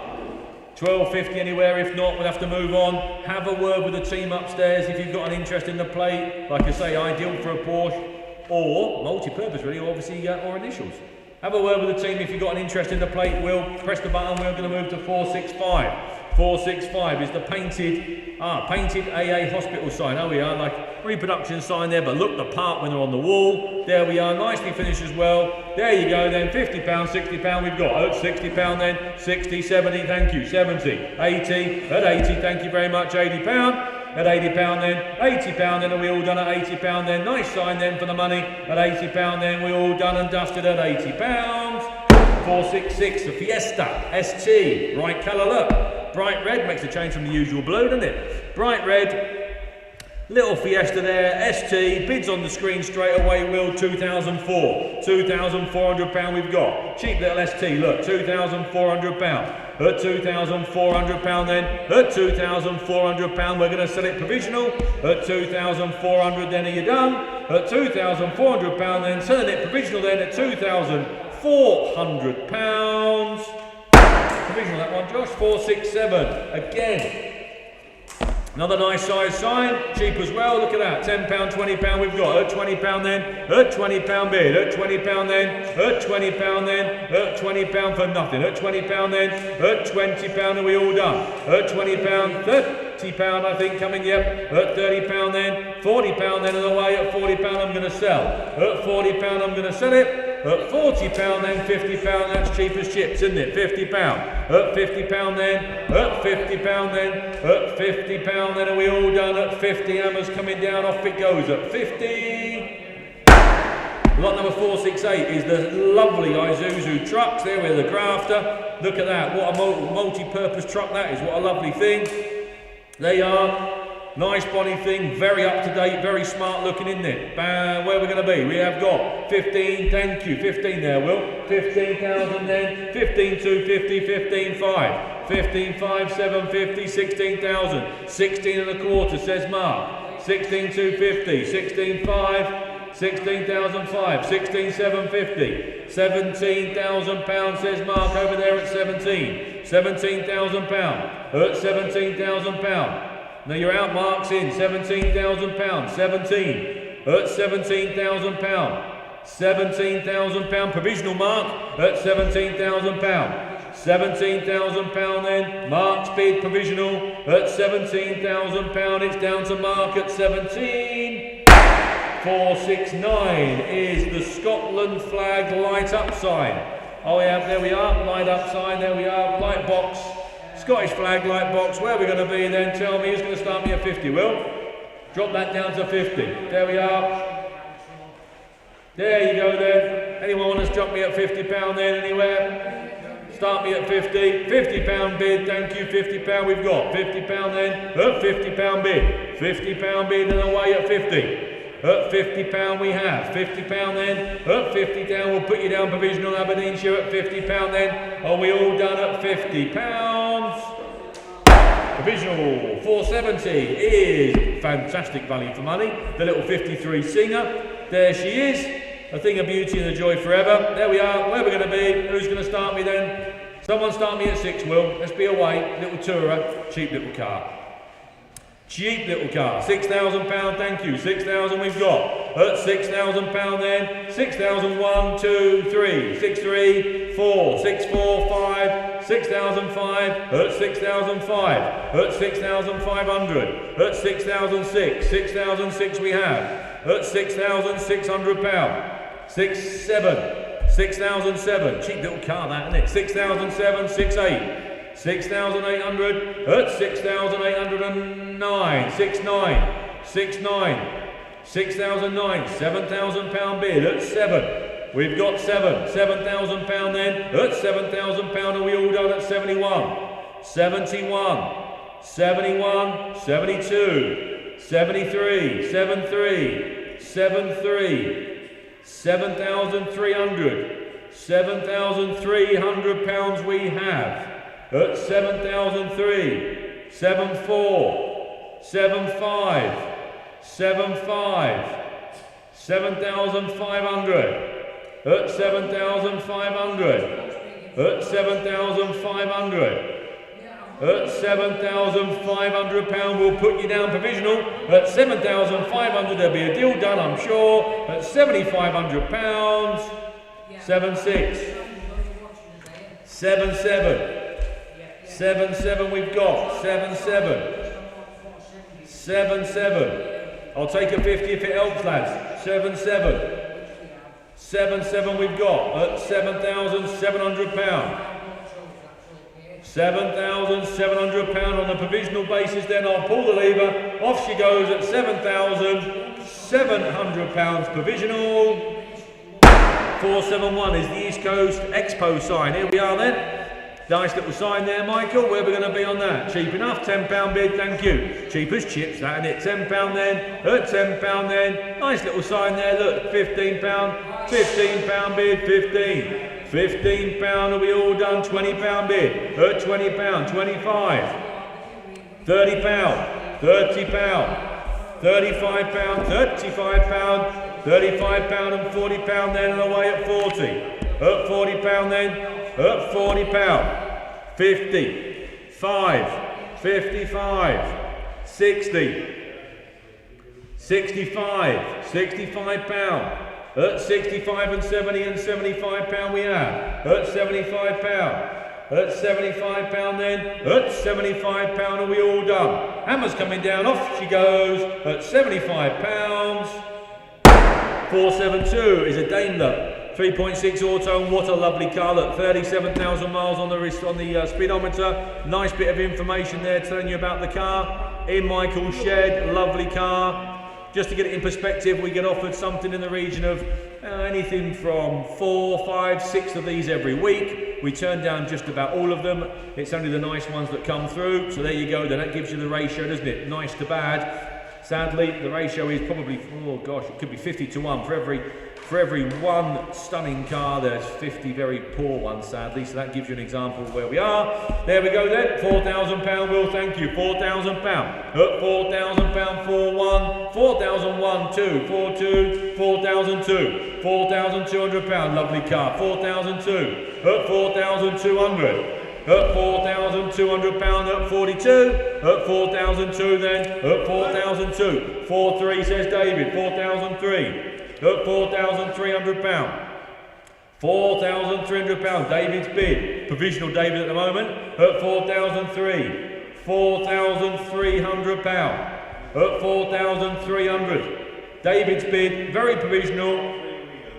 12.50 anywhere, if not, we'll have to move on. Have a word with the team upstairs if you've got an interest in the plate. Like I say, ideal for a Porsche, or multi-purpose really, or obviously, or initials. Have a word with the team if you've got an interest in the plate. We'll press the button. We're going to move to 465. 465 is the painted AA hospital sign. Oh, we are like reproduction sign there, but look the part when they're on the wall. There we are, nicely finished as well. There you go then, £50, £60 we've got. At £60 then, 60, 70, thank you, 70, 80, at 80, thank you very much, £80. At £80 then, £80 then, are we all done at £80 then? Nice sign then for the money. At £80 then, we're all done and dusted at £80. 466, the Fiesta ST, right colour, look. Bright red makes a change from the usual blue, doesn't it? Bright red, little Fiesta there, ST, bids on the screen straight away, Will, 2,004. £2,400 we've got. Cheap little ST, look, £2,400. At £2,400 then, at £2,400 we're going to sell it provisional, at $2,400 then are you done, at £2,400 then, selling it provisional then at £2,400. Provisional that one, Josh, 467, again. Another nice size sign, cheap as well, look at that, £10, £20 we've got, at £20 then, at £20 bid, at £20 then, at £20 then, at £20 for nothing, at £20 then, at £20 are we all done, at £20, £30 I think coming, yep, at £30 then, £40 then on the way, at £40 I'm going to sell, at £40 I'm going to sell it, at £40 then, £50, that's cheap as chips, isn't it? £50. At £50 then, at £50 then, at £50 then are we all done? At 50, hammers coming down, off it goes at 50. Lot number 468 is the lovely Isuzu trucks, there with the grafter. Look at that, what a multi-purpose truck that is, what a lovely thing. There you are. Nice body thing, very up to date, very smart looking, isn't it? Where are we going to be? We have got 15, thank you, 15 there, Will. 15,000 then, 15,250, 15,5. 15,5, 750, 16,000. 16 and a quarter, says Mark. 16,250, 16,5, 16,005, 16,750. £17,000, says Mark over there at 17. £17,000. At £17,000. Now you're out, Mark's in, £17,000, 17, at £17,000, £17,000, provisional Mark, at £17,000, £17,000 then, Mark's bid provisional, at £17,000, it's down to Mark at 17, 469 is the Scotland flag light up sign. Oh yeah, there we are, light up sign, there we are, light box. Scottish flag light box, where are we going to be then? Tell me, who's going to start me at 50, Will? Drop that down to 50. There we are. There you go then. Anyone want to drop me at £50 then, anywhere? Start me at 50. £50 bid, thank you, £50 we've got. £50 then, at £50 bid. £50 bid and away at 50. At £50 we have, £50 then, at 50 down, we'll put you down provisional Aberdeenshire at £50 then, are we all done at £50? Provisional 470 is fantastic value for money, the little 53 Singer, there she is, a thing of beauty and a joy forever, there we are, where are we going to be, who's going to start me then? Someone start me at 6, Will, let's be away, little tourer, cheap little car. Cheap little car, £6,000, thank you, 6,000 we've got, at £6,000 then, 6,001, 2, 3, 6, 3, 4, 6, 4, 5, 6,005, at 6,005, at 6,500, at 6,006, 6,006 we have, at £6,600, 6, 7, 6,007, cheap little car that, isn't it, 6,007, 6, 8, 6,800, at 6,809, 6, 9, 6, 9, 6,009, £7,000 bid at 7. We've got 7, £7,000 then, at £7,000 are we all done at 71, 71, 71, 72, 73, 73, 73, 7,300, £7,300 we have. At 7,003, 74, 75, 75, 7,500, at 7,500, at 7,500, at £7,500 we'll put you down provisional, at 7,500 there'll be a deal done I'm sure, at £7,500, 76, 77, 7-7 we've got, 7-7, 7-7, I'll take a 50 if it helps lads, 7-7, 7-7 we've got, at £7,700, £7,700 on a provisional basis then, I'll pull the lever, off she goes at £7,700 provisional, 471 is the East Coast Expo sign. Here we are then. Nice little sign there, Michael. Where are we going to be on that? Cheap enough, £10 bid, thank you. Cheap as chips, that, isn't it? £10 then, £10 then. Nice little sign there, look, £15, £15 bid, 15. £15, are we all done? £20 bid, £20, 25. £30, £30, £35, £35, £35 and £40 then, and away at 40. At £40 then. Up £40, 50, 5, 55, 60, 65, £65, at 65 and 70 and £75 we have, at £75, at £75 then, at £75 are we all done. Hammer's coming down, off she goes, at £75, 472 is a Daimler. 3.6 auto, and what a lovely car. Look, 37,000 miles on the speedometer. Nice bit of information there telling you about the car. In Michael's shed, lovely car. Just to get it in perspective, we get offered something in the region of anything from 4, 5, 6 of these every week. We turn down just about all of them. It's only the nice ones that come through. So there you go, then that gives you the ratio, doesn't it? Nice to bad. Sadly, the ratio is probably, oh gosh, it could be 50 to 1 for every one stunning car. There's 50 very poor ones, sadly. So that gives you an example of where we are. There we go then. £4,000, Will. Thank you. £4,000. Up £4,000 for 1. 4,001, 2, 4, 2, 4,002. £4,200. Lovely car. 4,002. Up 4,200. Up £4,200, up 42, up 4,002 then, up 4,002, 4,3 says David, 4,003, up £4,300, £4,300, David's bid, provisional David at the moment, up 4,003, £4,300, up 4,300, David's bid, very provisional.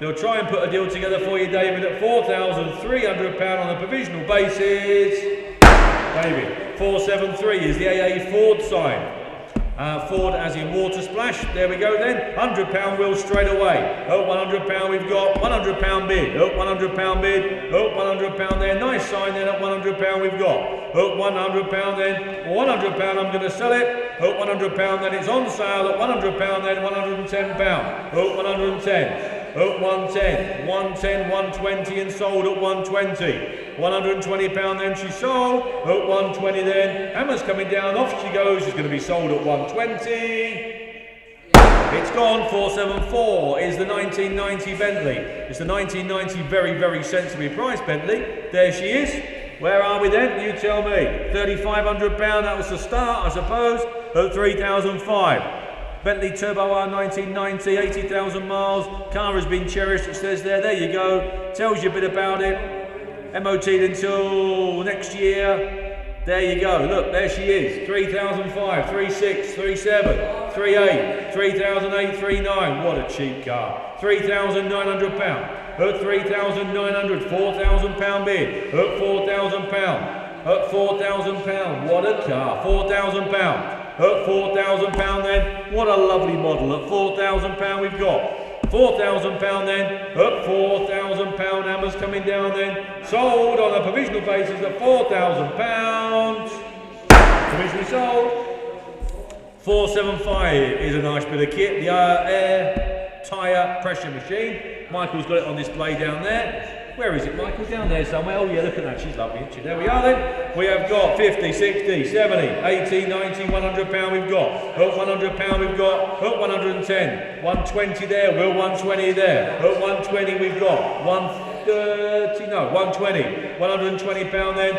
They'll try and put a deal together for you, David, at £4,300 on a provisional basis. David, 473 is the AA Ford sign. Ford as in water splash. There we go then. £100 Will straight away. Oh, £100 we've got. £100 bid. Oh, £100 bid. Oh, £100 there. Nice sign then at £100 we've got. Oh, £100 then. £100 I'm going to sell it. Oh, £100 then. It's on sale at £100 then. £110. Oh, 110. At 110, 110, 120 and sold at 120. £120 then she sold, at 120 then. Hammer's coming down, off she goes, she's going to be sold at 120. It's gone, 474 is the 1990 Bentley. It's the 1990 very, very sensibly priced Bentley. There she is. Where are we then? You tell me. £3,500, that was the start, I suppose, at 3,005. Bentley Turbo R 1990, 80,000 miles. Car has been cherished, it says there. There you go. Tells you a bit about it. MOT'd until next year. There you go. Look, there she is. 3,005, 36, 37, 38, 3,008, 39. What a cheap car. £3,900. At 3,900, £4,000 bid. At £4,000. At £4,000. What a car. £4,000. At £4,000 then, what a lovely model. At £4,000 we've got. £4,000 then, at £4,000, Hammer's coming down then. Sold on a provisional basis at £4,000. Provisionally sold. 475 is a nice bit of kit. The air tyre pressure machine. Michael's got it on display down there. Where is it, Michael? Down there somewhere. Oh yeah, look at that, she's lovely, isn't she? There we are then. We have got 50, 60, 70, 80, 90, £100 we've got. At £100 we've got. At 110, 120 there, Will, 120 there. At 120 we've got. 130, no, 120. £120 then.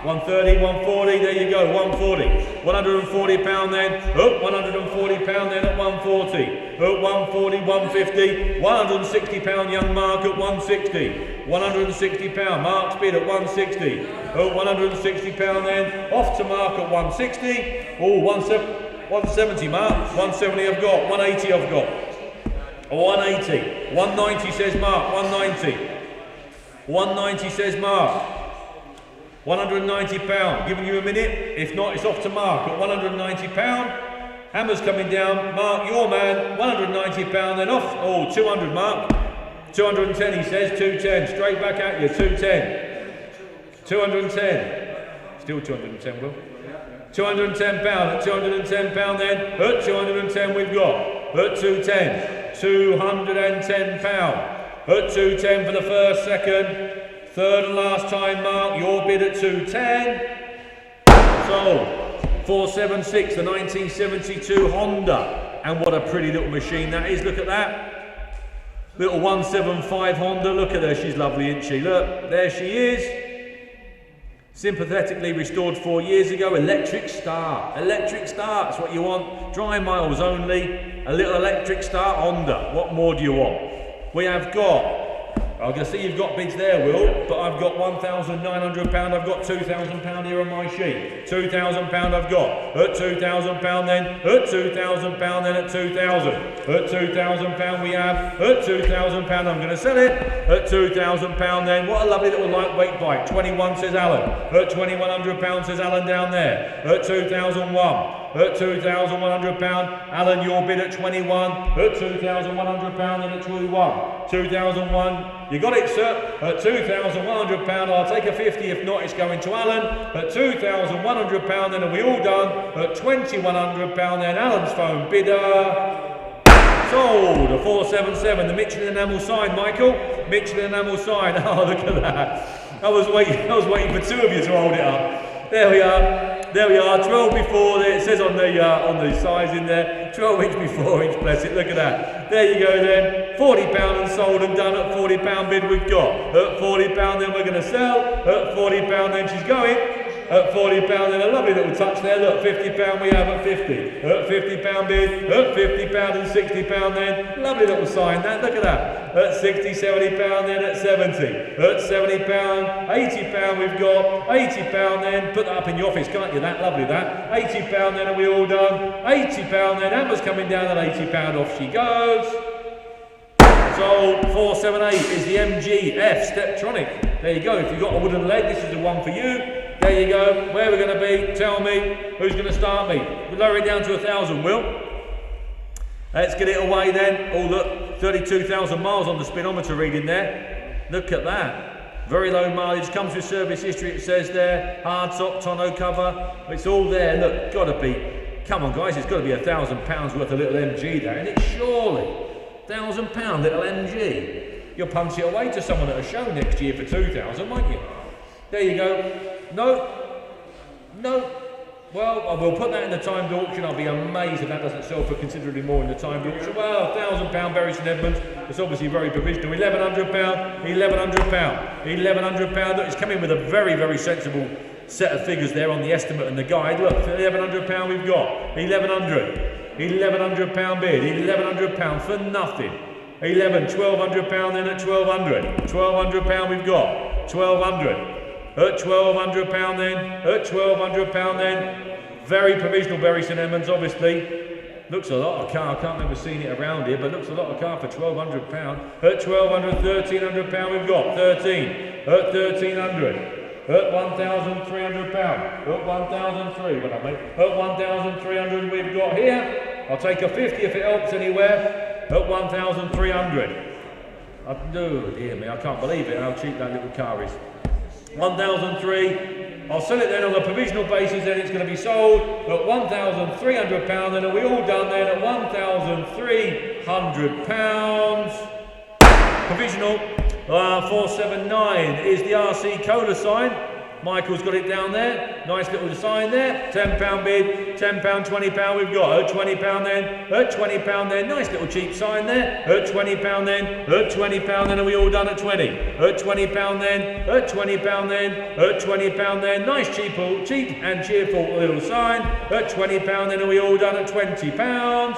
130, 140, there you go, 140. £140 then. At £140 then at 140. At 140, 150. £160 young Mark at 160. £160, Mark's bid at 160. Oh, £160 then, off to Mark at 160. Oh, 170 Mark, 170 I've got, 180 I've got. 180, 190 says Mark, 190. 190 says Mark. £190, giving you a minute, if not it's off to Mark at £190. Hammer's coming down, Mark, your man, £190 then off, oh, 200 Mark. 210, he says, 210. Straight back at you, 210. 210. Still 210, Will. 210 pound, at 210 pound then, at 210 we've got, at 210, 210 pound, at 210 for the first, second, third and last time mark, your bid at 210, sold, 476, the 1972 Honda, and what a pretty little machine that is, look at that, little 175 Honda, look at her, she's lovely, isn't she, look, there she is. Sympathetically restored 4 years ago, electric start, that's what you want, dry miles only, a little electric start Honda, what more do you want? We have got, I can see you've got bids there, Will, but I've got £1,900, I've got £2,000 here on my sheet, £2,000 I've got, at £2,000 then, at £2,000 then, at 2,000, at £2,000 we have, at £2,000 I'm going to sell it, at £2,000 then, what a lovely little lightweight bike, 21 says Alan, at £2,100 says Alan down there, at 2,001. At £2,100, Alan, your bid at 21. At £2,100, and at 21. 2,001, you got it, sir. At £2,100, I'll take a 50. If not, it's going to Alan. At £2,100, then are we all done? At £2,100, then Alan's phone bidder. Sold, a 477, the Michelin enamel sign, Michael. Michelin enamel sign. Oh, look at that. I was waiting for two of you to hold it up. There we are. There we are, 12 before, there, it says on the size in there, 12 inch before inch, bless it, look at that. There you go then, £40 and sold and done at £40 bid we've got. At £40 then we're going to sell, at £40 then she's going, at £40 then a lovely little touch there, look, £50 we have at 50. At £50 bid, at £50 and £60 then, lovely little sign that, look at that. At £60, £70 then, at 70. At £70, £80 we've got, £80 then, put that up in your office, can't you, that, lovely that. £80 then, are we all done? £80 then, Amber's coming down at £80, off she goes. Sold, 478 is the MGF Steptronic. There you go, if you've got a wooden leg, this is the one for you. There you go, where we're going to be, tell me, who's going to start me? We'll lower it down to 1,000, Will. Let's get it away then. Oh look, 32,000 miles on the speedometer reading there. Look at that. Very low mileage, comes with service history, it says there. Hard top, tonneau cover, it's all there. Look, gotta be, come on guys, it's got to be £1,000 worth of little MG there, and it's surely £1,000 little MG. You'll punch it away to someone at a show next year for 2,000, won't you? There you go. No. Well, I will put that in the timed auction. I'll be amazed if that doesn't sell for considerably more in the timed auction. Well, £1,000 Bury St Edmunds. It's obviously very provisional. £1,100, £1,100. Look, it's coming with a very, very sensible set of figures there on the estimate and the guide. Look, £1,100 we've got. £1,100 bid. £1,100 for nothing. £1,200 then at 1,200. £1,200 we've got. 1,200. At £1,200 then, at £1,200 then, very provisional Bury St Edmunds obviously, looks a lot of car, I can't remember seeing it around here, but looks a lot of car for £1,200, at £1,200, £1,300 we've got, 13, at 1,300, at £1,300, at 1,300, what I mean, at 1,300 we've got here, I'll take a 50 if it helps anywhere, at 1,300, oh dear me, I can't believe it, how cheap that little car is. 1,003. I'll sell it then on a provisional basis, then it's going to be sold at £1,300, then are we all done then at £1,300. Provisional 479 is the RC Cola sign. Michael's got it down there, nice little sign there, £10 bid, £10, £20 we've got, at £20 then, at £20 then, nice little cheap sign there, at £20 then, at £20 then, are we all done at 20, at £20 then, at £20 then, at £20 then, nice cheap and cheerful little sign, at £20 then, are we all done at £20,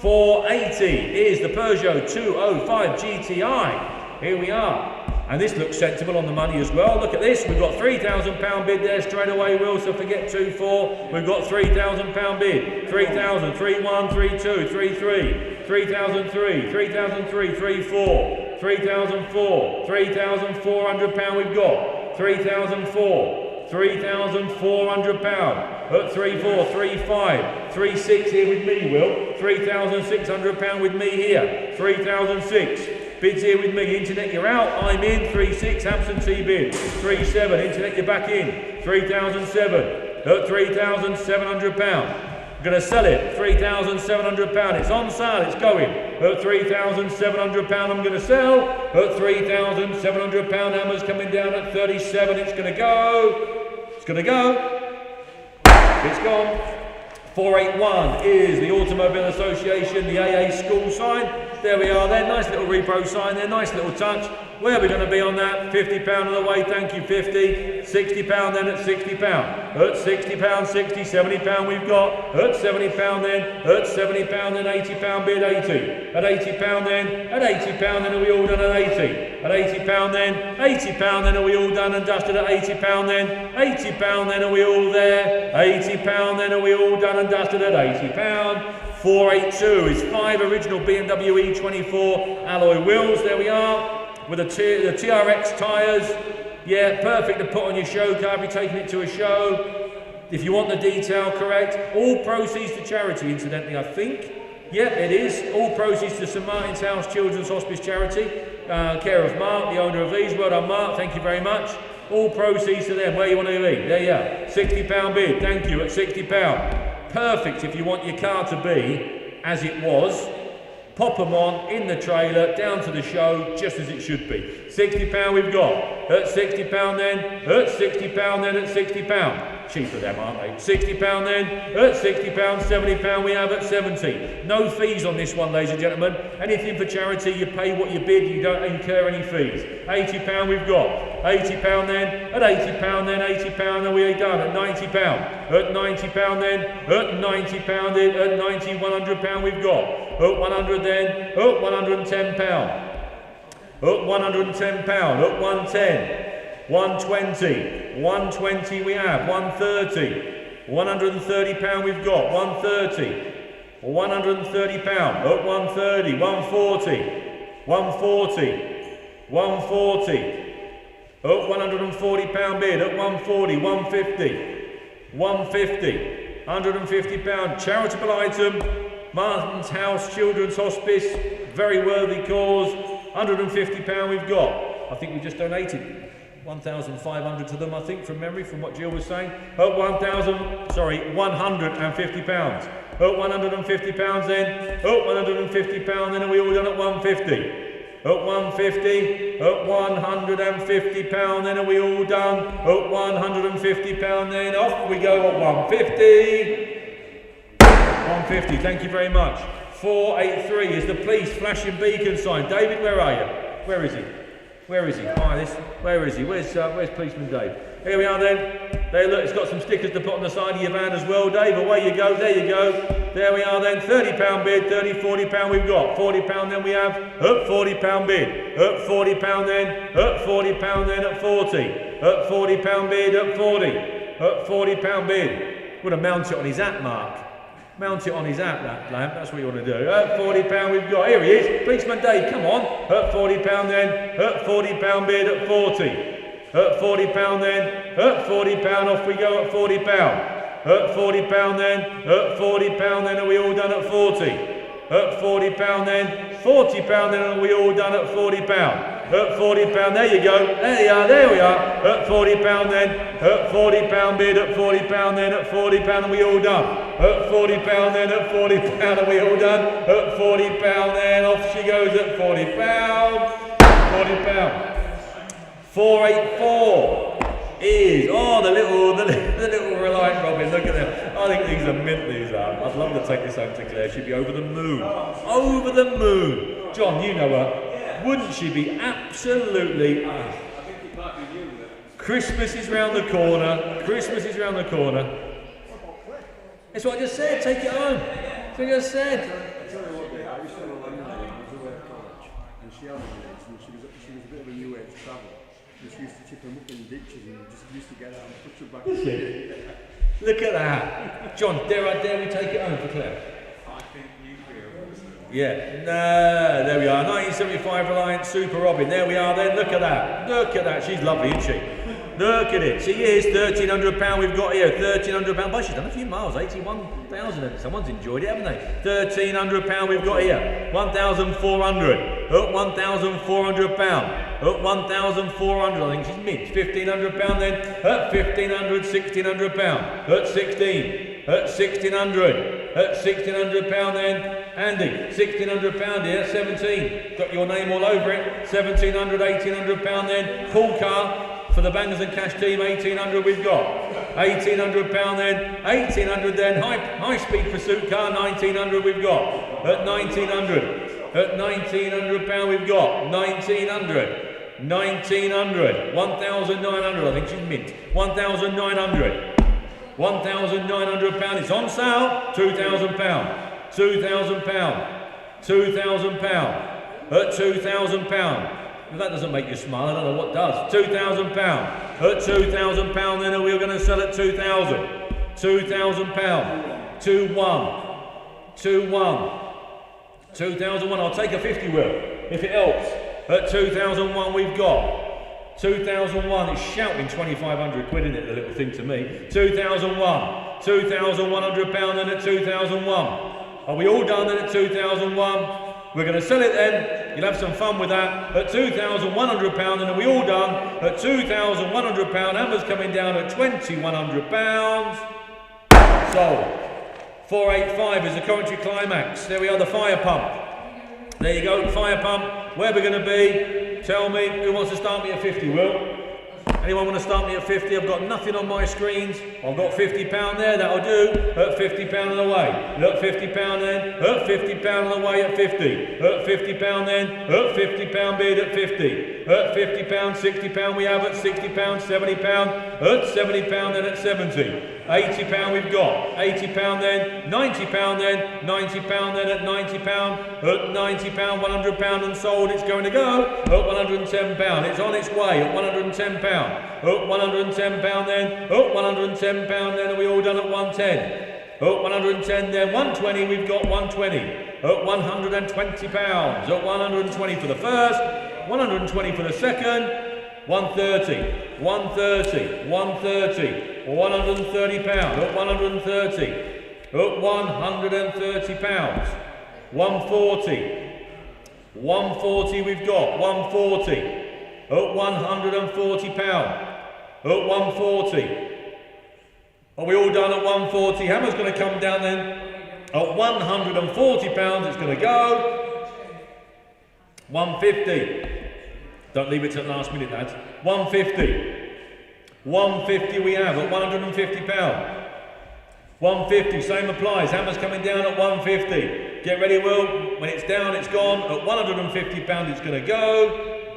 480 is the Peugeot 205 GTI, here we are. And this looks sensible on the money as well. Look at this, we've got £3,000 bid there straight away, Will, so forget 2-4. We've got £3,000 bid. 3,000, 3-1, 3-2, 3-3, 3,003, 3,003, 3-4, 3,004, £3,400 we've got. 3,004, £3,400 at 3-4, 3-5, 3-6 here with me, Will. £3,600 with me here. 3,006. Bids here with me. Internet, you're out. I'm in. 3.6. Absentee bid. 3.7. Internet, you're back in. 3,007. At £3,700. Going to sell it. £3,700. It's on sale. It's going. At £3,700. I'm going to sell. At £3,700. Hammer's coming down at 37. It's going to go. It's going to go. It's gone. 481 is the Automobile Association, the AA school sign. There we are there, nice little repro sign there, nice little touch. Where are we going to be on that? £50 of the way, thank you, 50. £60 then at £60. At £60, 60, £70 we've got. At £70 then, at £70 then, £80 bid, 80. At £80 then, at £80 then are we all done at 80. At £80 then, £80 then are we all done and dusted at £80 then. £80 then are we all there. £80 then are we all done and dusted at £80. 482 is 5 original BMW E24 alloy wheels. There we are. With the TRX tyres. Yeah, perfect to put on your show car if you're taking it to a show. If you want the detail correct. All proceeds to charity, incidentally, I think. Yep, it is. All proceeds to St Martin's House Children's Hospice Charity. Care of Mark, the owner of these. Well done, Mark. Thank you very much. All proceeds to them. Where you want to be? There you are. £60 bid. Thank you. At £60. Perfect if you want your car to be as it was. Pop them on in the trailer, down to the show, just as it should be. £60 we've got. At £60 then. At £60 then. At £60. Cheaper them, aren't they? £60 then. At £60. £70 we have at 70. No fees on this one, ladies and gentlemen. Anything for charity, you pay what you bid, you don't incur any fees. £80 we've got. £80 then. At £80 then. £80 and we are done. At £90. At £90 then. At £90 then. At £90, £100 we've got. At 100 then, at £110. At £110, at 110, 120, 120 we have, 130, £130 we've got, 130, £130, at 130, 140, 140, 140, at £140 bid, at 140, 150, 150, £150, charitable item, Martin's House Children's Hospice, very worthy cause, £150 we've got. I think we just donated 1,500 to them, I think, from memory, from what Jill was saying. At £150. At £150 then, at £150 then, are we all done at 150? At 150, at £150 then, are we all done? At £150 then, off we go at 150. 150, thank you very much. 483 is the police flashing beacon sign. David, where are you? Where is he? Where is he? Where is he? Where's policeman Dave? Here we are then. There, look, it's got some stickers to put on the side of your van as well, Dave. Away you go, there you go. There we are then. £30 bid, £40 we've got. £40 then we have. At £40 bid. At £40 then. At £40 then. At 40. At £40 bid. At 40. At £40 bid. Would have mounted it on his hat, Mark. Mount it on his hat, that lamp, that's what you want to do. At £40 we've got, here he is, policeman Dave, come on. At £40 then, at £40 bid, at 40. At £40 then, at £40 off we go at £40. At £40 then, at £40 then, are we all done at 40? At £40 then, £40 then, are we all done at £40? At £40, there you go, there we are, at £40 then, at £40 bid, at £40 then, at £40 and we all done, at £40 then, at £40 and we all done, at £40 then, off she goes at £40, £40. 484 is, the little Reliant Robin, look at them. I think these are mint, these are. I'd love to take this home to Claire, she'd be over the moon. Over the moon. John, you know her. Wouldn't she be absolutely... I think it might be you then. Christmas is round the corner. Christmas is round the corner. That's what I just said, take it home. That's what I just said. I tell you what, I used to have a lady when I was away at college, and she had a village, and she was a bit of a new age traveller. And she used to chip them up in ditches and just used to get out and put them back in. Look at that. John, dare we take it home for Claire? I think you feel. Yeah, no, there we are, 1975 Reliant Super Robin, there we are then, look at that, she's lovely, isn't she? Look at it, she is, £1,300 we've got here, £1,300, but she's done a few miles, 81,000, someone's enjoyed it, haven't they? £1,300 we've got here, 1,400, At £1,400. At 1,400, I think she's mint. £1,500 then. At 1,500, £1,600. At 16. At 1,600. At £1,600 then. Andy, £1,600 here. 17. Got your name all over it. 1,700, £1,800 then. Pool car for the Bangers and Cash team. 1,800 we've got. £1,800 then. 1,800 then. High speed pursuit car. 1,900 we've got. At 1,900. At £1,900 we've got 1,900, 1,900, 1,900. I think she's mint. 1,900, 1,900 pound. It's on sale. 2,000 pound, 2,000 pound, 2,000 pound. At 2,000 pound. If that doesn't make you smile, I don't know what does. 2,000 pound. At 2,000 pound. Then we're going to sell at 2,000. 2,000 pound. 2,1, 2,1. 2001, I'll take a 50 Will, if it helps. At 2001 we've got 2001, it's shouting 2,500 quid in it, the little thing to me. 2001, 2,100 pound then at 2001. Are we all done then at 2001? We're going to sell it then, you'll have some fun with that. At 2,100 pound then are we all done? At 2,100 pound, Amber's coming down at 2,100 pounds. Sold. 485 is the Coventry Climax. There we are, the fire pump. There you go, fire pump. Where we're going to be? Tell me, who wants to start me at 50, Will? Anyone want to start me at 50? I've got nothing on my screens. I've got £50 there, that'll do. At £50 on the way. At £50 then. At £50 on the way at 50. At £50 then. At £50 bid at 50. At £50, £60 we have at £60, £70. At £70 then at 70. £80 we've got. £80 then. £90 then. £90 then at £90. At £90, £100 and sold. It's going to go. At £110. It's on its way at £110. At £110 then. At £110 then. Are we all done at 110? At 110 then. 120 we've got 120. At £120. At 120 for the first. 120 for the second. 130, 130, 130, £130 at 130, at 130 pounds, 140, 140 we've got, 140, at 140 pound, at 140. Are we all done at 140? Hammer's going to come down then. At 140 pounds, it's going to go. 150. Don't leave it to the last minute, lads. 150. 150 we have at 150 pound. 150, same applies. Hammer's coming down at 150. Get ready, Will. When it's down, it's gone. At 150 pound, it's going to go.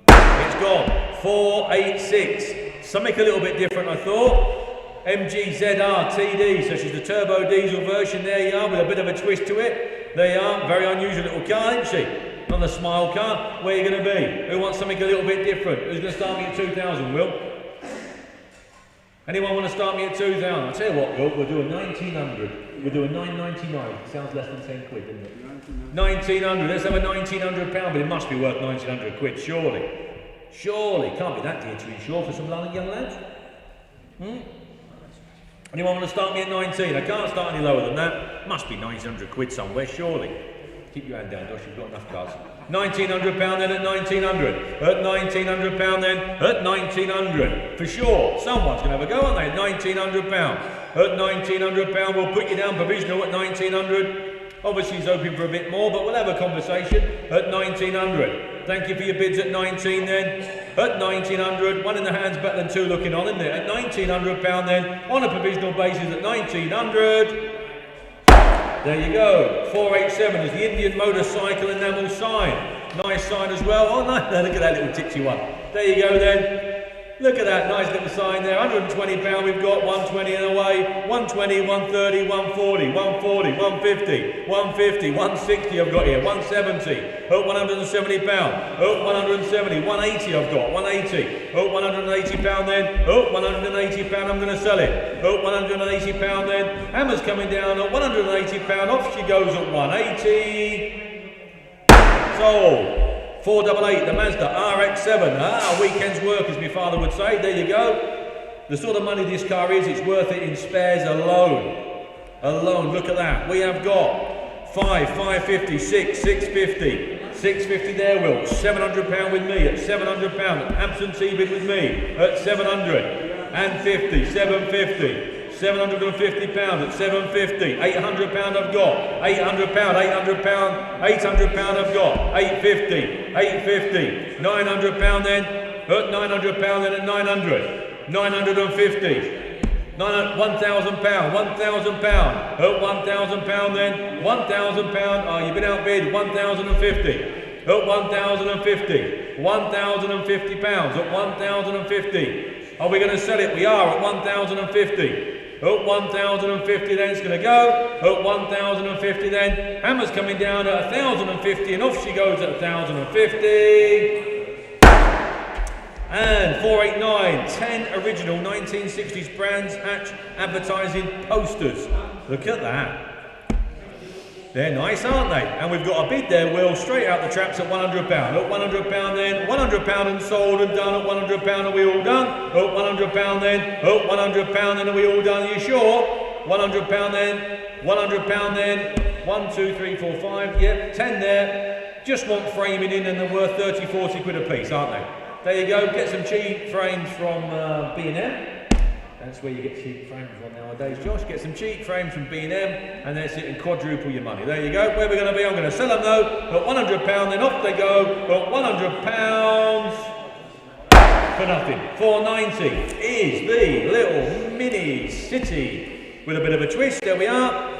It's gone. 486. Something a little bit different, I thought. MGZR TD, so she's the turbo diesel version. There you are, with a bit of a twist to it. There you are. Very unusual little car, isn't she? On the smile car, where are you going to be? Who wants something a little bit different? Who's going to start me at 2,000, Will? Anyone want to start me at 2,000? I'll tell you what, Will, we'll do a 1,900. We'll do a 999. Sounds less than 10 quid, doesn't it? 1,900. Let's have a £1,900, but it must be worth 1,900 quid, surely. Surely. Can't be that dear to insure for some young lads. Anyone want to start me at 19? I can't start any lower than that. Must be 1,900 quid somewhere, surely. Keep your hand down, Josh, you've got enough cards. £1,900 then at 1,900. At £1,900 then at 1,900. For sure, someone's going to have a go, aren't they? £1,900. At £1,900, we'll put you down provisional at 1,900. Obviously, he's hoping for a bit more, but we'll have a conversation at 1,900. Thank you for your bids at 19 then. At 1,900, one in the hand's better than two looking on, isn't it? At £1,900 then, on a provisional basis at 1,900. There you go, 487 is the Indian motorcycle enamel sign. Nice sign as well. Oh, nice. Look at that little titsy one. There you go then. Look at that nice little sign there. £120 we've got, 120 in a way. 120, 130, 140, 140, 150, 150, 160 I've got here. 170. Oh, £170. Oh, 170. 180 I've got. 180. Oh, £180 then. Oh, £180 I'm going to sell it. Oh, £180 then. Hammer's coming down at £180. Off she goes at 180. Sold. 488, the Mazda RX-7. Ah, weekend's work, as my father would say. There you go. The sort of money this car is, it's worth it in spares alone. Alone, look at that. We have got 5, 550, 6, 650. 650 there, Will. £700 with me at £700. Absentee bid with me at 750. 750. £750 at 750. £800 I've got. £800. £800. £800 I've got. £850. £850. £900 then at £900 then at 900. £950. £1,000. £1,000 at £1,000 then. £1,000. Oh, you've been outbid. £1,050 at £1,050. £1,050 at £1,050. Are we going to sell it? We are at £1,050. At £1,050 then it's going to go. At £1,050 then. Hammer's coming down at £1,050 and off she goes at £1,050. And 489, 10 original 1960s Brands Hatch advertising posters. Look at that. They're nice, aren't they? And we've got a bid there, Will, straight out the traps at £100. At £100 then, £100 and sold and done. At £100 are we all done? At £100 then, at £100 then are we all done? Are you sure? £100 then, £100 then, 1, 2, 3, 4, 5, yep, 10 there. Just want framing in and they're worth 30, 40 quid a piece, aren't they? There you go, get some cheap frames from B&M. That's where you get cheap frames from nowadays, Josh. Get some cheap frames from B&M and that's it, and quadruple your money. There you go. Where we're going to be, I'm going to sell them though at £100, then off they go at £100 for nothing. 490 is the little mini city with a bit of a twist. There we are.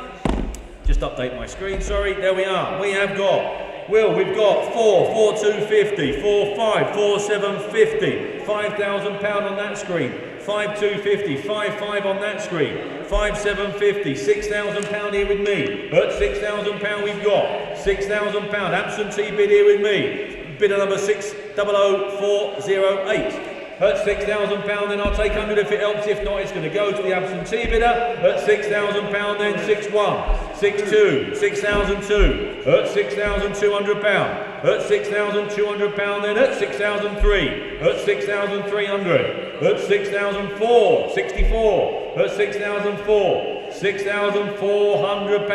Just update my screen, sorry. There we are. We have got Will, we've got 4, 250, 4, 5, 4, 750, £5,000 on that screen, 5, 250, 5, 5 on that screen, 5, 750, £6,000 here with me, at £6,000 we've got, £6,000, absentee bid here with me, bidder number 600408. At £6,000 then I'll take 100 if it helps, if not it's going to go to the absentee bidder. At £6,000 then 6-1, 6-2, 6,002, at £6,200, at £6,200 then at 6,003, at 6,300, at 6,004, 64, at 6,004, £6,400,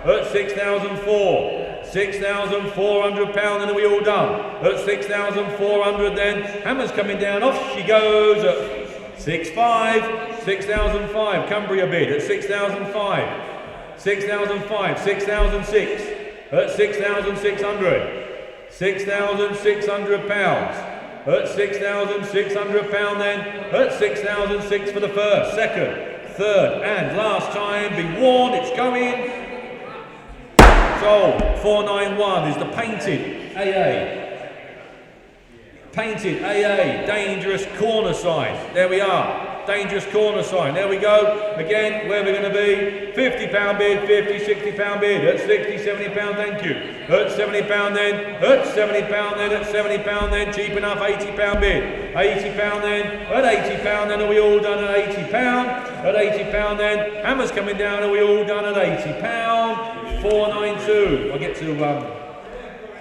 at 6,004. £6,400 and are we all done? At 6,400 then, Hammer's coming down, off she goes at 6,500, 6,005, Cumbria bid at 6,005, 6,005, 6,006, at 6,600, £6,600, at £6,600 then, at 6,006 for the first, second, third and last time, be warned, it's going. Sold. 491 is the painted AA. Painted AA, dangerous corner sign. There we are. Dangerous corner sign. There we go. Again, where we're going to be. £50 bid, £50, £60 bid. At 60, £70, thank you. At £70 then. At £70 then. At £70 then. Cheap enough, £80 bid. £80 then. At £80 then. Are we all done at £80? At £80 then. Hammer's coming down. Are we all done at £80? 492. I'll get to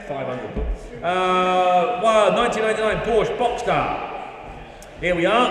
500. 1999 Porsche Boxster. Here we are.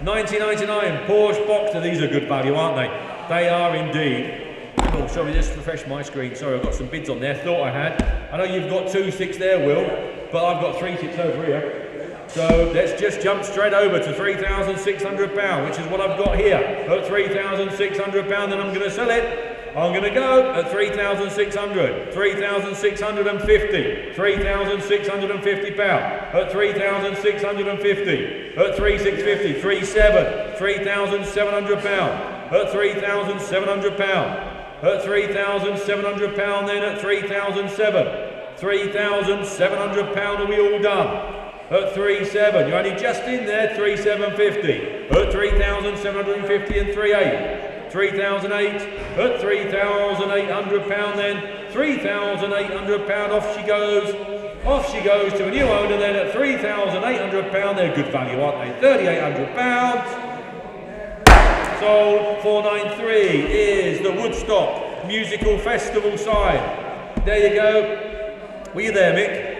1999 Porsche Boxster. These are good value, aren't they? They are indeed. Oh, sorry, just refresh my screen. Sorry, I've got some bids on there. Thought I had. I know you've got 2 6 there, Will, but I've got 3 6 over here. So let's just jump straight over to £3,600, which is what I've got here. At £3,600, then I'm going to sell it. I'm going to go at 3,600, 3,650, 3,650 pound, at 3,650, at 3,650, 3,700, 3,700 pound, at 3,700 pound, at 3,700 pound, then at 3,700, 3,700 pound, are we all done? At 3,700, you're only just in there, 3,750, at 3,750 and 3,800. 3,008 at £3,800 then, £3,800 off she goes to a new owner then at £3,800, they're good value aren't they, £3,800, sold. 493 is the Woodstock Musical Festival sign, there you go, were you there Mick?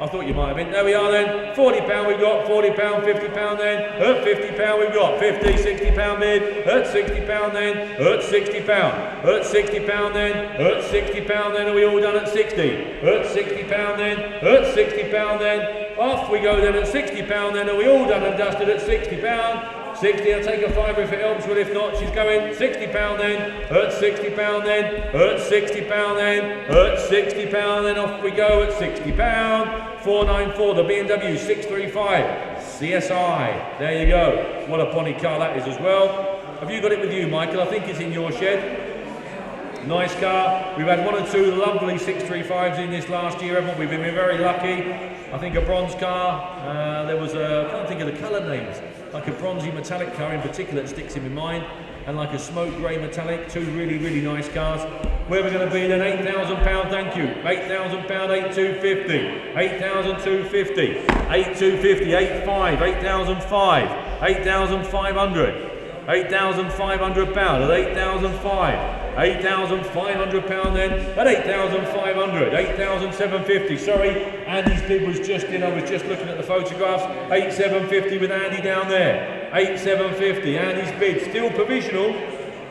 I thought you might have been. There we are then. £40 we've got, £40, £50 then. At £50 we've got 50, £60 bid. At £60 then. At £60. At £60 then. At £60 then. Are we all done at 60? At £60 then. At £60 then. Off we go then at £60 then. Are we all done and dusted at £60? 60, I'll take a fiver if it helps, but if not, she's going £60 then, at £60 then, at £60 then, at £60 then, off we go at £60. 494, the BMW 635 CSI. There you go. What a bonny car that is as well. Have you got it with you, Michael? I think it's in your shed. Nice car. We've had 1 or 2 lovely 635s in this last year, haven't we? We've been very lucky. I think a bronze car. There was a, I can't think of the colour names. Like a bronzy metallic car in particular that sticks in my mind, and like a smoke grey metallic. 2 really, really nice cars. Where are we going to be then? £8,000, thank you. £8,000, 8,250. 8,250. 8,250. 8,500. 8,005. 8,500. £8,500 at 8,500. £8,500 then at 8,500. 8,750. Sorry, Andy's bid was just in. I was just looking at the photographs. 8,750 with Andy down there. 8,750. Andy's bid still provisional.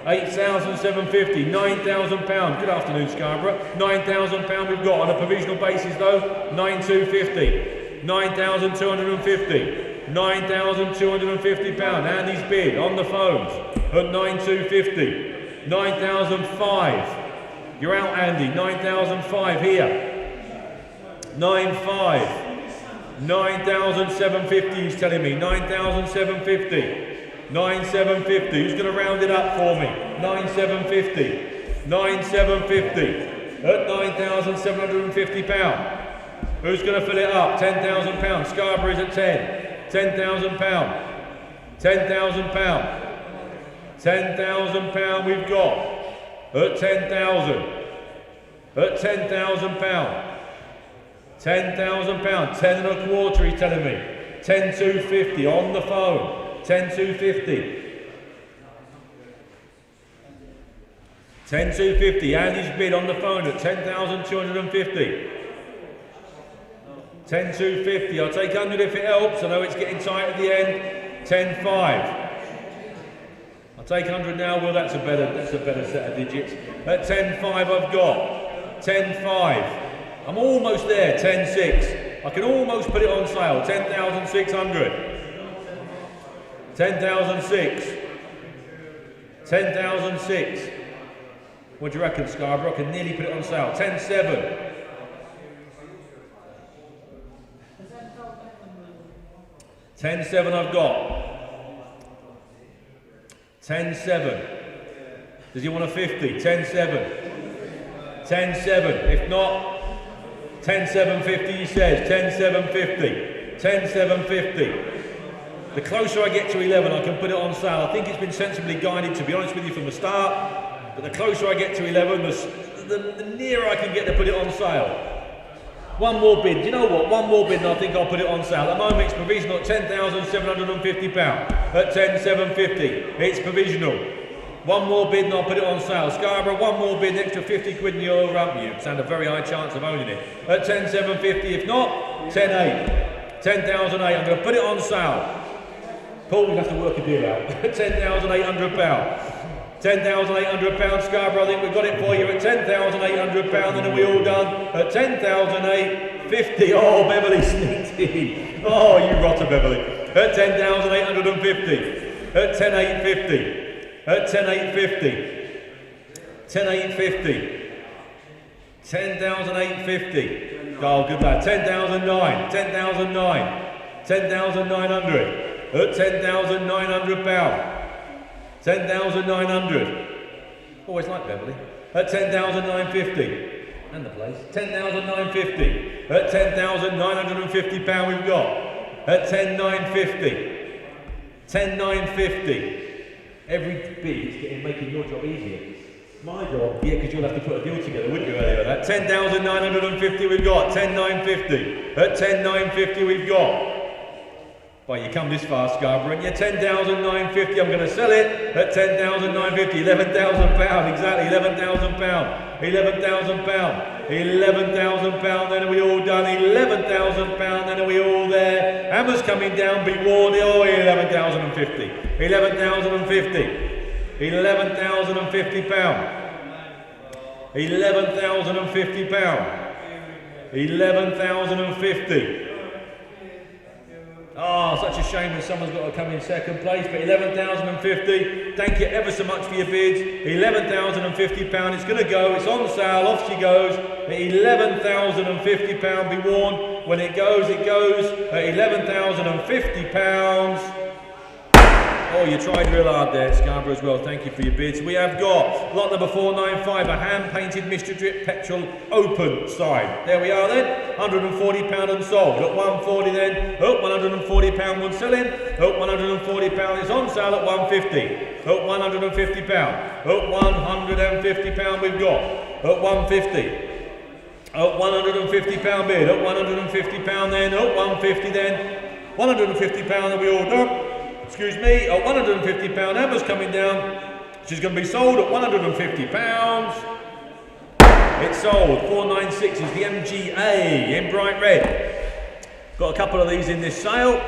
8,750. £9,000. Good afternoon, Scarborough. £9,000 we've got on a provisional basis though. 9,250. 9,250. £9,250. Andy's bid on the phones at 9,250. 9,005. You're out, Andy. 9,005 here. 9,500. 9,750. He's telling me 9,750. 9,750. Who's going to round it up for me? 9,750. 9,750 at £9,750. Who's going to fill it up? £10,000. Scarborough's at 10. £10,000. £10,000. £10,000 we've got at 10,000. At £10,000. £10,000. 10 and a quarter. He's telling me. 10,250 on the phone. 10,250. 10,250. Andy's bid on the phone at 10,250. 10,250. I'll take 100 if it helps. I know it's getting tight at the end. 10,500. I'll take 100 now. Well, that's a better set of digits. At 10,500 I've got 10,500. I'm almost there. 10,600. I can almost put it on sale. 10,600. 10,600. 10,600. What do you reckon, Scarborough? I can nearly put it on sale. 10,700. 10,700 I've got. 10,700. Does he want a 50? 10,700. 10,700. If not, 10,750 he says. 10,750. 10,750. The closer I get to 11, I can put it on sale. I think it's been sensibly guided, to be honest with you, from the start. But the closer I get to 11, the nearer I can get to put it on sale. One more bid. Do you know what? One more bid and I think I'll put it on sale. At the moment it's provisional at £10,750. At 10,750. It's provisional. One more bid and I'll put it on sale. Scarborough, one more bid, an extra 50 quid and you'll you stand a very high chance of owning it. At 10,750. If not, 10,800. 10,800. I'm going to put it on sale. Paul, we'll have to work a deal out. £10,800. £10,800, Scarborough, I think we've got it for you at £10,800, then are we all done? At £10,850, oh, Beverly sneaked in. Oh, you rotter, Beverly. At £10,850, at £10,850, at £10,850, £10,850, £10,850. Oh, good lad. 10,009, 10,009, 10,900, at £10,900. 10,900. Always like Beverly. At 10,950. And the place. 10,950. At £10,950 we've got. At 10,950. 10,950. Every bid is making your job easier. My job? Yeah, because you'll have to put a deal together, wouldn't you, earlier? At 10,950 we've got. 10,950. At 10,950 we've got. Well, you come this far, Scarborough, and you're 10,950. I'm going to sell it at 10,950. £11,000, exactly, £11,000. £11,000. £11,000. Then are we all done? £11,000. Then are we all there? Hammers coming down. Be warned. Oh, 11,050. 11,050. £11,050. £11,050. £11,050. Oh, such a shame when someone's got to come in second place, but 11,050. Thank you ever so much for your bids. £11,050. It's going to go. It's on sale. Off she goes. At £11,050. Be warned. When it goes at £11,050. Oh, you tried real hard there, Scarborough, as well. Thank you for your bids. We have got lot number 495, a hand-painted Mr. Drip petrol open sign. There we are then, £140 unsold. At 140 then, oh, £140 one selling. Oh, £140 is on sale at 150. Oh, £150. Oh, £150 we've got. At 150. Oh, £150 bid. At £150 then. Oh, 150 then. £150 are we all done? Excuse me, at £150, Amber's coming down. She's going to be sold at £150. It's sold. 496 is the MGA in bright red. Got a couple of these in this sale.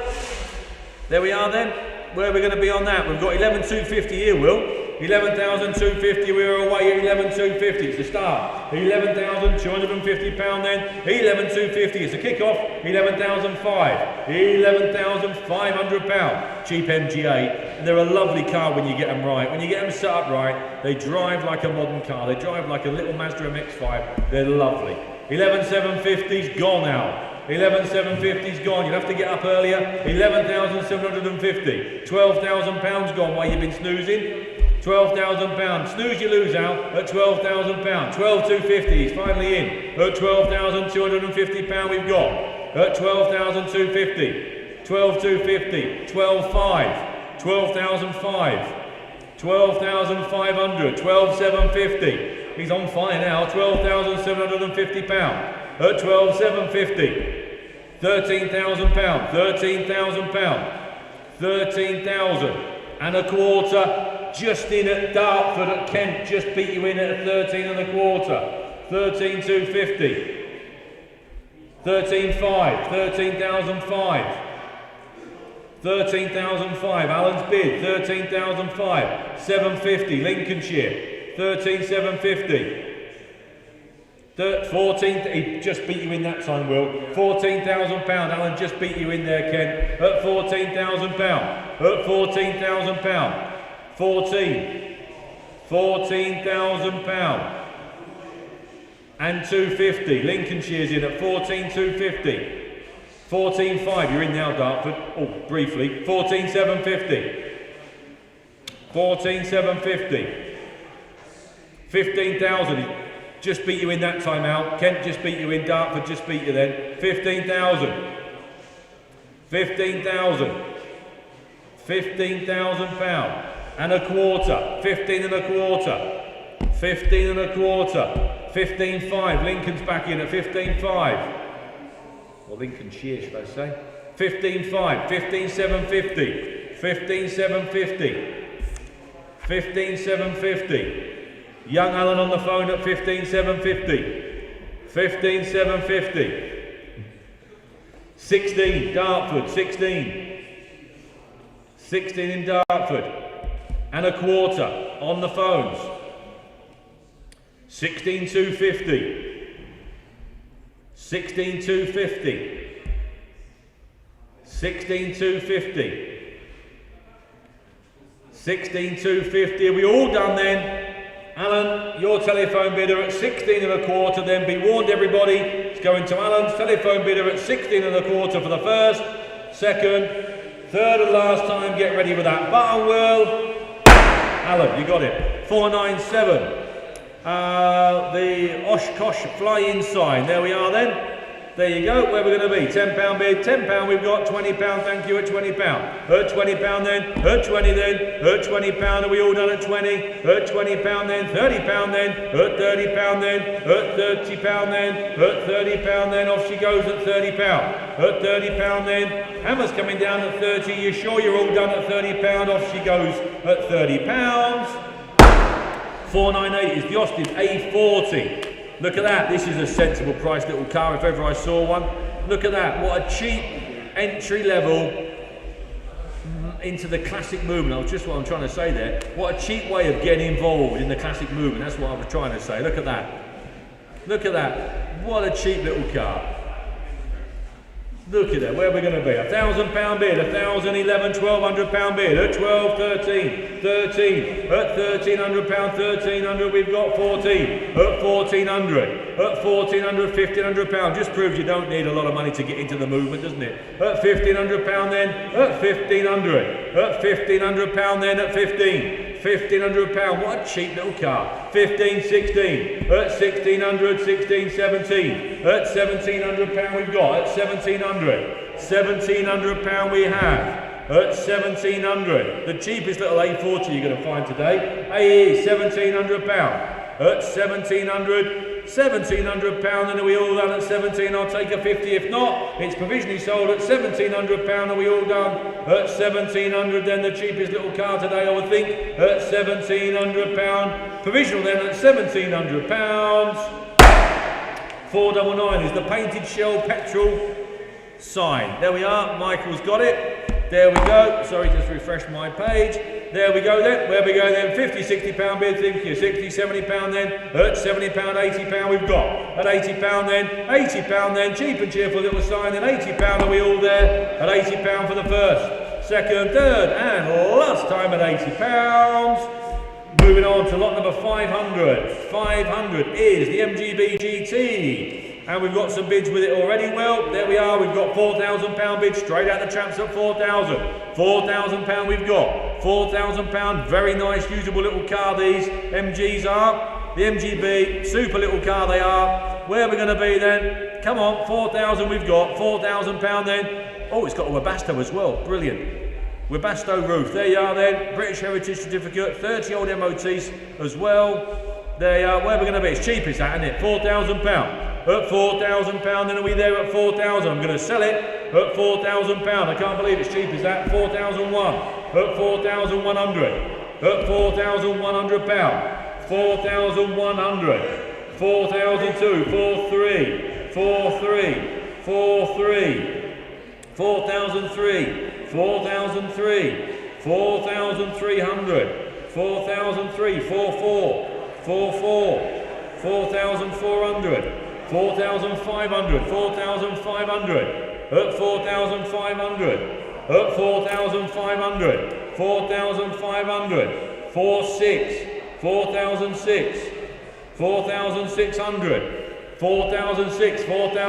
There we are then. Where are we going to be on that? We've got 11,250 here, Will. 11,250, we are away at 11,250, it's the start. £11,250 then, 11,250, it's a kick-off, 11,500, £11,500, cheap MGA, and they're a lovely car when you get them right. When you get them set up right, they drive like a modern car, they drive like a little Mazda MX-5, they're lovely. 11,750's gone now. 11,750's gone, you'll have to get up earlier. 11,750, £12,000 gone while you've been snoozing. £12,000, snooze you lose out at £12,000, 12,250 is finally in, at £12,250 we've got, at 12,250, 12,250, 12,500, 12,500, 12,500, 12,750, he's on fire now, £12,750, at 12,750, £13,000, £13,000, 13,000 and a quarter. Just in at Dartford at Kent, just beat you in at 13 and a quarter. 13,250. 13,500. 13,500. 13,500. Alan's bid. 13,500. 750. Lincolnshire. 13,750. 14. He just beat you in that time, Will. £14,000. Alan just beat you in there, Ken. At £14,000. At £14,000. 14,000 and 250. Lincolnshire's in at 14,250. 14,500. You're in now, Dartford. Oh, briefly. 14,750. 14,750. 15,000. Just beat you in that time out. Kent just beat you in. Dartford just beat you then. 15,000. 15,000. £15,000. And a quarter, 15 and a quarter, 15 and a quarter, 15,500. Lincoln's back in at 15,500. Or Lincolnshire, should I say? 15,500, 15,750, 15,750, 15,750. Young Alan on the phone at 15,750, 15,750. 16, Dartford, 16. 16 in Dartford. And a quarter on the phones. 16,250. 16,250. 16,250. 16,250. Are we all done then? Alan, your telephone bidder at 16 and a quarter then. Be warned everybody, it's going to Alan's telephone bidder at 16 and a quarter for the first, second, third and last time. Get ready with that button, Will. Alan, you got it. 497. The Oshkosh fly-in sign. There we are then. There you go, where we're going to be. £10 bid, £10 we've got, £20, thank you, at £20. At £20 then, at 20 then, at £20, are we all done at 20? At £20 then, £30 then, at £30 then, at £30 then, at £30 then, off she goes at £30. At £30 then, hammer's coming down at 30, you sure you're all done at £30? Off she goes at £30. 498 is the Austin A40. Look at that, this is a sensible price little car if ever I saw one. Look at that, what a cheap entry level into the classic movement. That's just what I'm trying to say there. What a cheap way of getting involved in the classic movement. That's what I was trying to say. Look at that. Look at that. What a cheap little car. Look at that, where are we going to be? £1,000 bid, 1,000, 11, £1,200 bid, at 12, 13, 13, at £1,300, 1,300, we've got 14, at 1,400, at 1,400, £1,500, just proves you don't need a lot of money to get into the movement, doesn't it? At £1,500 then, at 1,500, at £1,500 then, at 15. £1,500, what a cheap little car. 15, 16, at 1,600, 16, 17, at £1,700 we've got, at 1,700, £1,700 we have, at 1,700, the cheapest little A40 you're going to find today, AE, £1,700, at 1,700, £1,700, and are we all done at 17? I'll take a 50. If not, it's provisionally sold at £1,700. Are we all done at 1,700? Then the cheapest little car today, I would think, at £1,700. Provisional then at £1,700. 499 is the painted shell petrol sign. There we are. Michael's got it. There we go. Sorry, just refresh my page. There we go then. Where we go then? 50, £60 bid, thank you. 60, £70 then. At £70, £80 we've got. At £80 then. £80 then. Cheap and cheerful little sign. Then £80 are we all there? At £80 for the first, second, third, and last time at £80. Moving on to lot number 500. 500 is the MGB GT. And we've got some bids with it already. Well, there we are. We've got £4,000 bid straight out the champs at 4,000. £4,000 we've got. £4,000. Very nice, usable little car these MGs are. The MGB, super little car they are. Where are we going to be then? Come on, 4,000 we've got. £4,000 then. Oh, it's got a Webasto as well. Brilliant. Webasto roof. There you are then. British Heritage Certificate. 30 old MOTs as well. There you are. Where are we going to be? It's cheap, is that, isn't it? £4,000. At £4,000, then are we there at 4,000? I'm going to sell it at £4,000. I can't believe it's cheap as that. 4,001. At 4,100. At £4,100. 4,100. 4,002. 4,3. 4,3. 4,3. 4,003. 4,003. 4,300. 4,003. 4,4. 4,4. 4,400. 4,500, 4,500, at 4,500, at 4,500, 4,500, 4,600, 4,600, 4,600, 4,600,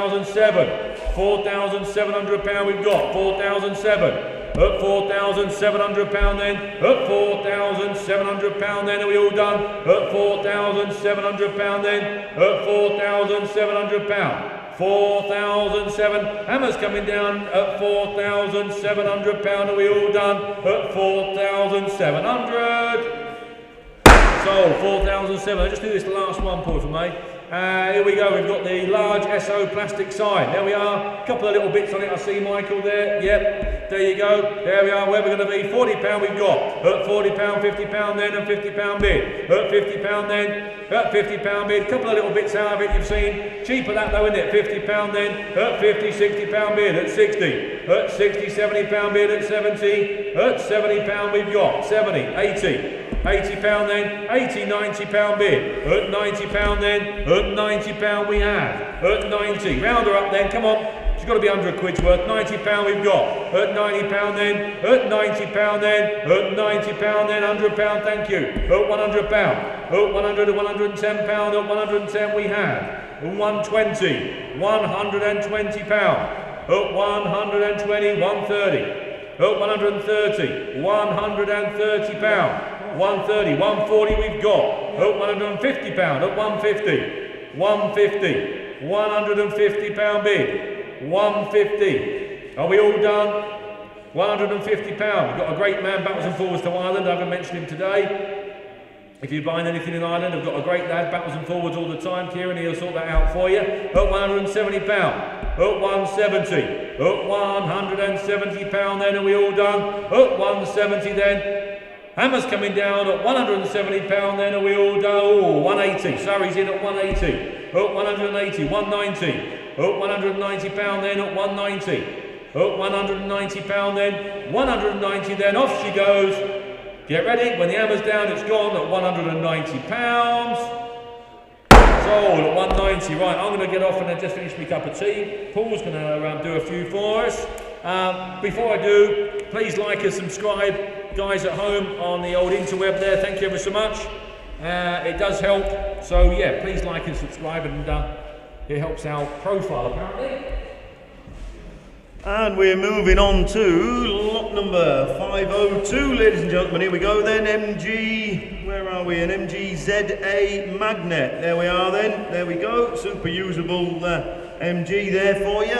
4,700, £4,700 we've got, 4,700. At £4,700 then, at £4,700 then, are we all done? At £4,700 then, at £4,700. 4,007, hammers coming down at £4,700, are we all done? At 4,700. Sold, 4,007, I'll just do this last one, Paul, for me. Here we go, we've got the large SO plastic sign. There we are, a couple of little bits on it. I see Michael there. Yep, there you go. There we are, where we're going to be. £40 we've got. At £40, £50 then, and £50 bid. At £50 then, at £50 bid. A couple of little bits out of it you've seen. Cheaper that though, isn't it? £50 then, at £50, £60 bid. At 60, at 60, £70 bid. At 70, at £70 we've got. 70, 80. £80 then, £80, £90 bid. At £90 then, at £90 we have. At 90, round her up then, come on. She's got to be under a quid's worth. £90 we've got. At £90 then, at £90 then, at £90 then, £100 thank you. At £100, at £100 to £110, at £110 we have. At £120, £120. At £120, £130. At £130, £130. 130, 140 we've got. At £150, at 150, 150, £150 bid. 150. Are we all done? £150. We've got a great man backwards and forwards to Ireland. I haven't mentioned him today. If you're buying anything in Ireland, I've got a great lad backwards and forwards all the time. Kieran, he'll sort that out for you. At £170. At 170. At £170 then. Are we all done? At 170 then. Hammer's coming down at £170 then. Are we all done? Oh, 180. Surrey's in at 180. At 180. 190. At £190 then. At 190. At £190 then. 190 then. Off she goes. Get ready, when the hammer's down, it's gone at £190. Sold at 190. Right, I'm going to get off and then just finish my cup of tea. Paul's going to do a few for us. Before I do, please like and subscribe, guys at home on the old interweb there. Thank you ever so much. It does help. So yeah, please like and subscribe, and it helps our profile apparently. And we're moving on to lot number 502, ladies and gentlemen. Here we go then, MG, where are we? An MGZA Magnet. There we are then, there we go. Super usable MG there for you.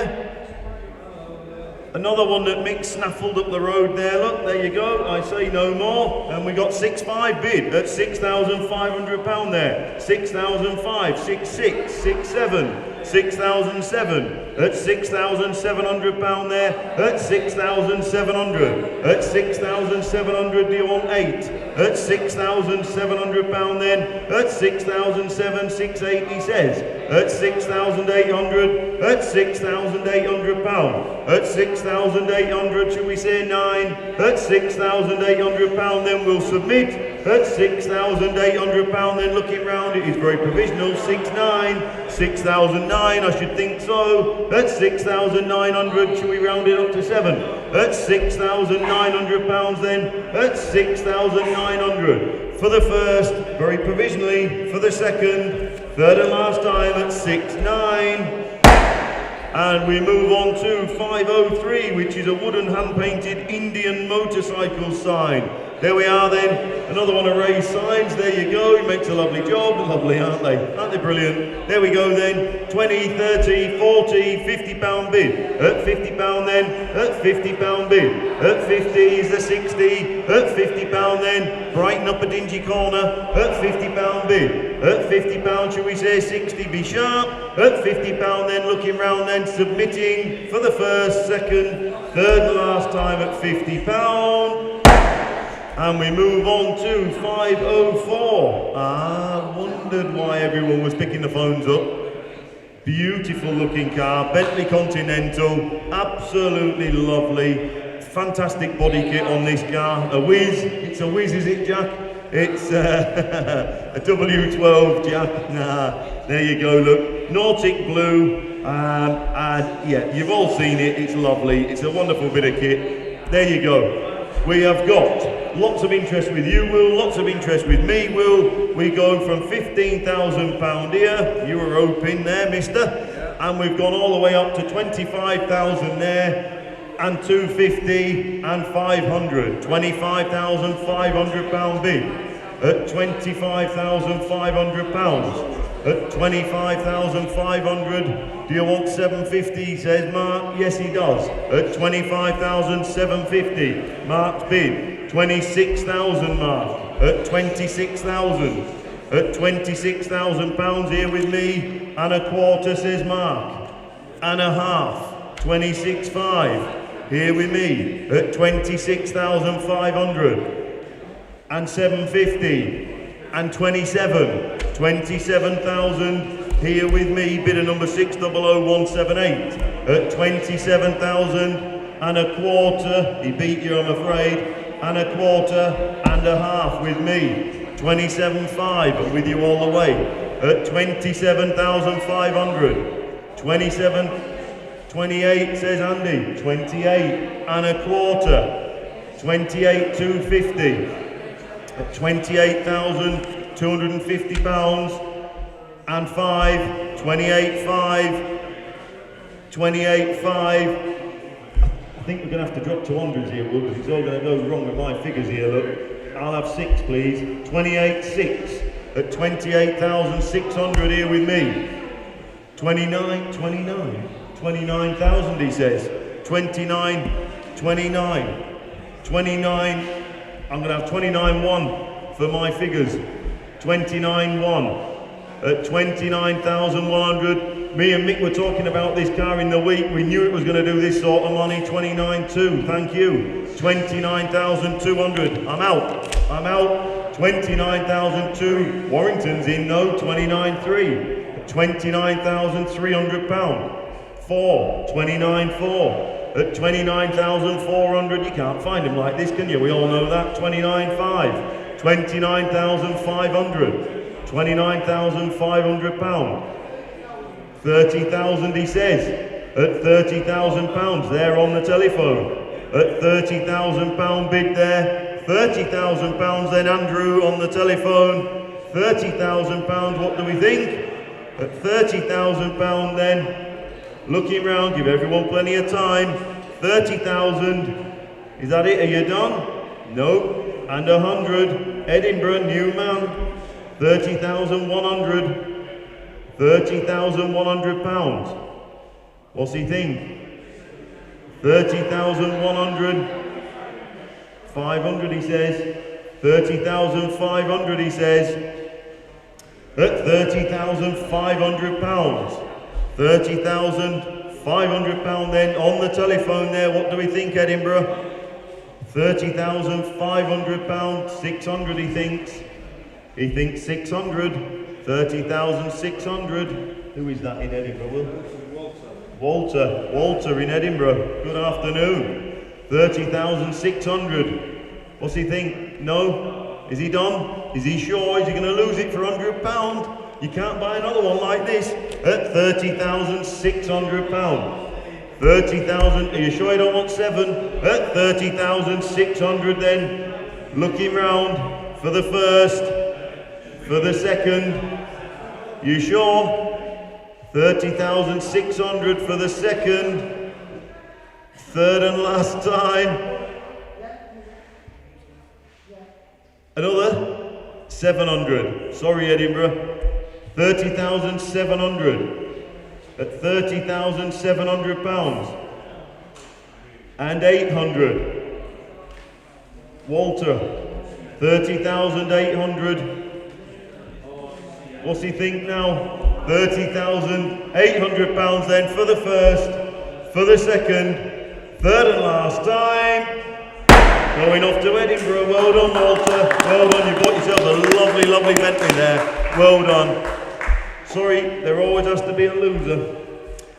Another one that Mick snaffled up the road there, look, there you go, I say no more. And we got 6.5 bid at £6,500 there. 6,005, 6.6, 6.7, 6,007 at £6,700 there. At 6,700, at 6,700, do you want 8? At £6,700 then. At 6,007, 6.8 he says. At 6,800, at £6,800. At 6,800, should we say 9? At £6,800 then we'll submit. At £6,800 then, looking round, it is very provisional. 6.9, 6,009, I should think so. At 6,900, should we round it up to 7? At £6,900 then. At 6,900 for the first, very provisionally. For the second, third and last time at 6.9. And we move on to 503, which is a wooden hand-painted Indian motorcycle sign. There we are then, another one of Ray's signs, there you go, he makes a lovely job, lovely aren't they? Aren't they brilliant? There we go then, 20, 30, 40, £50 bid. At £50 then, at £50 bid. At 50 is the 60, at £50 then, brighten up a dingy corner. At £50 bid. At £50, should we say 60, be sharp. At £50 then, looking round then, submitting for the first, second, third and last time at £50. And we move on to 504. Wondered why everyone was picking the phones up. Beautiful looking car, Bentley Continental, absolutely lovely. Fantastic body kit on this car. A whiz, it's a whiz, is it, Jack? It's a W12, Jack. There you go, look. Nautic blue, and yeah, you've all seen it, it's lovely. It's a wonderful bit of kit. There you go. We have got lots of interest with you, Will, lots of interest with me, Will. We go from £15,000 here, you were hoping there, mister, and we've gone all the way up to 25,000 there, and 250 and 500. £25,500 bid at £25,500. At 25,500, do you want 750, says Mark? Yes, he does. At 25,750, Mark's bid. 26,000, Mark. At 26,000. At £26,000 here with me, and a quarter, says Mark. And a half, 26,500 here with me. At 26,500. And 750. And 27,000 here with me, bidder number 600178 at 27,000 and a quarter, he beat you I'm afraid, and a quarter and a half with me, 27,500 with you all the way at 27,500, 28 says Andy, 28 and a quarter, 28,250. At £28,250 and 5, 28,500, 28,500. I think we're going to have to drop to hundreds here, Will, because it's all going to go wrong with my figures here, look. I'll have 6, please. 28,600 at 28,600 here with me. 29,000 he says. 29. I'm going to have 29.1 for my figures. 29.1 at 29,100. Me and Mick were talking about this car in the week. We knew it was going to do this sort of money. 29.2. Thank you. 29,200. I'm out. 29,002. Warrington's in no. 29.3. 29,300 pound. 4. 29.4. At 29,400, you can't find them like this, can you? We all know that. 29.5, 29,500, 29,500 pound. 30,000 he says. At 30,000 pounds, there on the telephone. At 30,000 pound bid there. 30,000 pounds then, Andrew on the telephone. 30,000 pounds, what do we think? At 30,000 pound then. Looking round, give everyone plenty of time. 30,000. Is that it? Are you done? No. And 100. Edinburgh, Newman. 30,100. 30,100 pounds. What's he think? 30,100. 500 he says. 30,500 he says. At 30,500 pounds. 30,500 pound then on the telephone there. What do we think, Edinburgh? 30,500 pound. 600 he thinks. He thinks 600. 30,600. Who is that in Edinburgh, Will? Walter in Edinburgh. Good afternoon. 30,600. What's he think? No? Is he done? Is he sure? Is he going to lose it for £100? You can't buy another one like this at 30,600 pound. 30,000. Are you sure you don't want 7? At 30,600 then. Looking round for the first, for the second. You sure? 30,600 for the second. Third and last time. Another 700. Sorry, Edinburgh. 30,700 at 30,700 pounds. And 800. Walter. 30,800. What's he think now? 30,800 pounds then for the first, for the second, third and last time. Going off to Edinburgh. Well done, Walter. Well done. You bought yourself a lovely, lovely Bentley there. Well done. Sorry, there always has to be a loser.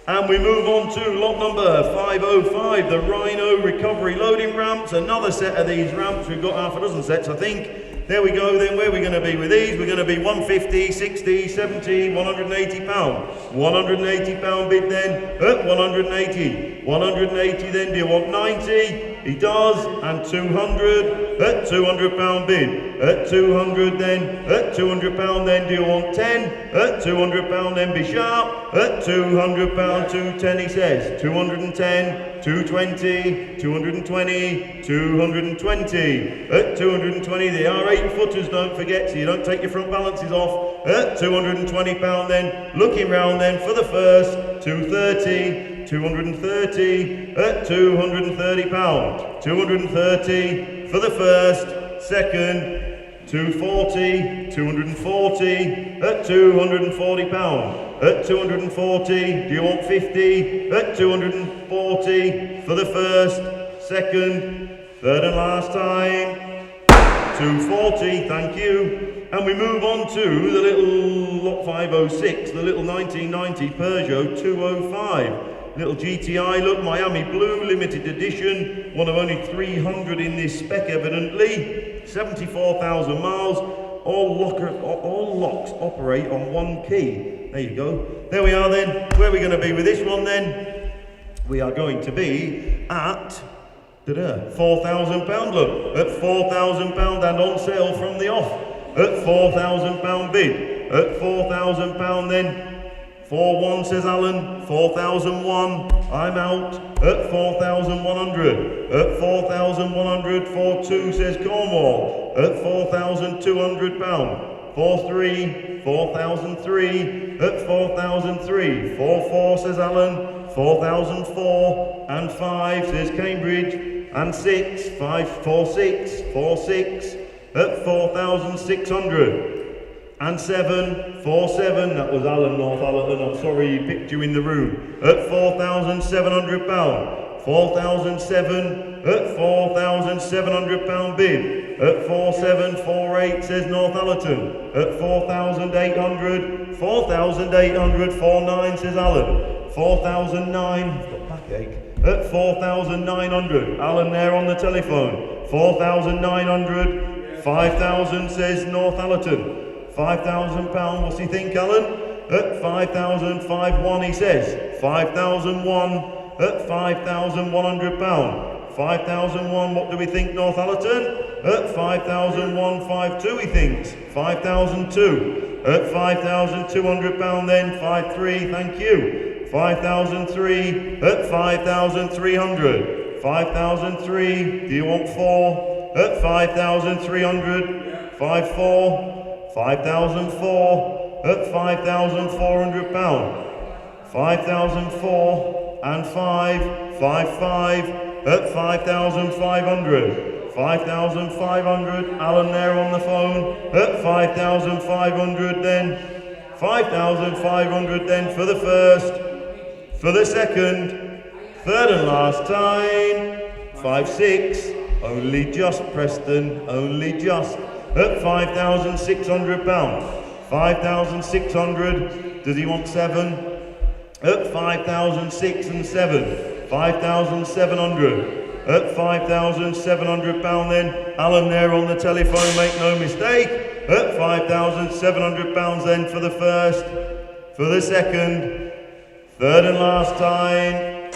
And we move on to lot number 505, the Rhino recovery loading ramps. Another set of these ramps. We've got half a dozen sets, I think. There we go then. Where are we going to be with these? We're going to be 150, 60, 70, 180 pound. 180 pound bid then at 180. 180 then. Do you want 90? He does. And 200 at 200 pound bid. At 200 then. At 200 pound then. Do you want 10? At 200 pound then. Be sharp. At 200 pound 210 he says. 210. 220, 220, 220. At 220, they are 8-footers, don't forget, so you don't take your front balances off. At 220 pound then, looking round then for the first, 230, 230, at 230 pound. 230 for the first, second, 240, 240, at 240 pound. At 240, do you want 50? At 240 for the first, second, third and last time. 240, thank you. And we move on to the little lot 506, the little 1990 Peugeot 205. Little GTI look, Miami Blue, limited edition, one of only 300 in this spec evidently, 74,000 miles, all locks operate on one key. There you go. There we are then. Where are we going to be with this one then? We are going to be at £4,000 look, at £4,000 and on sale from the off, at £4,000 bid, at £4,000 then. 4-1 says Alan, 4,001, I'm out, at 4,100, at 4,100, 4-2 says Cornwall, at £4,200, 4-3, 4,003, at 4,003, 4,4 says Alan, 4,004, and 5 says Cambridge, and 6, 5, 4, 6, 4, 6, at 4,600. And 7, 4, 7, that was Alan Northallerton, I'm sorry he picked you in the room, at £4,700, 4,007, at £4,700 bid, at 4,748 says Northallerton, at 4,800, 4,800, 49 says Alan, 4,009, I've got backache, at 4,900, Alan there on the telephone, 4,900, 5,000 says Northallerton, £5,000, what's he think, Alan? At 5,051 he says. 5,001 at £5,100. 5,001, what do we think, Northallerton? At 5,152 he thinks. 5,002 at £5,200 then. 5,3, thank you. 5,003 at 5,300. 5,003, do you want 4? At 5,300. 5,4. 5,004 at £5,400. 5,004 and 5, 5,5 at 5,500. 5,500, Alan there on the phone, at 5,500 then. 5,500 then for the first, for the second, third and last time. 5,6, only just Preston, only just. At £5,600. 5,600. Does he want 7? At 5,006 and 7. 5,700. At £5,700 then. Alan there on the telephone, make no mistake. At £5,700 then for the first, for the second, third and last time.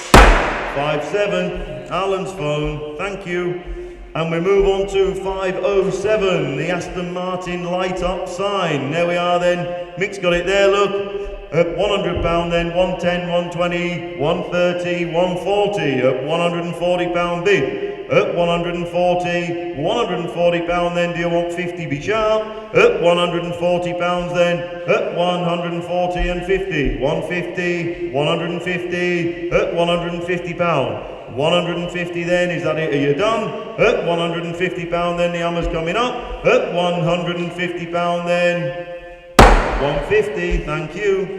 5,7. Alan's phone, thank you. And we move on to 507, the Aston Martin light up sign. There we are then. Mick's got it there, look. At £100 then, 110, 120, 130, 140. At £140 bid. At 140, £140 then, do you want 50 be sharp? At £140 then, at 140 and 50. 150, 150, at £150. 150 then, is that it? Are you done? At £150 then, the hammer's coming up. At £150 then, 150, thank you.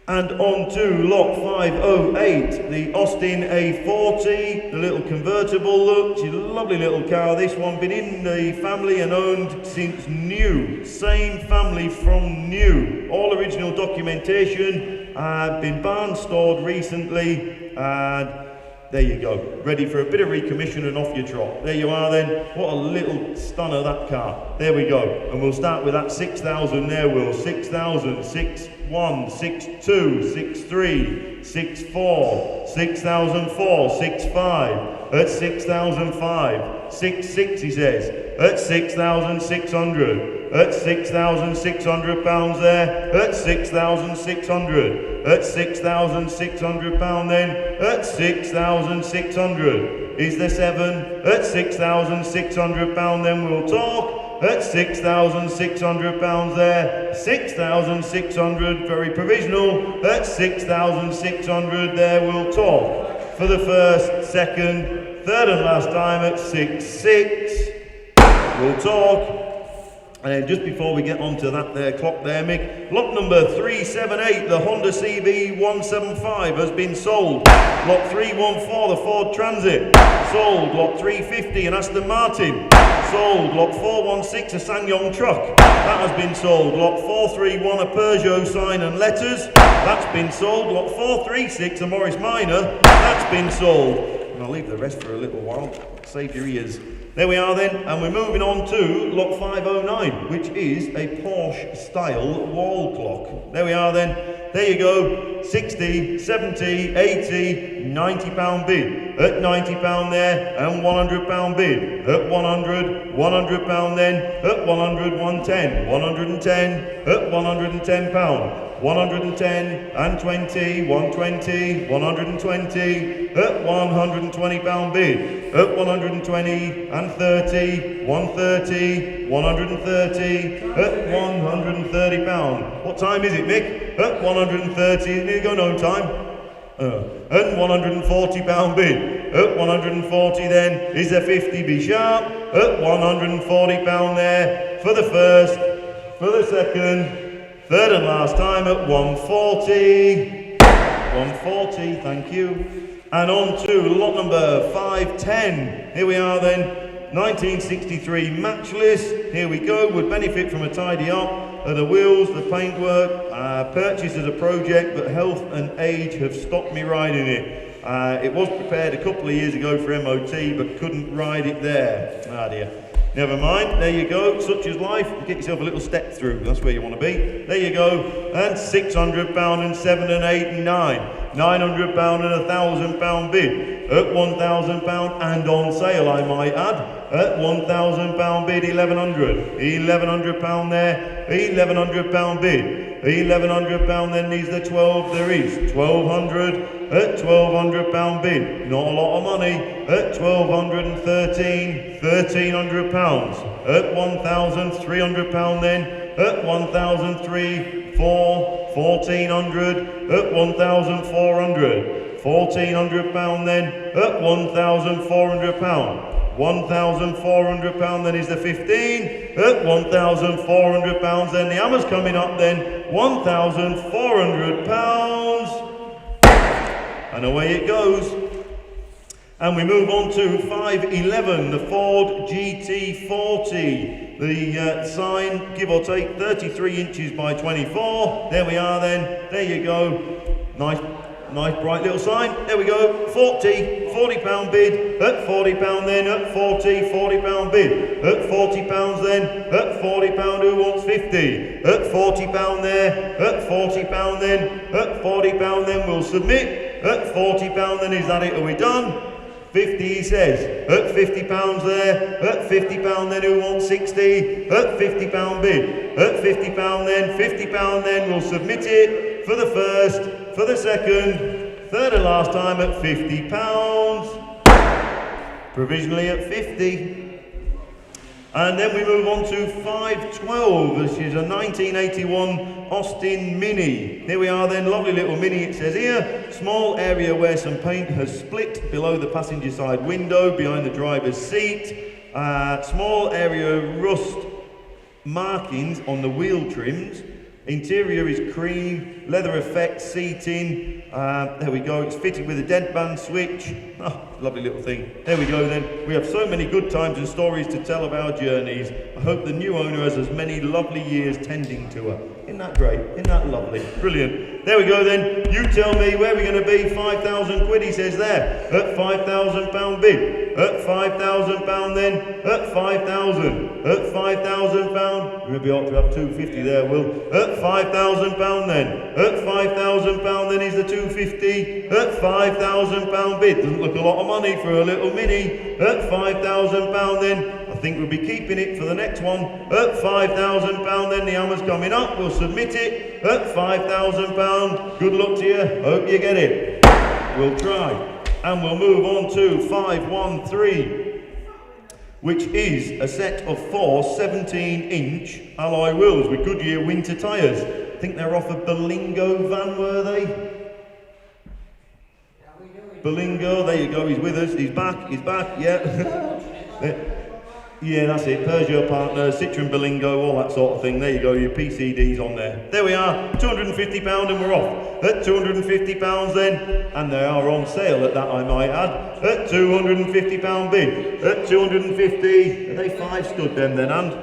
And on to lot 508, the Austin A40, the little convertible look. It's a lovely little car. This one been in the family and owned since new. Same family from new. All original documentation. Been barn stored recently, and there you go, ready for a bit of recommission and off you trot. There you are then, what a little stunner that car. There we go, and we'll start with that 6,000 there, Will. 6,000, 6,1, 6,2, 6,3, 6,4, 6,004, 6,5, at 6,005, 6,6 he says, at 6,600, at £6,600 there, at 6,600. At £6,600 then, at 6,600. Is there 7? At £6,600 then we'll talk. At £6,600 there, 6,600, very provisional. At 6,600 there we'll talk. For the first, second, third and last time at 6,6. We'll talk. And then just before we get onto that there clock there, Mick, lot number 378, the Honda CB 175 has been sold. Lot 314, the Ford Transit, sold. Lot 350, an Aston Martin, sold. Lot 416, a SsangYong truck, that has been sold. Lot 431, a Peugeot sign and letters, that's been sold. Lot 436, a Morris Minor, that's been sold. And I'll leave the rest for a little while, save your ears. There we are then, and we're moving on to lot 509, which is a Porsche style wall clock. There we are then, there you go, 60, 70, 80, £90 bid. At £90 there, and £100 bid. At 100, £100 then, at 100, 110, 110, at £110. 110 and 20, 120, 120, at £120 bid. at 120 and 30, 130, 130, at 130 pound. What time is it, Mick? At 130, here you go, no time. And 140 pound bid. At 140 then is a 50, be sharp. At 140 pound there for the first, for the second, third and last time at 140. 140, thank you. And on to lot number 510. Here we are then. 1963 matchless. Here we go. Would benefit from a tidy up. The wheels, the paintwork, purchased as a project, but health and age have stopped me riding it. It was prepared a couple of years ago for MOT, but couldn't ride it there. Ah dear. Never mind, there you go, such is life. Get yourself a little step through, that's where you want to be. There you go, and £600 and 7 and 8 and 9. £900 and £1,000 bid. At £1,000 and on sale, I might add. At £1,000 bid, £1,100. £1,100 there, £1,100 bid. £1,100 then needs the 12, there is £1,200. At £1,200 bid, not a lot of money. At £1,213, £1,300. At £1,300 then. At £1,300, £1,400. At £1,400, £1,400 then. At £1,400. £1,400 then is the 15. At £1,400 then the hammer's coming up then. £1,400. And away it goes. And we move on to 511, the Ford GT40. The sign, give or take, 33 inches by 24. There we are then. There you go. Nice bright little sign. There we go. £40 bid. At £40 then. At £40 bid. At £40 then. At £40 who wants 50? At £40 there. At £40 then. At £40 then we'll submit. At £40 then, is that it? Are we done? 50 he says. At £50 there. At £50 then, who wants 60? At £50 bid. At £50 then, £50 then, we'll submit it for the first, for the second, third and last time at £50. Provisionally at 50. And then we move on to 512. This is a 1981 Austin Mini. Here we are then, lovely little Mini it says here. Small area where some paint has split below the passenger side window, behind the driver's seat. Small area of rust markings on the wheel trims. Interior is cream, leather effect seating. There we go, it's fitted with a deadband switch. Oh, lovely little thing. There we go then. We have so many good times and stories to tell of our journeys. I hope the new owner has as many lovely years tending to her. Isn't that great? Isn't that lovely? Brilliant. There we go then. You tell me where we're going to be. 5,000 quid, he says there. At £5,000 bid. At £5,000 then. At 5,000. At £5,000. We'll be ought to have 250 there, Will. At £5,000 then. At £5,000 then is the 250. At £5,000 bid. Doesn't look a lot of money for a little Mini. At £5,000 then. I think we'll be keeping it for the next one. At £5,000 then, the hammer's coming up. We'll submit it at £5,000. Good luck to you. Hope you get it. We'll try. And we'll move on to 513, which is a set of 4 17-inch alloy wheels with Goodyear winter tyres. I think they're off a Berlingo van, were they? Berlingo, there you go, he's with us, he's back, yeah. Yeah, that's it, Peugeot partners, Citroen Berlingo, all that sort of thing. There you go, your PCDs on there. There we are, £250 and we're off. At £250 then, and they are on sale at that, I might add. At £250 bid. At 250, are they 5 stud them then, and?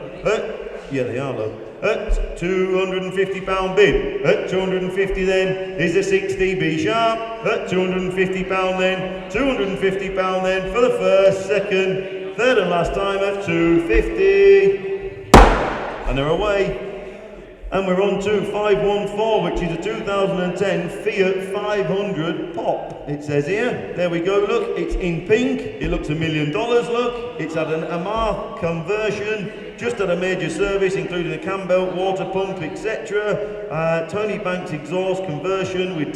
Yeah, they are, look. At £250 bid. At 250 then is a 60, be sharp. At £250 then, £250 then for the first, second, third and last time at 250. And they're away. And we're on to 514, which is a 2010 Fiat 500 Pop. It says here, there we go, look, it's in pink, it looks $1 million, look. It's had an Amar conversion, just had a major service, including a cam belt, water pump, etc. Tony Banks exhaust conversion with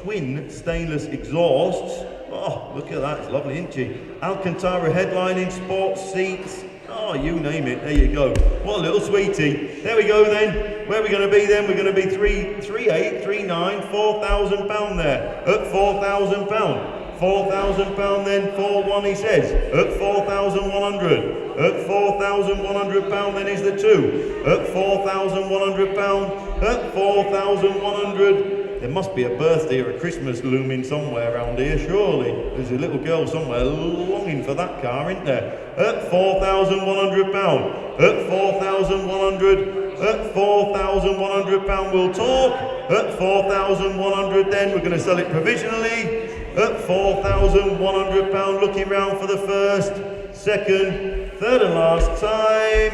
twin stainless exhausts. Oh, look at that, it's lovely, isn't she? Alcantara headlining, sports seats. Oh, you name it, there you go. What a little sweetie. There we go then. Where are we going to be then? We're going to be 3,839, £4,000 there. At £4,000. £4,000 then, 4-1 he says. At 4,100. At £4,100 then is the 2. At £4,100. At 4,100. There must be a birthday or a Christmas looming somewhere around here, surely. There's a little girl somewhere longing for that car, isn't there? At £4,100. At 4,100. At £4,100 we'll talk. At 4,100 then we're going to sell it provisionally. At £4,100 looking round for the first, second, third and last time.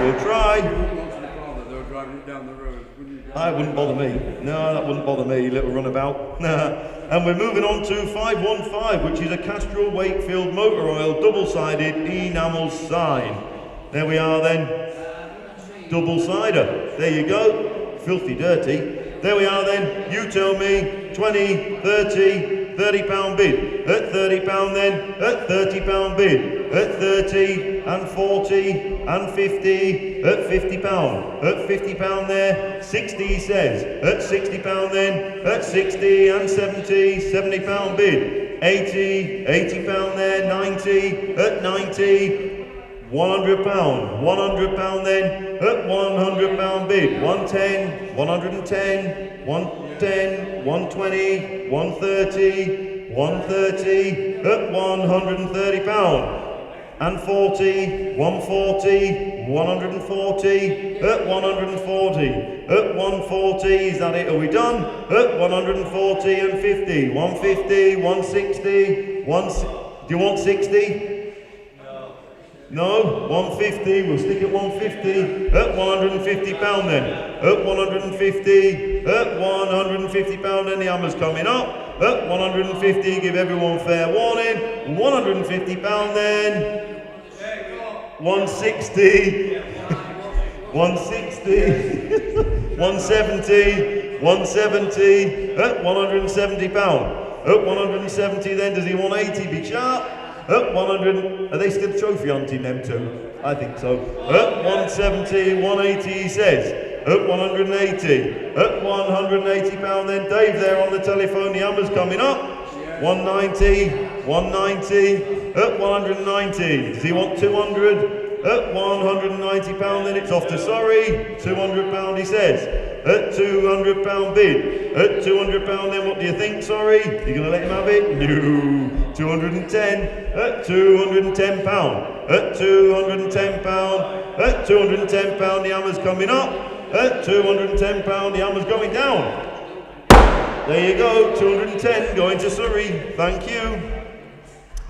We'll try. They were driving it down the road. That wouldn't bother me. No, that wouldn't bother me, little runabout. And we're moving on to 515, which is a Castrol Wakefield motor oil double-sided enamel sign. There we are then. Double-sider. There you go. Filthy dirty. There we are then. You tell me. 20, 30, £30 bid. At £30 then. At £30 bid. At 30 and 40 and 50. At £50. At £50 there. 60 he says. At £60 then. At 60 and 70. £70 bid. 80, £80 there. 90. At 90. £100, £100 then, at £100 bid, 110, 110, 110, 120, 130, 130, at £130, and 40, 140, 140, at 140, at 140, is that it, are we done? At 140 and 50, 150, 160, do you want 60? No, 150, we'll stick at 150, at £150 then, at 150, at £150 then, the hammer's coming up, at 150, give everyone fair warning, £150 then, 160, 160, 170, 170, at £170, at 170 then, does he want 80, be sharp? At 100, are they still trophy hunting them two? I think so. At 170, 180 he says. At 180, at £180 then, Dave there on the telephone, the hammer's coming up. 190, 190, at 190. Does he want 200? At £190 then it's off to Surrey. £200 he says. At £200 bid. At £200 then what do you think, sorry? You gonna let him have it? No. 210. At £210. At £210. At £210 the hammer's coming up. At £210 the hammer's going down. There you go, 210 going to Surrey. Thank you.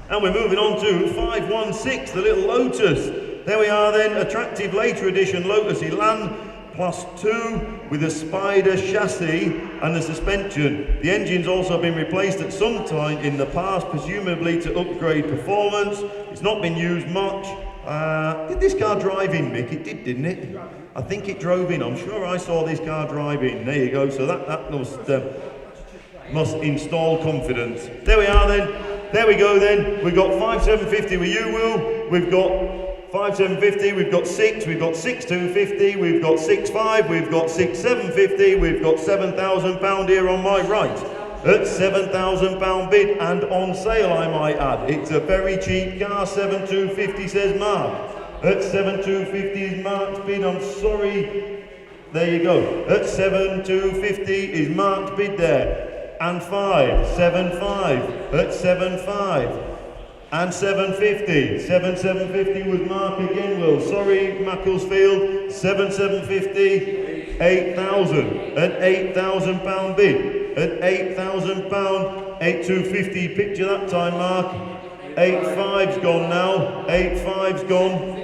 And we're moving on to 516, the little Lotus. There we are then, attractive later edition Lotus Elan +2 with a Spider chassis and the suspension. The engine's also been replaced at some time in the past, presumably to upgrade performance. It's not been used much. Did this car drive in, Mick? It did, didn't it? I think it drove in. I'm sure I saw this car drive in. There you go. So that must install confidence. There we are then. There we go then. We've got 5750 with you, Will. We've got 5750, we've got 6, we've got 6250, we've got 65, we've got 6750, we've got £7,000 here on my right. At £7,000 bid and on sale, I might add. It's a very cheap car, 7250 says Mark. At 7250 is Mark's bid, I'm sorry. There you go. At 7250 is Mark's bid there. And 575 at 75. And 750, 750 was Mark again, Will. Sorry, Macclesfield. 750, 8,000. An £8,000 bid. At £8,000, 8250. Picture that time, Mark. 85's gone now. 85's gone.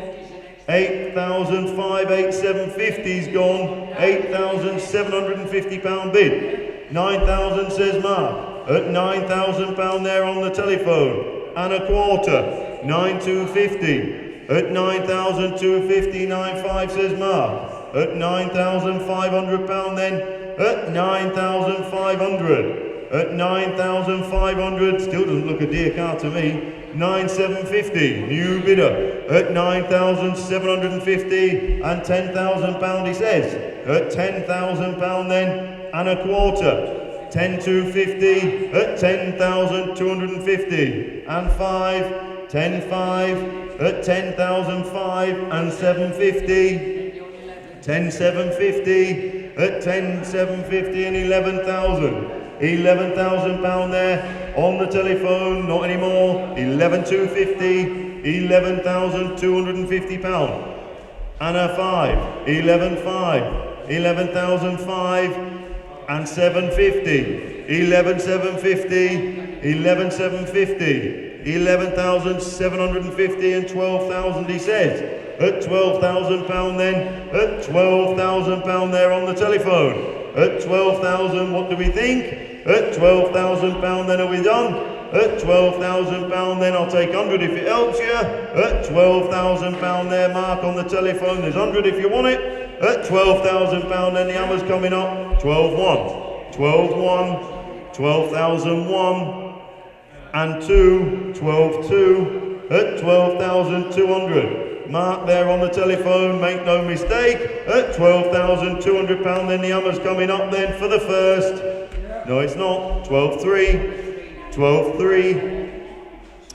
8,005, 8750's gone. £8,750 bid. 9,000 says Mark. At £9,000 there on the telephone. And a quarter, 9,250. At 9,250, 9,5 says Mark. At £9,500 then. At 9,500. at 9,500, still doesn't look a dear car to me. 9,750, new bidder at 9,750 and £10,000 he says. At £10,000 then and a quarter. 10,250 at 10,250 and 5, 10,5 at 10,005 and 750. 10,750 at 10,750 and 11,000. £11,000 there on the telephone, not anymore. 11,250, £11,250 and a 5, 11,5, 11,005 and 750, 11,750, 11,750, 11,750 and 12,000 he says. At £12,000 then, at £12,000 there on the telephone. At 12,000, what do we think? At £12,000 then are we done? At £12,000 then I'll take 100 if it helps you. At £12,000 there, Mark on the telephone, there's 100 if you want it. At £12,000 then the hammer's coming up. 12,1, 12,1, 12,001 and 2, 12,2 at 12,200. Mark there on the telephone, make no mistake. At £12,200 then the hammer's coming up then for the first. No, it's not. 12,3, 12,3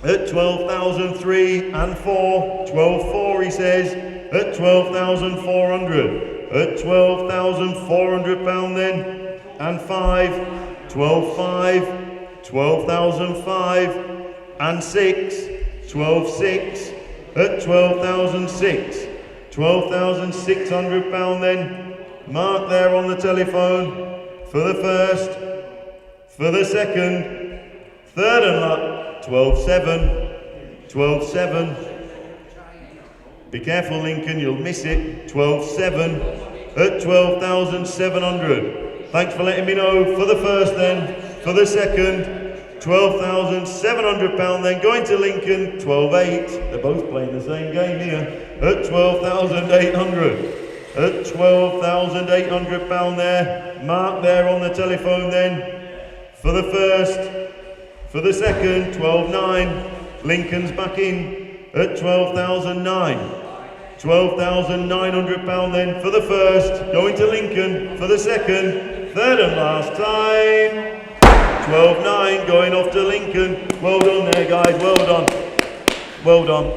at 12,003 and 4, 12,4 he says. At 12,400, at £12,400 then and 5, 12,5, 12,005 and 6, 12,6 at 12,006, £12,600 then. Mark there on the telephone for the first, for the second, third and last. 12,7, 12,7. Be careful, Lincoln, you'll miss it. 12,7 at 12,700. Thanks for letting me know for the first then, for the second, £12,700 then going to Lincoln. 12,8. They're both playing the same game here. At 12,800. At £12,800 there. Mark there on the telephone then for the first, for the second. 12,9. Lincoln's back in at 12,009. £12,900 then for the first, going to Lincoln for the second, third and last time. 12,9 going off to Lincoln. Well done there, guys, well done. Well done.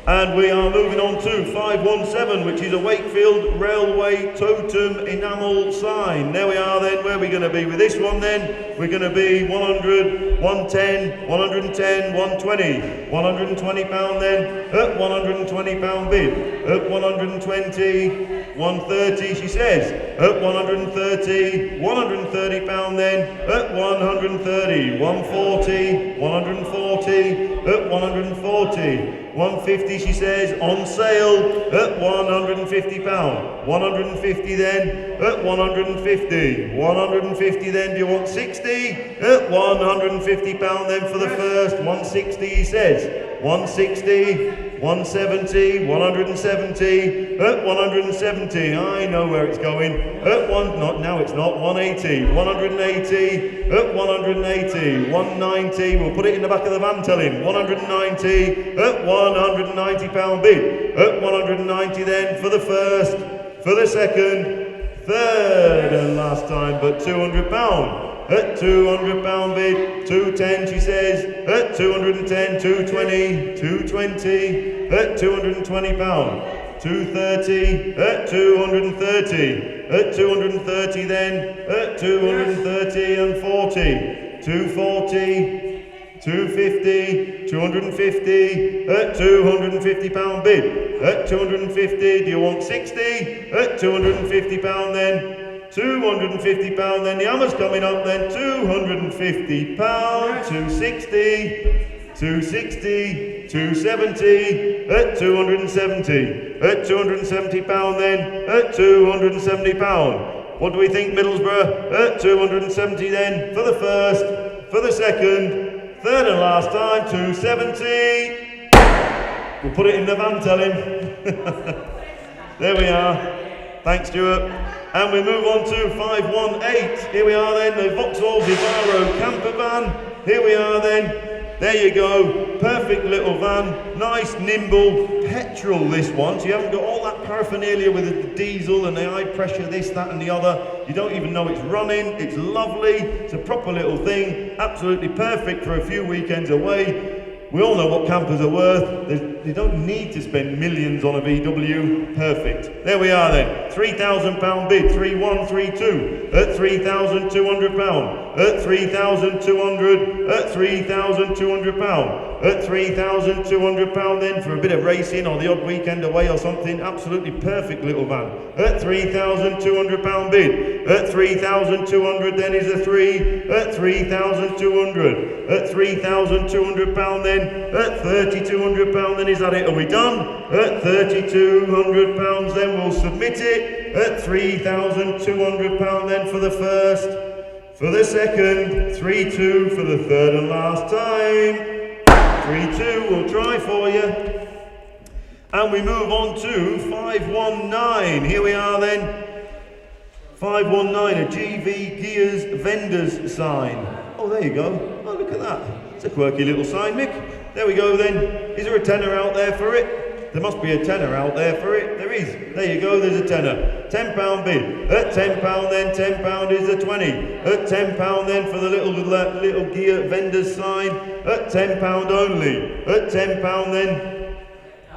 And we are moving on to 517, which is a Wakefield Railway Totem enamel sign. There we are then. Where are we going to be with this one then? We're going to be 100, 110, 110, 120. £120 then at £120 bid. At 120, 130 she says. At 130, £130 then at 130. 140, 140 at 140. 150 she says, on sale at £150. 150 then at 150. 150 then, do you want 60? At £150 then for the first. 160 he says. 160, 170, 170 at 170. I know where it's going. At one, not now, it's not. 180, 180 at 180. 190. We'll put it in the back of the van. Tell him 190 at £190 bid. At 190 then for the first, for the second, third and last time, but £200. At £200 bid, 210 she says, at 210, 220, 220, at £220, 230, at 230, at 230 then, at 230 and 40, 240, 250, 250, at £250 bid, at 250, do you want 60? At £250 then, £250 then, the hammer's coming up then, £250, 260, 260, 270, at 270, at £270 then, at £270. What do we think, Middlesbrough? At 270 then, for the first, for the second, third and last time, 270. We'll put it in the van, tell him. There we are. Thanks, Stuart. And we move on to 518. Here we are then, the Vauxhall Vivaro camper van. Here we are then. There you go, perfect little van, nice, nimble, petrol this one, so you haven't got all that paraphernalia with the diesel and the high pressure, this, that and the other. You don't even know it's running, it's lovely, it's a proper little thing, absolutely perfect for a few weekends away. We all know what campers are worth. They don't need to spend millions on a VW. Perfect. There we are then. £3,000 bid. 3132 at £3,200. At 3,200. At £3,200. At £3,200 then for a bit of racing or the odd weekend away or something. Absolutely perfect little van. At £3,200 bid. At 3,200 then is a 3. At 3,200. At £3,200 then. At £3,200 then is that it? Are we done? At £3,200 then we'll submit it. At £3,200 then for the first. For the second. 3-2 for the third and last time. 3-2, we'll try for you. And we move on to 519. Here we are then. 519, a GV Gears vendors sign. Oh, there you go. Oh, look at that. It's a quirky little sign, Mick. There we go then. Is there a tenner out there for it? There must be a tenner out there for it. There is. There you go, there's a tenner. £10 bid. At £10 then, £10 is a 20. At £10 then for the little gear vendors sign. At £10 only. At £10 then.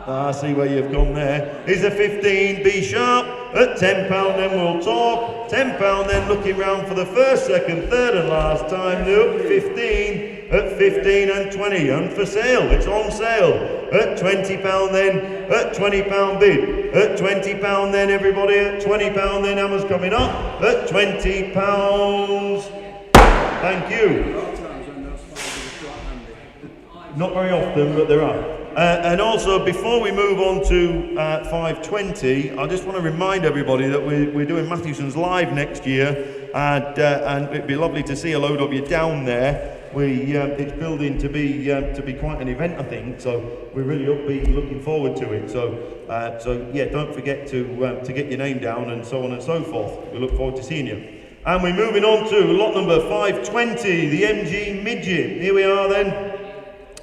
I see where you've gone there. Is a 15, be sharp. At £10 then we'll talk. £10 then looking round for the first, second, third and last time. Nope, 15. At 15 and 20, and for sale, it's on sale. At £20 then, at £20 bid. At £20 then everybody, at £20 then Hammer's coming up. At £20. Thank you. Not very often, but there are. And also, before we move on to 520, I just want to remind everybody that we're doing Mathewsons live next year, and it'd be lovely to see a load of you down there. It's building to be quite an event, I think. So we're really looking forward to it. So yeah, don't forget to get your name down and so on and so forth. We look forward to seeing you. And we're moving on to lot number 520, the MG Midget. Here we are then.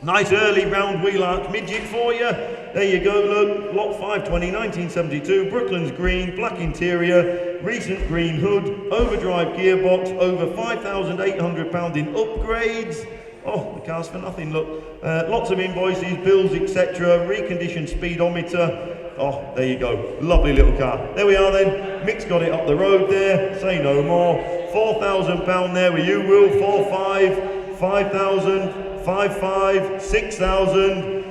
Nice early round wheel arch midget for you. There you go, look, lot 520, 1972, Brooklands green, black interior, recent green hood, overdrive gearbox, over £5,800 in upgrades. Oh, the car's for nothing, look. Lots of invoices, bills, etc., reconditioned speedometer. Oh, there you go, lovely little car. There we are then, Mick's got it up the road there, say no more. £4,000 there with you, Will, 4,500, 5,000. 5,500, 6,000,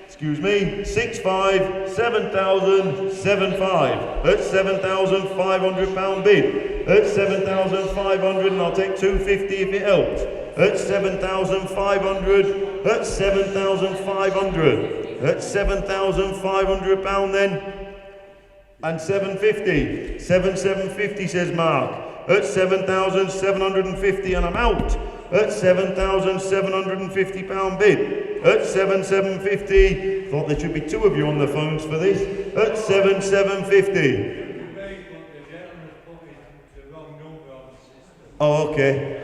excuse me, 6,500, 7,000, 7,500. That's £7,500 bid. That's 7,500, and I'll take 250 if it helps. That's 7,500. That's 7,500. That's £7,500 then. And 750. 7,750 says Mark. That's 7,750, and I'm out. At £7,750 bid. At 7,750. Thought there should be two of you on the phones for this. At 7,750. Oh, okay.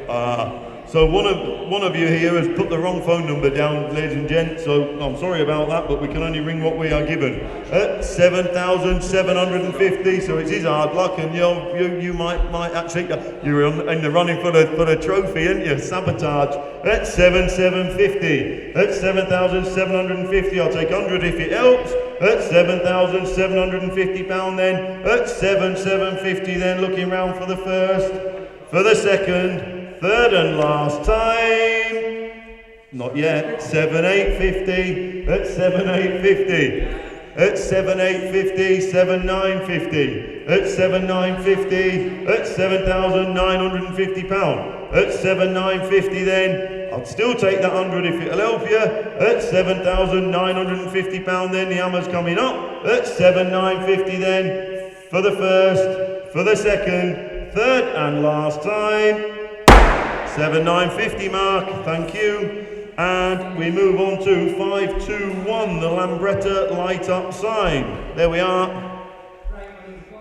So one of you here has put the wrong phone number down, ladies and gents, so I'm sorry about that, but we can only ring what we are given. At 7,750, so it's his hard luck, and you might actually, you're in the running for the trophy, aren't you? Sabotage. At 7,750. At 7,750, I'll take 100 if it helps. At £7,750 then. At 7,750 then, looking round for the first, for the second, third and last time. Not yet. 7,850. At 7,850. At 7,850. 7,950. At 7,950. At £7,950. At 7,950 then. I'd still take that 100 if it'll help you. At £7,950 then. The hammer's coming up. At 7,950 then. For the first. For the second. Third and last time. 7,950 Mark, thank you. And we move on to 521, the Lambretta light up sign. There we are.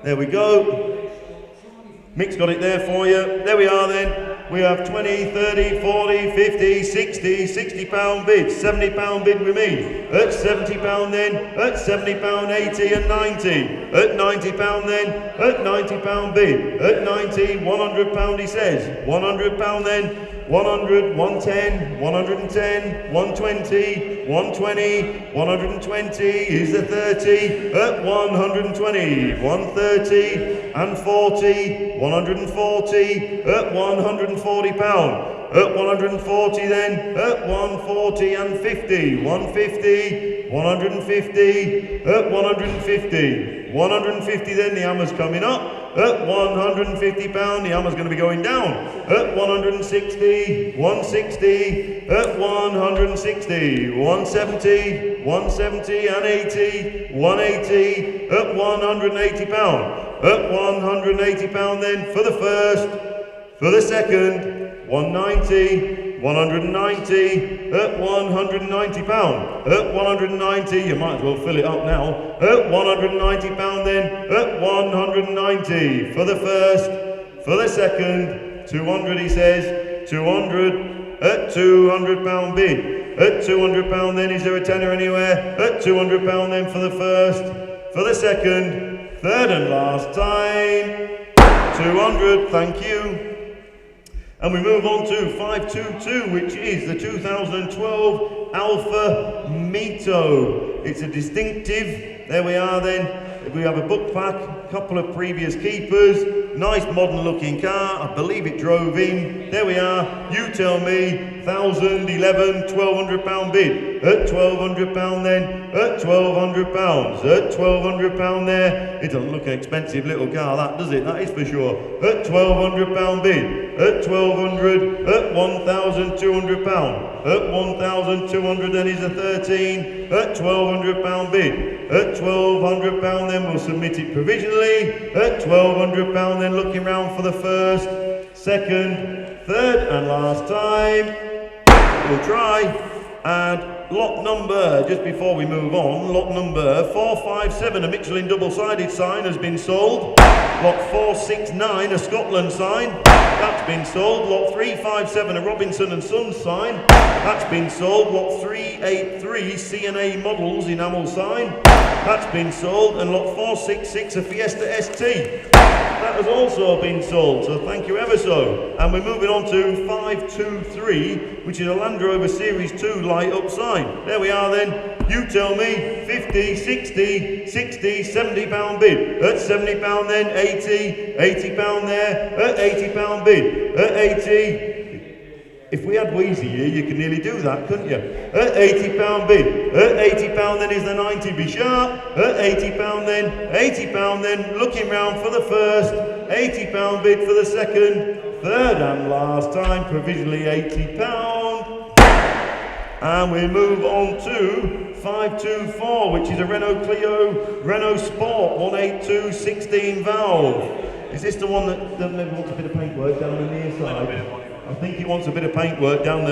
There we go. Mick's got it there for you. There we are then. We have 20, 30, 40, 50, 60, 60 pound bid, 70 pound bid with me. At 70 pound then, at 70 pound 80 and 90. At 90 pound then, at 90 pound bid. At 90, 100 pound he says. 100 pound then, 100, 110, 110, 120, 120, 120 is the 30, at 120, 130 and 40, 140, at 140 pound. At 140 then, at 140 and 50, 150, 150, at 150, 150 then the hammer's coming up. At 150 pound, the hammer's going to be going down. At 160, 160, at 160, 170, 170 and 80, 180, at 180 pound. At 180 pound then for the first, for the second, 190, 190, at 190 pound. At 190, you might as well fill it up now. At 190 pound then, at 190 for the first, for the second, 200 he says, 200, at 200 pound bid. At 200 pound then, is there a tenner anywhere? At 200 pound then for the first, for the second, third and last time, 200, thank you. And we move on to 522, which is the 2012 Alpha Mito. It's a distinctive. There we are then. We have a book pack, a couple of previous keepers, nice modern looking car. I believe it drove in. There we are. You tell me, 1,000, 11, 1,200 pound bid. At 1,200 pound then, at 1,200 pounds, at 1,200 pound there. It doesn't look an expensive little car, that does it? That is for sure. At 1,200 pound bid. At 1,200, at 1,200 pound. At 1,200 then is a 13. At 1,200 pound bid. At 1,200 pound then we'll submit it provisionally. At 1,200 pound then looking round for the first, second, third and last time. We'll try. And lot number, just before we move on, lot number 457, a Michelin double-sided sign has been sold. Lot 469, a Scotland sign, that's been sold. Lot 357, a Robinson and Sons sign, that's been sold. Lot 383, C&A Models enamel sign, that's been sold. And lot 466, a Fiesta ST, that has also been sold, so thank you ever so. And we're moving on to 523, which is a Land Rover Series 2 light up sign. There we are then. You tell me, 50, 60, 60, 70 pound bid. At 70 pound then, 80, 80 pound there. At 80 pound bid. At 80. If we had Wheezy here, you could nearly do that, couldn't you? At 80 pound bid. At 80 pound then is the 90, be sharp. At 80 pound then, 80 pound then, looking round for the first, 80 pound bid for the second, third and last time, provisionally 80 pound. And we move on to 524, which is a Renault Clio, Renault Sport 182 16 valve. Is this the one that maybe wants a bit of paintwork down the near side? I think it wants a bit of paintwork down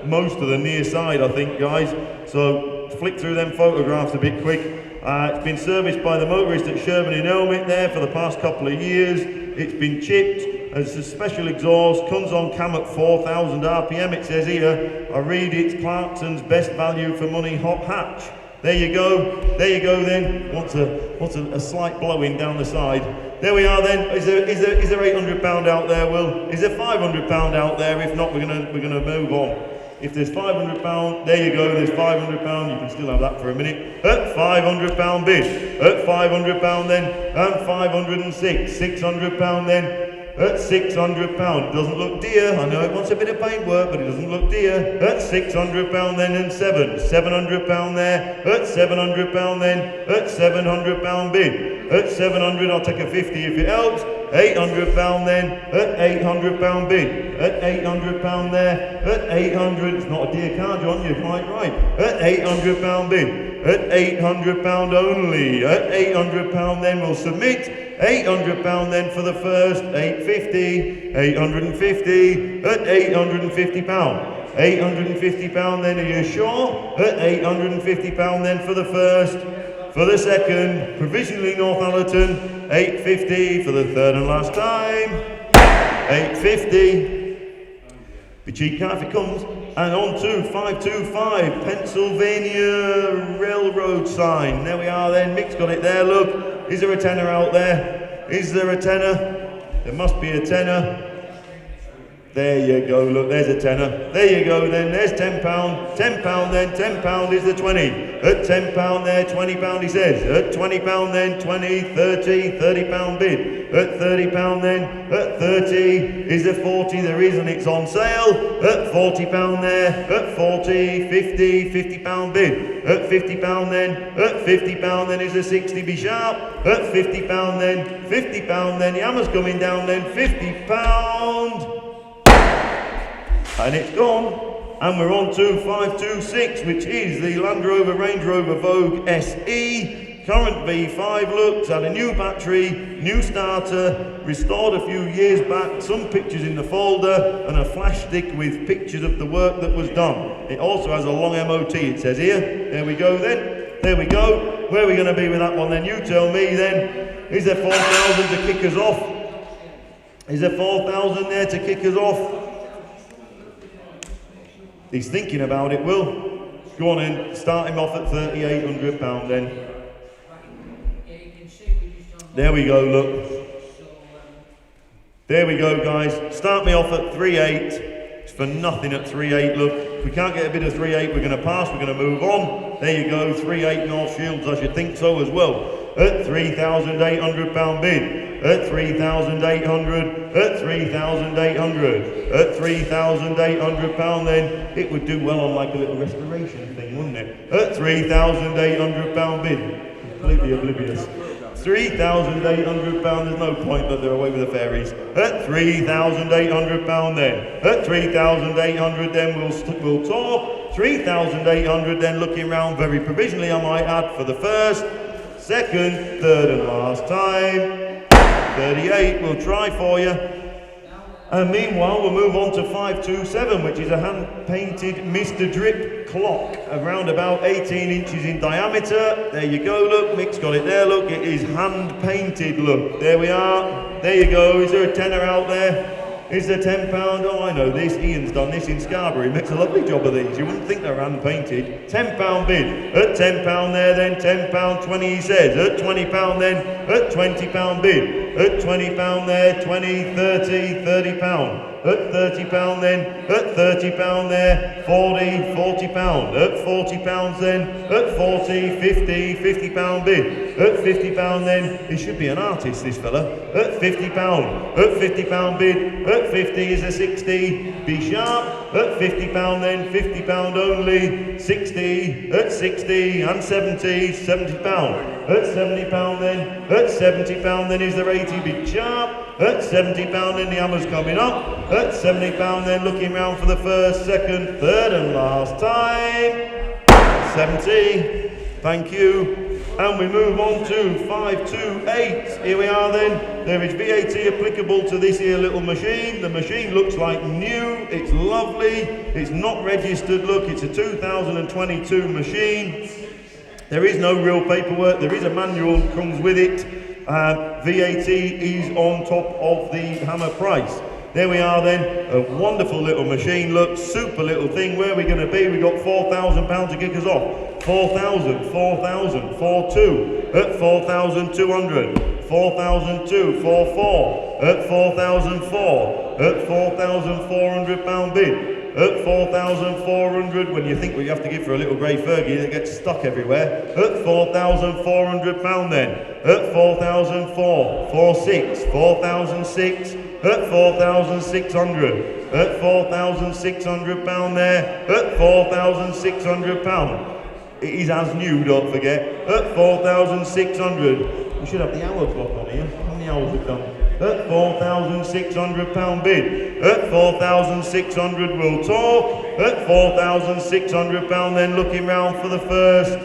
most of the near side, I think, guys. So flick through them photographs a bit quick. It's been serviced by the motorist at Sherburn in Elmet there for the past couple of years. It's been chipped. It's a special exhaust, comes on cam at 4,000 RPM, it says here. I read it's Clarkson's best value for money hot hatch. There you go then. Wants a slight blowing down the side. There we are then. Is there 800 pound out there, Will? Is there 500 pound out there? If not, we're gonna move on. If there's 500 pound, there you go, there's 500 pound, you can still have that for a minute. At 500 pound bid. At 500 pound then, and 506, 600 pound then. At 600 pound, it doesn't look dear. I know it wants a bit of paintwork, but it doesn't look dear. At 600 pound then, and 700 pound there. At 700 pound then, at 700 pound bid. At 700, I'll take a 50 if it helps. 800 pound then, at 800 pound bid. At 800 pound there, at 800, it's not a dear car, John, you're quite right. At 800 pound bid. At 800 pound only. At 800 pound then, we'll submit. 800 pound then for the first, 850, 850, at 850 pound. 850 pound then, are you sure? At 850 pound then for the first, for the second, provisionally Northallerton, 850 for the third and last time. 850. Be cheap car if it comes. And on to 525, Pennsylvania Railroad sign. There we are then, Mick's got it there, look. Is there a tenner out there? Is there a tenner? There must be a tenner. There you go, look, there's a tenner. There you go then, there's £10. £10 then, £10 is the 20. At £10 there, £20 he says. At £20 then, 20, 30, £30 bid. At £30 then, at 30 is the 40, there is and it's on sale. At £40 there, at 40, 50, £50 bid. At £50 then, at £50 then is the 60, be sharp. At £50 then, £50 then, the hammer's coming down then, £50. And it's gone, and we're on to 526, which is the Land Rover Range Rover Vogue SE. Current V5 looks, had a new battery, new starter, restored a few years back, some pictures in the folder, and a flash stick with pictures of the work that was done. It also has a long MOT, it says here. There we go then, there we go. Where are we going to be with that one then? You tell me then. Is there 4,000 to kick us off? Is there 4,000 there to kick us off? He's thinking about it, Will. Go on in, start him off at £3,800 then. There we go, look. There we go, guys. Start me off at 3.8. It's for nothing at 3.8, look. If we can't get a bid of 3.8, we're going to pass, we're going to move on. There you go, 3.8 North Shields, I should think so as well. At £3,800 bid. At 3,800, at 3,800, at £3,800 then, it would do well on like a little restoration thing, wouldn't it? At £3,800 bid, completely oblivious. £3,800, there's no point that they're away with the fairies. At £3,800 then, at 3,800 then we'll talk. 3,800 then looking round very provisionally I might add for the first, second, third and last time. 38, we'll try for you. And meanwhile, we'll move on to 527, which is a hand-painted Mr. Drip clock, around about 18 inches in diameter. There you go, look, Mick's got it there, look, it is hand-painted, look. There we are, there you go. Is there a tenner out there? Is there £10? Oh, I know this. Ian's done this in Scarborough. He makes a lovely job of these. You wouldn't think they're hand-painted. £10 bid. At £10 there then, £10, 20 he says. At £20 then, at £20 bid. At £20 there, 20, 30, £30. At £30 then, at £30 there, 40, £40. At £40 then, at 40, 50, £50 bid. At £50 then, he should be an artist, this fella. At £50, at £50 bid. At 50 is a 60, be sharp. At £50 then, £50 only. 60, at 60 and 70, £70. At £70 then, at £70 then is there 80, be sharp. At £70 then the hammer's coming up. At £70 then looking round for the first, second, third and last time. 70, thank you. And we move on to 528. Here we are then. There is VAT applicable to this here little machine. The machine looks like new. It's lovely. It's not registered. Look, it's a 2022 machine. There is no real paperwork. There is a manual that comes with it. VAT is on top of the hammer price. There we are then, a wonderful little machine, look, super little thing. Where are we going to be? We've got £4,000 to kick us off. 4,000, 4,000, 4,2, at 4,200, 4,002, 4,4, at 4,004, at £4,400 bid. At 4,400, when you think what you have to give for a little grey Fergie that gets stuck everywhere. At £4,400 then. At 4,004, 4,6, 4,006. At 4,600. At £4,600 there. At £4,600. It is as new, don't forget. At 4,600. We should have the hour clock on here. How many hours have done? At £4,600 bid. At 4,600 we'll talk. At £4,600 then looking round for the first,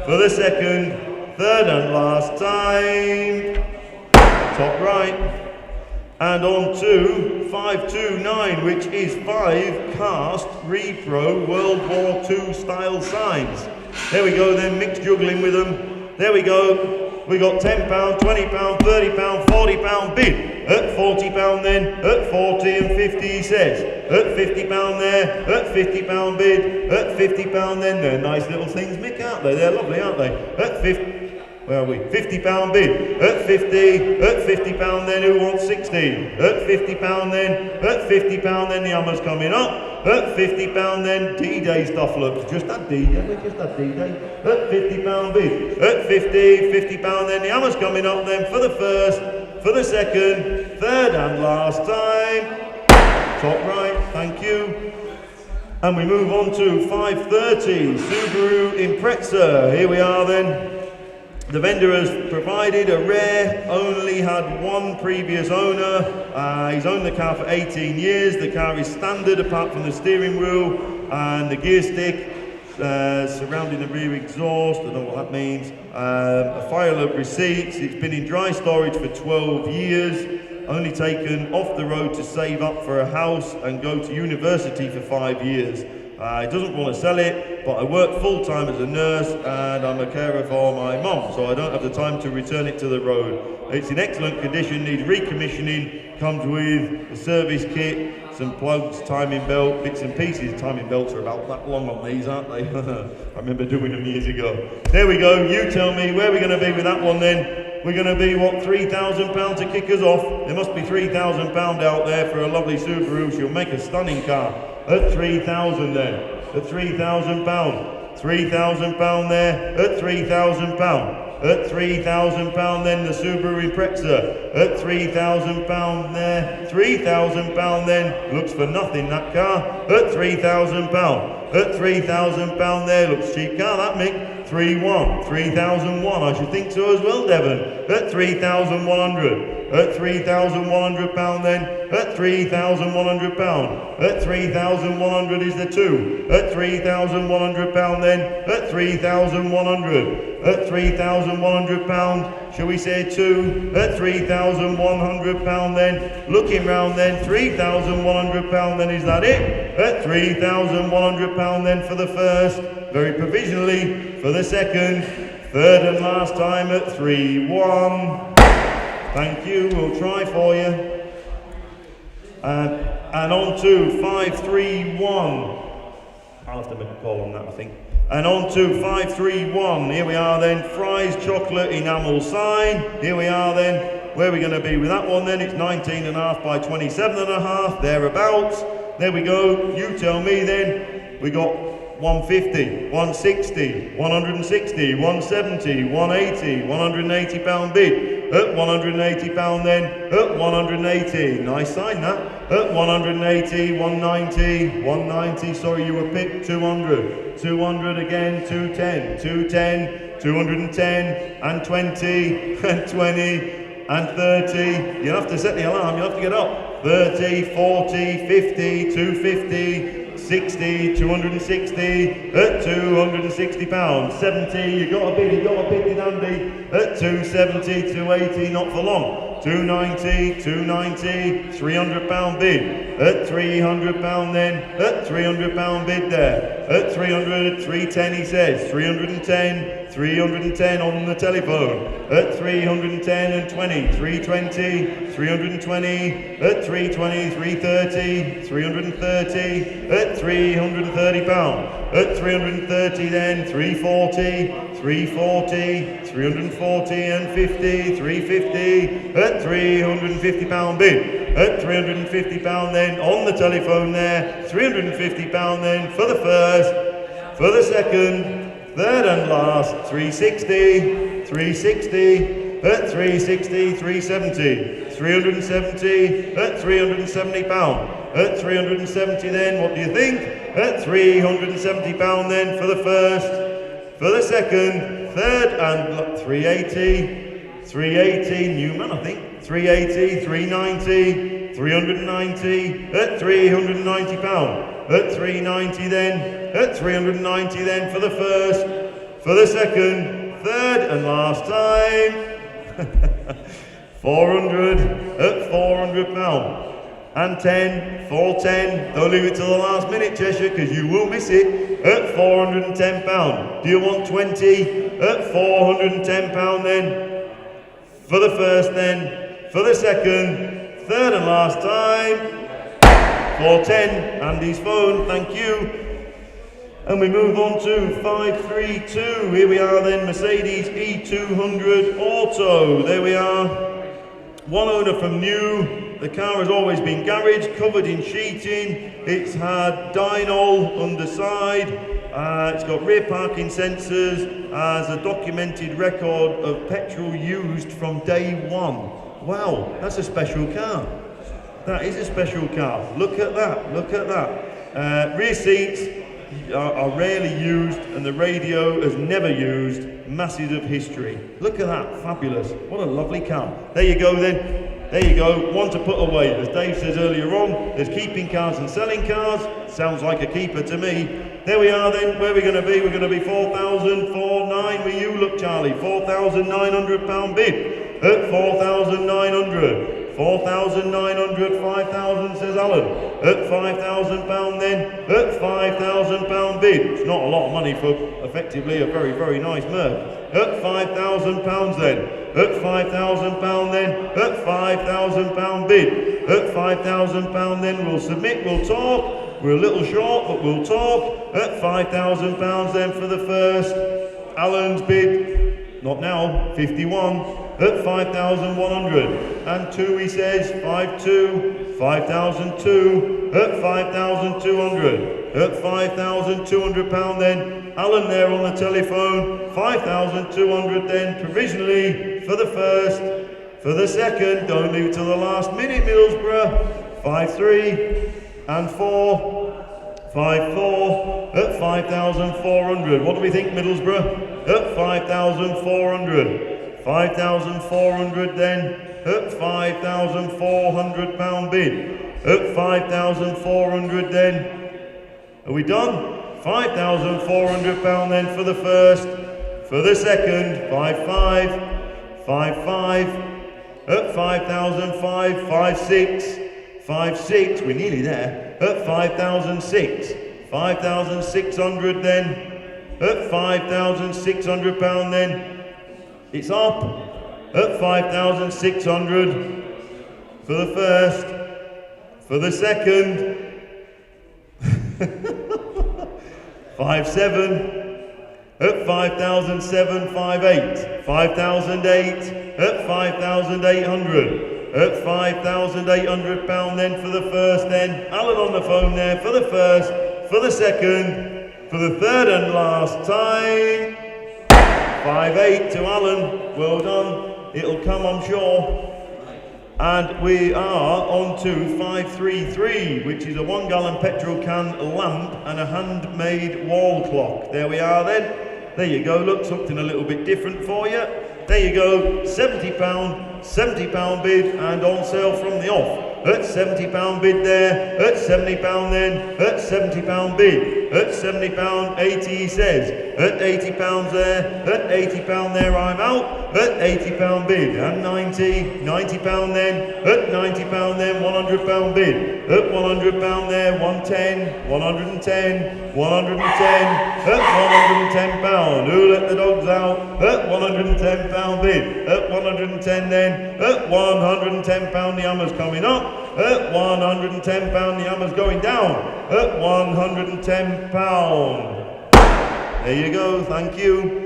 for the second, third and last time. Top right. And on to 529, which is 5 cast repro World War II style signs. There we go then, Mick's juggling with them. There we go. We got £10, £20, £30, £40 bid. At £40 then, at 40 and 50 he says. At £50 there, at £50 bid. At £50 then, they're nice little things, Mick, aren't they? They're lovely, aren't they? At 50. Where are we? £50 bid. At 50, at £50 then, who wants 60? At £50 then, at £50 then, the hammer's coming up. At £50 then, D-Day stuff, look. Just that D-Day, we just had D-Day. At £50 bid. At 50, £50 then, the hammer's coming up then for the first, for the second, third and last time. Top right, thank you. And we move on to 5:30, Subaru Impreza. Here we are then. The vendor has provided a rare, only had one previous owner. He's owned the car for 18 years. The car is standard apart from the steering wheel and the gear stick surrounding the rear exhaust. I don't know what that means. A file of receipts. It's been in dry storage for 12 years. Only taken off the road to save up for a house and go to university for 5 years. He doesn't want to sell it, but I work full-time as a nurse and I'm a carer for my mum, so I don't have the time to return it to the road. It's in excellent condition, needs recommissioning, comes with a service kit, some plugs, timing belt, bits and pieces. Timing belts are about that long on these, aren't they? I remember doing them years ago. There we go, you tell me, where are we going to be with that one then? We're going to be, what, £3,000 to kick us off? There must be £3,000 out there for a lovely Subaru. She'll make a stunning car. At 3,000 then, at £3,000, £3,000 there, at £3,000, at £3,000 then the Subaru Impreza, at £3,000 there, £3,000 then, looks for nothing that car, at £3,000, at £3,000 there, looks cheap car that Mick, 3,101, I should think so as well Devon, at 3,100. At £3,100 then, at £3,100, at 3,100 is the 2, at £3,100 then, at 3,100, at £3,100, shall we say 2, at £3,100 then, looking round then, £3,100 then, is that it? At £3,100 then for the first, very provisionally, for the second, third and last time at 3-1. Thank you, we'll try for you. And on to 531. I'll have to make a call on that, I think. And on to 531. Here we are then. Fry's chocolate enamel sign. Here we are then. Where are we going to be with that one then? It's 19.5 by 27.5, thereabouts. There we go. You tell me then. We got 150, 160, 160, 170, 180, £180 bid. At £180 then, at 180, nice sign that. At 180, 190, 190, sorry you were picked, 200, 200 again, 210, 210, 210, and 20, and 20, and 30. You'll have to set the alarm, you'll have to get up. 30, 40, 50, 250, 60, 260, at £260, 70, you got a bid in Andy, at 270, 280, not for long, 290, 290, £300 bid, at £300 then, at £300 bid there, at 300, 310 he says, 310, 310 on the telephone, at 310 and 20, 320, 320, at 320, 330, 330, at £330, at 330 then, 340, 340, 340 and 50, 350, at £350 bid, at £350 then, on the telephone there, £350 then, for the first, for the second, third and last, 360, 360, at 360, 370, 370, at £370, at 370 then, what do you think? At £370 then for the first, for the second, third and 380, 380, Newman I think, 380, 390, 390, at £390. At 390 then, at 390 then for the first, for the second, third and last time, 400, at £400, and 10, 410, don't leave it till the last minute Cheshire because you will miss it, at £410, do you want 20, at £410 then, For the first then, for the second, third and last time. 410, Andy's phone, thank you. And we move on to 532. Here we are then, Mercedes E200 Auto. There we are. One owner from new. The car has always been garage, covered in sheeting. It's had dyno underside. It's got rear parking sensors. Has a documented record of petrol used from day one. Wow, that's a special car. That is a special car. Look at that, look at that. Rear seats are rarely used, and the radio is never used. Masses of history. Look at that, fabulous. What a lovely car. There you go then. There you go, one to put away. As Dave says earlier on, there's keeping cars and selling cars. Sounds like a keeper to me. There we are then, where are we going to be? We're going to be 4,409 with you, look Charlie. £4,900 bid at 4,900. 4,900, 5,000 says Alan. At £5,000 then, at £5,000 bid. It's not a lot of money for effectively a very, very nice Merc. At £5,000 then. At £5,000 then, at £5,000 bid. At £5,000 then, we'll submit, we'll talk. We're a little short, but we'll talk. At £5,000 then for the first. Alan's bid, not now, 51. At 5,100. And 2 he says, 5,2, 5,002. At 5,200. At £5,200 then. Alan there on the telephone, 5,200 then, provisionally for the first, for the second, don't leave it till the last minute, Middlesbrough, 5,3 and 4, 5,4, at 5,400. What do we think, Middlesbrough? At 5,400. 5,400 then, at £5,400 bid. At 5,400 then. Are we done? £5,400 then for the first, for the second, 5,5, 5,5, at 5,005, 5,6, 5,6, we're nearly there, at 5,006, 5,600 then, at £5,600 then, it's up, at 5,600 for the first, for the second, 5,7, at 5,007, 5,8, 5,008, at 5,800, at £5,800 then for the first then, Alan on the phone there, for the first, for the second, for the third and last time, 5,8 to Alan, well done, it'll come I'm sure. And we are on to 533, which is a 1 gallon petrol can lamp and a handmade wall clock. There we are then. There you go, look, something a little bit different for you. There you go, £70, £70 bid and on sale from the off. At £70 bid there, at £70 then, at £70 bid, at £70, 80 he says, at £80 there, at £80 there I'm out, at £80 bid, and 90, £90 then, at £90 then, £100 bid, at £100 there, 110, 110, 110, at £110, who let the dogs out, at £110 bid, at 110 then, at £110 the hammer's coming up, at £110 the hammer's going down, at £110. There you go, thank you.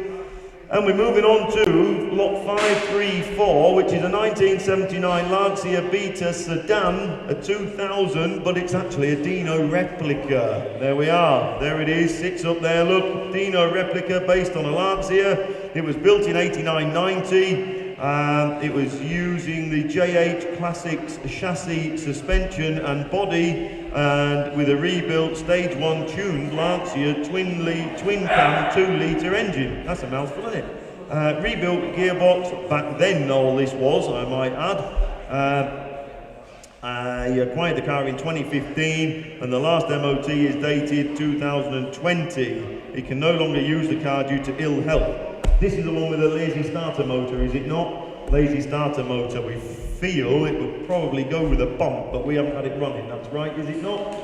And we're moving on to lot 534, which is a 1979 Lancia Beta sedan, a 2000, but it's actually a Dino replica. There we are, there it is, sits up there, look, Dino replica based on a Lancia. It was built in 89-90. It was using the JH Classics chassis, suspension and body, and with a rebuilt stage 1 tuned Lancia twin cam 2 litre engine. That's a mouthful, isn't it? Rebuilt gearbox, back then all this was, I might add. I acquired the car in 2015 and the last MOT is dated 2020. He can no longer use the car due to ill health. This is the one with a lazy starter motor, is it not? Lazy starter motor. We feel it would probably go with a bump, but we haven't had it running. That's right, is it not?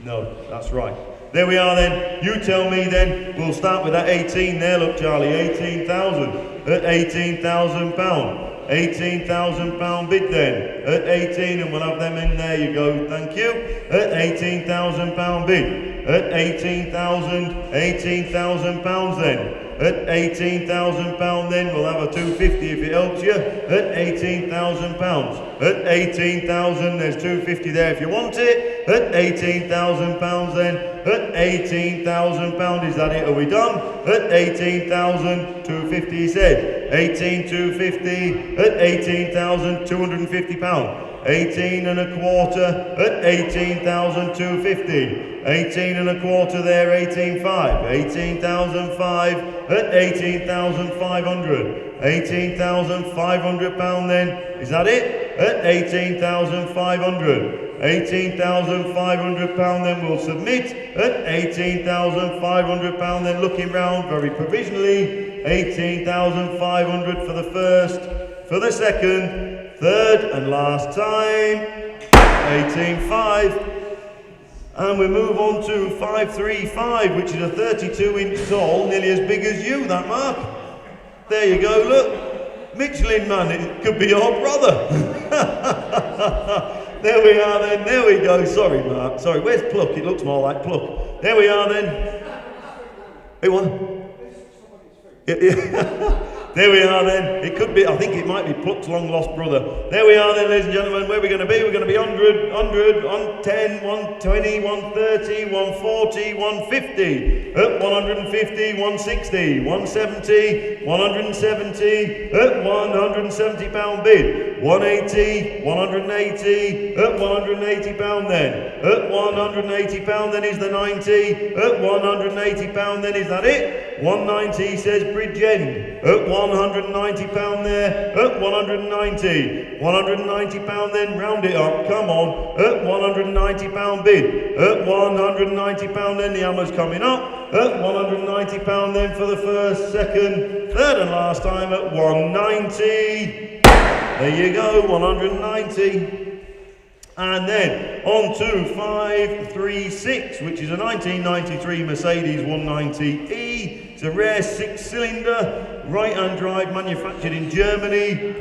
No, that's right. There we are then. You tell me then. We'll start with that 18 there. Look, Charlie, 18,000 at £18,000. £18,000 bid then. At 18, and we'll have them in there you go, thank you. At £18,000 bid. At £18,000 then. At £18,000 then, we'll have a 250 if it helps you. At £18,000. At 18,000, there's 250 there if you want it. At £18,000 then. At £18,000, is that it? Are we done? At 18,000, 250 he said. 18,250 at £18,250. 18 and a quarter at 18,250. 18 and a quarter there, 18,500. 18,005 at 18,500. £18,500 then, is that it? At 18,500. £18,500 then we'll submit. At £18,500 then, looking round very provisionally. 18,500 for the first, for the second, third and last time. 18.5. And we move on to 535, which is a 32-inch tall, nearly as big as you, that Mark. There you go, look. Michelin man, it could be your brother. There we are then, there we go. Sorry, Mark, sorry, where's Pluck? It looks more like Pluck. There we are then. Hey, what? Yeah. There we are then. It could be, I think it might be Pluck's long lost brother. There we are then, ladies and gentlemen. Where are we going to be? We're going to be 100, 110, 120, 130, 140, 150. At 150, 160, 170, 170. At £170 bid. 180, 180. At £180 then. At £180 then is the 90. At £180 then, is that it? 190 says Bridge End. At £190 there. At 190. £190 then, round it up, come on. At £190 bid. At £190 then, the hammer's coming up. At £190 then for the first, second, third and last time at 190. There you go, 190. And then on to 536, which is a 1993 Mercedes 190E. It's a rare 6-cylinder, right-hand drive, manufactured in Germany.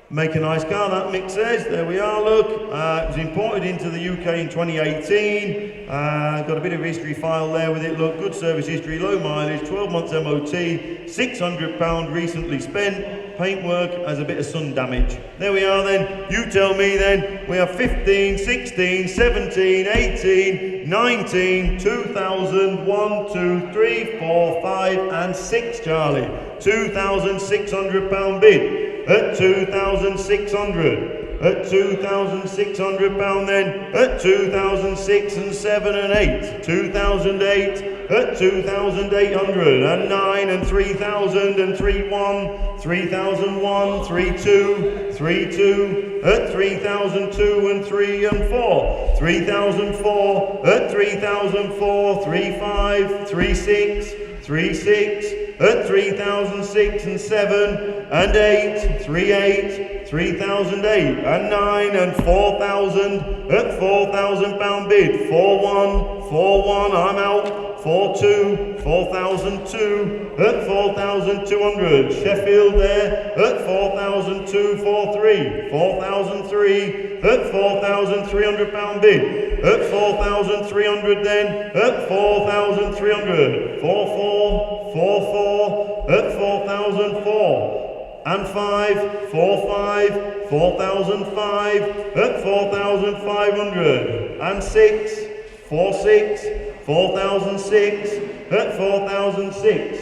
Make a nice car, that Mick says. There we are, look. It was imported into the UK in 2018. Got a bit of history file there with it, look. Good service history, low mileage, 12 months MOT, £600 recently spent. Paintwork has a bit of sun damage. There we are then. You tell me then. We have 15, 16, 17, 18, 19, 2000, 1, 2, 3, 4, 5 and 6, Charlie. £2,600 bid. At 2,600. At £2,600 then. At 2006 and 7 and 8. 2008. At 2,800 and 9 and 3,000 and 3,1, 3,001, 3,2, 3,2 at 3,002 and 3 and 4, 3,004 at 3,004, 3,5, 3,6, 3,6 at 3,006 and 7 and 8, 3,8, 3,008 and 9 and 4,000 at £4,000 bid, 4,1, 4,1, I'm out. 4,2, 4,002 at 4,200. Sheffield there at 4,002, 4,3, 4,003 at £4,300 bid. At 4,300 then at 4,300. 4,4, 4,4 at 4,004. And 5, 4,5, 4,005 at 4,500. And 6, 4,6, 4,006 at 4,006.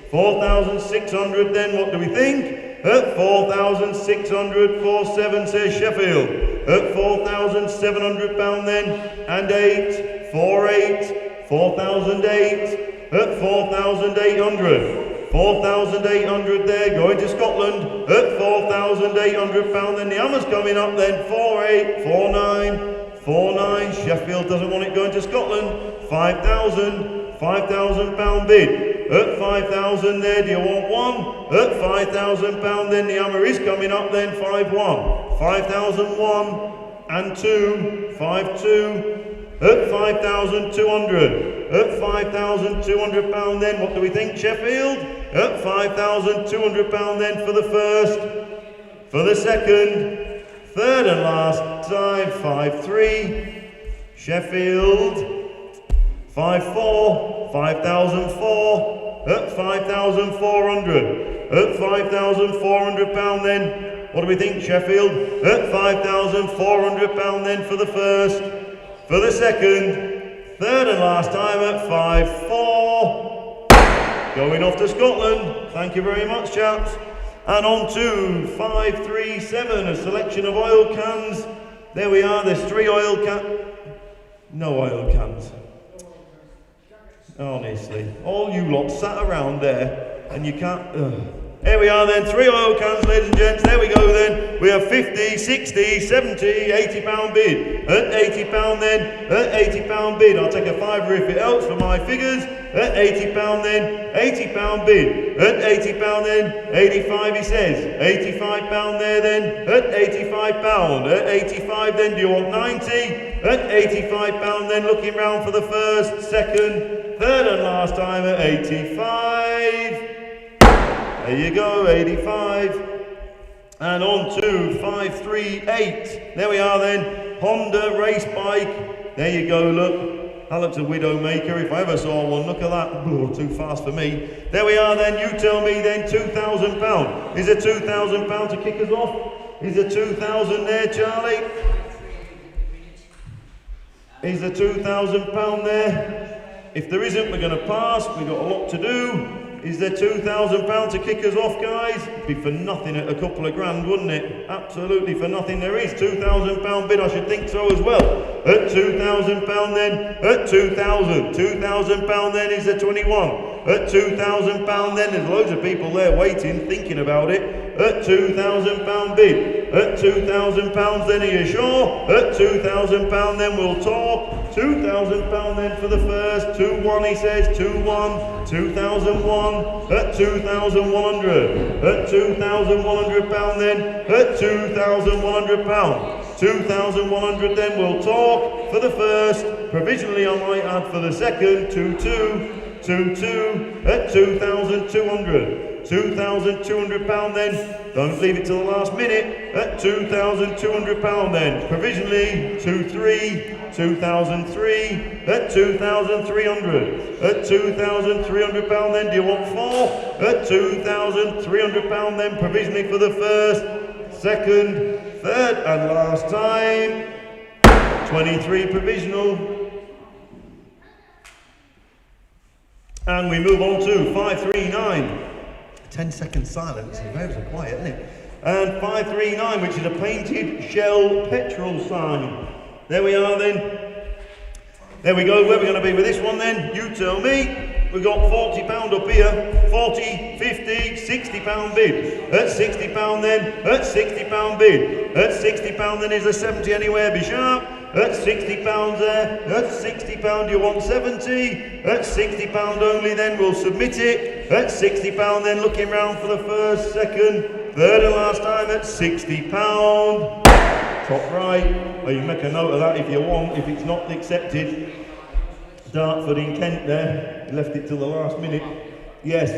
4,600 then, what do we think? At 4,600, 4,7 says Sheffield. At £4,700 then, and 8, 4,8, 4,008 at 4,800. 4,800 there, going to Scotland at £4,800 then. The hammer's coming up then, 4,8, 4,9, 4,9. Sheffield doesn't want it going to Scotland. 5,000, £5,000 bid. At 5,000 there, do you want one? At £5,000 then, the hammer is coming up then, 5,1. 5,001 and 2, 5,2. At 5,200. At £5,200 then, what do we think, Sheffield? At £5,200 then for the first, For the second, third and last time, 5-3. Sheffield, 5-4, 5,004, at 5,400. At £5,400 then. What do we think, Sheffield? At £5,400 then for the first. For the second, third and last time at 5-4. Going off to Scotland. Thank you very much, chaps. And on to 537, a selection of oil cans. There we are, there's 3 oil cans. No oil cans. Honestly, all you lot sat around there and you can't. Here we are then, 3 oil cans, ladies and gents. There we go then. We have 50, 60, 70, £80 bid. At £80 then, at £80 bid. I'll take a fiver if it helps for my figures. At £80 then, £80 bid. At £80 then, 85 he says. £85 there then, at £85. At 85 then, do you want 90? At £85 then, looking round for the first, second, third and last time at 85. There you go, 85. And on to 538. There we are then, Honda race bike. There you go, look. That looks a Widowmaker if I ever saw one. Look at that. Oh, too fast for me. There we are then, you tell me then, £2,000. Is there £2,000 to kick us off? Is there 2,000 there, Charlie? Is there £2,000 there? If there isn't, we're going to pass. We've got a lot to do. Is there £2,000 to kick us off, guys? It'd be for nothing at a couple of grand, wouldn't it? Absolutely for nothing. There is £2,000 bid, I should think so as well. At £2,000 then, at 2,000. £2,000 then, is there 21? At £2,000 then, there's loads of people there waiting, thinking about it. At £2,000 bid. At £2,000 then, are you sure? At £2,000 then, we'll talk. £2,000 then for the first. 2-1 he says, 2-1. 2,001. At 2,100. At £2,100 then. At £2,100. 2,100 then, we'll talk for the first. Provisionally I might add for the second. 2-2. 2-2 at 2,200. £2,200 then. Don't leave it till the last minute. At £2,200 then. Provisionally 2-3. 2003 at 2,300. At £2,300 then. Do you want 4? At £2,300 then. Provisionally for the first, second, third and last time. 23 provisional. And we move on to 539. 10-second silence. It's very quiet, isn't it? And 539, which is a painted Shell petrol sign. There we are then. There we go. Where are we going to be with this one then? You tell me. We've got £40 up here. 40, 50, £60 bid. At £60 then. At £60 bid. At £60 then, is there 70 anywhere? Be sharp. At £60 there. At £60, do you want 70? At £60 only then, we'll submit it. At £60 then, looking round for the first, second, third and last time at £60. Top right. Well, you can make a note of that if you want, if it's not accepted. Dartford in Kent there. Left it till the last minute. Yes.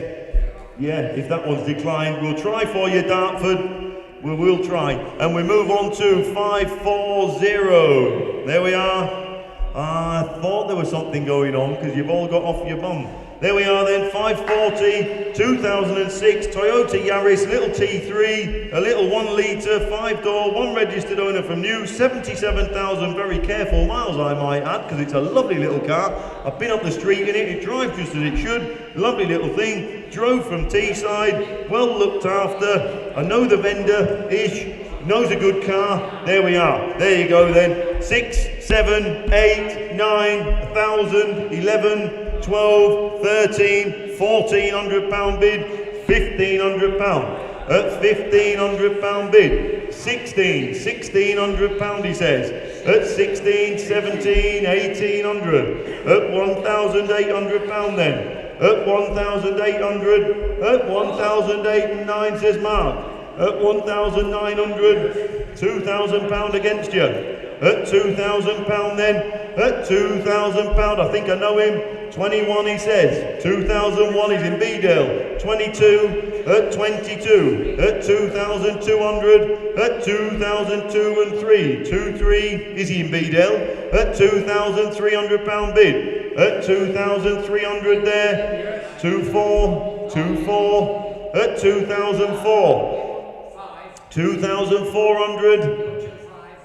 Yeah, if that one's declined, we'll try for you, Dartford. We will try. And we move on to 540. There we are. I thought there was something going on because you've all got off your bum. There we are then, 540, 2006 Toyota Yaris, little T3, a little 1 litre, 5-door, 1 registered owner from new, 77,000 very careful miles I might add, because it's a lovely little car. I've been up the street in it, it drives just as it should, lovely little thing, drove from Teesside, well looked after, I know the vendor-ish, knows a good car, there we are, there you go then, 6, 7, 8, 9, 1,000, 11, 12, 13, £1,400 bid, £1,500. At £1,500 bid, 16, £1,600 he says. At 16, 17, 1,800. At £1,800 then. At 1,800. At 1,008 says Mark. At 1,900, £2,000 against you. At £2,000 then. At £2,000, I think I know him. 21 he says. 2001 is in Bedale. 22 at 22. At 2,200. At 2,002 and 3. 2-3 is he in Bedale. At £2,300 bid. At 2,300 there. 2-4. 2-4. At 2,004. 2,400.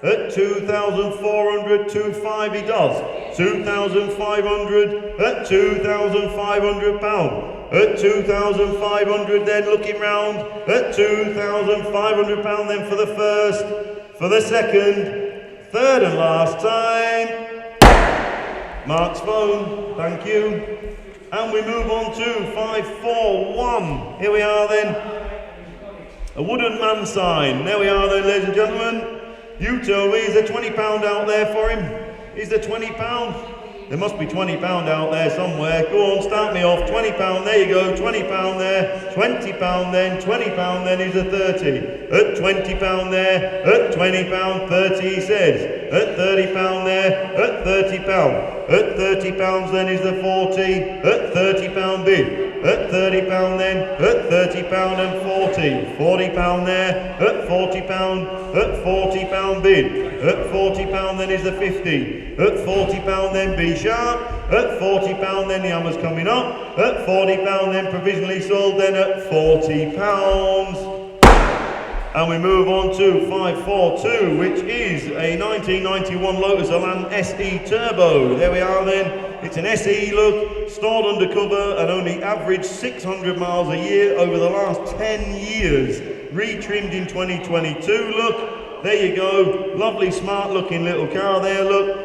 At 2,400, 2-5 he does. 2,500 at 2,500 pound. At 2,500 then looking round. At 2,500 pound then for the first, for the second, third and last time. Mark's phone, thank you. And we move on to 541. Here we are then. A wooden man sign. There we are then, ladies and gentlemen. You tell me, is there £20 out there for him? Is there £20? There must be £20 out there somewhere. Go on, start me off. £20, there you go. £20 there. £20 then. £20 then is a 30. At £20 there. At £20, 30 he says. At £30 there. At £30. At £30 then is the 40. At £30 bid. At £30 then, at £30 and 40. £40 there, at £40, at £40 bid. At £40 then is the 50. At £40 then be sharp. At £40 then the hammer's coming up. At £40 then provisionally sold then at £40. And we move on to 542, which is a 1991 Lotus Elan SE Turbo. There we are then. It's an SE look, stored undercover and only averaged 600 miles a year over the last 10 years. Retrimmed in 2022, look. There you go. Lovely, smart looking little car there, look.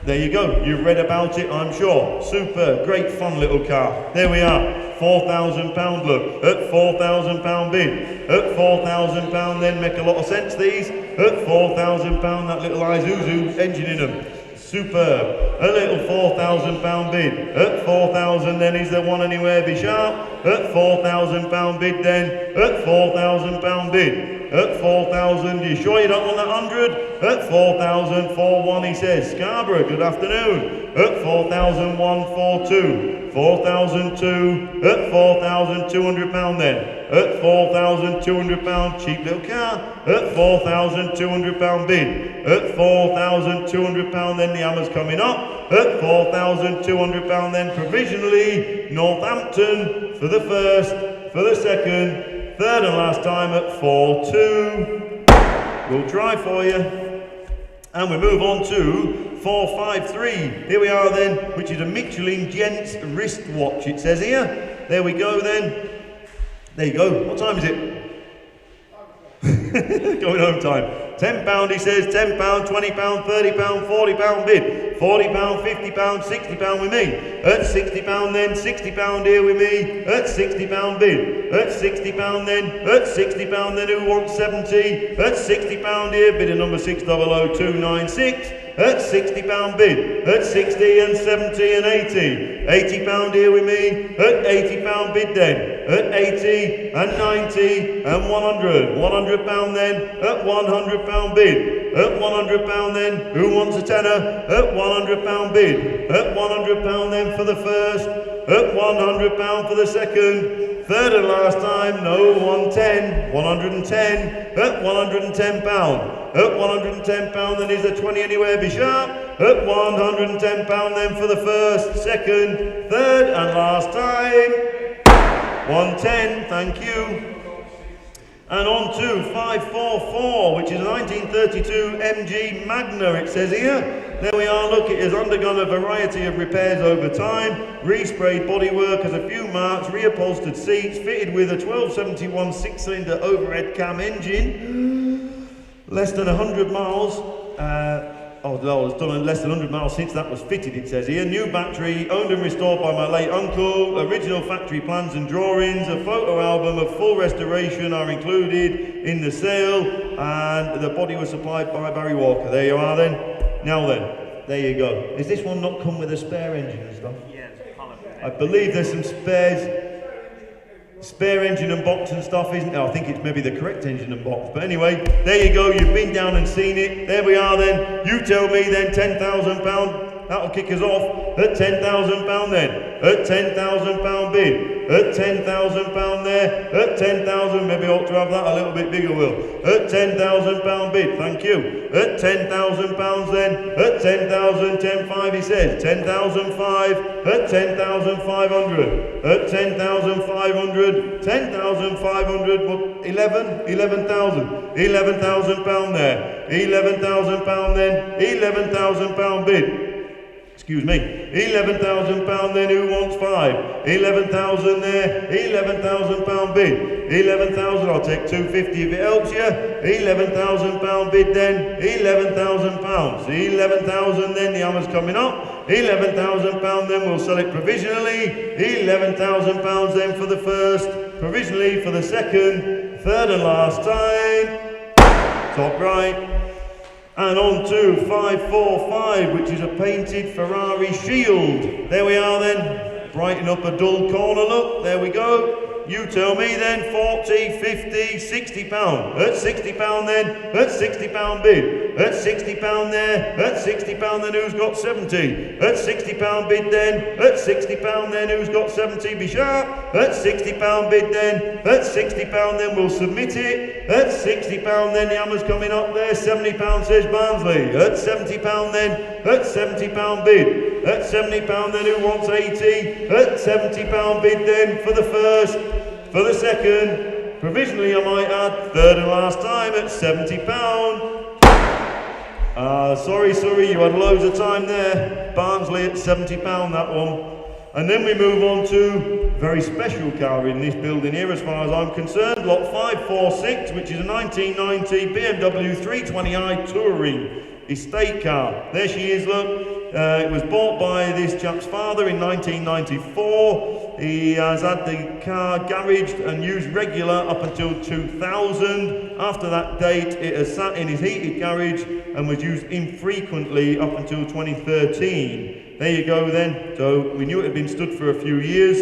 There you go. You've read about it, I'm sure. Super, great fun little car. There we are. £4,000 look. At £4,000 bid. At £4,000 then make a lot of sense these. At £4,000 that little Isuzu engine in them. Superb. A little £4,000 bid. At 4,000 then is there one anywhere be sharp? At £4,000 bid then. At £4,000 bid. At 4,000, you sure you don't want that 100? At 4,000, 4-1 he says. Scarborough, good afternoon. At 4,001, 4-2. 4,002, at £4,200 then. At £4,200, cheap little car. At £4,200 bid. At £4,200 then the hammer's coming up. At £4,200 then provisionally Northampton for the first, for the second, third and last time at 4-2. We'll try for you. And we move on to 453. Here we are then, which is a Michelin Gents wristwatch, it says here. There we go then. There you go. What time is it? Going home time. £10 he says, £10, £20, £30, £40 bid. £40, £50, £60 with me. At £60 then, £60 here with me. At £60 bid. At £60 then, at £60 then who wants 70? At £60 here, bidder number 600296. At £60 bid. At 60 and 70 and 80. £80 here with me. At £80 bid then. At 80 and 90 and 100. £100 then. At £100 bid. At £100 then. Who wants a tenner? At £100 bid. At £100 then for the first. At £100 for the second. Third and last time, no, 110. 110. At £110. At £110 then is a 20 anywhere be sharp. At £110 then for the first, second, third and last time. 110, thank you. And on to 544, which is a 1932 MG Magna, it says here. There we are, look, it has undergone a variety of repairs over time. Resprayed bodywork, has a few marks, reupholstered seats, fitted with a 1271 6-cylinder overhead cam engine. Less than 100 miles. It's done less than 100 miles since that was fitted, it says here. New battery, owned and restored by my late uncle. Original factory plans and drawings. A photo album of full restoration are included in the sale. And the body was supplied by Barry Walker. There you are then. Now then, there you go. Is this one not come with a spare engine and stuff? Yeah, I believe there's some spares spare engine and box and stuff isn't there. I think it's maybe the correct engine and box. But anyway, there you go. You've been down and seen it. There we are then. You tell me then, £10,000. That'll kick us off at £10,000 then. At £10,000 bid. At £10,000 there. At 10,000. Maybe I ought to have that a little bit bigger, Will. At £10,000 bid. Thank you. At £10,000 then. At 10,000. 10,500 he says. 10,005. At 10,500. At 10,500. 10,500. What? 11,000. £11,000 there. £11,000 then. £11,000 bid. Excuse me, £11,000 then, who wants 5? 11,000 there, £11,000 bid. 11,000, I'll take 250 if it helps you. £11,000 bid then, £11,000. 11,000 then, the hammer's coming up. £11,000 then, we'll sell it provisionally. £11,000 then for the first, provisionally for the second, third and last time. Top right. And on to 545, which is a painted Ferrari Shield. There we are then. Brighten up a dull corner look. There we go. You tell me then, 40, 50, £60. At £60 then, at £60 bid. At £60 there, at £60 then, who's got 70? At £60 bid then, at £60 then, who's got 70? Be sharp. At £60 bid then, at £60 then, we'll submit it. At £60 then, the hammer's coming up there. £70 says Barnsley. At £70 then, at £70 bid. At £70 then, who wants 80? At £70 bid then for the first. For the second, provisionally I might add, third and last time at £70. Sorry, you had loads of time there. Barnsley at £70, that one. And then we move on to a very special car in this building here as far as I'm concerned. Lot 546, which is a 1990 BMW 320i Touring estate car. There she is, look. It was bought by this chap's father in 1994. He has had the car garaged and used regular up until 2000. After that date, it has sat in his heated garage and was used infrequently up until 2013. There you go then. So we knew it had been stood for a few years.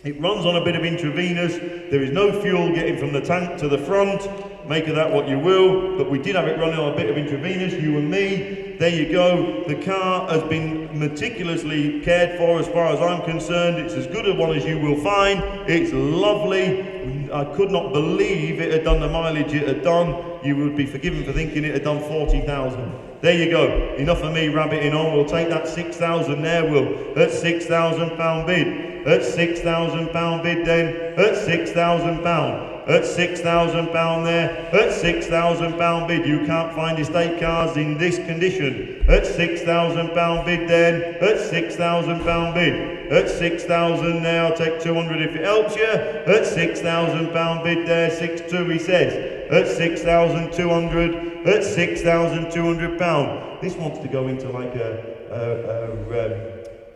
It runs on a bit of intravenous. There is no fuel getting from the tank to the front. Make of that what you will, but we did have it running on a bit of intravenous, you and me. There you go. The car has been meticulously cared for as far as I'm concerned. It's as good a one as you will find. It's lovely. I could not believe it had done the mileage it had done. You would be forgiven for thinking it had done 40,000. There you go. Enough of me rabbiting on. We'll take that 6,000 there, Will. At £6,000 bid. At £6,000 bid then. At £6,000. At £6,000 there, at £6,000 bid. You can't find estate cars in this condition. At £6,000 bid then, at £6,000 bid. At 6,000 there, I'll take 200 if it helps you. At £6,000 bid there, 6,200 he says. At 6,200, at £6,200. This wants to go into like a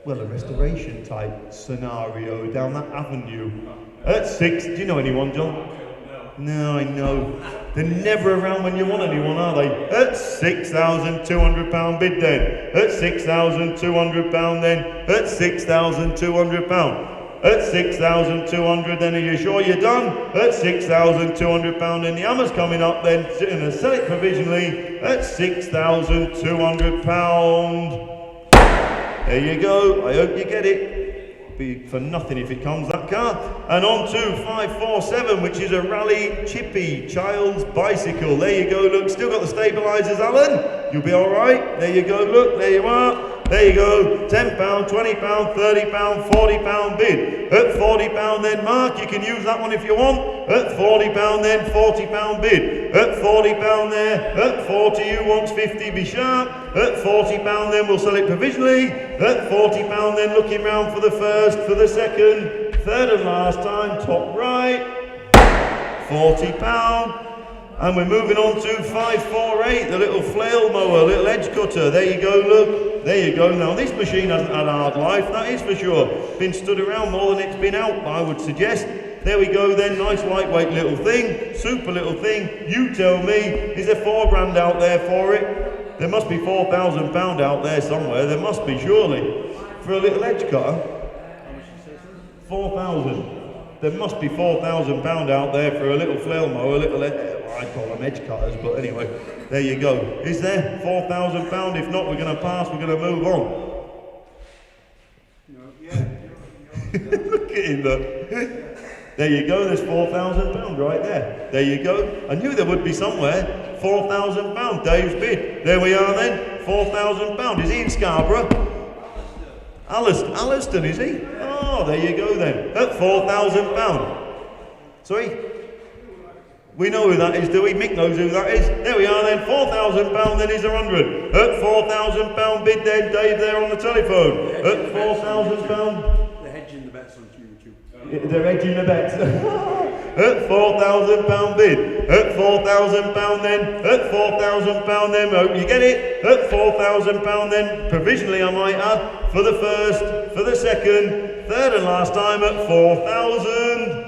restoration type scenario down that avenue. At 6, do you know anyone, John? No, I know. They're never around when you want anyone, are they? At £6,200 bid then. At £6,200 then. At £6,200. At 6,200 then, are you sure you're done? At £6,200 then, the hammer's coming up then, and I sell it provisionally at £6,200. There you go, I hope you get it. Be for nothing if it comes, that car. And on to 547, which is a rally chippy child's bicycle. There you go, look, still got the stabilisers, Alan. You'll be all right. There you go, look, there you are. There you go, £10, £20, £30, £40 bid. At £40 then, Mark, you can use that one if you want. At £40 then, £40 bid. At £40 there, at 40 who wants 50, be sharp. At £40 then, we'll sell it provisionally. At £40 then, looking round for the first, for the second, third and last time, top right. £40. And we're moving on to 548, the little flail mower, little edge cutter. There you go, look. There you go. Now, this machine hasn't had a hard life, that is for sure. Been stood around more than it's been out, I would suggest. There we go then, nice lightweight little thing, super little thing. You tell me, is there £4,000 out there for it? There must be £4,000 out there somewhere, there must be surely. For a little edge cutter? 4,000. There must be £4,000 out there for a little flail mower, a little, well, I call them edge cutters, but anyway, there you go. Is there £4,000? If not, we're going to pass, we're going to move on. Look at him, look. There you go, there's £4,000 right there. There you go. I knew there would be somewhere. £4,000, Dave's bid. There we are then, £4,000. Is he in Scarborough? Alliston, is he? Oh, there you go then. At £4,000. Sorry? We know who that is, do we? Mick knows who that is. There we are then, £4,000 then is 100. At £4,000 bid then, Dave there on the telephone. At £4,000. They're hedging the bets on YouTube. They're hedging the bets. At £4,000 bid. At £4,000 then. At £4,000 then. Hope you get it. At £4,000 then. Provisionally, I might add. For the first, for the second, third and last time at 4,000.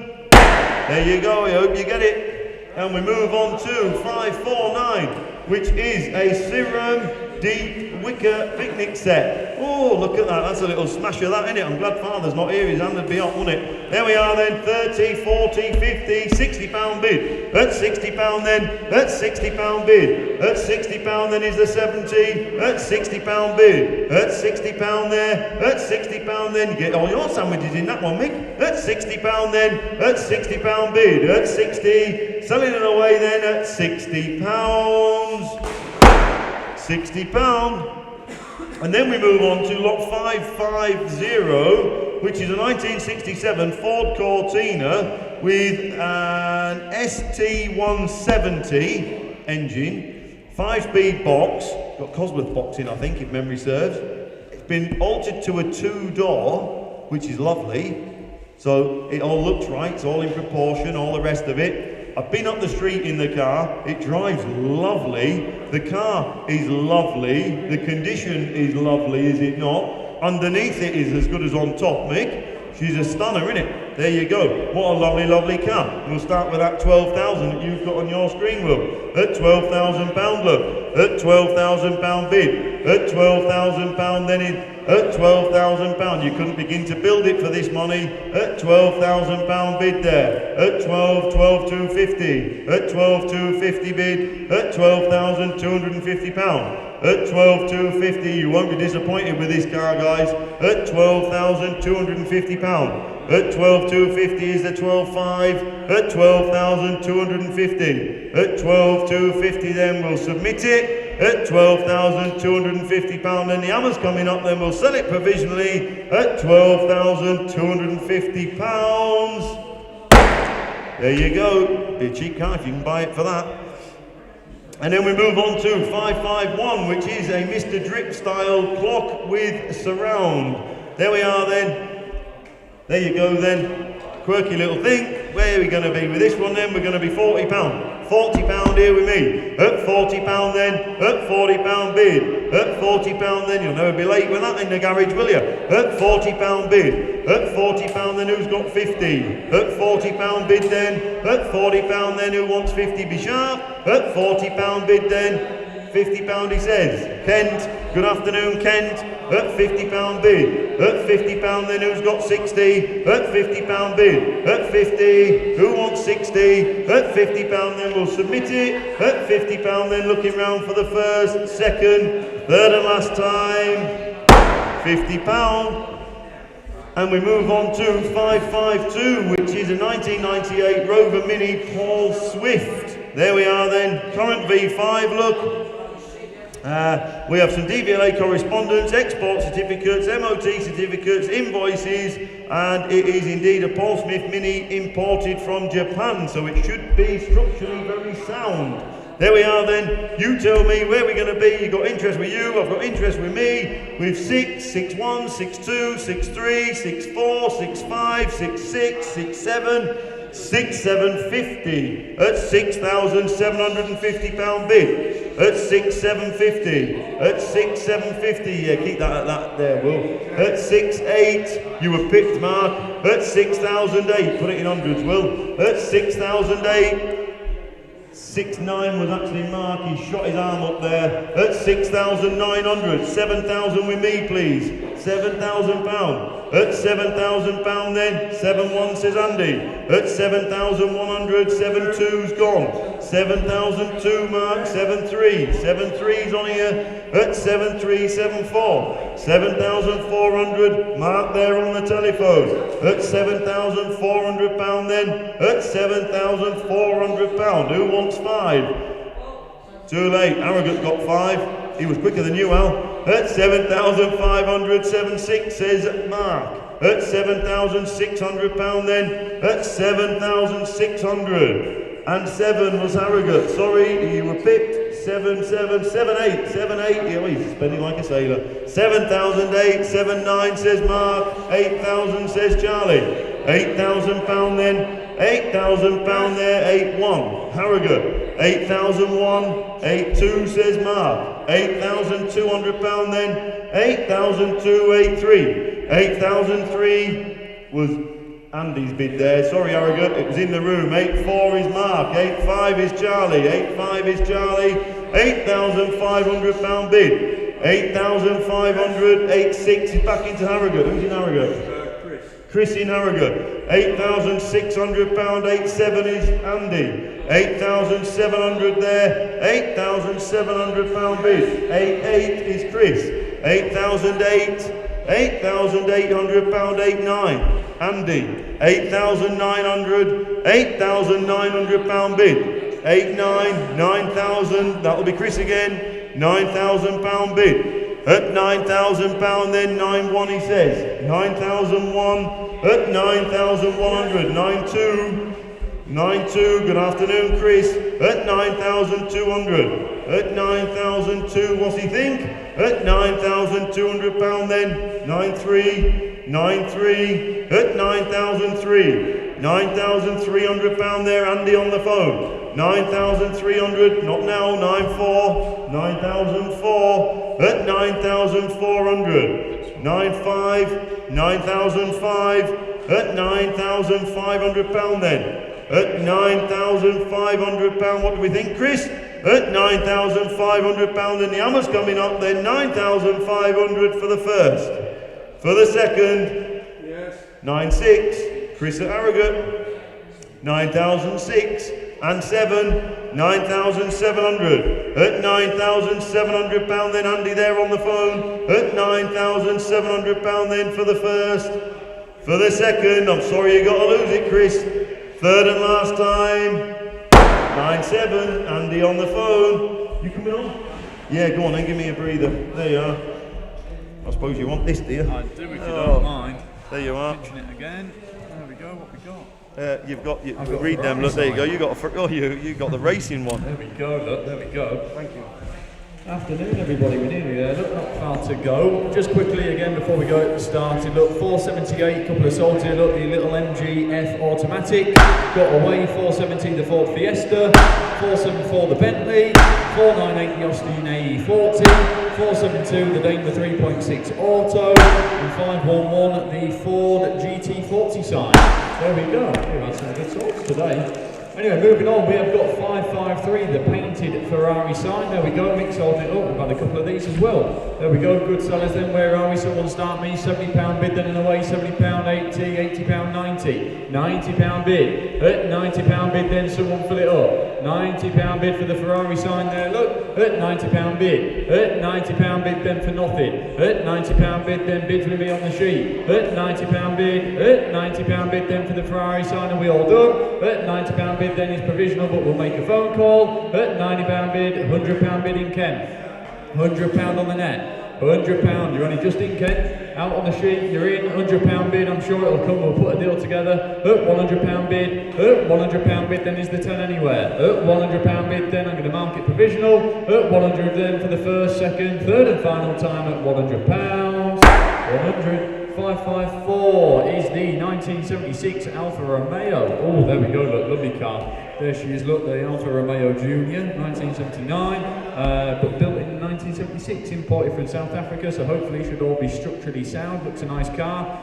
There you go. I hope you get it. And we move on to 549, which is a Serum Deep Wicker picnic set. Oh, look at that. That's a little smash of that, isn't it? I'm glad Father's not here. His hand would be up, wouldn't it? There we are then. 30, 40, 50, £60 bid. At £60 then. At £60 bid. At £60 then is the 70. At £60 bid. At £60 there. At £60 then. You get all your sandwiches in that one, Mick. At £60 then. At £60 bid. At 60. Selling it away then at £60. £60. And then we move on to lot 550, which is a 1967 Ford Cortina with an ST170 engine, 5-speed box, got Cosworth box in I think if memory serves. It's been altered to a 2-door, which is lovely. So it all looks right, it's all in proportion, all the rest of it. I've been up the street in the car, it drives lovely, the car is lovely, the condition is lovely, is it not? Underneath it is as good as on top, Mick. She's a stunner, isn't it? There you go. What a lovely, lovely car. We'll start with that 12,000 that you've got on your screen, Will. At £12,000, look. At £12,000 bid. At £12,000 then at £12,000. You couldn't begin to build it for this money. At £12,000 bid there. At 12,250. At 12,250 bid. At £12,250. At 12,250, you won't be disappointed with this car, guys. At £12,250. At 12,250 is the 12,500. At 12,250. At 12,250 then we'll submit it. At £12,250 then the hammer's coming up, then we'll sell it provisionally at £12,250. There you go. Be a cheap car if you can buy it for that. And then we move on to 551, which is a Mr. Drip style clock with surround. There we are then. There you go then. Quirky little thing. Where are we going to be with this one then? We're going to be £40. £40 here with me. At £40 then. At £40 bid. At £40 then. You'll never be late with that in the garage, will you? At £40 bid. At £40 then who's got 50? At £40 bid then. At £40 then who wants 50? Be sharp. At £40 bid then. £50 he says. Kent, good afternoon Kent. At £50 bid. At £50 then who's got 60? At £50 bid. At 50, who wants 60? At £50 then we'll submit it. At £50 then looking round for the first, second, third and last time. £50. And we move on to 552, which is a 1998 Rover Mini Paul Swift. There we are then, current V5 look. We have some DVLA correspondence, export certificates, MOT certificates, invoices, and it is indeed a Paul Smith Mini imported from Japan, so it should be structurally very sound. There we are then. You tell me where we're going to be. You've got interest with you, I've got interest with me. With 6, 6'1", 6'2", 6'3", 6'4", 6'5", 6'6", 6'7", 6,750 at £6,750 bid. At 6,750. At 6,750. Yeah, keep that at that there, Will. At 6,800. You were picked, Mark. At 6,008. Put it in hundreds, Will. At 6,008. 6.9 was actually Mark. He shot his arm up there at 6,900. 7,000 with me, please. £7,000. At £7,000 then. 7-1 says Andy. At 7,100. 7-2's gone. 7,002 Mark. 7-3. 7-3's on here. At 7-3. 7-4. 7,400 Mark there on the telephone. At £7,400 then. At £7,400. Who wants 5? Too late. Arrogant got 5. He was quicker than you, Al. At 7,500, 7.6 says Mark. At £7,600 then. At 7,600. And 7 was Harrogate. Sorry, you were pipped. 7, 7, 7, 8, 7, 8. Oh, he's spending like a sailor. 7,008, 7, 9 says Mark. 8,000 says Charlie. £8,000 then. £8,000 there. 8-1 Harrogate. 8,001, 8-2 says Mark. £8,200 then. 8,002, 8-3. 8,003 was Andy's bid there. Sorry, Harrogate, it was in the room. 8-4 is Mark. 8-5 is Charlie. 8-5 is Charlie. £8,500 bid. 8,500. 8-6 is back into Harrogate. Who's in Harrogate? Chris in Harrogate. £8,600. 8-7 is Andy. 8,700 there. £8,700 bid. 8-8 is Chris. 8,008. £8,800. 8-9 Andy. 8,900. £8,900 bid. 8-9. 9,000. That'll be Chris again. £9,000 bid. At £9,000 then 9-1 he says. 9,001 at 9,100. 9-2. 9-2, good afternoon Chris. At 9,200. At 9,002, what's he think? At £9,200 then. 9-3. 9-3. At 9,003. £9,300 there, Andy on the phone. 9,300, not now, 9-4. 9,004. At 9,400. 9-5. 9,005. At £9,500 then. At £9,500, what do we think, Chris? At £9,500, then the hammer's coming up, then 9,500 for the first. For the second, yes. 9-6, Chris at Harrogate. 9,006 and 7, 9,700. At £9,700, then Andy there on the phone. At £9,700, then for the first. For the second, I'm sorry you got to lose it, Chris. Third and last time. 9-7, Andy on the phone. You coming on? Yeah, go on then, give me a breather. There you are. I suppose you want this, do you? I do, if you don't mind. There you are. Pinching it again. There we go, what we got? You've got, read them, look, there you go. You got the racing one. There we go, look, there we go. Thank you. Afternoon everybody, we're nearly there, look, not far to go. Just quickly again before we go started, look, 478, couple of solds here, look, the little MGF automatic, got away, 470 the Ford Fiesta, 474 the Bentley, 498 the Austin AE40, 472 the Daimler 3.6 Auto, and 511 the Ford GT40 sign. There we go, we've had some good solds today. Anyway, moving on, we have got 553, the painted Ferrari sign. There we go, Mick's holding it up. We've had a couple of these as well. There we go, good sellers then. Where are we? Someone start me. £70 bid, then and away. £70, 80, £80, 90. £90 bid. At £90 bid, then someone fill it up. £90 bid for the Ferrari sign there, look. At £90 bid. At £90 bid, then for nothing. At £90 bid, then bids with me on the sheet. At £90 bid. At £90 bid, then for the Ferrari sign, and we all done. At £90 bid, then is provisional, but we'll make a phone call. At £90 bid, £100 bid in Kent. £100 on the net. £100, you're only just in Kent. Out on the sheet, you're in. £100 bid, I'm sure it'll come, we'll put a deal together. At £100 bid. At £100 bid, then is the 10 anywhere. At £100 bid, then I'm going to mark it provisional. At 100 then for the first, second, third and final time at £100. 100. 554 is the 1976 Alfa Romeo. Oh, there we go, look, lovely car. There she is, look, the Alfa Romeo Junior, 1979, but built in 1976, imported from South Africa, so hopefully should all be structurally sound. Looks a nice car,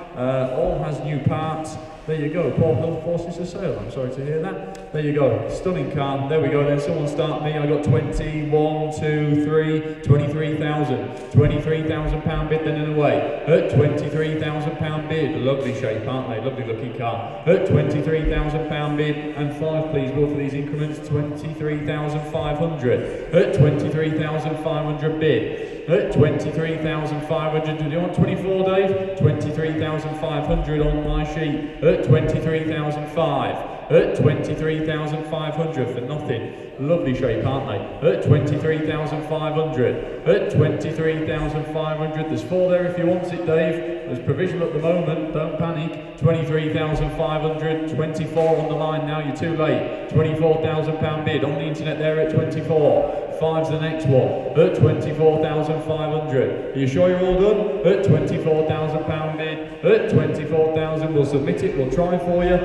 all has new parts. There you go, Paul Hill forces a sale, I'm sorry to hear that. There you go, stunning car, there we go then, someone start me, I got 20, 1, 2, 3, 23,000. £23,000 bid then and away. At £23,000 bid, lovely shape aren't they, lovely looking car. At £23,000 bid, and 5 please Will for these increments, 23,500. At 23,500 bid. At 23,500, do you want 24 Dave? 23,500 on my sheet. At 23,500. At 23,500 for nothing. Lovely shape, aren't they? At 23,500. At 23,500. There's 4 there if you want it, Dave. There's provisional at the moment, don't panic. 23,500. 24 on the line now, you're too late. £24,000 bid on the internet there at 24. 5's the next one. At 24,500. Are you sure you're all done? At £24,000 bid. At 24,000. We'll submit it, we'll try for you.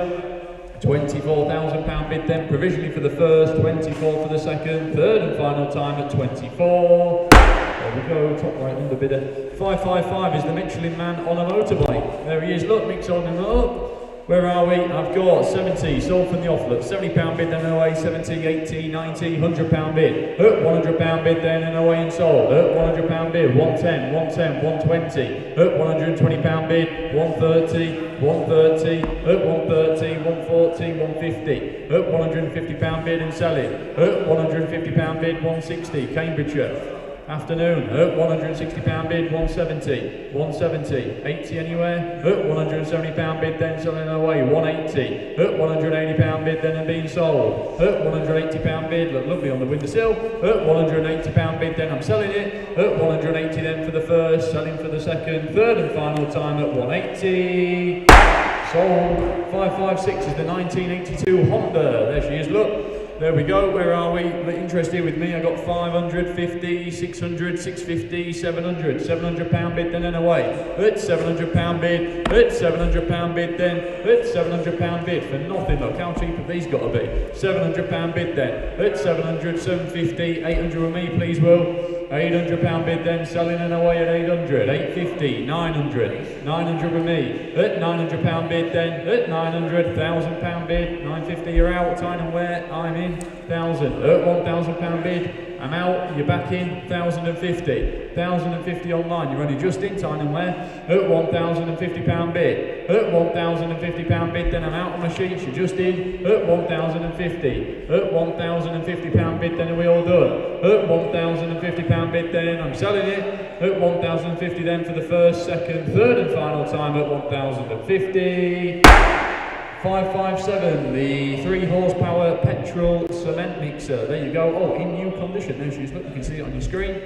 £24,000 bid then, provisionally for the first, 24 for the second, third and final time at 24. There we go, top right under bidder. 555 is the Michelin man on a motorbike. There he is, look, Mick's holding him up. Where are we? I've got 70, sold from the off, look, £70 bid then and away, 70, 80, 90, £100 bid. At £100 bid then and away and sold. At £100 bid, 110, 110, 120. At £120 bid, 130, 130. At 130, 140, 150. At £150 bid and selling. At £150 bid, 160, Cambridgeshire. Afternoon, at £160 bid, 170, 170, 80 anywhere, at £170 bid then selling away, 180, at £180 bid then and being sold, at £180 bid, look lovely on the windowsill, at £180 bid then I'm selling it, at 180 then for the first, selling for the second, third and final time at 180, sold. 556 is the 1982 Honda, there she is, look. There we go, where are we? Interested with me, I got 500, 50, 600, 650, 700, £700 bid then and away. At £700 bid, at £700 bid then, at £700 bid for nothing, look how cheap have these got to be. £700 bid then, at 700, 750, 800 with me please Will. £800 bid then, selling and away at 800, 850, 900, 900 with me. At £900 bid then, at 900, £1,000 bid, 950 you're out, time and where, I'm in. 1,000, at £1,000 bid, I'm out, you're back in, 1,050, 1,050 online, you're only just in time and where, at £1,050 bid, at £1,050 bid, then I'm out on my sheets, you're just in, at 1,050, at £1,050 bid, then are we all done, at £1,050 bid, then I'm selling it, at 1,050 then for the first, second, third and final time at 1,050. 557, the 3 horsepower petrol cement mixer. There you go. Oh, in new condition. There she is. Look, you can see it on your screen.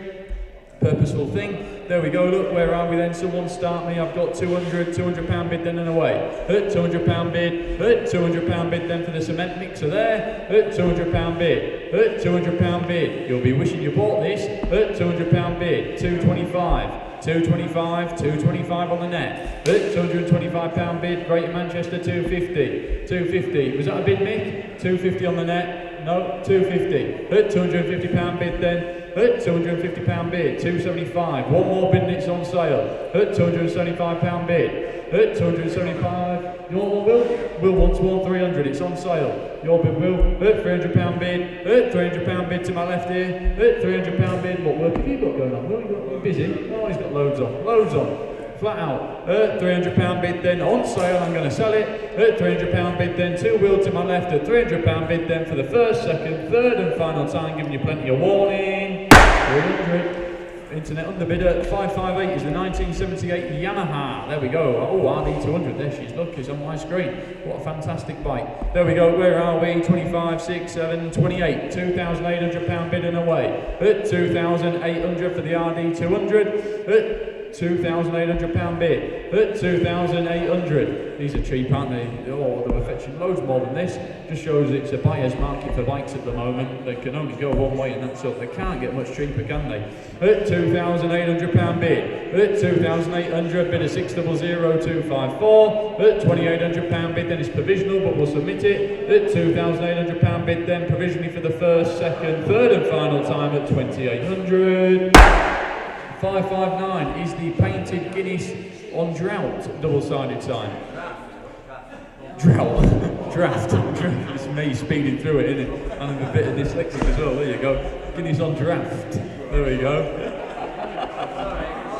Purposeful thing. There we go. Look, where are we then? Someone start me. I've got 200, £200 bid then and away. At £200 bid. At £200 bid then for the cement mixer there. At £200 bid. At £200 bid. You'll be wishing you bought this. At £200 bid. 225. 225, 225 on the net. At £225 bid, Greater Manchester 250. 250. Was that a bid, Mick? 250 on the net? No, 250. At £250 bid then. At £250 bid, 275. One more bid and it's on sale. At £275 bid. At 275. Your one, Will? Will wants 300. It's on sale. Your bid, Will. At £300 bid. At £300 bid to my left here. At £300 bid. What work have you got going on? Will, you busy? Oh, he's got loads on. Loads on. Flat out. At £300 bid then on sale, I'm going to sell it. At £300 bid then to Will to my left. At £300 bid then for the first, second, third and final time, giving you plenty of warning. 300. Internet underbidder 558 is the 1978 Yamaha. There we go. Oh, RD200. There she is. Look, it's on my screen. What a fantastic bike. There we go. Where are we? 25, 6, 7, 28. £2,800 bid and away. At 2,800 for the RD200. At £2,800 bid. At 2,800. These are cheap, aren't they? Oh, they're fetching loads more than this. Just shows it's a buyer's market for bikes at the moment. They can only go one way and that's up. They can't get much cheaper, can they? At £2,800 bid. At 2,800 bid of 600254. At £2,800 bid then it's provisional, but we'll submit it. At £2,800 bid then provisionally for the first, second, third and final time at 2,800. 559 is the painted Guinness on drought double-sided sign. Draft. It's me speeding through it, isn't it? And I'm a bit of dyslexic as well. There you go. Guinness on draft. There we go.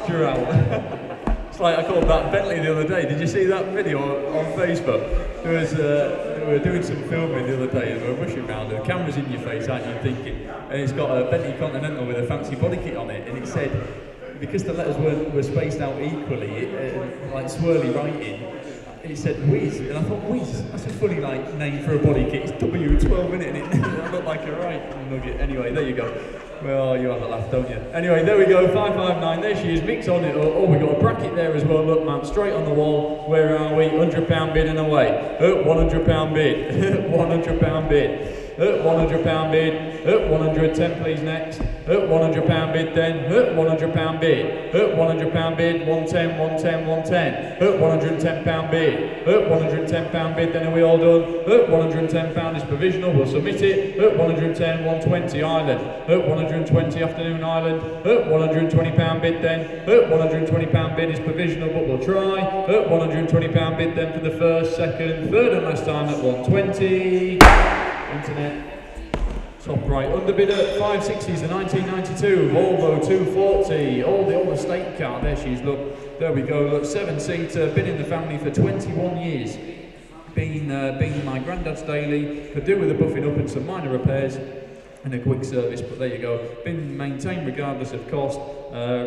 Drow. It's like I called that Bentley the other day. Did you see that video on Facebook? There was, we were doing some filming the other day and we were rushing around and the camera's in your face, aren't you thinking? And it's got a Bentley Continental with a fancy body kit on it and it said, because the letters were spaced out equally, like swirly writing, it said Whiz, and I thought Whiz, that's a funny like name for a body kit. It's W12 in it, and it looked like a right nugget. Anyway, there you go. Well, you have a laugh, don't you? Anyway, there we go, 559, there she is, mix on it. Oh, we got a bracket there as well, look man, straight on the wall. Where are we? £100 bid and away. £100 bid, £100 bid. £100 bid, £110 please next, £100 bid then, £100 bid, £100 bid, 110, 110, 110, £110 bid, £110 bid, then are we all done? £110 is provisional, we'll submit it, £110, 120 Island, £120 Afternoon Island, £120 bid then, £120 bid is provisional but we'll try, £120 bid then for the first, second, third and last time at 120. Internet, top right, underbidder, 560 is the 1992 Volvo 240, all the estate car, there she is, look, there we go, look, 7-seater, been in the family for 21 years, been my granddad's daily, could do with a buffing up and some minor repairs, and a quick service, but there you go, been maintained regardless of cost,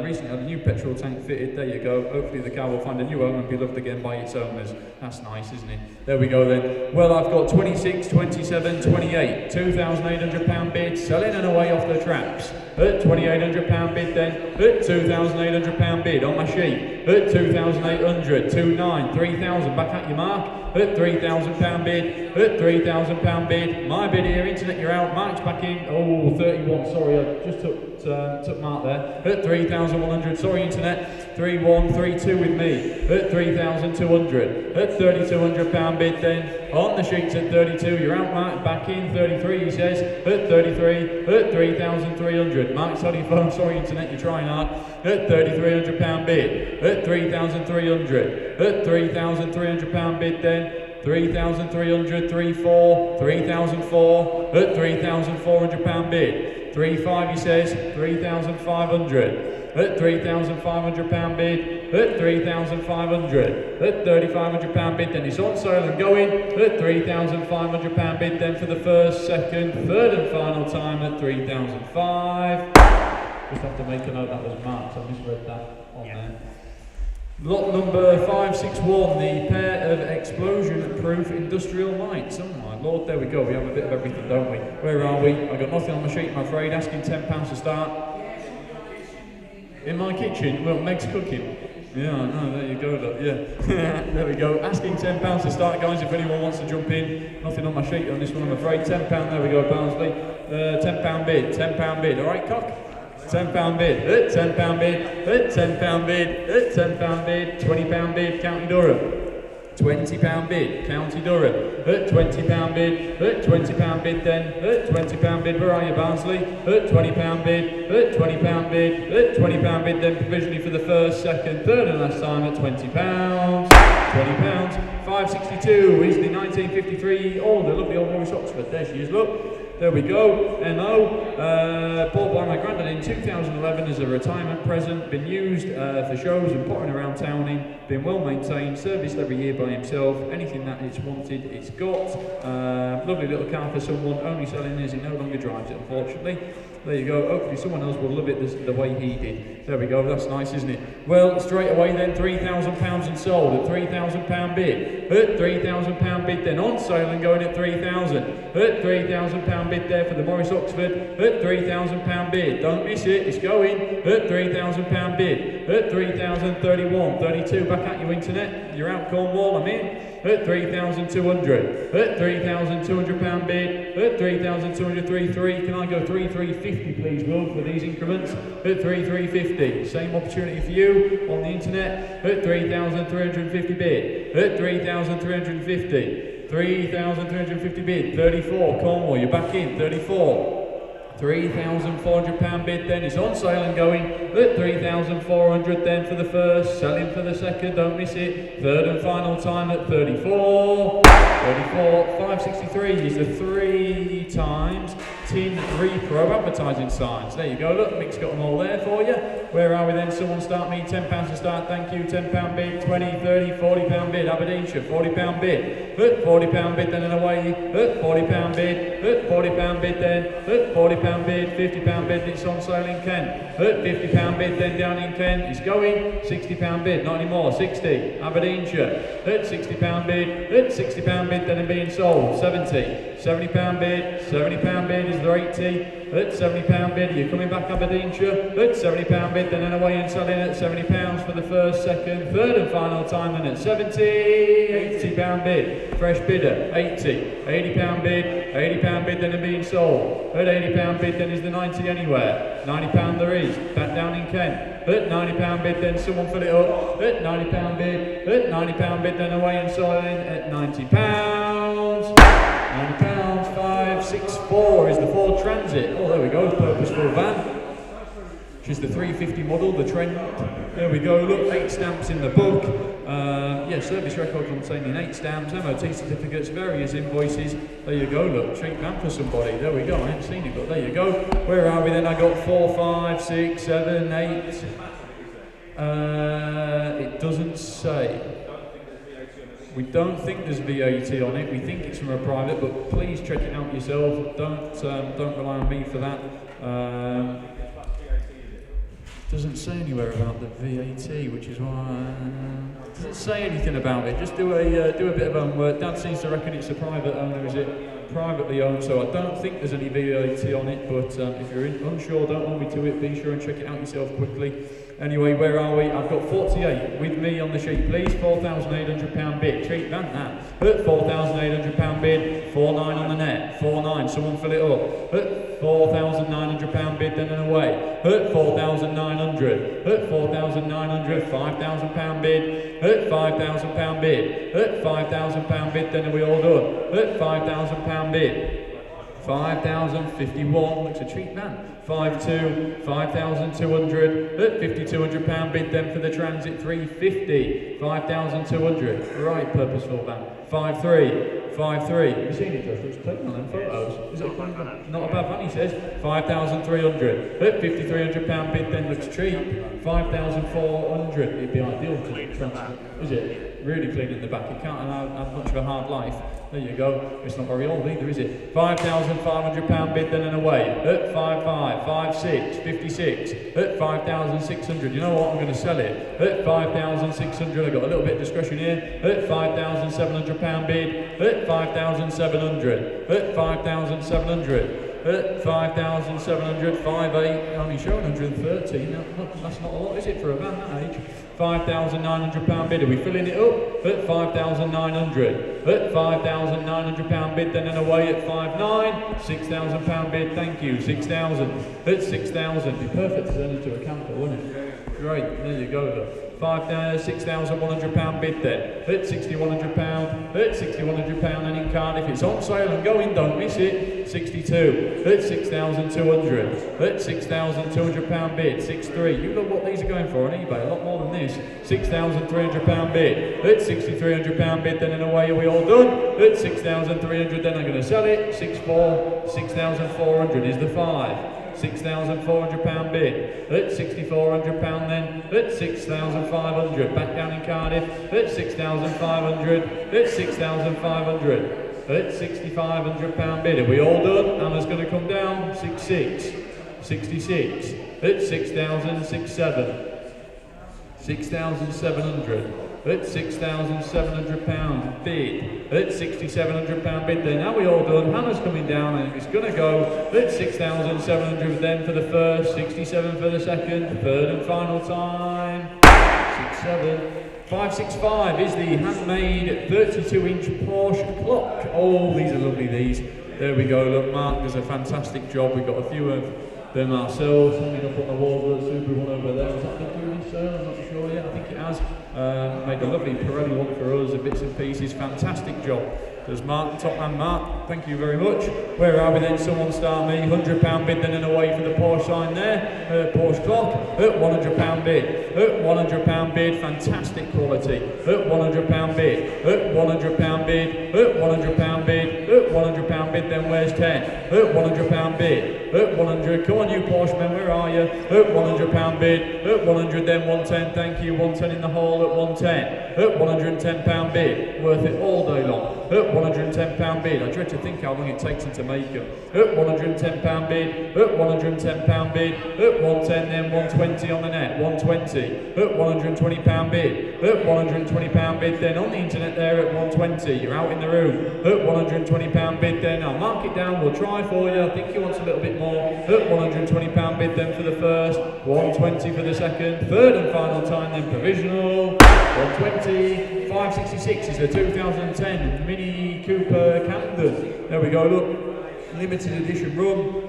recently had a new petrol tank fitted, there you go, hopefully the car will find a new home and be loved again by its owners, that's nice isn't it, there we go then, well I've got 26, 27, 28, £2,800 bid, selling and away off the traps, at £2,800 bid then, at £2,800 bid on my sheet, at 2,800, 2,9, 3,000, back at your mark, at £3,000 bid, at £3,000 bid, my bid here, internet you're out, Mark's back in, oh 31, sorry I just took Mark there, at 3,100, sorry internet, 3132 with me, at 3,200, at £3,200 bid then, on the sheets at 32, you're out Mark, back in, 33 he says, at 33, at 3,300, Mark's on your phone, sorry internet you're trying hard, at £3,300 bid, at 3,300, at £3,300 bid then, 3,300, 3,4, 3,004, at £3,400 bid, 3,500 he says, 3,500, at £3,500 bid, at 3,500, at £3,500 bid, then it's on sale and going, at £3,500 bid then for the first, second, third and final time at 3,500. Just have to make a note that was marked, I misread that on there. Lot number 561, the pair of explosion-proof industrial lights. Oh my lord, there we go, we have a bit of everything, don't we? Where are we? I've got nothing on my sheet, I'm afraid, asking £10 to start. In my kitchen? Well, Meg's cooking. Yeah, I know, there you go, look, yeah. There we go, asking £10 to start, guys, if anyone wants to jump in. Nothing on my sheet on this one, I'm afraid. £10, there we go, Barnsley. £10 bid, £10 bid, alright, cock? £10 bid, at £10 bid, at £10 bid, at £10 bid, £20 bid, County Durham. £20 bid, County Durham, at £20 bid, at £20 bid then, at £20 bid, where are you Barnsley? At £20 bid, at £20 bid, at £20 bid then, provisionally for the first, second, third and last time at £20. £20. 562 is the 1953 older, lovely old Morris Oxford, there she is, look. There we go, MO, bought by my granddad in 2011 as a retirement present, been used for shows and potting around towning, been well maintained, serviced every year by himself, anything that it's wanted, it's got. Lovely little car for someone, only selling as he no longer drives it, unfortunately. There you go, hopefully someone else will love it the way he did. There we go, that's nice, isn't it? Well, straight away then, £3,000 and sold at £3,000 bid. At £3,000 bid then, on sale and going at 3,000. At £3,000 bid there for the Morris Oxford. At £3,000 bid, don't miss it, it's going. At £3,000 bid. At 3,031, 32, back at you internet. You're out Cornwall, I'm in. At 3,200. At £3,200 bid. At 3,203, can I go 3,350 please, Will, for these increments? At 3,350, same opportunity for you on the internet. At 3,350 bid. At 3,350. 3,350 bid. 34, Cornwall, you're back in. 34. £3,400 bid then, it's on sale and going at 3,400 then for the first, selling for the second, don't miss it, third and final time at 34, 563 is the 3 times tin repro advertising signs. There you go, look, Mick's got them all there for you. Where are we then? Someone start me, £10 to start, thank you, £10 bid, 20, 30, £40 bid, Aberdeenshire, £40 bid, at £40 bid then and away, at £40 bid, at £40 bid then, at £40 bid, £50 bid, it's on sale in Kent, at £50 bid then down in Kent, it's going, £60 bid, not anymore, 60, Aberdeenshire, at £60 bid, at £60 bid then and being sold, 70, £70 bid, £70 bid is there 80, at £70 bid, you're coming back Aberdeenshire, at £70 bid then and away and selling at £70 for the first, second, third and final time then at 70, £80 bid, fresh bidder, 80, £80 bid, £80 bid then and being sold, at £80 bid then is the 90 anywhere, £90 there is, back down in Kent, at £90 bid then someone fill it up, at £90 bid, at £90 bid then away and selling at £90, £90, 564 is the Ford Transit, oh there we go, purposeful van, which is the 350 model, the Trent, there we go, look, 8 stamps in the book, yeah, service record containing 8 stamps, MOT certificates, various invoices, there you go, look, cheap van for somebody, there we go, I haven't seen it, but there you go, where are we then, I got 4, 5, 6, 7, 8, it doesn't say. We don't think there's VAT on it. We think it's from a private, but please check it out yourself. Don't rely on me for that. Doesn't say anywhere about the VAT, which is why doesn't say anything about it. Just do a bit of homework. Dad seems to reckon it's a private owner, is it? Privately owned, so I don't think there's any VAT on it. But if you're unsure, don't hold me to it. Be sure and check it out yourself quickly. Anyway, where are we? I've got 48 with me on the sheet, please. £4,800 bid. Cheap van that. At £4,800 bid. 49 on the net. 49. Someone fill it up. At £4,900 bid, then and away. At 4,900. At 4,900. £5,000 bid. At £5,000 bid. At £5,000 bid, then are we all done? At £5,000 bid. 5,051, looks a cheap van. 5,2, 5,200, at £5,200 bid then for the Transit 350, 5,200, right, purposeful van. 5,3, 5,3, have you seen it, Josh? Looks clean on them photos. Is it not a bad van, he says. 5,300, at £5,300 bid then looks cheap. 5,400, it'd be ideal to transport, is it? Really clean in the back, it can't have much of a hard life. There you go, it's not very old either, is it? £5,500 bid then and away, at 5,5, 5,6, 56, at 5,600, you know what, I'm going to sell it, at 5,600, I've got a little bit of discretion here, at £5,700 bid, at 5,700, at 5,700, at 5,700, 5,8, only showing 130, no, that's not a lot, is it, for a van that age? £5,900 bid, are we filling it up? At 5,900, at £5,900 bid, then and away at 5,9, £6,000 bid, thank you, 6,000, at 6,000, be perfect to turn into a camper, wouldn't it? Great, there you go, look. £6,100 bid then, at £6,100, at £6,100 and in Cardiff, it's on sale and going, don't miss it, 62, at 6,200, at £6,200 bid, 6,3, you look what these are going for on eBay, a lot more than this, £6,300 bid, at £6,300 bid then and away, are we all done, at 6,300 then I'm going to sell it, 6,4, 6,400 is the 5. £6,400 bid, at £6,400 then, at 6,500, back down in Cardiff, at 6,500, at 6,500, at £6,500 bid, are we all done? Anna's going to come down, 66, 66, at 6,067, 6,700, at £6,700 bid, at £6,700 bid then, are we all done? Hannah's coming down and it's going to go at 6,700 then for the first, 67 for the second, third and final time, 67, 565 is the handmade 32-inch Porsche clock. Oh, these are lovely, these. There we go, look, Mark does a fantastic job. We've got a few of them ourselves. Hanging up on the wall, the super one over there. Is that the doing, sir? I'm not sure yet. I think it has. Made a lovely Pirelli one for us, the bits and pieces. Fantastic job. There's Mark, top man Mark, thank you very much. Where are we then? Someone start me. £100 bid then and away for the Porsche sign there. Porsche clock, £100 bid. £100 bid, fantastic quality. £100 bid. £100 bid. £100 bid. £100 bid, then where's 10? £100 bid. 100, come on you Porsche men, where are you? £100 bid. 100 then 110, thank you. 110 in the hall at 110. £110 bid, worth it all day long. £110 bid, I dread to think how long it takes them to make them. £110 bid. £110 bid. 110 then 120 on the net. 120. £120 bid. £120 bid then on the internet there at 120. You're out in the room. £120 bid then. I'll mark it down. We'll try for you. I think he wants a little bit more. £120 bid then for the first. 120 for the second. Third and final time then provisional. 120. 566 is the 2010 Mini Cooper Camden. There we go. Look, limited edition run.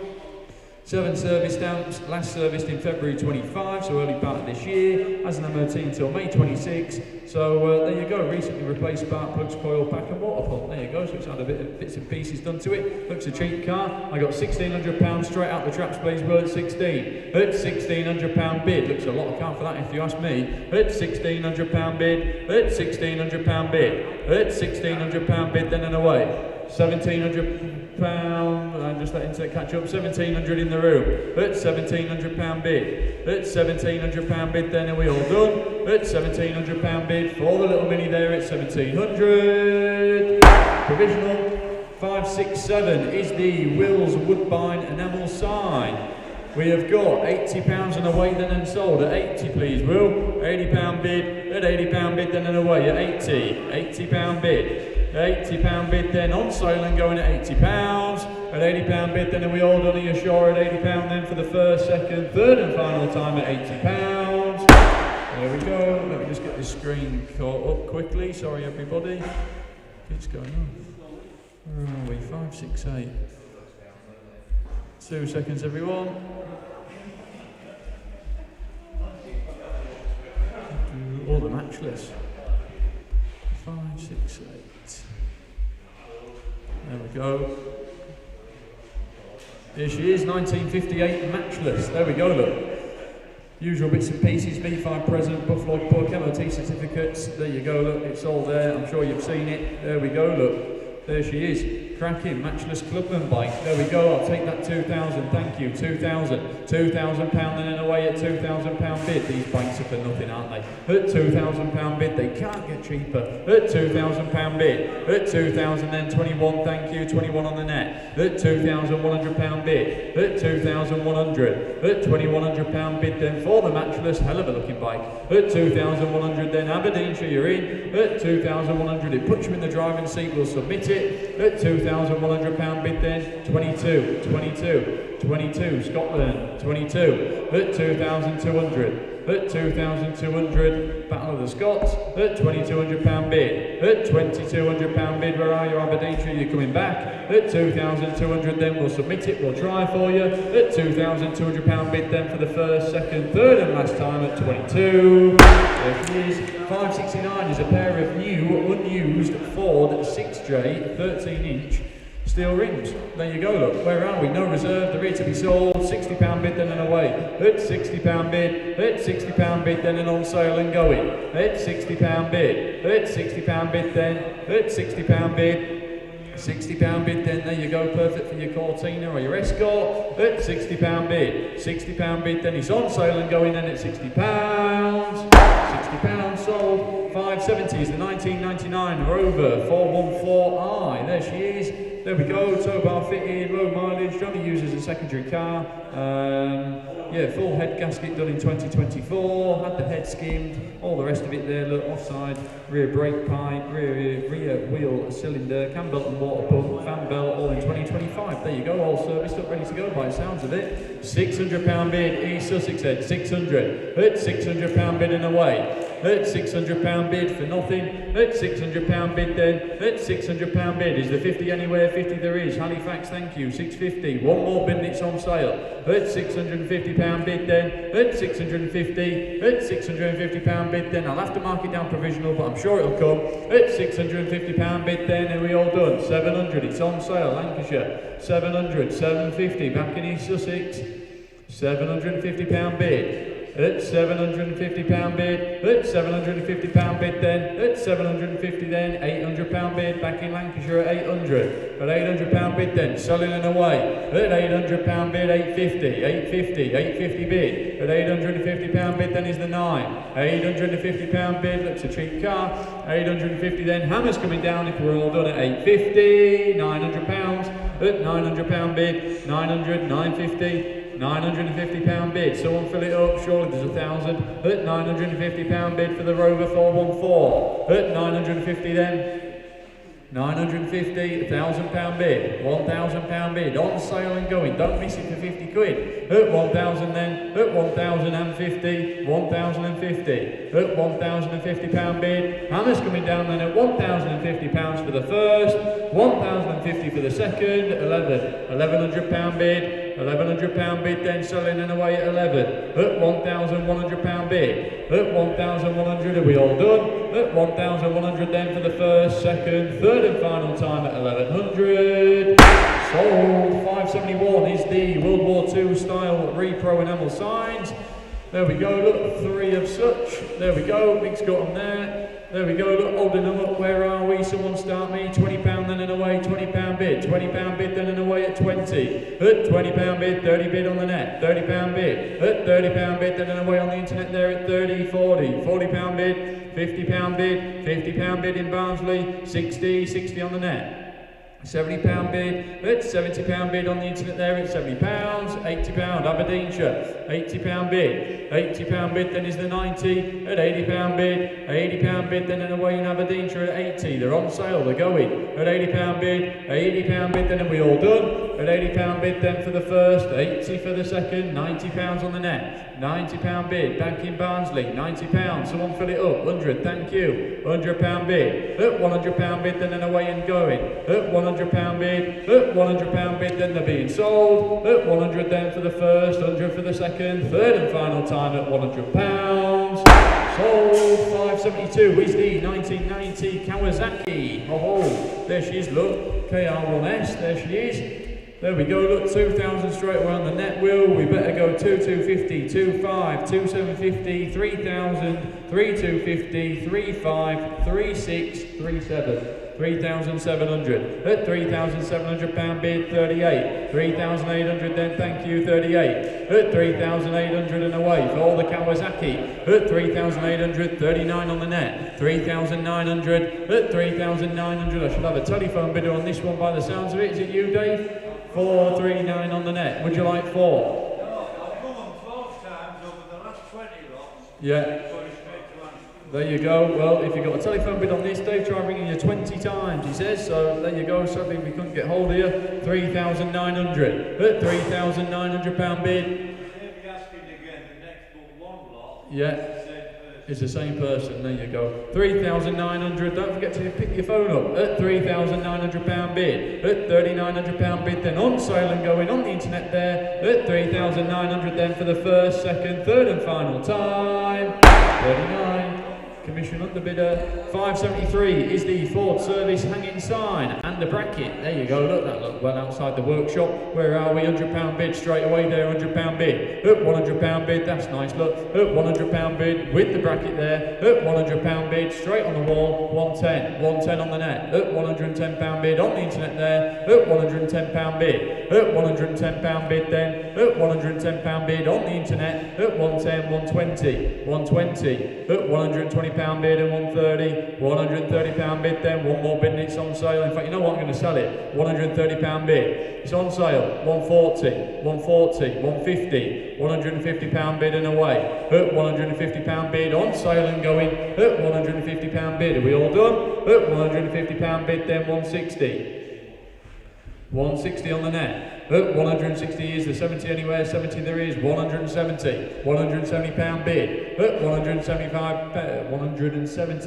7 service stamps, last serviced in February 25, so early part of this year. Has an MOT until May 26. So there you go, recently replaced spark plugs, coil pack and water pump. There you go, so it's had a bit of bits and pieces done to it. Looks a cheap car. I got £1,600 straight out the traps, Blaiswell at 16. At £1,600 bid. Looks a lot of car for that if you ask me. At £1,600 bid. At £1,600 bid. At £1,600 bid, then and away. £1,700, I'm just letting it catch up, 1,700 in the room, at £1,700 bid, at £1,700 bid then, and we all done, at £1,700 bid for the little mini there at 1,700, provisional, 567 is the Wills Woodbine enamel sign. We have got £80 and away then and sold at 80 please Will, £80 bid, at £80 bid then and away at 80, £80 bid. £80 bid then on sale and going at £80. At £80 bid then, and we all done here sure at £80 then for the first, second, third and final time at £80. There we go. Let me just get this screen caught up quickly. Sorry everybody. It's going off. Where are we? 5, 6, 8. 2 seconds everyone. All the matchless. 5, 6, 8. There we go. Here she is, 1958 matchless. There we go, look. Usual bits and pieces, V5 present, Buffalo Port, MOT certificates. There you go, look, it's all there. I'm sure you've seen it. There we go, look. There she is. Cracking, matchless clubman bike. There we go, I'll take that 2,000, thank you, 2,000. £2,000 then and away at £2,000 bid. These bikes are for nothing, aren't they? At £2,000 bid, they can't get cheaper. At £2,000 bid. At 2,000 then 21, thank you, 21 on the net. At £2,100 bid. At 2,100. At £2,100 bid then for the matchless, hell of a looking bike. At 2,100 then Aberdeenshire, you're in. At 2,100, it puts you in the driving seat, we'll submit it. At £2,100 bid then, 22, 22, 22, Scotland, 22, at 2,200, at 2,200, Battle of the Scots, at £2,200 bid, at £2,200 bid, where are you Aberdeenshire, you're coming back, at 2,200 then, we'll submit it, we'll try for you, at £2,200 bid then for the first, second, third and last time at 22, there she is. 569 is a pair of new, unused Ford 6J 13-inch steel rims. There you go, look. Where are we? No reserve, they're here to be sold. £60 bid then and away. At £60 bid, at £60 bid then and on sale and going. At £60 bid, at £60 bid then, at £60 bid. £60 bid then, there you go, perfect for your Cortina or your Escort, at £60 bid, £60 bid then, it's on sale and going then at £60, £60 sold, 570 is the 1999 Rover 414i, there she is, there we go, tow bar fitted, low mileage, only used as a secondary car, yeah, full head gasket done in 2024, had the head skimmed, all the rest of it there, look, offside, rear brake pipe, rear wheel cylinder, cam belt and water pump, fan belt, all in 2025. There you go, all serviced up, ready to go by the sounds of it. £600 bid, East Sussex Head, 600, at £600 bid and away. At £600 bid for nothing. At £600 bid then. At £600 bid. Is there 50 anywhere? 50 there is. Halifax, thank you. 650. One more bid and it's on sale. At £650 bid then. At 650. At £650 bid then. I'll have to mark it down provisional, but I'm sure it'll come. At £650 bid then. Are we all done? 700. It's on sale. Lancashire. 700. 750. Back in East Sussex. £750 bid. At £750 bid, at £750 bid then, at £750 then, £800 bid, back in Lancashire at 800, at £800 bid then, selling and away, at £800 bid, 850, 850, 850 bid, at £850 bid then is the 9, £850 bid, looks a cheap car, 850 then, hammers coming down if we're all done at 850, £900, at £900 bid, 900, 950, £950 bid, someone fill it up, surely there's 1,000, at £950 bid for the Rover 414, at 950 then, 950, £1,000 bid, £1,000 bid, on sale and going, don't miss it for 50 quid, at 1,000 then, at 1,050, 1,050, at £1,050 bid, hammers coming down then at £1,050 for the first, £1,050 for the second, 1,100 bid, £1,100 bid then selling and away at 11, at £1,100 bid, at 1,100 are we all done, at 1,100 then for the first, second, third and final time at 1,100, sold. 571 is the World War II style repro enamel signs. There we go, look, 3 of such, there we go, Mick's got them there we go, look, holding them up, where are we, someone start me, £20 then and away, £20 bid, £20 bid then and away at 20, at £20 bid, 30 bid on the net, £30 bid, at £30 bid then and away on the internet there at 30, 40, £40 bid, £50 bid, £50 bid in Barnsley, 60, 60 on the net. £70 bid, at £70 bid on the internet there at £70, £80 Aberdeenshire, £80 bid, £80 bid then is the 90, at £80 bid, £80 bid then and away in Aberdeenshire at 80, they're on sale, they're going, at £80 bid, £80 bid then and we all done, at £80 bid then for the first, 80 for the second, £90 on the net, £90 bid, back in Barnsley, £90, someone fill it up, 100, thank you, £100 bid, at £100 bid then and away and going, at £100 bid, at £100 bid then they're being sold, at 100 then for the first, 100 for the second, third and final time at £100, sold. 572 is the 1990 Kawasaki, oh, there she is, look, KR1S, there she is. There we go, look, 2,000 straight away on the net wheel, we better go 2,250, 2,5, 2,750, 3,000, 3,250, 3,5, 3,6, 3,7. 3,700, at £3,700 bid, 38, 3,800 then, thank you, 38, at 3,800 and away for all the Kawasaki, at 3,800, 39 on the net, 3,900, at 3,900, I should have a telephone bidder on this one by the sounds of it, is it you, Dave? 439 on the net, would you like 4? No, I've come 12 times over the last 20 lots. Yeah. There you go. Well, if you've got a telephone bid on this, Dave, try ringing you 20 times, he says. So there you go. Sadly, we couldn't get hold of you. 3,900. At £3,900 bid. If you're asking again, the next one lot. Yeah. It's the same person. There you go. 3,900. Don't forget to pick your phone up. At £3,900 bid. At £3,900 bid. Then on sale and going on the internet there. At 3,900 then for the first, second, third and final time. 39. Commission underbidder. 573 is the Ford service hanging sign and the bracket. There you go, look, that looked well outside the workshop. Where are we? £100 bid straight away there, £100 bid. At £100 bid, that's nice, look. At £100 bid with the bracket there. At £100 bid straight on the wall, 110. 110 on the net. At £110 bid on the internet there. At £110 bid. At £110 bid then. At £110 bid on the internet. At 110, 120. 120. At £120 bid and 130, £130 bid then, one more bid and it's on sale. In fact, you know what, I'm going to sell it, £130 bid, it's on sale, 140, 140, 150, £150 bid and away, at £150 bid, on sale and going, at £150 bid, are we all done? At £150 bid then, 160. 160 on the net. At 160 is the 70 anywhere, 70 there is, 170. 170 pound bid. At 170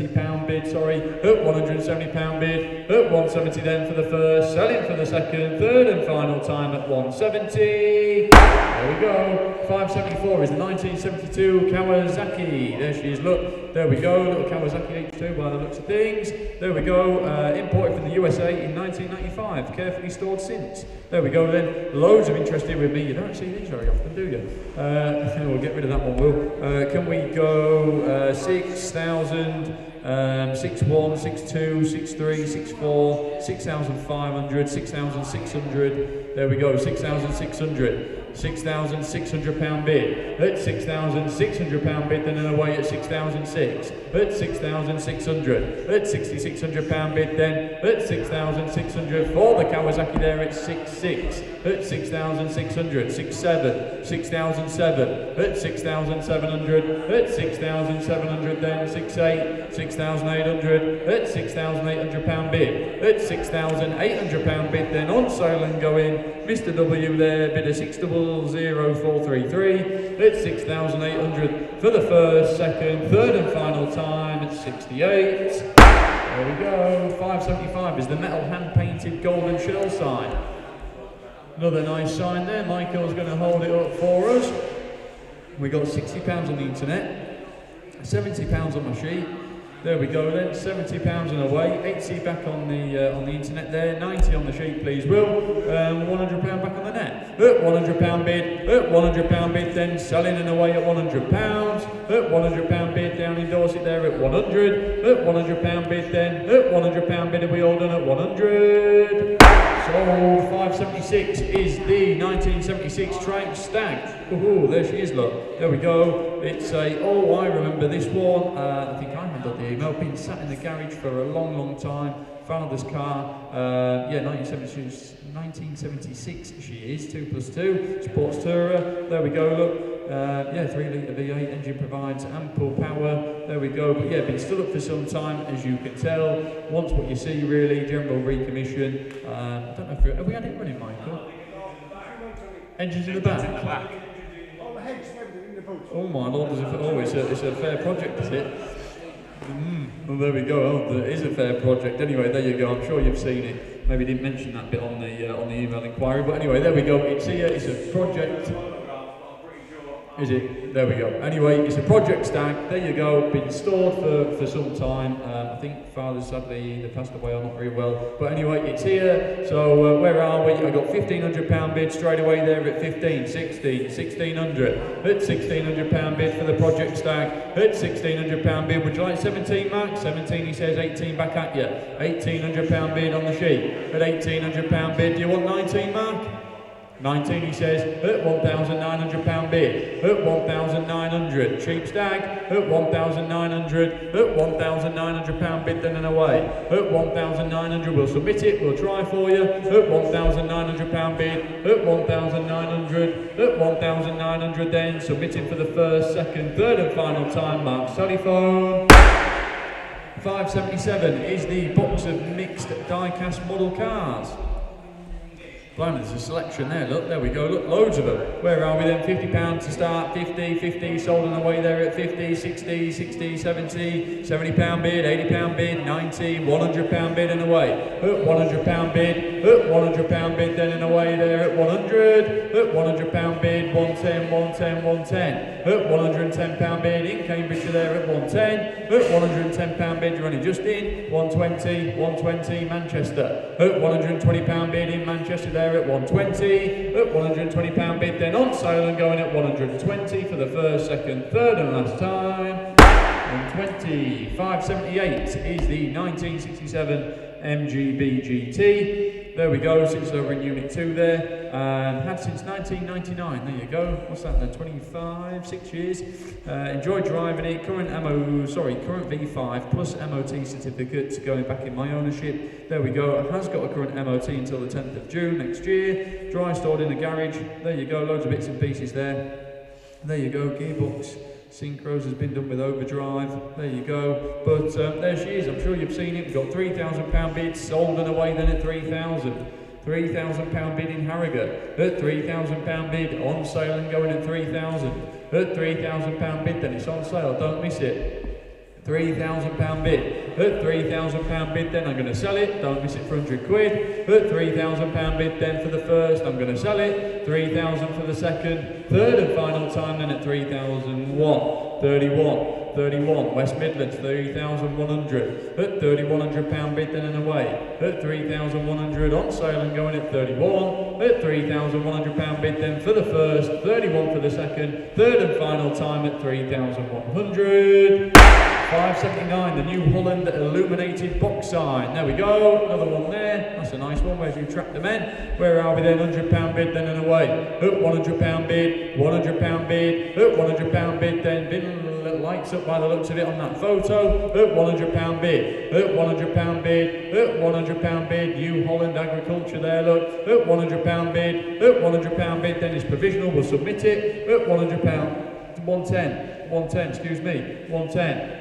pound bid, sorry. At 170 pound bid. At 170 then for the first, selling for the second, third and final time at 170. There we go. 574 is the 1972 Kawasaki. There she is, look. There we go, little Kawasaki H2 by the looks of things. There we go, imported from the USA in 1995, carefully stored since. There we go then, loads of interest here with me. You don't see these very often, do you? We'll get rid of that one, Will. Can we go 6,000, 6,1, 6,2, 6,3, 6,4, 6,500, 6,600. There we go, 6,600. 6,600 pound bid. At 6,600 pound bid, then and away at 6,006. At 6,600. At 6,600 pound bid, then at 6,600 for the Kawasaki there at 6,6. At 6,600. 6,7. 6,007. At 6,700. At 6,700 then 6,8. 6,800. At 6,800 pound bid. At 6,800 pound bid, then on sale and going. Mr. W there, bid a 6,00433 at 6,800 for the first, second, third and final time at 68. There we go. 575 is the metal hand-painted golden shell sign. Another nice sign there. Michael's going to hold it up for us. We got £60 on the internet, £70 on my sheet. There we go then, £70 and away, 80 back on the internet there, 90 on the sheet please Will, £100 back on the net. At £100 bid, at £100 bid then selling and away at £100. At £100 bid down in Dorset there at 100. At £100 bid then, at £100 bid are we all done at 100. Sold. 576 is the 1976 Triumph Stag. Ooh, there she is, look. There we go. It's a, oh, I remember this one. I think I handled the email. Been sat in the garage for a long, long time. Father's car. Yeah, 1976 she is. 2+2. Sports Tourer. There we go, look. Yeah, 3-litre V8 engine provides ample power. There we go. But yeah, been stood up for some time, as you can tell. Wants what you see, really. General recommission. I don't know if have we had it running, Michael? Engines in the back. All the heads, everything in the boot. Oh my lord! It's a fair project, is it? Well, there we go. Oh, it is a fair project. Anyway, there you go. I'm sure you've seen it. Maybe didn't mention that bit on the email inquiry, but anyway, there we go. It's here. It's a project. Is it? There we go. Anyway, it's a project Stag. There you go. Been stored for some time. I think father sadly they passed away or not very well. But anyway, it's here. So where are we? I got £1,500 bid straight away there at 15, 16, 1,600. At £1,600 bid for the project Stag. At £1,600 bid. Would you like 17, Mark? 17. He says 18 back at you. £1,800 bid on the sheet. At £1,800 bid. Do you want 19, Mark? 19, he says, at £1,900 bid, at 1,900, cheap Stag, at 1,900, at £1,900 bid then and away, at 1,900, we'll submit it, we'll try for you, at £1,900 bid, at 1,900, at 1,900 then, submitting for the first, second, third and final time, Mark's telephone. 577 is the box of mixed die-cast model cars. Blimey, there's a selection there, look, there we go, look, loads of them. Where are we then? £50 to start, 50, 50, sold on the way there at 50, 60, 60, 70, £70 bid, £80 bid, 90, £100 bid and away. At £100 bid, at £100 bid then and away there at 100, at £100 bid, 110, 110, 110. At £110 bid in Cambridge there at 110, at £110 bid you're only just in, 120, 120 Manchester. At £120 bid in Manchester there at 120, at £120 bid then on sale and going at 120 for the first, second, third and last time. 120. 578 is the 1967 MGB GT. There we go, sits over in Unit 2 there. Had since 1999, there you go. What's that then, 25, 6 years. Enjoyed driving it, current V5 plus MOT certificates going back in my ownership. There we go, it has got a current MOT until the 10th of June next year. Dry stored in the garage. There you go, loads of bits and pieces there. There you go, gearbox. Synchros has been done with overdrive. There you go. But there she is. I'm sure you've seen it. We've got £3,000 bids sold and away then at 3,000. £3,000 bid in Harrogate. At £3,000 bid on sale and going at 3,000. At £3,000 bid, then it's on sale, don't miss it. £3,000 bid. At £3,000 bid, then I'm going to sell it, don't miss it for 100 quid. At £3,000 bid, then for the first, I'm going to sell it. 3,000 for the second, third and final time, then at 3,001. 31, West Midlands, 3,100. At £3,100 bid, then and away. At 3,100 on sale and going at 31. At £3,100 bid, then for the first, 31 for the second, third and final time at 3,100. 579, the New Holland illuminated box sign. There we go, another one there. That's a nice one. Where's you track the men? Where are we then? £100 bid, then and away. At £100 bid, £100 bid, at £100 bid, then bin lights up by the looks of it on that photo. At £100 bid, at £100 bid, at £100 bid, New Holland Agriculture there, look. At £100 bid, at £100 bid, then it's provisional, we'll submit it. At £100, 110, excuse me, 110.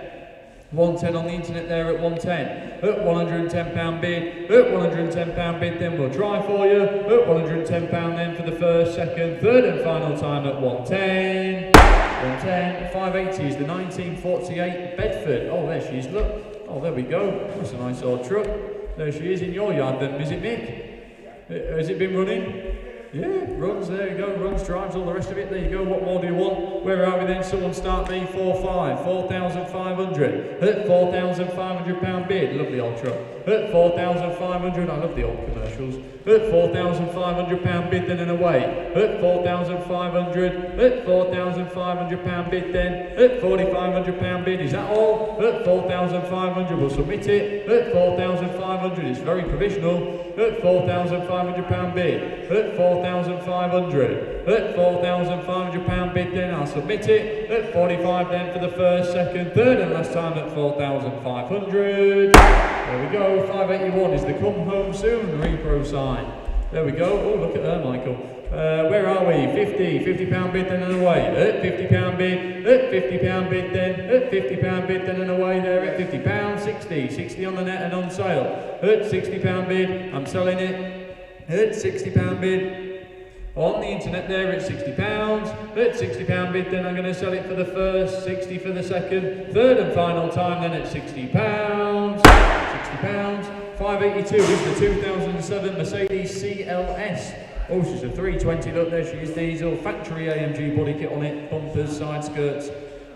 110 on the internet there at 110. At £110 bid, at £110 bid, then we'll try for you. At £110 then for the first, second, third and final time at 110. 110, 580 is the 1948 Bedford. Oh, there she is, look. Oh, there we go. That's a nice old truck. There she is in your yard then, is it, Mick? Has it been running? Yeah, runs, there you go, runs, drives, all the rest of it, there you go, what more do you want? Where are we then? Someone start me, 4,500. At £4,500 bid, lovely old truck. At 4,500, I love the old commercials. At £4,500 bid then and away. At 4,500, at £4,500 bid then. At £4,500 bid, is that all? At 4,500, we'll submit it. At 4,500, it's very provisional. At £4,500 bid. At 4,500. At £4,500 bid then, I'll submit it. At 45 then for the first, second, third and last time at 4,500. There we go, 581 is the come home soon repro sign. There we go, oh look at her Michael. Where are we? £50 bid then and away. At £50 bid, at £50 bid then, at £50 bid then and away there at £50, 60 on the net and on sale. At £60 bid, I'm selling it. At £60 bid, on the internet there at £60. At £60 bid, then I'm going to sell it for the first, 60 for the second, third and final time then at £60. £60. 582 is the 2007 Mercedes CLS. Oh, she's a 320, look there she is, diesel, factory AMG body kit on it, bumpers, side skirts,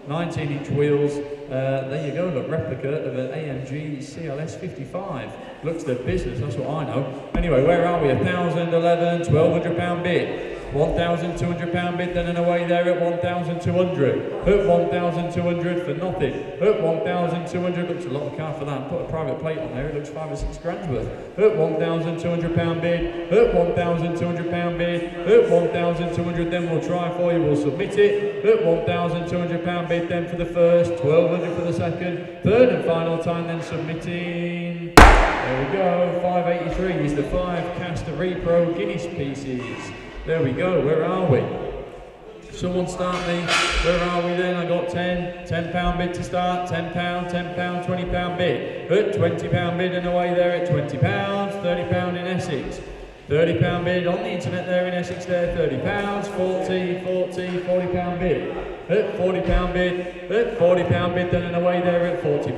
19-inch wheels. There you go, look, replica of an AMG CLS 55. Looks the business, that's what I know. Anyway, where are we? 1,011, £1,200 bid. £1,200 bid then and away there at 1,200. At 1,200 for nothing. At 1,200, looks a lot of car for that. Put a private plate on there, it looks 5 or 6 grand's worth. At £1,200 bid. At £1,200 bid. At 1,200 then we'll try for you, we'll submit it. At £1,200 bid then for the first, 1,200 for the second, third and final time then submitting. There we go, 583 is the 5 cast repro Guinness pieces. There we go, where are we? Someone start me, where are we then? I got £10 bid to start, £10, £20 bid. At £20 bid and away there at £20, £30 in Essex. £30 bid on the internet there in Essex there, £30, £40 bid. At £40 bid, at £40 bid then and away there at £40.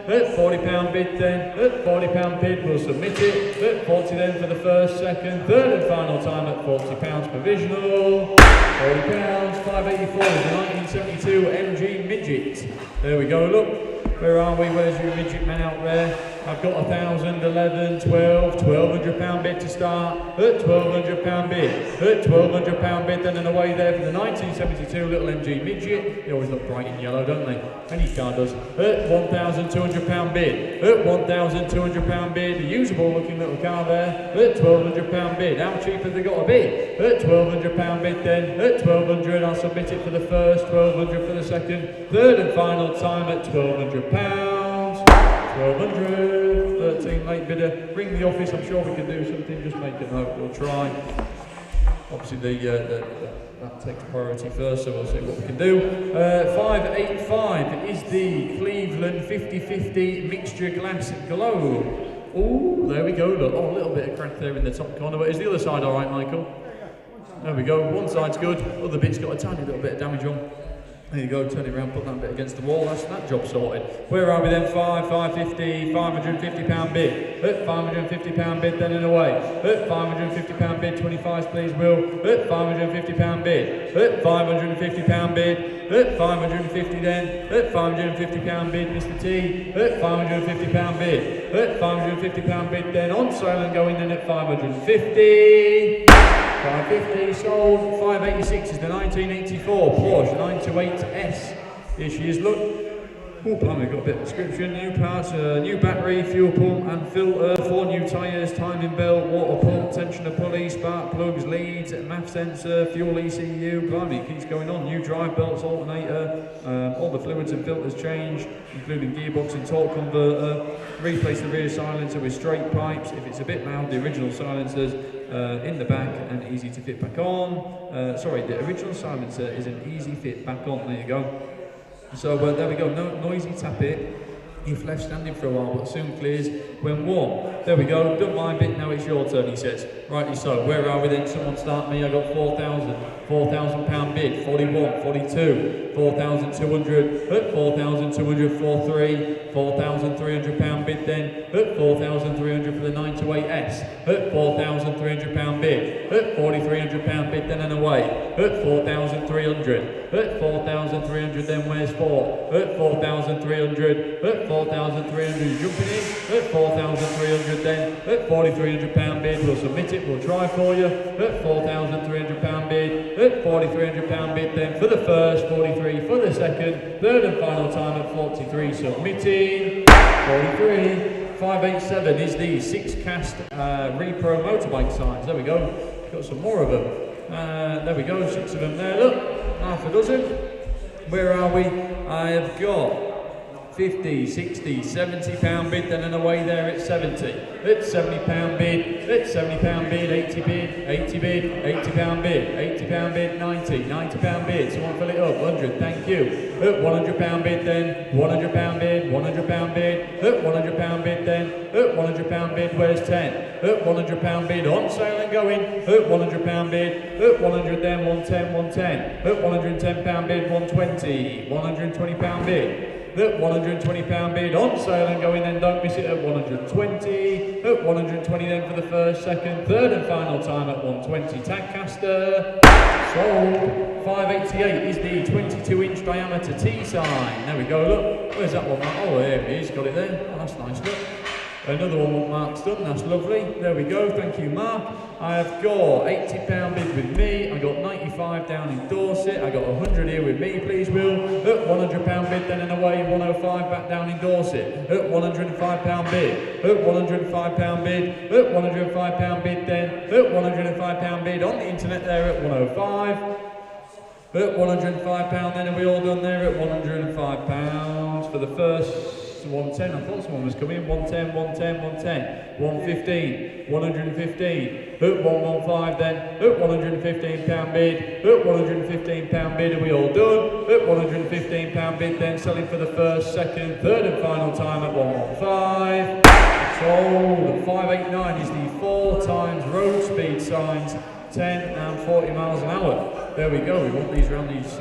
At £40 bid then, at £40 bid we'll submit it. At 40 then for the first, second, third and final time at £40 provisional. £40, 584 is the 1972 MG Midget. There we go, look. Where are we? Where's your midget man out there? I've got 1,011, 12, £1,200 bid to start. At £1,200 bid. At £1,200 bid then and away there for the 1972 little MG Midget. They always look bright in yellow, don't they? Any car does. At £1,200 bid. At £1,200 bid. A usable looking little car there. At £1,200 bid. How cheap have they got to be? At £1,200 bid then. At £1,200 I'll submit it for the first, £1,200 for the second, third and final time at £1,200. 1,200, 13 late bidder. Ring the office, I'm sure we can do something, just make a note, we'll try. Obviously that takes priority first, so we'll see what we can do. 585 is the Cleveland 50/50 mixture glass globe. Oh, there we go, look. Oh, a little bit of crack there in the top corner, but is the other side all right, Michael? There we go, one side's good, other bit's got a tiny little bit of damage on. There you go, turn it around, put that bit against the wall, that's that job sorted. Where are we then? 550, £550 bid. At £550 bid then and away. At £550 bid, 25s please Will. At £550 bid. At £550 bid. At 550 then. At £550 bid, Mr T. At £550 bid. At £550 bid then, on sale and going then at 550. 550 sold. 586 is the 1984 Porsche 928S. Here she is, look. Oh, blimey, got a bit of description. New parts, new battery, fuel pump and filter, 4 new tyres, timing belt, water pump, tensioner pulley, spark plugs, leads, math sensor, fuel ECU. Blimey, it keeps going on. New drive belts, alternator, all the fluids and filters changed, including gearbox and torque converter. Replace the rear silencer with straight pipes. If it's a bit loud, the original silencers in the back and easy to fit back on. Sorry, the original silencer is an easy fit back on. There you go. So there we go, no noisy tap it. You've left standing for a while, but soon clears when warm. There we go, done my bit, now it's your turn, he says. Rightly so, where are we then? Someone start me, I got £4,000 bid, 41, 42, 4,200, at 4,200, 43, £4,300 bid then, at 4,300 for the 928S, at £4,300 bid, at £4,300 bid then and away, at 4,300, at 4,300 then where's 4, at 4,300, at 4,300 jumping in, at 4,300 then, at £4,300 bid, we'll submit it, we'll try for you, at £4,300 bid, at £4,300 bid then for the first, 43 for the second, third and final time at 43 submitting, 43. 587 is the 6 cast repro motorbike signs. There we go. Got some more of them. There we go, 6 of them there. Look, half a dozen. Where are we? I have got 50, 60, £70 bid, then and away there at 70. At £70 bid, at £70 bid, 80 bid, 80 bid, £80 bid, £80 bid, 90, £90 bid, someone fill it up, 100, thank you. At £100 bid then, £100 bid, £100 bid, at £100 bid then, at £100 bid, where's 10? At £100 bid, on sale and going, at £100 bid, at 100 then, 110, 110, at £110 bid, 120, £120 bid. At £120 bid, on sale and going then, don't miss it at 120, at 120 then for the first, second, third and final time at 120. Tagcaster, sold. 588 is the 22-inch diameter T sign. There we go, look, where's that one? Oh, there it is, got it there. Oh, that's nice, look. Another one what Mark's done, that's lovely. There we go, thank you Mark. I have got £80 bid with me, I got 95 down in Dorset, I got 100 here with me, please Will. At £100 bid then and away, 105 back down in Dorset. At £105 bid, at £105 bid, at £105 bid then, at £105 bid on the internet there at 105. At £105 then, are we all done there at £105 for the first 110, I thought someone was coming, 110, 110, 110, 115, 115, at 115 then, at £115 bid, at £115 bid, are we all done? At £115 bid then, selling for the first, second, third and final time at 115. Sold. 589 is the 4 times road speed signs, 10 and 40 miles an hour. There we go, we want these around these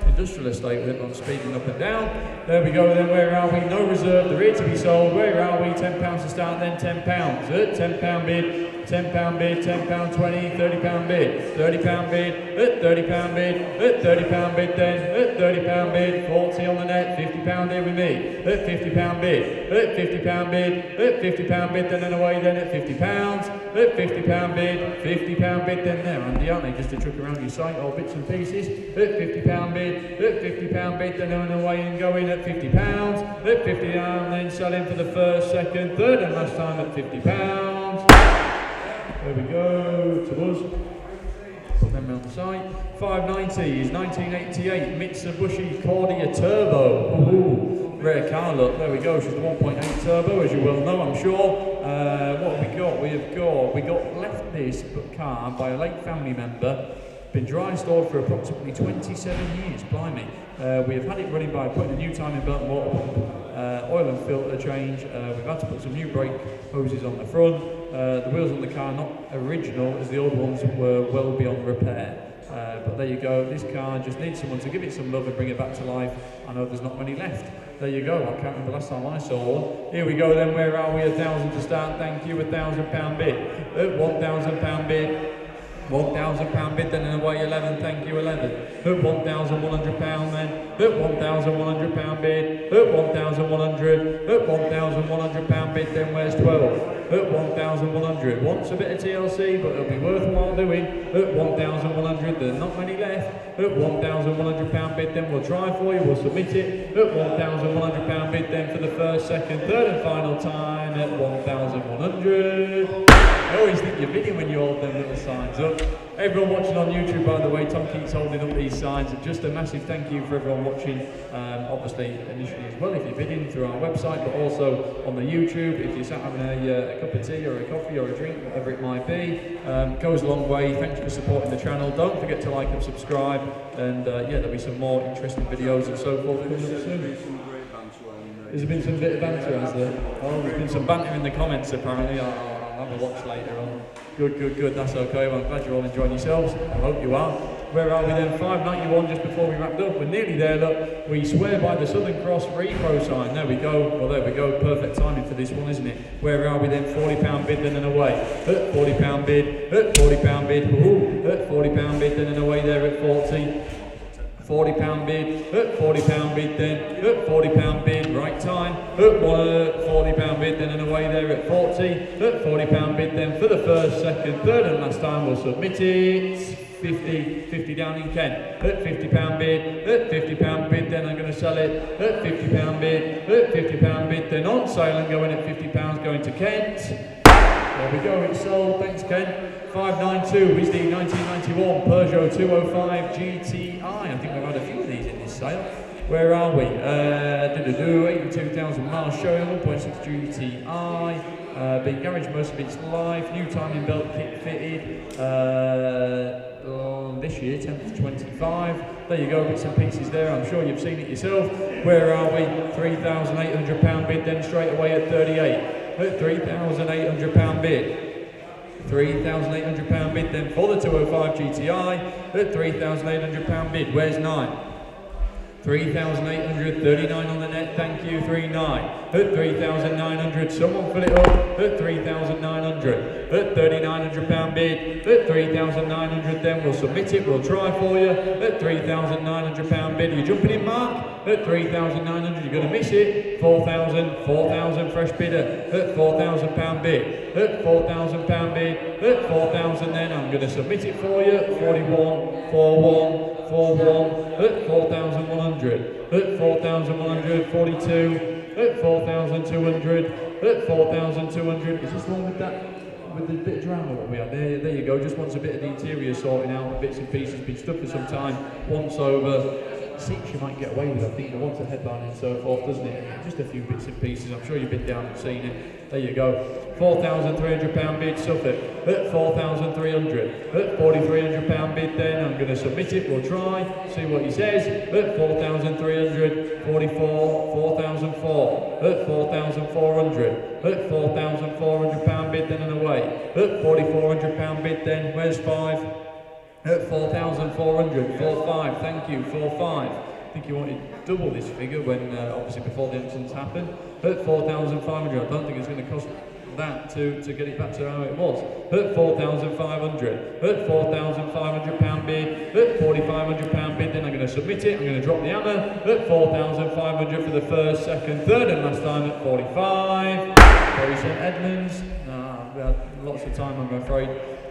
industrial estate with on speeding up and down. There we go then, where are we? No reserve, the rear to be sold. Where are we? £10 to start then, £10. At £10 bid, £10 bid, £10, 20, £30 bid, £30 bid, at £30 bid, at £30 bid then, at £30 bid, 40 on the net, £50 here with me, at £50 bid, at £50 bid, at £50 bid then and away then at £50, at £50 bid, £50 bid then there, Andy, aren't they? Just to truck around your site, all bits and pieces, at £50 bid, at £50 bid then and away and going at £50, at £50 and then selling for the first, second, third and last time at £50. There we go, to us. Put them on the site. 590 is 1988 Mitsubishi Cordia Turbo. Ooh, rare car look. There we go. She's the 1.8 turbo, as you well know, I'm sure. What have we got? We got left this car by a late family member Been dry stored for approximately 27 years, blimey. We have had it running by putting a new timing belt and water pump, oil and filter change. We've had to put some new brake hoses on the front. The wheels on the car not original, as the old ones were well beyond repair. But there you go, this car just needs someone to give it some love and bring it back to life. I know there's not many left. There you go, I can't remember the last time I saw one. Here we go then, where are we? £1,000 to start, thank you, £1,000 bid. £1,000 bid. £1,000 bid, then away 11, thank you, 11. £1,100 then. £1,100 bid. £1,100. £1,100 bid, then where's 12? £1,100. Wants a bit of TLC, but it'll be worthwhile doing. £1,100, there's not many left. £1,100 bid, then we'll try for you, we'll submit it. £1,100 bid, then for the first, second, third, and final time at 1,100. I always think you're bidding when you hold them little signs up. Everyone watching on YouTube, by the way, Tom keeps holding up these signs. Just a massive thank you for everyone watching. Obviously, initially as well, if you're bidding through our website, but also on the YouTube. If you're sat having a cup of tea or a coffee or a drink, whatever it might be, goes a long way. Thanks for supporting the channel. Don't forget to like and subscribe. And yeah, there'll be some more interesting videos and so forth coming up soon. There's been some bit of banter, has there? Oh, there's been some banter in the comments apparently. I'll have a watch later on. Good, that's okay. Well, I'm glad you're all enjoying yourselves. I hope you are. Where are we then? 591 just before we wrapped up. We're nearly there, look. We swear by the Southern Cross repro sign. There we go. Well, there we go. Perfect timing for this one, isn't it? Where are we then? £40 bid, then and away. £40 bid. £40 bid. Ooh. £40 bid, then and away there at 40. £40 bid, £40 bid then, £40 bid, right time, £40 bid then and away there at 40, £40 bid then for the first, second, third and last time we'll submit it. 50 down in Kent, £50 bid, £50 bid then I'm going to sell it, £50 bid, £50 bid then on sale and going at £50 going to Kent. There we go, it's sold, thanks Ken. 592 is the 1991 Peugeot 205 GTI. I think we've had a few of these in this sale. Where are we? 82,000 miles showing, 1.6 GTI. Big garage, most of its life. New timing belt kit fitted. This year, 10th to 25. There you go, bits and pieces there. I'm sure you've seen it yourself. Where are we? £3,800 bid, then straight away at 38. £3,800 bid. £3,800 bid then for the 205 GTI at £3,800 bid. Where's 9? 3,800, 39 on the net, thank you, 39. At 3,900, someone fill it up. At 3,900, at £3,900 bid. At 3,900 then we'll submit it, we'll try for you. At £3,900 bid, are you jumping in, Mark? At 3,900, you're going to miss it. 4,000 fresh bidder. At £4,000 bid. At £4,000 bid. At 4,000 then I'm going to submit it for you. 41, 41. 41 at 4,100 at 4,100, 42 at 4,200 at 4,200. Is this one with that, with the bit of drama what we have? There you go. Just wants a bit of the interior sorting out, bits and pieces. Been stuck for some time. Once over. Seats you might get away with, I think, the ones that headline and so forth, doesn't it? Just a few bits and pieces. I'm sure you've been down and seen it. There you go. £4,300 bid, Suffolk at 4,300 at £4,300 bid. Then I'm going to submit it. We'll try, see what he says. At 4,300, 44, 4,004 at 4,400 at £4,400 bid. Then and away at £4,400 bid. Then where's 5? At 4,400, 4,500, thank you, 4,500. I think you wanted double this figure when, obviously, before the auctions happened. At 4,500, I don't think it's going to cost that to get it back to how it was. At 4,500, at £4,500 bid, at £4,500 bid, then I'm going to submit it, I'm going to drop the hammer. At 4,500 for the first, second, third, and last time at 45. Sorry, St Edmunds. We had lots of time, I'm afraid.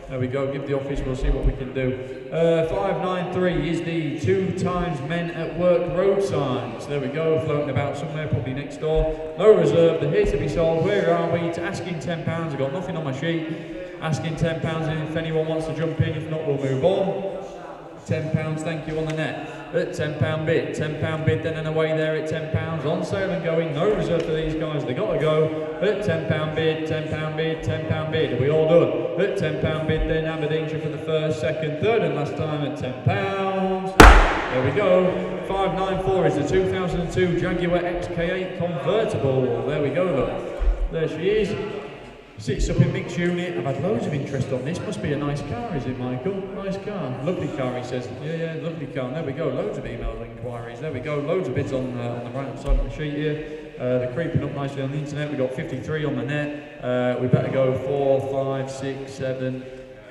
There we go, give the office, we'll see what we can do. 593 is the 2 times men at work road signs. There we go, floating about somewhere, probably next door. No reserve, they're here to be sold. Where are we? To asking £10, I've got nothing on my sheet. Asking £10, and if anyone wants to jump in, if not, we'll move on. £10, thank you on the net. at £10 bid. £10 bid then and away there at £10. On sale and going, no reserve for these guys, they got to go at £10 bid, £10 bid, £10 bid. Are we all done? At £10 bid then Aberdeenshire for the first, second, third and last time at £10. There we go. 594 is the 2002 Jaguar XK8 convertible. There we go though. There she is. Sits up in mixed unit. I've had loads of interest on this. Must be a nice car, is it, Michael? Nice car. Lovely car, he says. Yeah, lovely car. And there we go. Loads of email inquiries. There we go. Loads of bids on the right hand side of the sheet here. They're creeping up nicely on the internet. We've got 53 on the net. We better go 4, 5, 6, 7,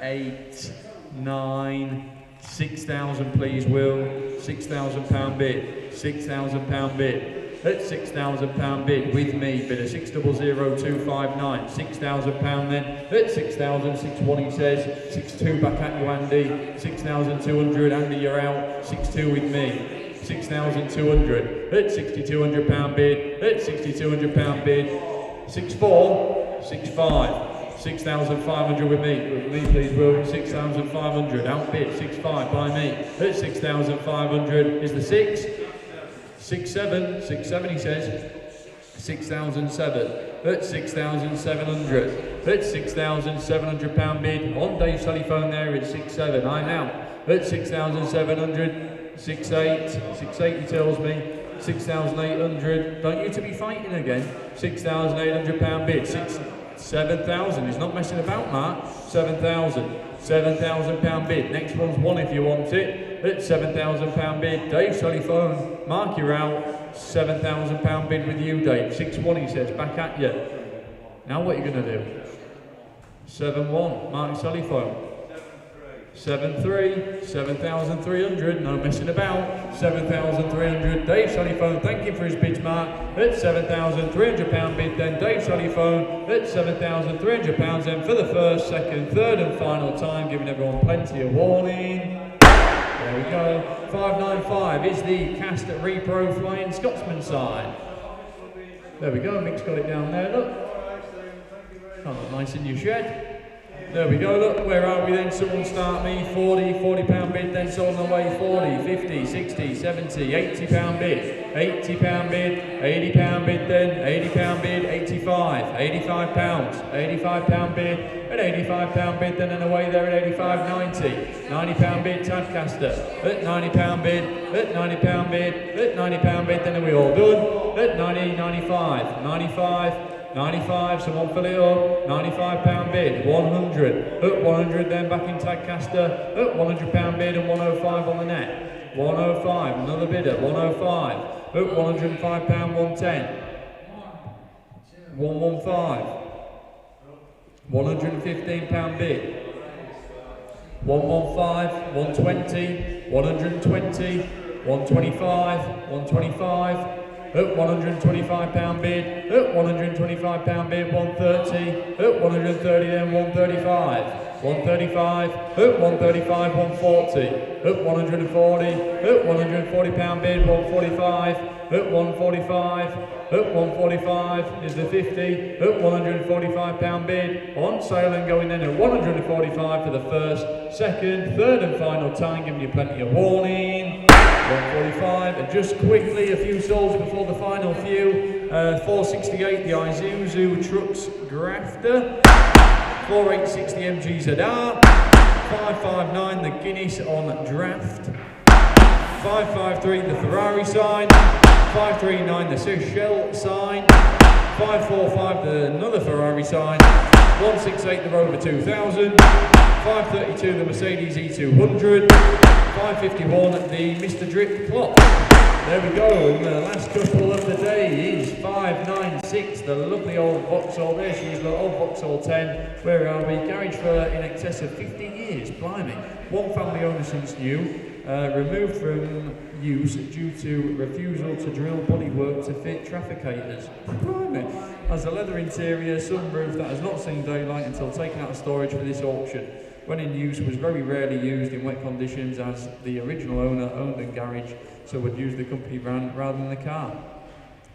8, 9, 6,000 please, Will. £6,000 bid. £6,000 bid. At £6,000 bid with me, bid a 600259, £6,000 then, at 6,061 he says, 62 back at you Andy, 6,200 Andy you're out, 62 with me, 6,200, at £6,200 bid, at £6,200 bid, 64, 65, 6,500 with me please Will, 6,500, outbid, 65 by me, at 6,500 is the 6, 67 he says, 6,007, at 6,700, at £6,700 bid, on Dave's telephone there at 67, I'm out, at 6,700, 68 he tells me, 6,800, don't you to be fighting again, £6,800 bid, 7,000, he's not messing about Mark, 7,000, £7,000 bid, next one's 1 if you want it, at £7,000 bid, Dave's telephone, Mark you're out, £7,000 bid with you Dave, 6-1 he says, back at you, now what are you going to do, 7-1, Mark's telephone, 7-3, 7,300, no messing about, 7,300, Dave's telephone, thank you for his bids Mark, at £7,300 bid then, Dave's telephone, at £7,300 then for the first, second, third and final time, giving everyone plenty of warning. There we go, 595 is the cast at Repro Flying Scotsman side. There we go, Mick's got it down there, look. Oh, nice in your shed. There we go, look, where are we then? Someone start me, £40 bid, then someone away, 40, 50, 60, 70, £80 bid, £80 bid, £80 bid then, £80 bid, 85, £85 bid, at £85 bid then and away there at 85, 90, £90 bid, Tadcaster, at £90 bid, at £90 bid, at £90 bid, then are we all done? At 90, 95, someone fill it up, £95 bid, 100, at 100 then back in Tadcaster, at £100 bid and 105 on the net, 105, another bidder, 105, at £105, 110, 115, £115 bid, 115, 120, 120, 125, 125, at £125 bid, at £125 bid, 130, at 130 then 135, 135, at 135, 140, at 140, at £140 bid, 145, at 145, at 145 is the 50, at £145 bid, on sale and going in at 145 for the first, second, third and final time, giving you plenty of warning. 145, and just quickly a few solds before the final few. 468 the Isuzu Trucks Grafter, 4860 MG ZR, 559 the Guinness on draft, 553 the Ferrari sign, 539 the Seychelles sign, 545 another Ferrari sign, 168 the Rover 2000, 532 the Mercedes E200, 551 the Mr. Drip Clock. There we go, and the last couple of the day is 596, the lovely old Vauxhall. There she is, the old Vauxhall 10. Where are we? Garage for in excess of 50 years, blimey. One family owner since new, removed from use due to refusal to drill bodywork to fit trafficators. Blimey. Has a leather interior, sunroof that has not seen daylight until taken out of storage for this auction. When in use, was very rarely used in wet conditions, as the original owner owned a garage, so would use the company van rather than the car.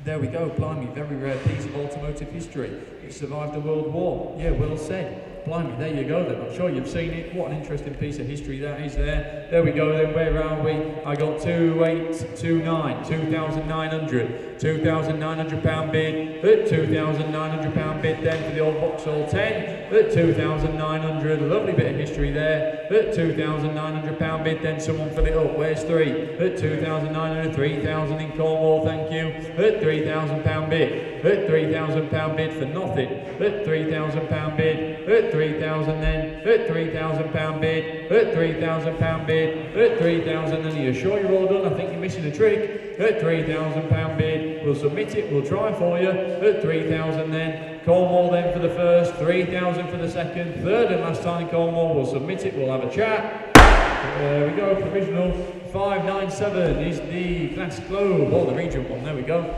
There we go, blimey, very rare piece of automotive history. It survived the World War. Yeah, well said. Blimey, there you go then. I'm sure you've seen it. What an interesting piece of history that is there. There we go then. Where are we? I got 2829, 2,900, £2,900 bid, at £2,900 bid then for the old Vauxhall 10, at 2,900. Lovely bit of history there. At £2,900 bid then. Someone fill it up. Where's 3? At 2,900, 3,000 in Cornwall. Thank you. At £3,000 bid. At £3,000 bid for nothing. At £3,000 bid. At 3,000 then. At £3,000 bid. At £3,000 bid. At 3,000 then. Are you sure you're all done? I think you're missing a trick. At £3,000 bid. We'll submit it. We'll try for you. At 3,000 then. Cornwall then for the first. 3,000 for the second. Third and last time Cornwall. We'll submit it. We'll have a chat. There we go. Provisional 597 is the glass globe. Oh, the region one. There we go.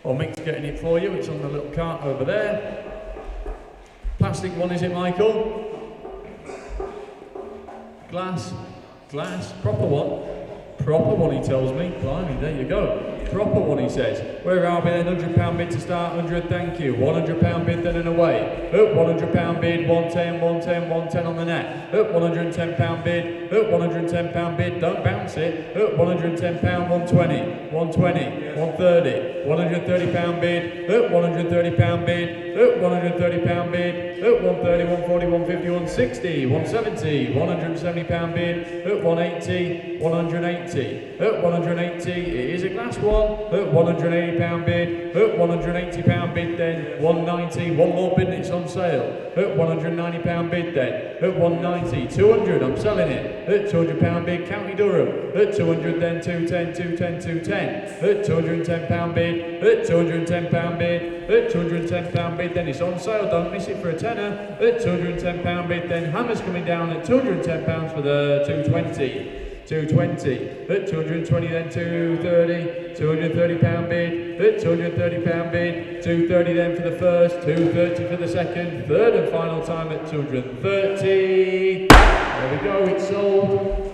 Well, Mick's getting it for you. It's on the little cart over there. Plastic one, is it, Michael? Glass, proper one, he tells me. Blimey, there you go. Proper one, he says. Where are we then? £100 bid to start, 100, thank you. £100 bid then and away. Up, £100 bid, 110, 110, 110 on the net. Up, £110 bid, up, £110 bid, don't bounce it. Up, £110, 120, 120, 130, £130 bid, up, £130 bid, up, £130 bid, up, 130, 140, 150, 160, 170, £170 bid, up, 180, 180, up, 180, it is a glass one. At £180 bid, at £180 bid then, 190, one more bid and it's on sale. At £190 bid then, at 190, 200, I'm selling it. At £200 bid, County Durham. At 200 then, 210, 210, 210. At £210 bid, at £210 bid, at £210 bid then it's on sale, don't miss it for a tenner. At £210 bid then, Hammer's coming down at £210 for the 220. 220, at 220 then 230, £230 bid, at £230 bid, 230 then for the first, 230 for the second, third and final time at 230. There we go, it's sold.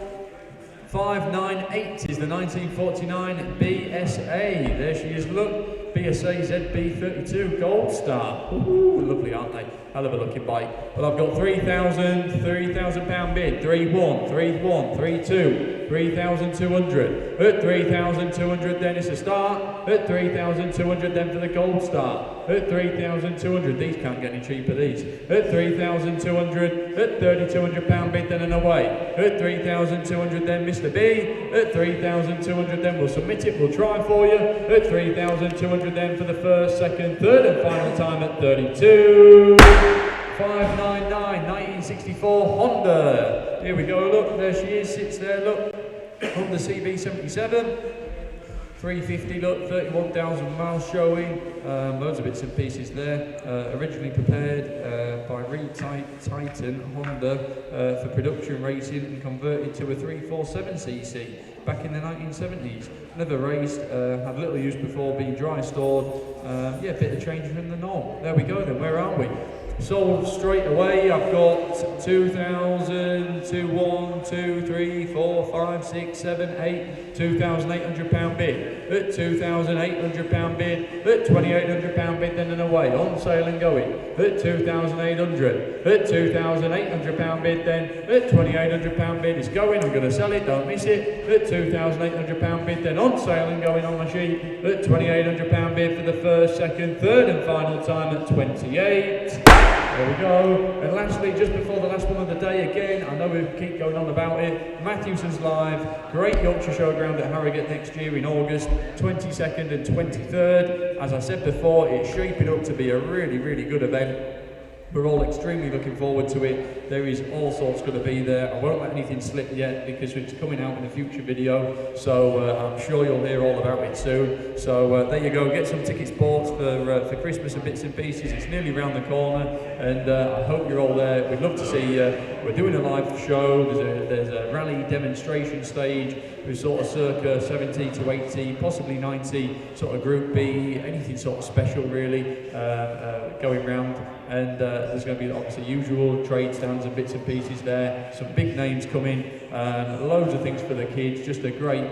598 is the 1949 BSA. There she is, look. BSA ZB32 Gold Star. Ooh, lovely, aren't they? Hell of a looking bike. Well, I've got £3,000 bid. 3-1, 3-1, 3-2, 3,200. At 3,200 then it's a start. At 3,200 then for the Gold Star. At 3,200, these can't get any cheaper, these. At 3,200, at £3,200 bid then and away. At 3,200 then Mr. B. At 3,200 then we'll submit it, we'll try for you. At 3,200 then for the first, second, third and final time at 32. 599, 1964 Honda. Here we go, look, there she is, sits there, look. Honda CB77. 350, look, 31,000 miles showing, loads of bits and pieces there. Originally prepared by Titan Honda for production racing and converted to a 347cc back in the 1970s. Never raced, had little use before being dry stored. Yeah, a bit of change from the norm. There we go then, where are we? Sold straight away. I've got 2,000, 2, 1, 2, 3, 4, 5, 6, 7, 8, £2,800 bid. At £2,800 bid. At £2,800 bid then and away. On sale and going. At 2,800. At £2,800 bid then. At £2,800 bid. It's going. I'm going to sell it. Don't miss it. At £2,800 bid then. On sale and going on my sheet. At £2,800 bid for the first, second, third and final time at 28. There we go. And lastly, just before the last one of the day again, I know we keep going on about it, Mathewsons Live, Great Yorkshire Showground at Harrogate next year in August, 22nd and 23rd. As I said before, it's shaping up to be a really, really good event. We're all extremely looking forward to it. There is all sorts going to be there. I won't let anything slip yet because it's coming out in a future video. So I'm sure you'll hear all about it soon. So there you go. Get some tickets bought for Christmas and bits and pieces. It's nearly round the corner, and I hope you're all there. We'd love to see you. We're doing a live show. There's a rally demonstration stage with sort of circa 70 to 80, possibly 90, sort of Group B, anything sort of special really going round. And there's going to be obviously usual trade stands and bits and pieces there. Some big names coming, loads of things for the kids. Just a great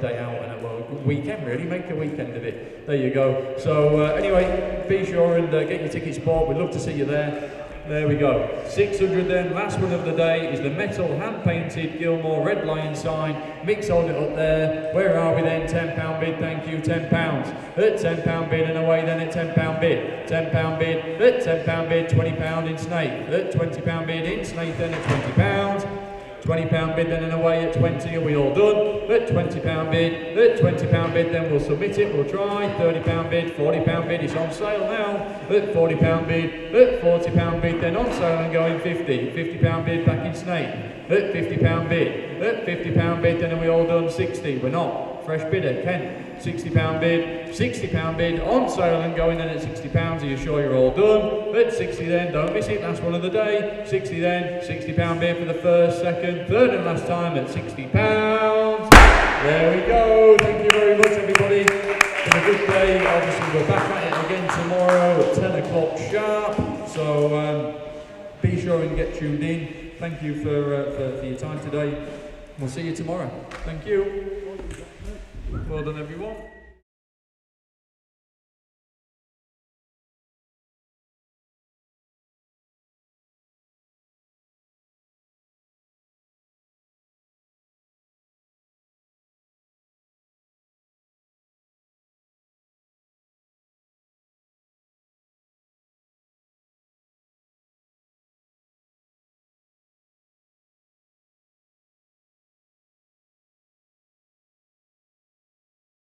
day out and a good weekend really. Make a weekend of it. There you go. So anyway, be sure and get your tickets bought. We'd love to see you there. There we go. 600 then. Last one of the day is the metal hand-painted Gilmore Red Lion sign. Mick's holding it up there. Where are we then? £10 bid, thank you, £10. At £10 bid and away then at £10 bid. £10 bid, at £10 bid, £20 in Snaith. At £20 bid in Snaith then at £20. £20 bid then and away at 20, are we all done? At £20 bid, at £20 bid then we'll submit it, we'll try. £30 bid, £40 bid, it's on sale now. At £40 bid, at £40 bid then on sale and going 50. £50 bid back in Snape. At £50 bid, at £50 bid then are we all done? 60, we're not. Fresh bidder, Ken. £60 bid, £60 bid, on sale and going then at £60, are you sure you're all done? At 60 then, don't miss it, last one of the day. 60 then, £60 bid for the first, second, third and last time at £60. There we go, thank you very much everybody. It's been a good day, obviously we're back at it again tomorrow at 10 o'clock sharp. So be sure and get tuned in. Thank you for your time today. We'll see you tomorrow. Thank you. Well done everyone.